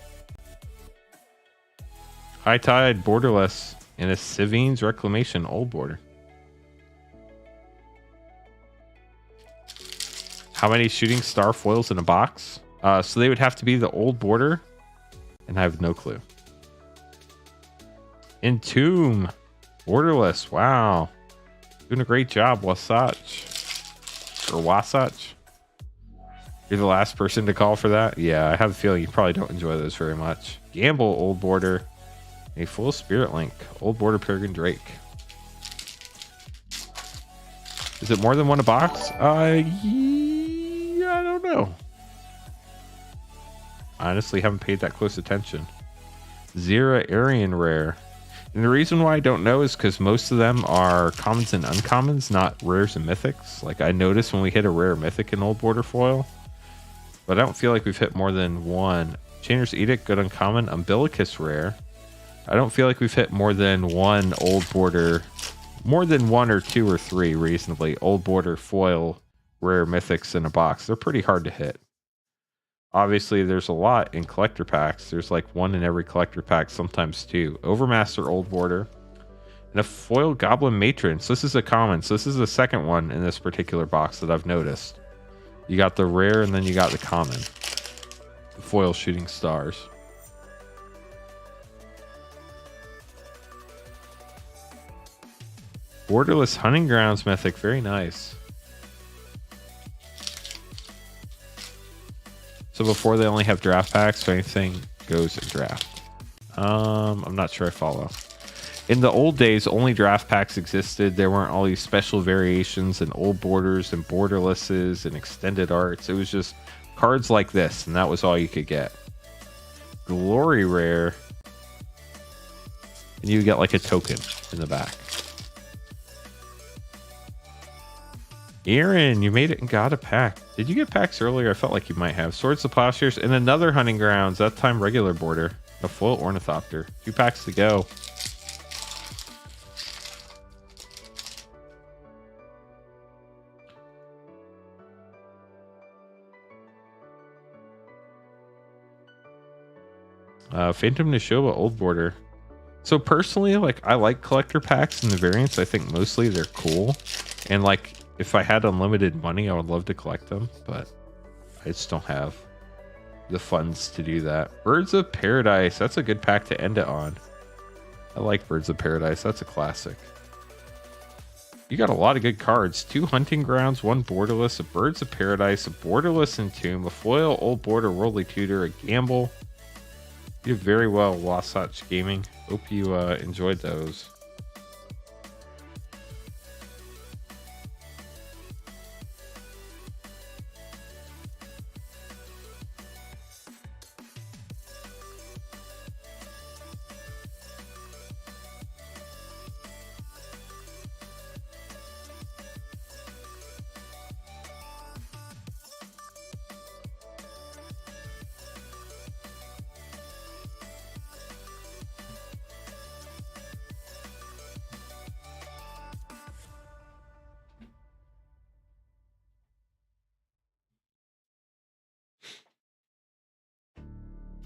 [SPEAKER 1] High Tide Borderless and a Sivine's Reclamation Old Border. How many Shooting Star foils in a box? So they would have to be the Old Border, and I have no clue. Entomb Borderless. Wow. Doing a great job, Wasatch. Or Wasatch. You're the last person to call for that? Yeah, I have a feeling you probably don't enjoy those very much. Gamble Old Border. A full Spirit Link. Old Border Peregrine Drake. Is it more than 1 a box? I don't know. Honestly, haven't paid that close attention. Zera Aryan Rare. And the reason why I don't know is because most of them are commons and uncommons, not rares and mythics. Like I noticed when we hit a rare mythic in Old Border foil, but I don't feel like we've hit more than one. Chainer's Edict, good uncommon. Umbilicus rare. I don't feel like we've hit more than one Old Border, more than one or two or three reasonably Old Border foil rare mythics in a box. They're pretty hard to hit. Obviously, there's a lot in collector packs. There's like one in every collector pack, sometimes two. Overmaster Old Border. And a foil Goblin Matron. So this is a common. So this is the second one in this particular box that I've noticed. You got the rare and then you got the common. The foil Shooting Stars. Borderless Hunting Grounds Mythic. Very nice. So before they only have draft packs, so anything goes in draft. I'm not sure I follow. In the old days, only draft packs existed. There weren't all these special variations and old borders and borderlesses and extended arts. It was just cards like this, and that was all you could get. Glory rare. And you get like a token in the back. Aaron, you made it and got a pack. Did you get packs earlier? I felt like you might have. Swords of Plowshares and another Hunting Grounds. That time regular border. A foil Ornithopter. 2 packs to go. Phantom Nishoba Old Border. So personally, like I like collector packs and the variants. I think mostly they're cool. And like if I had unlimited money, I would love to collect them, but I just don't have the funds to do that. Birds of Paradise. That's a good pack to end it on. I like Birds of Paradise. That's a classic. You got a lot of good cards. 2 Hunting Grounds, 1 Borderless, a Birds of Paradise, a Borderless Entomb, a foil Old Border Worldly Tutor, a Gamble. You did very well, Wasatch Gaming. Hope you enjoyed those.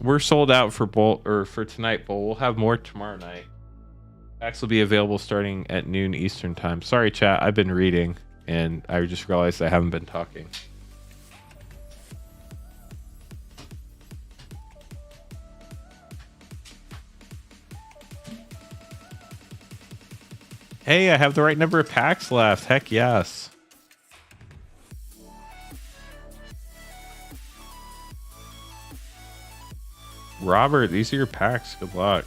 [SPEAKER 1] We're sold out for bowl or for tonight, but we'll have more tomorrow night. Packs will be available starting at noon Eastern time. Sorry, chat. I've been reading and I just realized I haven't been talking. Hey, I have the right number of packs left. Heck yes. Robert, these are your packs. Good luck.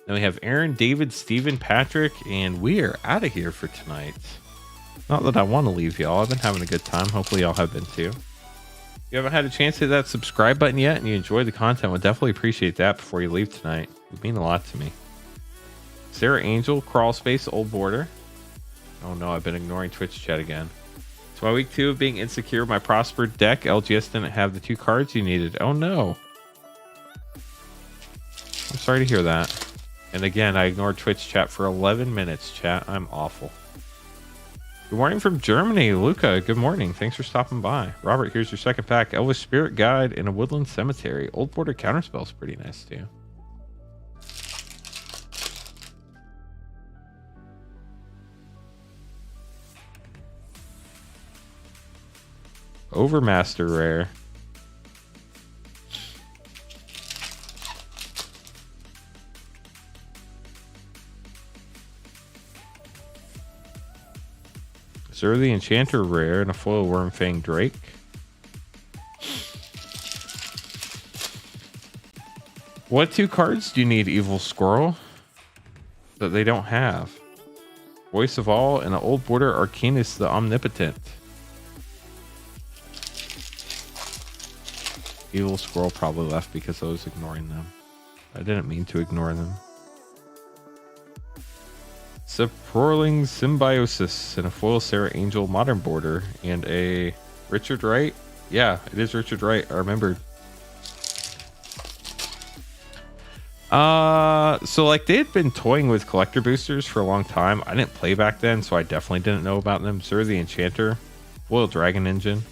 [SPEAKER 1] Then we have Aaron, David, Steven, Patrick, and we are out of here for tonight. Not that I want to leave y'all. I've been having a good time. Hopefully y'all have been too. If you haven't had a chance to hit that subscribe button yet and you enjoyed the content, we'll definitely appreciate that before you leave tonight. It would mean a lot to me. Sarah Angel, Crawl Space, Old Border. Oh no, I've been ignoring Twitch chat again. So my week 2 of being insecure, my prospered deck, LGS didn't have the 2 cards you needed. Oh no. I'm sorry to hear that. And again, I ignored Twitch chat for 11 minutes, chat. I'm awful. Good morning from Germany, Luca. Good morning. Thanks for stopping by. Robert, here's your second pack. Elvis Spirit Guide in a Woodland Cemetery. Old Border Counterspell's pretty nice too. Overmaster rare. Sir the Enchanter rare and a foil Wormfang Drake. What 2 cards do you need, Evil Squirrel? That they don't have. Voice of All and an Old Border Arcanus the Omnipotent. Evil Squirrel probably left because I was ignoring them. I didn't mean to ignore them. Saproling Symbiosis and a foil Sarah Angel Modern Border and a Richard Wright. Yeah, it is Richard Wright. I remembered. So like they had been toying with collector boosters for a long time. I didn't play back then, so I definitely didn't know about them. Zur the Enchanter, Foil Dragon Engine.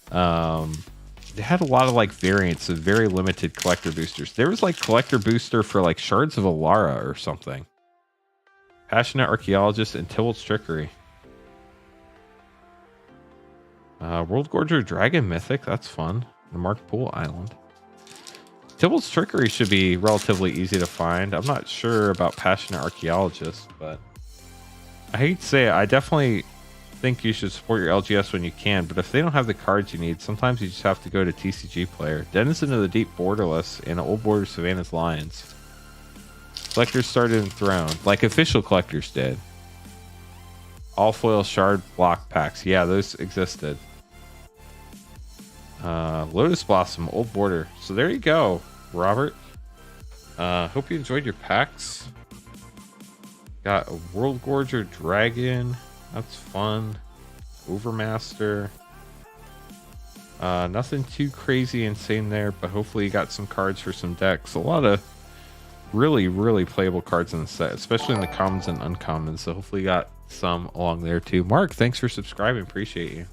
[SPEAKER 1] They had a lot of like variants of very limited collector boosters. There was like collector booster for like Shards of Alara or something. Passionate Archaeologist and Tybalt's Trickery. World Gorger Dragon Mythic, that's fun. The Mark Pool Island. Tybalt's Trickery should be relatively easy to find. I'm not sure about Passionate Archaeologist, but I hate to say it, I definitely think you should support your LGS when you can, but if they don't have the cards you need, sometimes you just have to go to TCG Player. Denizen of the Deep Borderless and Old Border Savannah's Lions. Collectors started enthroned, like official collectors did. All foil shard block packs. Yeah, those existed. Lotus Blossom, Old Border. So there you go, Robert. Hope you enjoyed your packs. Got a World Gorger Dragon. That's fun. Overmaster. Nothing too crazy insane there, but hopefully you got some cards for some decks. A lot of really, really playable cards in the set, especially in the commons and uncommons. So hopefully you got some along there too. Mark, thanks for subscribing. Appreciate you.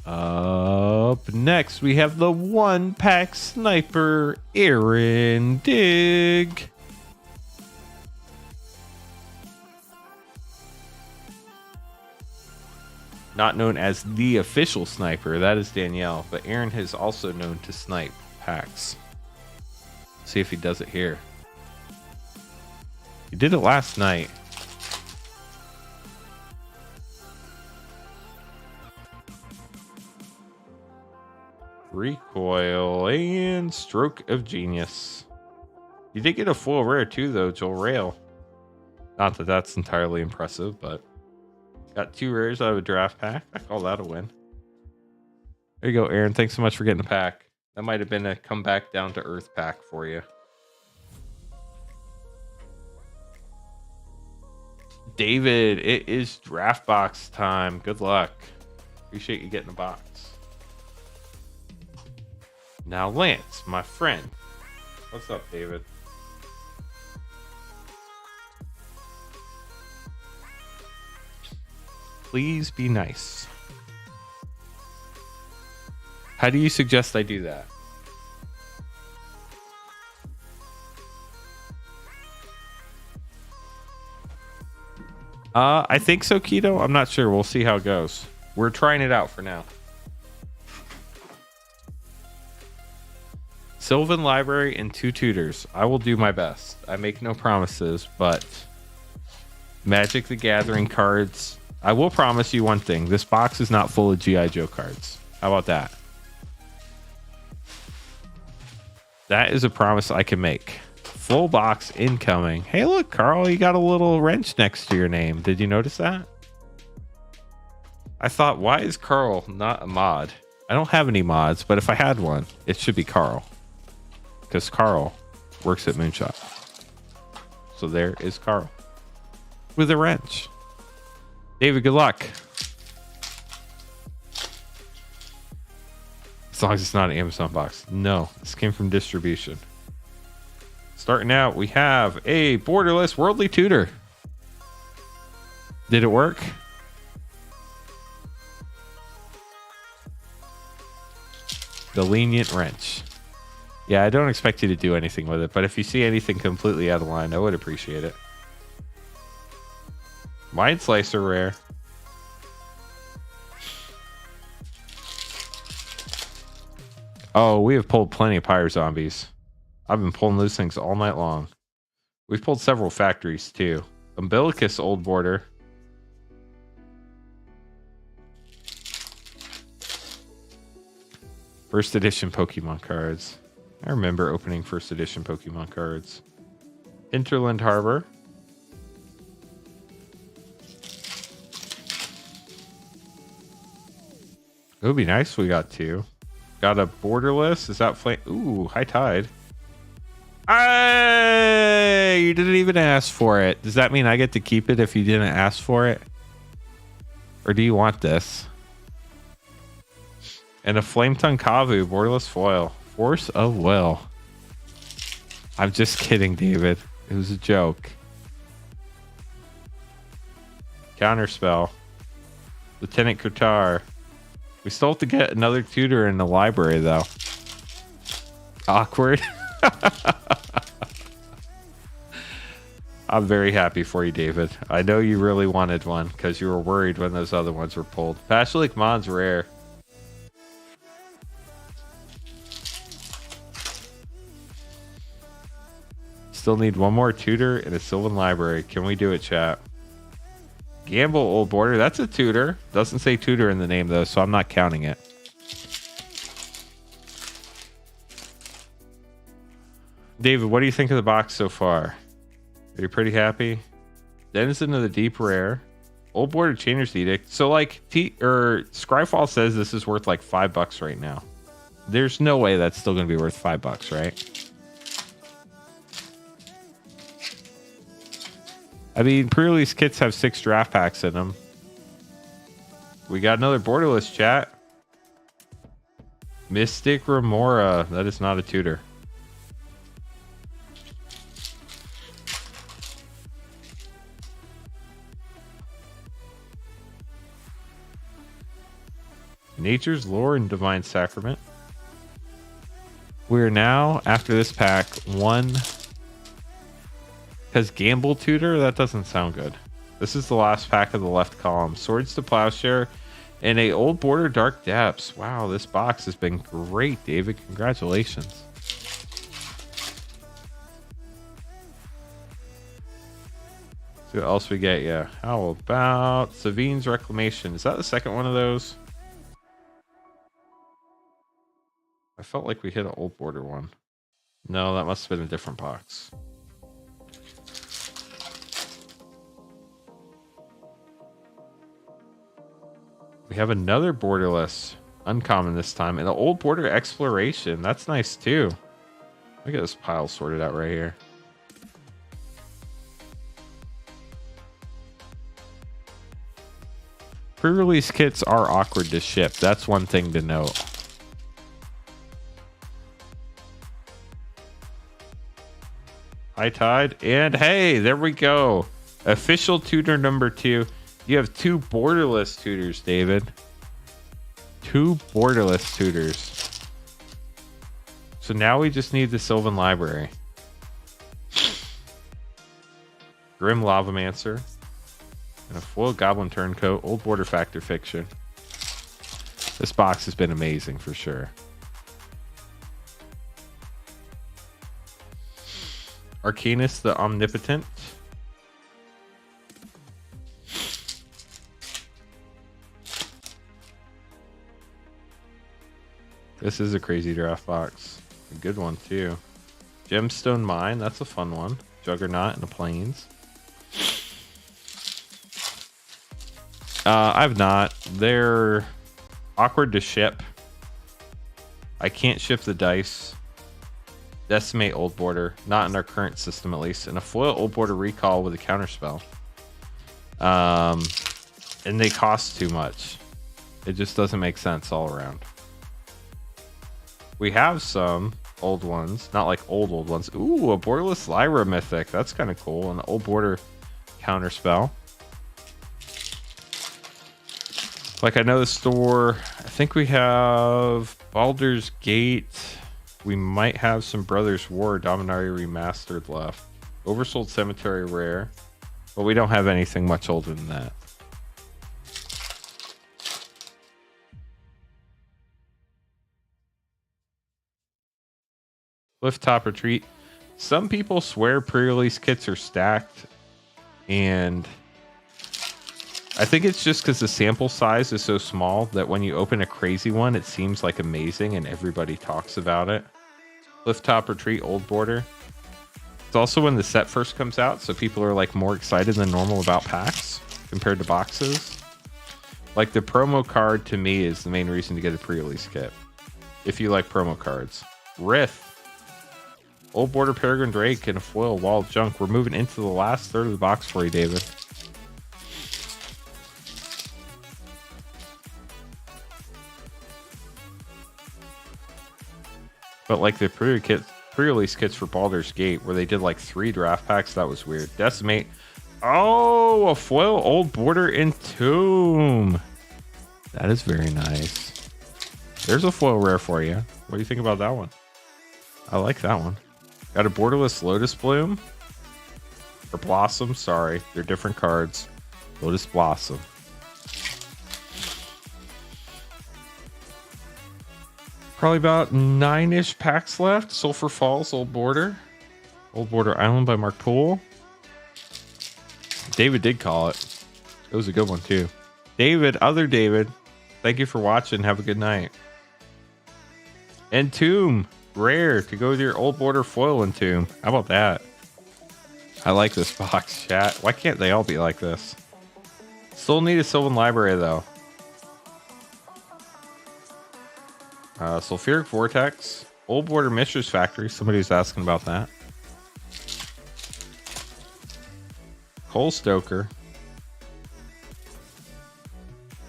[SPEAKER 1] Up next, we have the one pack sniper, Aaron Dig. Not known as the official sniper, that is Danielle, but Aaron is also known to snipe packs. See if he does it here. He did it last night. Recoil and Stroke of Genius. You did get a full rare too, though, Joel Rail. Not that that's entirely impressive, but got 2 rares out of a draft pack. I call that a win. There you go, Aaron. Thanks so much for getting a pack. That might have been a comeback down to earth pack for you. David, it is draft box time. Good luck. Appreciate you getting a box. Now, Lance, my friend. What's up, David? Please be nice. How do you suggest I do that? I think so, Keto. I'm not sure. We'll see how it goes. We're trying it out for now. Sylvan Library and 2 tutors. I will do my best. I make no promises, but Magic the Gathering cards. I will promise you one thing. This box is not full of G.I. Joe cards. How about that? That is a promise I can make. Full box incoming. Hey, look, Carl, you got a little wrench next to your name. Did you notice that? I thought, why is Carl not a mod? I don't have any mods, but if I had one, it should be Carl. Because Carl works at Moonshot. So there is Carl. With a wrench. David, good luck. As long as it's not an Amazon box. No, this came from distribution. Starting out, we have a borderless Worldly Tutor. Did it work? The Lenient Wrench. Yeah, I don't expect you to do anything with it, but if you see anything completely out of line, I would appreciate it. Mind Slicer rare. Oh, we have pulled plenty of Pyre Zombies. I've been pulling those things all night long. We've pulled several factories too. Umbilicus Old Border. First edition Pokemon cards. I remember opening first edition Pokemon cards. Hinterland Harbor. It would be nice if we got 2. Got a borderless. Is that flame? Ooh, high tide. Hey, you didn't even ask for it. Does that mean I get to keep it if you didn't ask for it? Or do you want this? And a flame tongue Kavu, borderless foil. Force of will. I'm just kidding, David. It was a joke. Counterspell. Lieutenant Qatar. We still have to get another tutor in the library, though. Awkward. I'm very happy for you, David. I know you really wanted one because you were worried when those other ones were pulled. Pashalik Mon's rare. Still need one more tutor in a Sylvan library. Can we do it, chat? Gamble Old Border. That's a tutor. Doesn't say tutor in the name, though, so I'm not counting it. David, what do you think of the box so far? Are you pretty happy? Denizen of the Deep rare. Old Border Chainer's Edict. So, like, Scryfall says this is worth like $5 right now. There's no way that's still going to be worth $5, right? I mean, pre-release kits have 6 draft packs in them. We got another borderless, chat. Mystic Remora. That is not a tutor. Nature's Lore and Divine Sacrament. We're now, after this pack, 1... Because Gamble Tutor? That doesn't sound good. This is the last pack of the left column. Swords to Plowshare and a Old Border Dark Depths. Wow, this box has been great, David. Congratulations. See what else we get, yeah. How about Savine's Reclamation? Is that the second one of those? I felt like we hit an Old Border one. No, that must have been a different box. We have another borderless, uncommon this time, and an Old Border Exploration. That's nice too. Look at this pile sorted out right here. Pre-release kits are awkward to ship. That's one thing to note. High tide, and hey, there we go. Official tutor number 2. You have 2 borderless tutors, David. 2 borderless tutors. So now we just need the Sylvan Library. Grim Lavamancer. And a foil Goblin Turncoat. Old Border Factor Fiction. This box has been amazing for sure. Arcanus the Omnipotent. This is a crazy draft box. A good one, too. Gemstone Mine. That's a fun one. Juggernaut and the Plains. I've not. They're awkward to ship. I can't ship the dice. Decimate Old Border. Not in our current system, at least. And a foil Old Border Recall with a counterspell. And they cost too much. It just doesn't make sense all around. We have some old ones. Not like old ones. Ooh, a Borderless Lyra Mythic. That's kind of cool. An Old Border counterspell. Like, I know the store. I think we have Baldur's Gate. We might have some Brothers War Dominaria Remastered left. Oversold Cemetery rare. But we don't have anything much older than that. Cliff Top Retreat. Some people swear pre-release kits are stacked. And I think it's just because the sample size is so small that when you open a crazy one, it seems like amazing and everybody talks about it. Cliff Top Retreat Old Border. It's also when the set first comes out, so people are like more excited than normal about packs compared to boxes. Like the promo card to me is the main reason to get a pre-release kit. If you like promo cards. Rith. Old Border Peregrine Drake and a foil wall junk. We're moving into the last third of the box for you, David. But like the pre-release kits for Baldur's Gate, where they did like 3 draft packs, that was weird. Decimate. Oh, a foil Old Border Entomb. That is very nice. There's a foil rare for you. What do you think about that one? I like that one. Got a borderless Lotus Bloom. Or Blossom, sorry. They're different cards. Lotus Blossom. Probably about 9-ish packs left. Sulphur Falls, Old Border. Old Border Island by Mark Poole. David did call it. It was a good one too. David, other David, thank you for watching. Have a good night. Entomb, rare to go with your Old Border foil Entomb. How about that? I like this box, chat. Why can't they all be like this? Still need a Sylvan Library though. Sulfuric Vortex, Old Border Mistress Factory. Somebody's asking about that. Cole Stoker,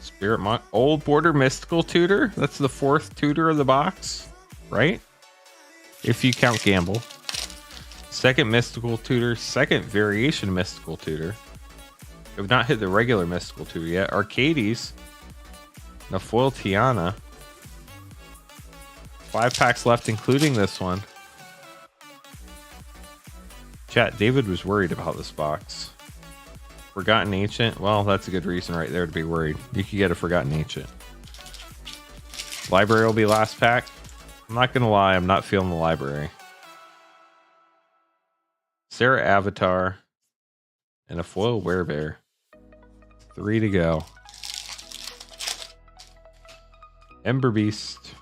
[SPEAKER 1] Spirit Monk, Old Border Mystical Tutor. That's the 4th tutor of the box, right? If you count Gamble. 2nd Mystical Tutor, 2nd Variation Mystical Tutor. Have not hit the regular Mystical Tutor yet. Arcades, the foil Tiana. 5 packs left, including this one. Chat, David was worried about this box. Forgotten Ancient. Well, that's a good reason right there to be worried. You could get a Forgotten Ancient. Library will be last pack. I'm not going to lie. I'm not feeling the library. Sarah Avatar. And a foil Werebear. 3 to go. Ember Beast.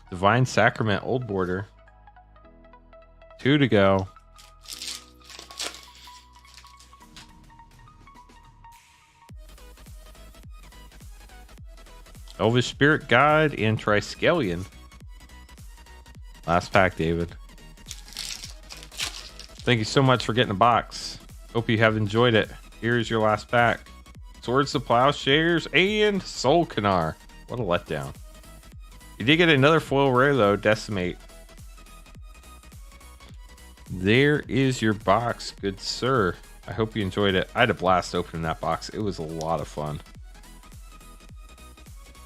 [SPEAKER 1] Divine Sacrament, Old Border. 2 to go. Elvish Spirit Guide and Triskelion. Last pack, David. Thank you so much for getting a box. Hope you have enjoyed it. Here's your last pack. Swords to Plowshares and Soul Canar. What a letdown. You did get another foil rare though, Decimate. There is your box, good sir. I hope you enjoyed it. I had a blast opening that box. It was a lot of fun.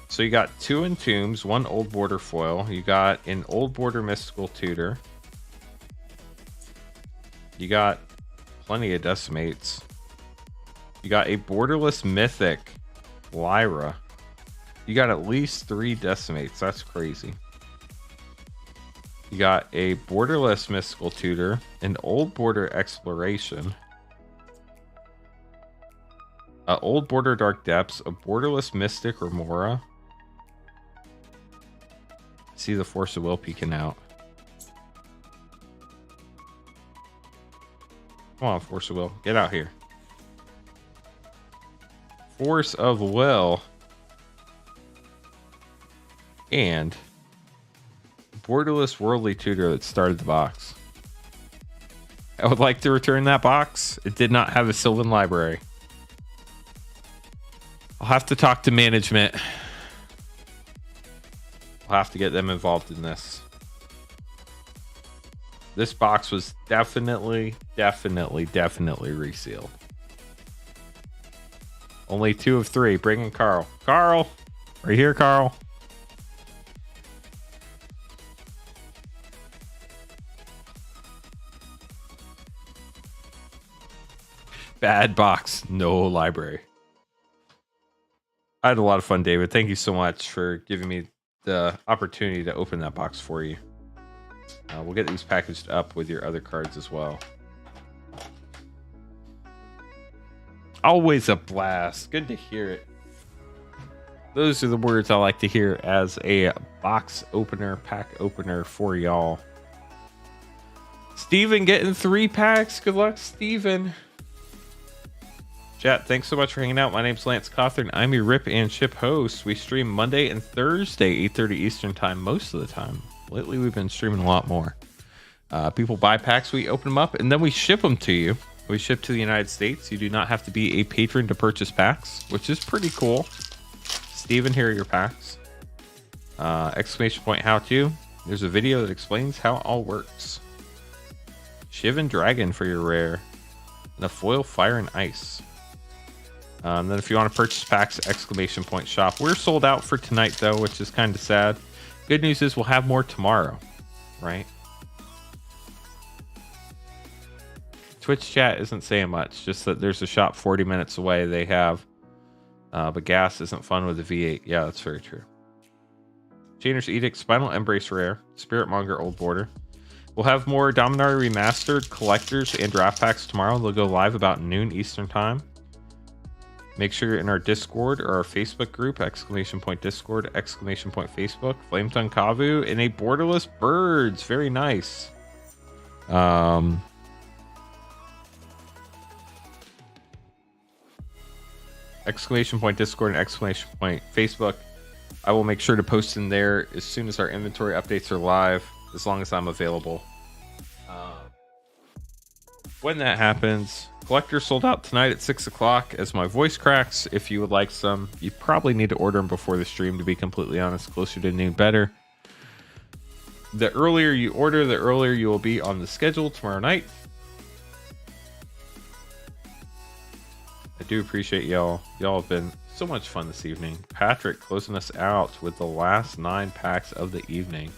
[SPEAKER 1] So you got 2 Entombs, 1 Old Border foil. You got an Old Border Mystical Tutor. You got plenty of Decimates. You got a Borderless Mythic Lyra. You got at least 3 Decimates. That's crazy. You got a Borderless Mystical Tutor, an Old Border Exploration, a Old Border Dark Depths, a Borderless Mystic Remora. See the Force of Will peeking out. Come on, Force of Will. Get out here. Force of Will. And Borderless Worldly Tutor that started the box. I would like to return that box. It did not have a Sylvan Library. I'll have to talk to management. I'll have to get them involved in this. This box was definitely resealed. Only 2 of 3. Bring in Carl. Carl! Right here, Carl. Bad box. No library. I had a lot of fun, David. Thank you so much for giving me the opportunity to open that box for you. We'll get these packaged up with your other cards as well. Always a blast. Good to hear it. Those are the words I like to hear as a box opener, pack opener for y'all. Steven getting 3 packs. Good luck, Steven. Chat, thanks so much for hanging out. My name's Lance Cawthorn. I'm your Rip and Ship host. We stream Monday and Thursday, 8:30 Eastern time most of the time. Lately, we've been streaming a lot more. People buy packs, we open them up, and then we ship them to you. We ship to the United States. You do not have to be a patron to purchase packs, which is pretty cool. Steven, here are your packs. Exclamation point how to. There's a video that explains how it all works. Shivan Dragon for your rare. And a foil Fire and Ice. And then if you want to purchase packs, exclamation point shop. We're sold out for tonight though, which is kind of sad. Good news is we'll have more tomorrow, right? Twitch chat isn't saying much, just that there's a shop 40 minutes away they have. But gas isn't fun with the V8. Yeah, that's very true. Chainer's Edict, Spinal Embrace Rare, Spirit Monger Old Border. We'll have more Dominaria Remastered collectors and draft packs tomorrow. They'll go live about noon Eastern time. Make sure you're in our Discord or our Facebook group, exclamation point Discord, exclamation point Facebook. Flametongue Kavu and a Borderless Birds. Very nice. Exclamation point Discord and exclamation point Facebook. I will make sure to post in there as soon as our inventory updates are live, as long as I'm available. When that happens, collector sold out tonight at 6 o'clock as my voice cracks. If you would like some, you probably need to order them before the stream, to be completely honest. Closer to noon better. The earlier you order, the earlier you will be on the schedule tomorrow night. I do appreciate y'all. Y'all have been so much fun this evening. Patrick closing us out with the last 9 packs of the evening.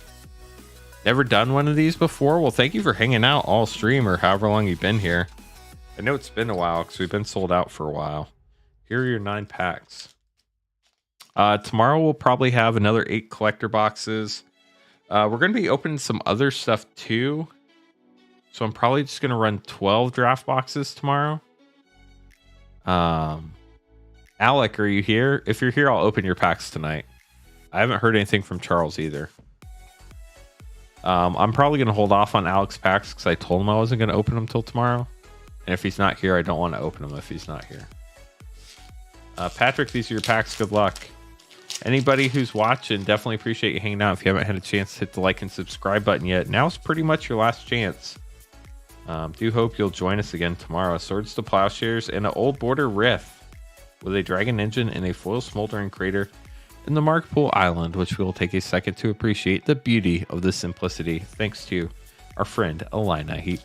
[SPEAKER 1] Never done one of these before? Well, thank you for hanging out all stream or however long you've been here. I know it's been a while because we've been sold out for a while. Here are your 9 packs. Tomorrow we'll probably have another 8 collector boxes. We're going to be opening some other stuff too. So I'm probably just going to run 12 draft boxes tomorrow. Alec, are you here? If you're here, I'll open your packs tonight. I haven't heard anything from Charles either. I'm probably going to hold off on Alec's packs because I told him I wasn't going to open them till tomorrow. And if he's not here, I don't want to open them if he's not here. Patrick, these are your packs. Good luck. Anybody who's watching, definitely appreciate you hanging out. If you haven't had a chance to hit the like and subscribe button yet, now's pretty much your last chance. Do hope you'll join us again tomorrow. Swords to Plowshares and an Old Border Riff with a Dragon Engine and a foil Smoldering Crater in the Markpool Island, which we will take a second to appreciate the beauty of the simplicity, thanks to our friend Alina Heat.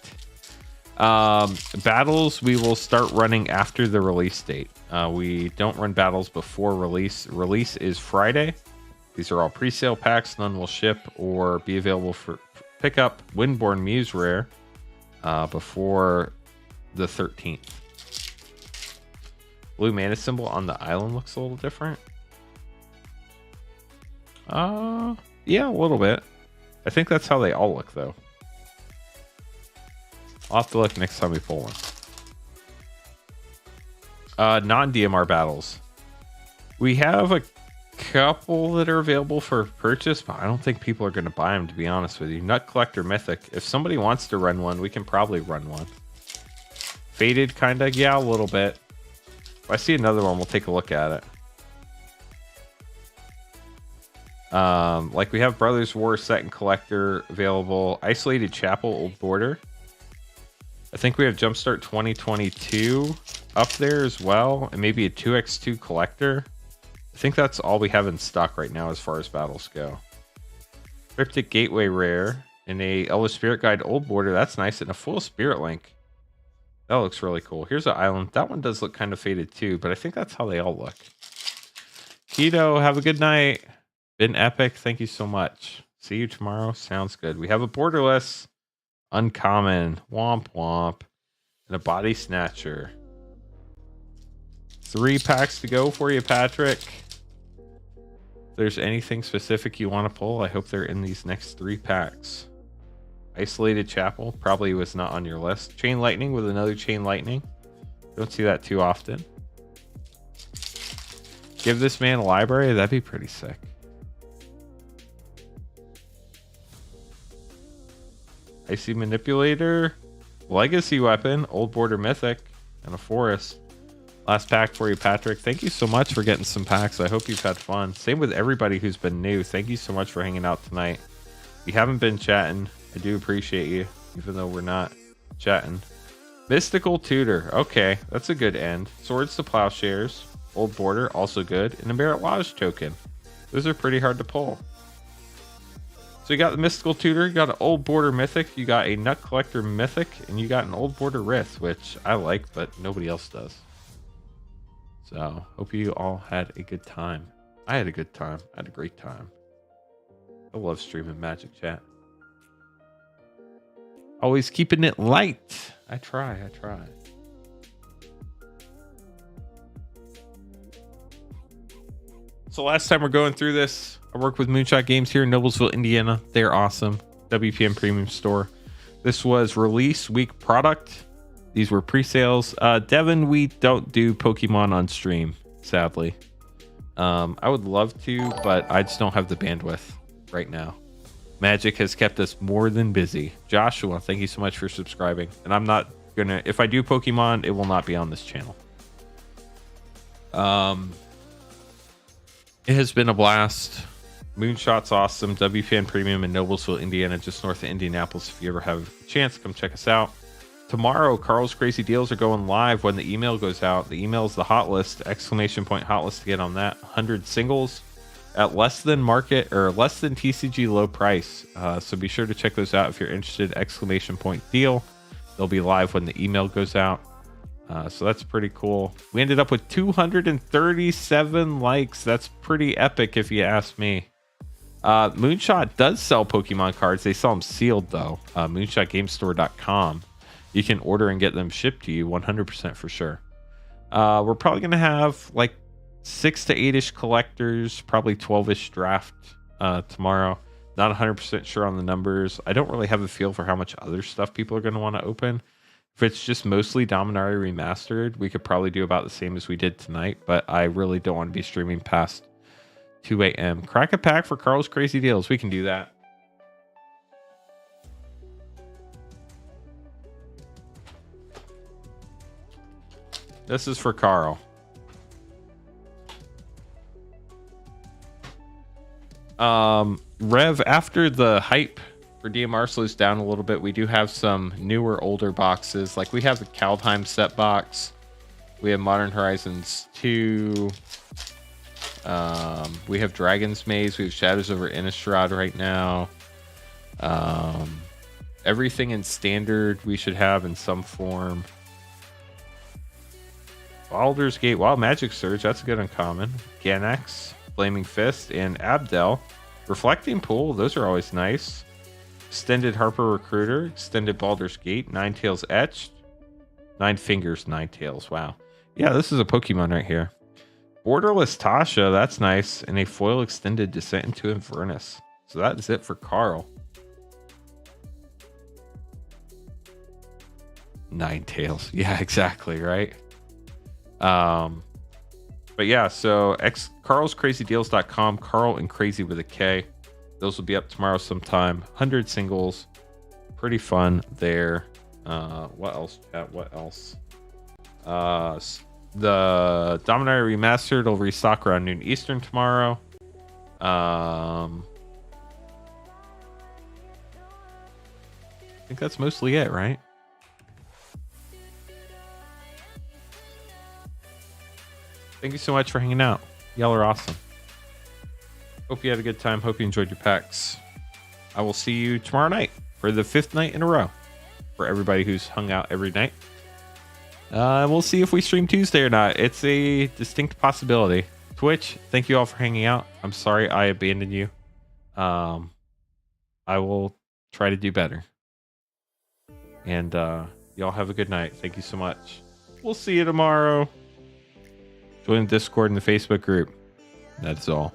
[SPEAKER 1] Battles we will start running after the release date. We don't run battles before release. Release is Friday. These are all pre-sale packs. None will ship or be available for pickup. Windborn Muse Rare before the 13th. Blue mana symbol on the island looks a little different. Yeah, a little bit. I think that's how they all look, though. I'll have to look next time we pull one. Non-DMR battles. We have a couple that are available for purchase, but I don't think people are going to buy them, to be honest with you. Nut Collector Mythic. If somebody wants to run one, we can probably run one. Faded, kind of. Yeah, a little bit. If I see another one, we'll take a look at it. Like we have Brothers War Set and Collector available. Isolated Chapel Old Border. I think we have Jumpstart 2022 up there as well, and maybe a 2x2 Collector. I think that's all we have in stock right now as far as battles go. Cryptic Gateway Rare and a Elder Spirit Guide Old Border. That's nice, and a full Spirit Link. That looks really cool. Here's an island. That one does look kind of faded too, but I think that's how they all look. Keto, have a good night. Been epic. Thank you so much. See you tomorrow. Sounds good. We have a Borderless, Uncommon, Womp Womp, and a Body Snatcher. 3 packs to go for you, Patrick. If there's anything specific you want to pull, I hope they're in these next 3 packs. Isolated Chapel probably was not on your list. Chain Lightning with another Chain Lightning. Don't see that too often. Give this man a library. That'd be pretty sick. Icy Manipulator, Legacy Weapon, Old Border Mythic, and a Forest. Last pack for you, Patrick. Thank you so much for getting some packs. I hope you've had fun. Same with everybody who's been new. Thank you so much for hanging out tonight. If you haven't been chatting, I do appreciate you, even though we're not chatting. Mystical Tutor. Okay, that's a good end. Swords to Plowshares. Old Border, also good. And a Merit Lodge token. Those are pretty hard to pull. So you got the Mystical Tutor, you got an Old Border Mythic, you got a Nut Collector Mythic, and you got an Old Border Wraith, which I like, but nobody else does. So, hope you all had a good time. I had a good time. I had a great time. I love streaming Magic Chat. Always keeping it light. I try. So last time we're going through this, I work with Moonshot Games here in Noblesville, Indiana. They're awesome. WPM Premium Store. This was release week product. These were pre-sales. Devin, we don't do Pokemon on stream, sadly. I would love to, but I just don't have the bandwidth right now. Magic has kept us more than busy. Joshua, thank you so much for subscribing. And I'm not gonna, if I do Pokemon, it will not be on this channel. It has been a blast. Moonshot's awesome. WPN Premium in Noblesville, Indiana, just north of Indianapolis. If you ever have a chance, come check us out. Tomorrow, Carl's Crazy Deals are going live when the email goes out. The email is the hot list, exclamation point hot list to get on that. 100 singles at less than market or less than TCG low price. So be sure to check those out if you're interested. Exclamation point deal. They'll be live when the email goes out. So that's pretty cool. We ended up with 237 likes. That's pretty epic if you ask me. Moonshot does sell Pokemon cards. They sell them sealed though. MoonshotGameStore.com. You can order and get them shipped to you 100% for sure. We're probably going to have like 6 to 8-ish collectors, probably 12-ish draft tomorrow. Not 100% sure on the numbers. I don't really have a feel for how much other stuff people are going to want to open. If it's just mostly Dominaria Remastered, we could probably do about the same as we did tonight, but I really don't want to be streaming past 2 a.m. Crack a pack for Carl's Crazy Deals. We can do that. This is for Carl. Rev, after the hype for DMR slows down a little bit, we do have some newer, older boxes. Like we have the Kaldheim set box. We have Modern Horizons 2. We have Dragon's Maze. We have Shadows over Innistrad right now. Everything in standard we should have in some form. Baldur's Gate, Wild Magic Surge, that's a good uncommon. Ganex, Flaming Fist, and Abdel. Reflecting Pool, those are always nice. Extended Harper Recruiter, Extended Baldur's Gate, Ninetales Etched. 9 Fingers, Ninetales, wow. Yeah, this is a Pokemon right here. Borderless Tasha, that's nice. And a foil extended Descent into Inverness. So that's it for Carl. Ninetales, yeah, exactly, right? But yeah, so carlscrazydeals.com, Carl and Crazy with a K. Those will be up tomorrow sometime. 100 singles, pretty fun there. What else, chat? What else? The Dominaria Remastered will restock around noon Eastern tomorrow. I think that's mostly it, right? Thank you so much for hanging out. Y'all are awesome. Hope you had a good time. Hope you enjoyed your packs. I will see you tomorrow night for the 5th night in a row for everybody who's hung out every night. We'll see if we stream Tuesday or not. It's a distinct possibility. Twitch, thank you all for hanging out. I'm sorry I abandoned you. I will try to do better. And y'all have a good night. Thank you so much. We'll see you tomorrow. Join the Discord and the Facebook group. That's all.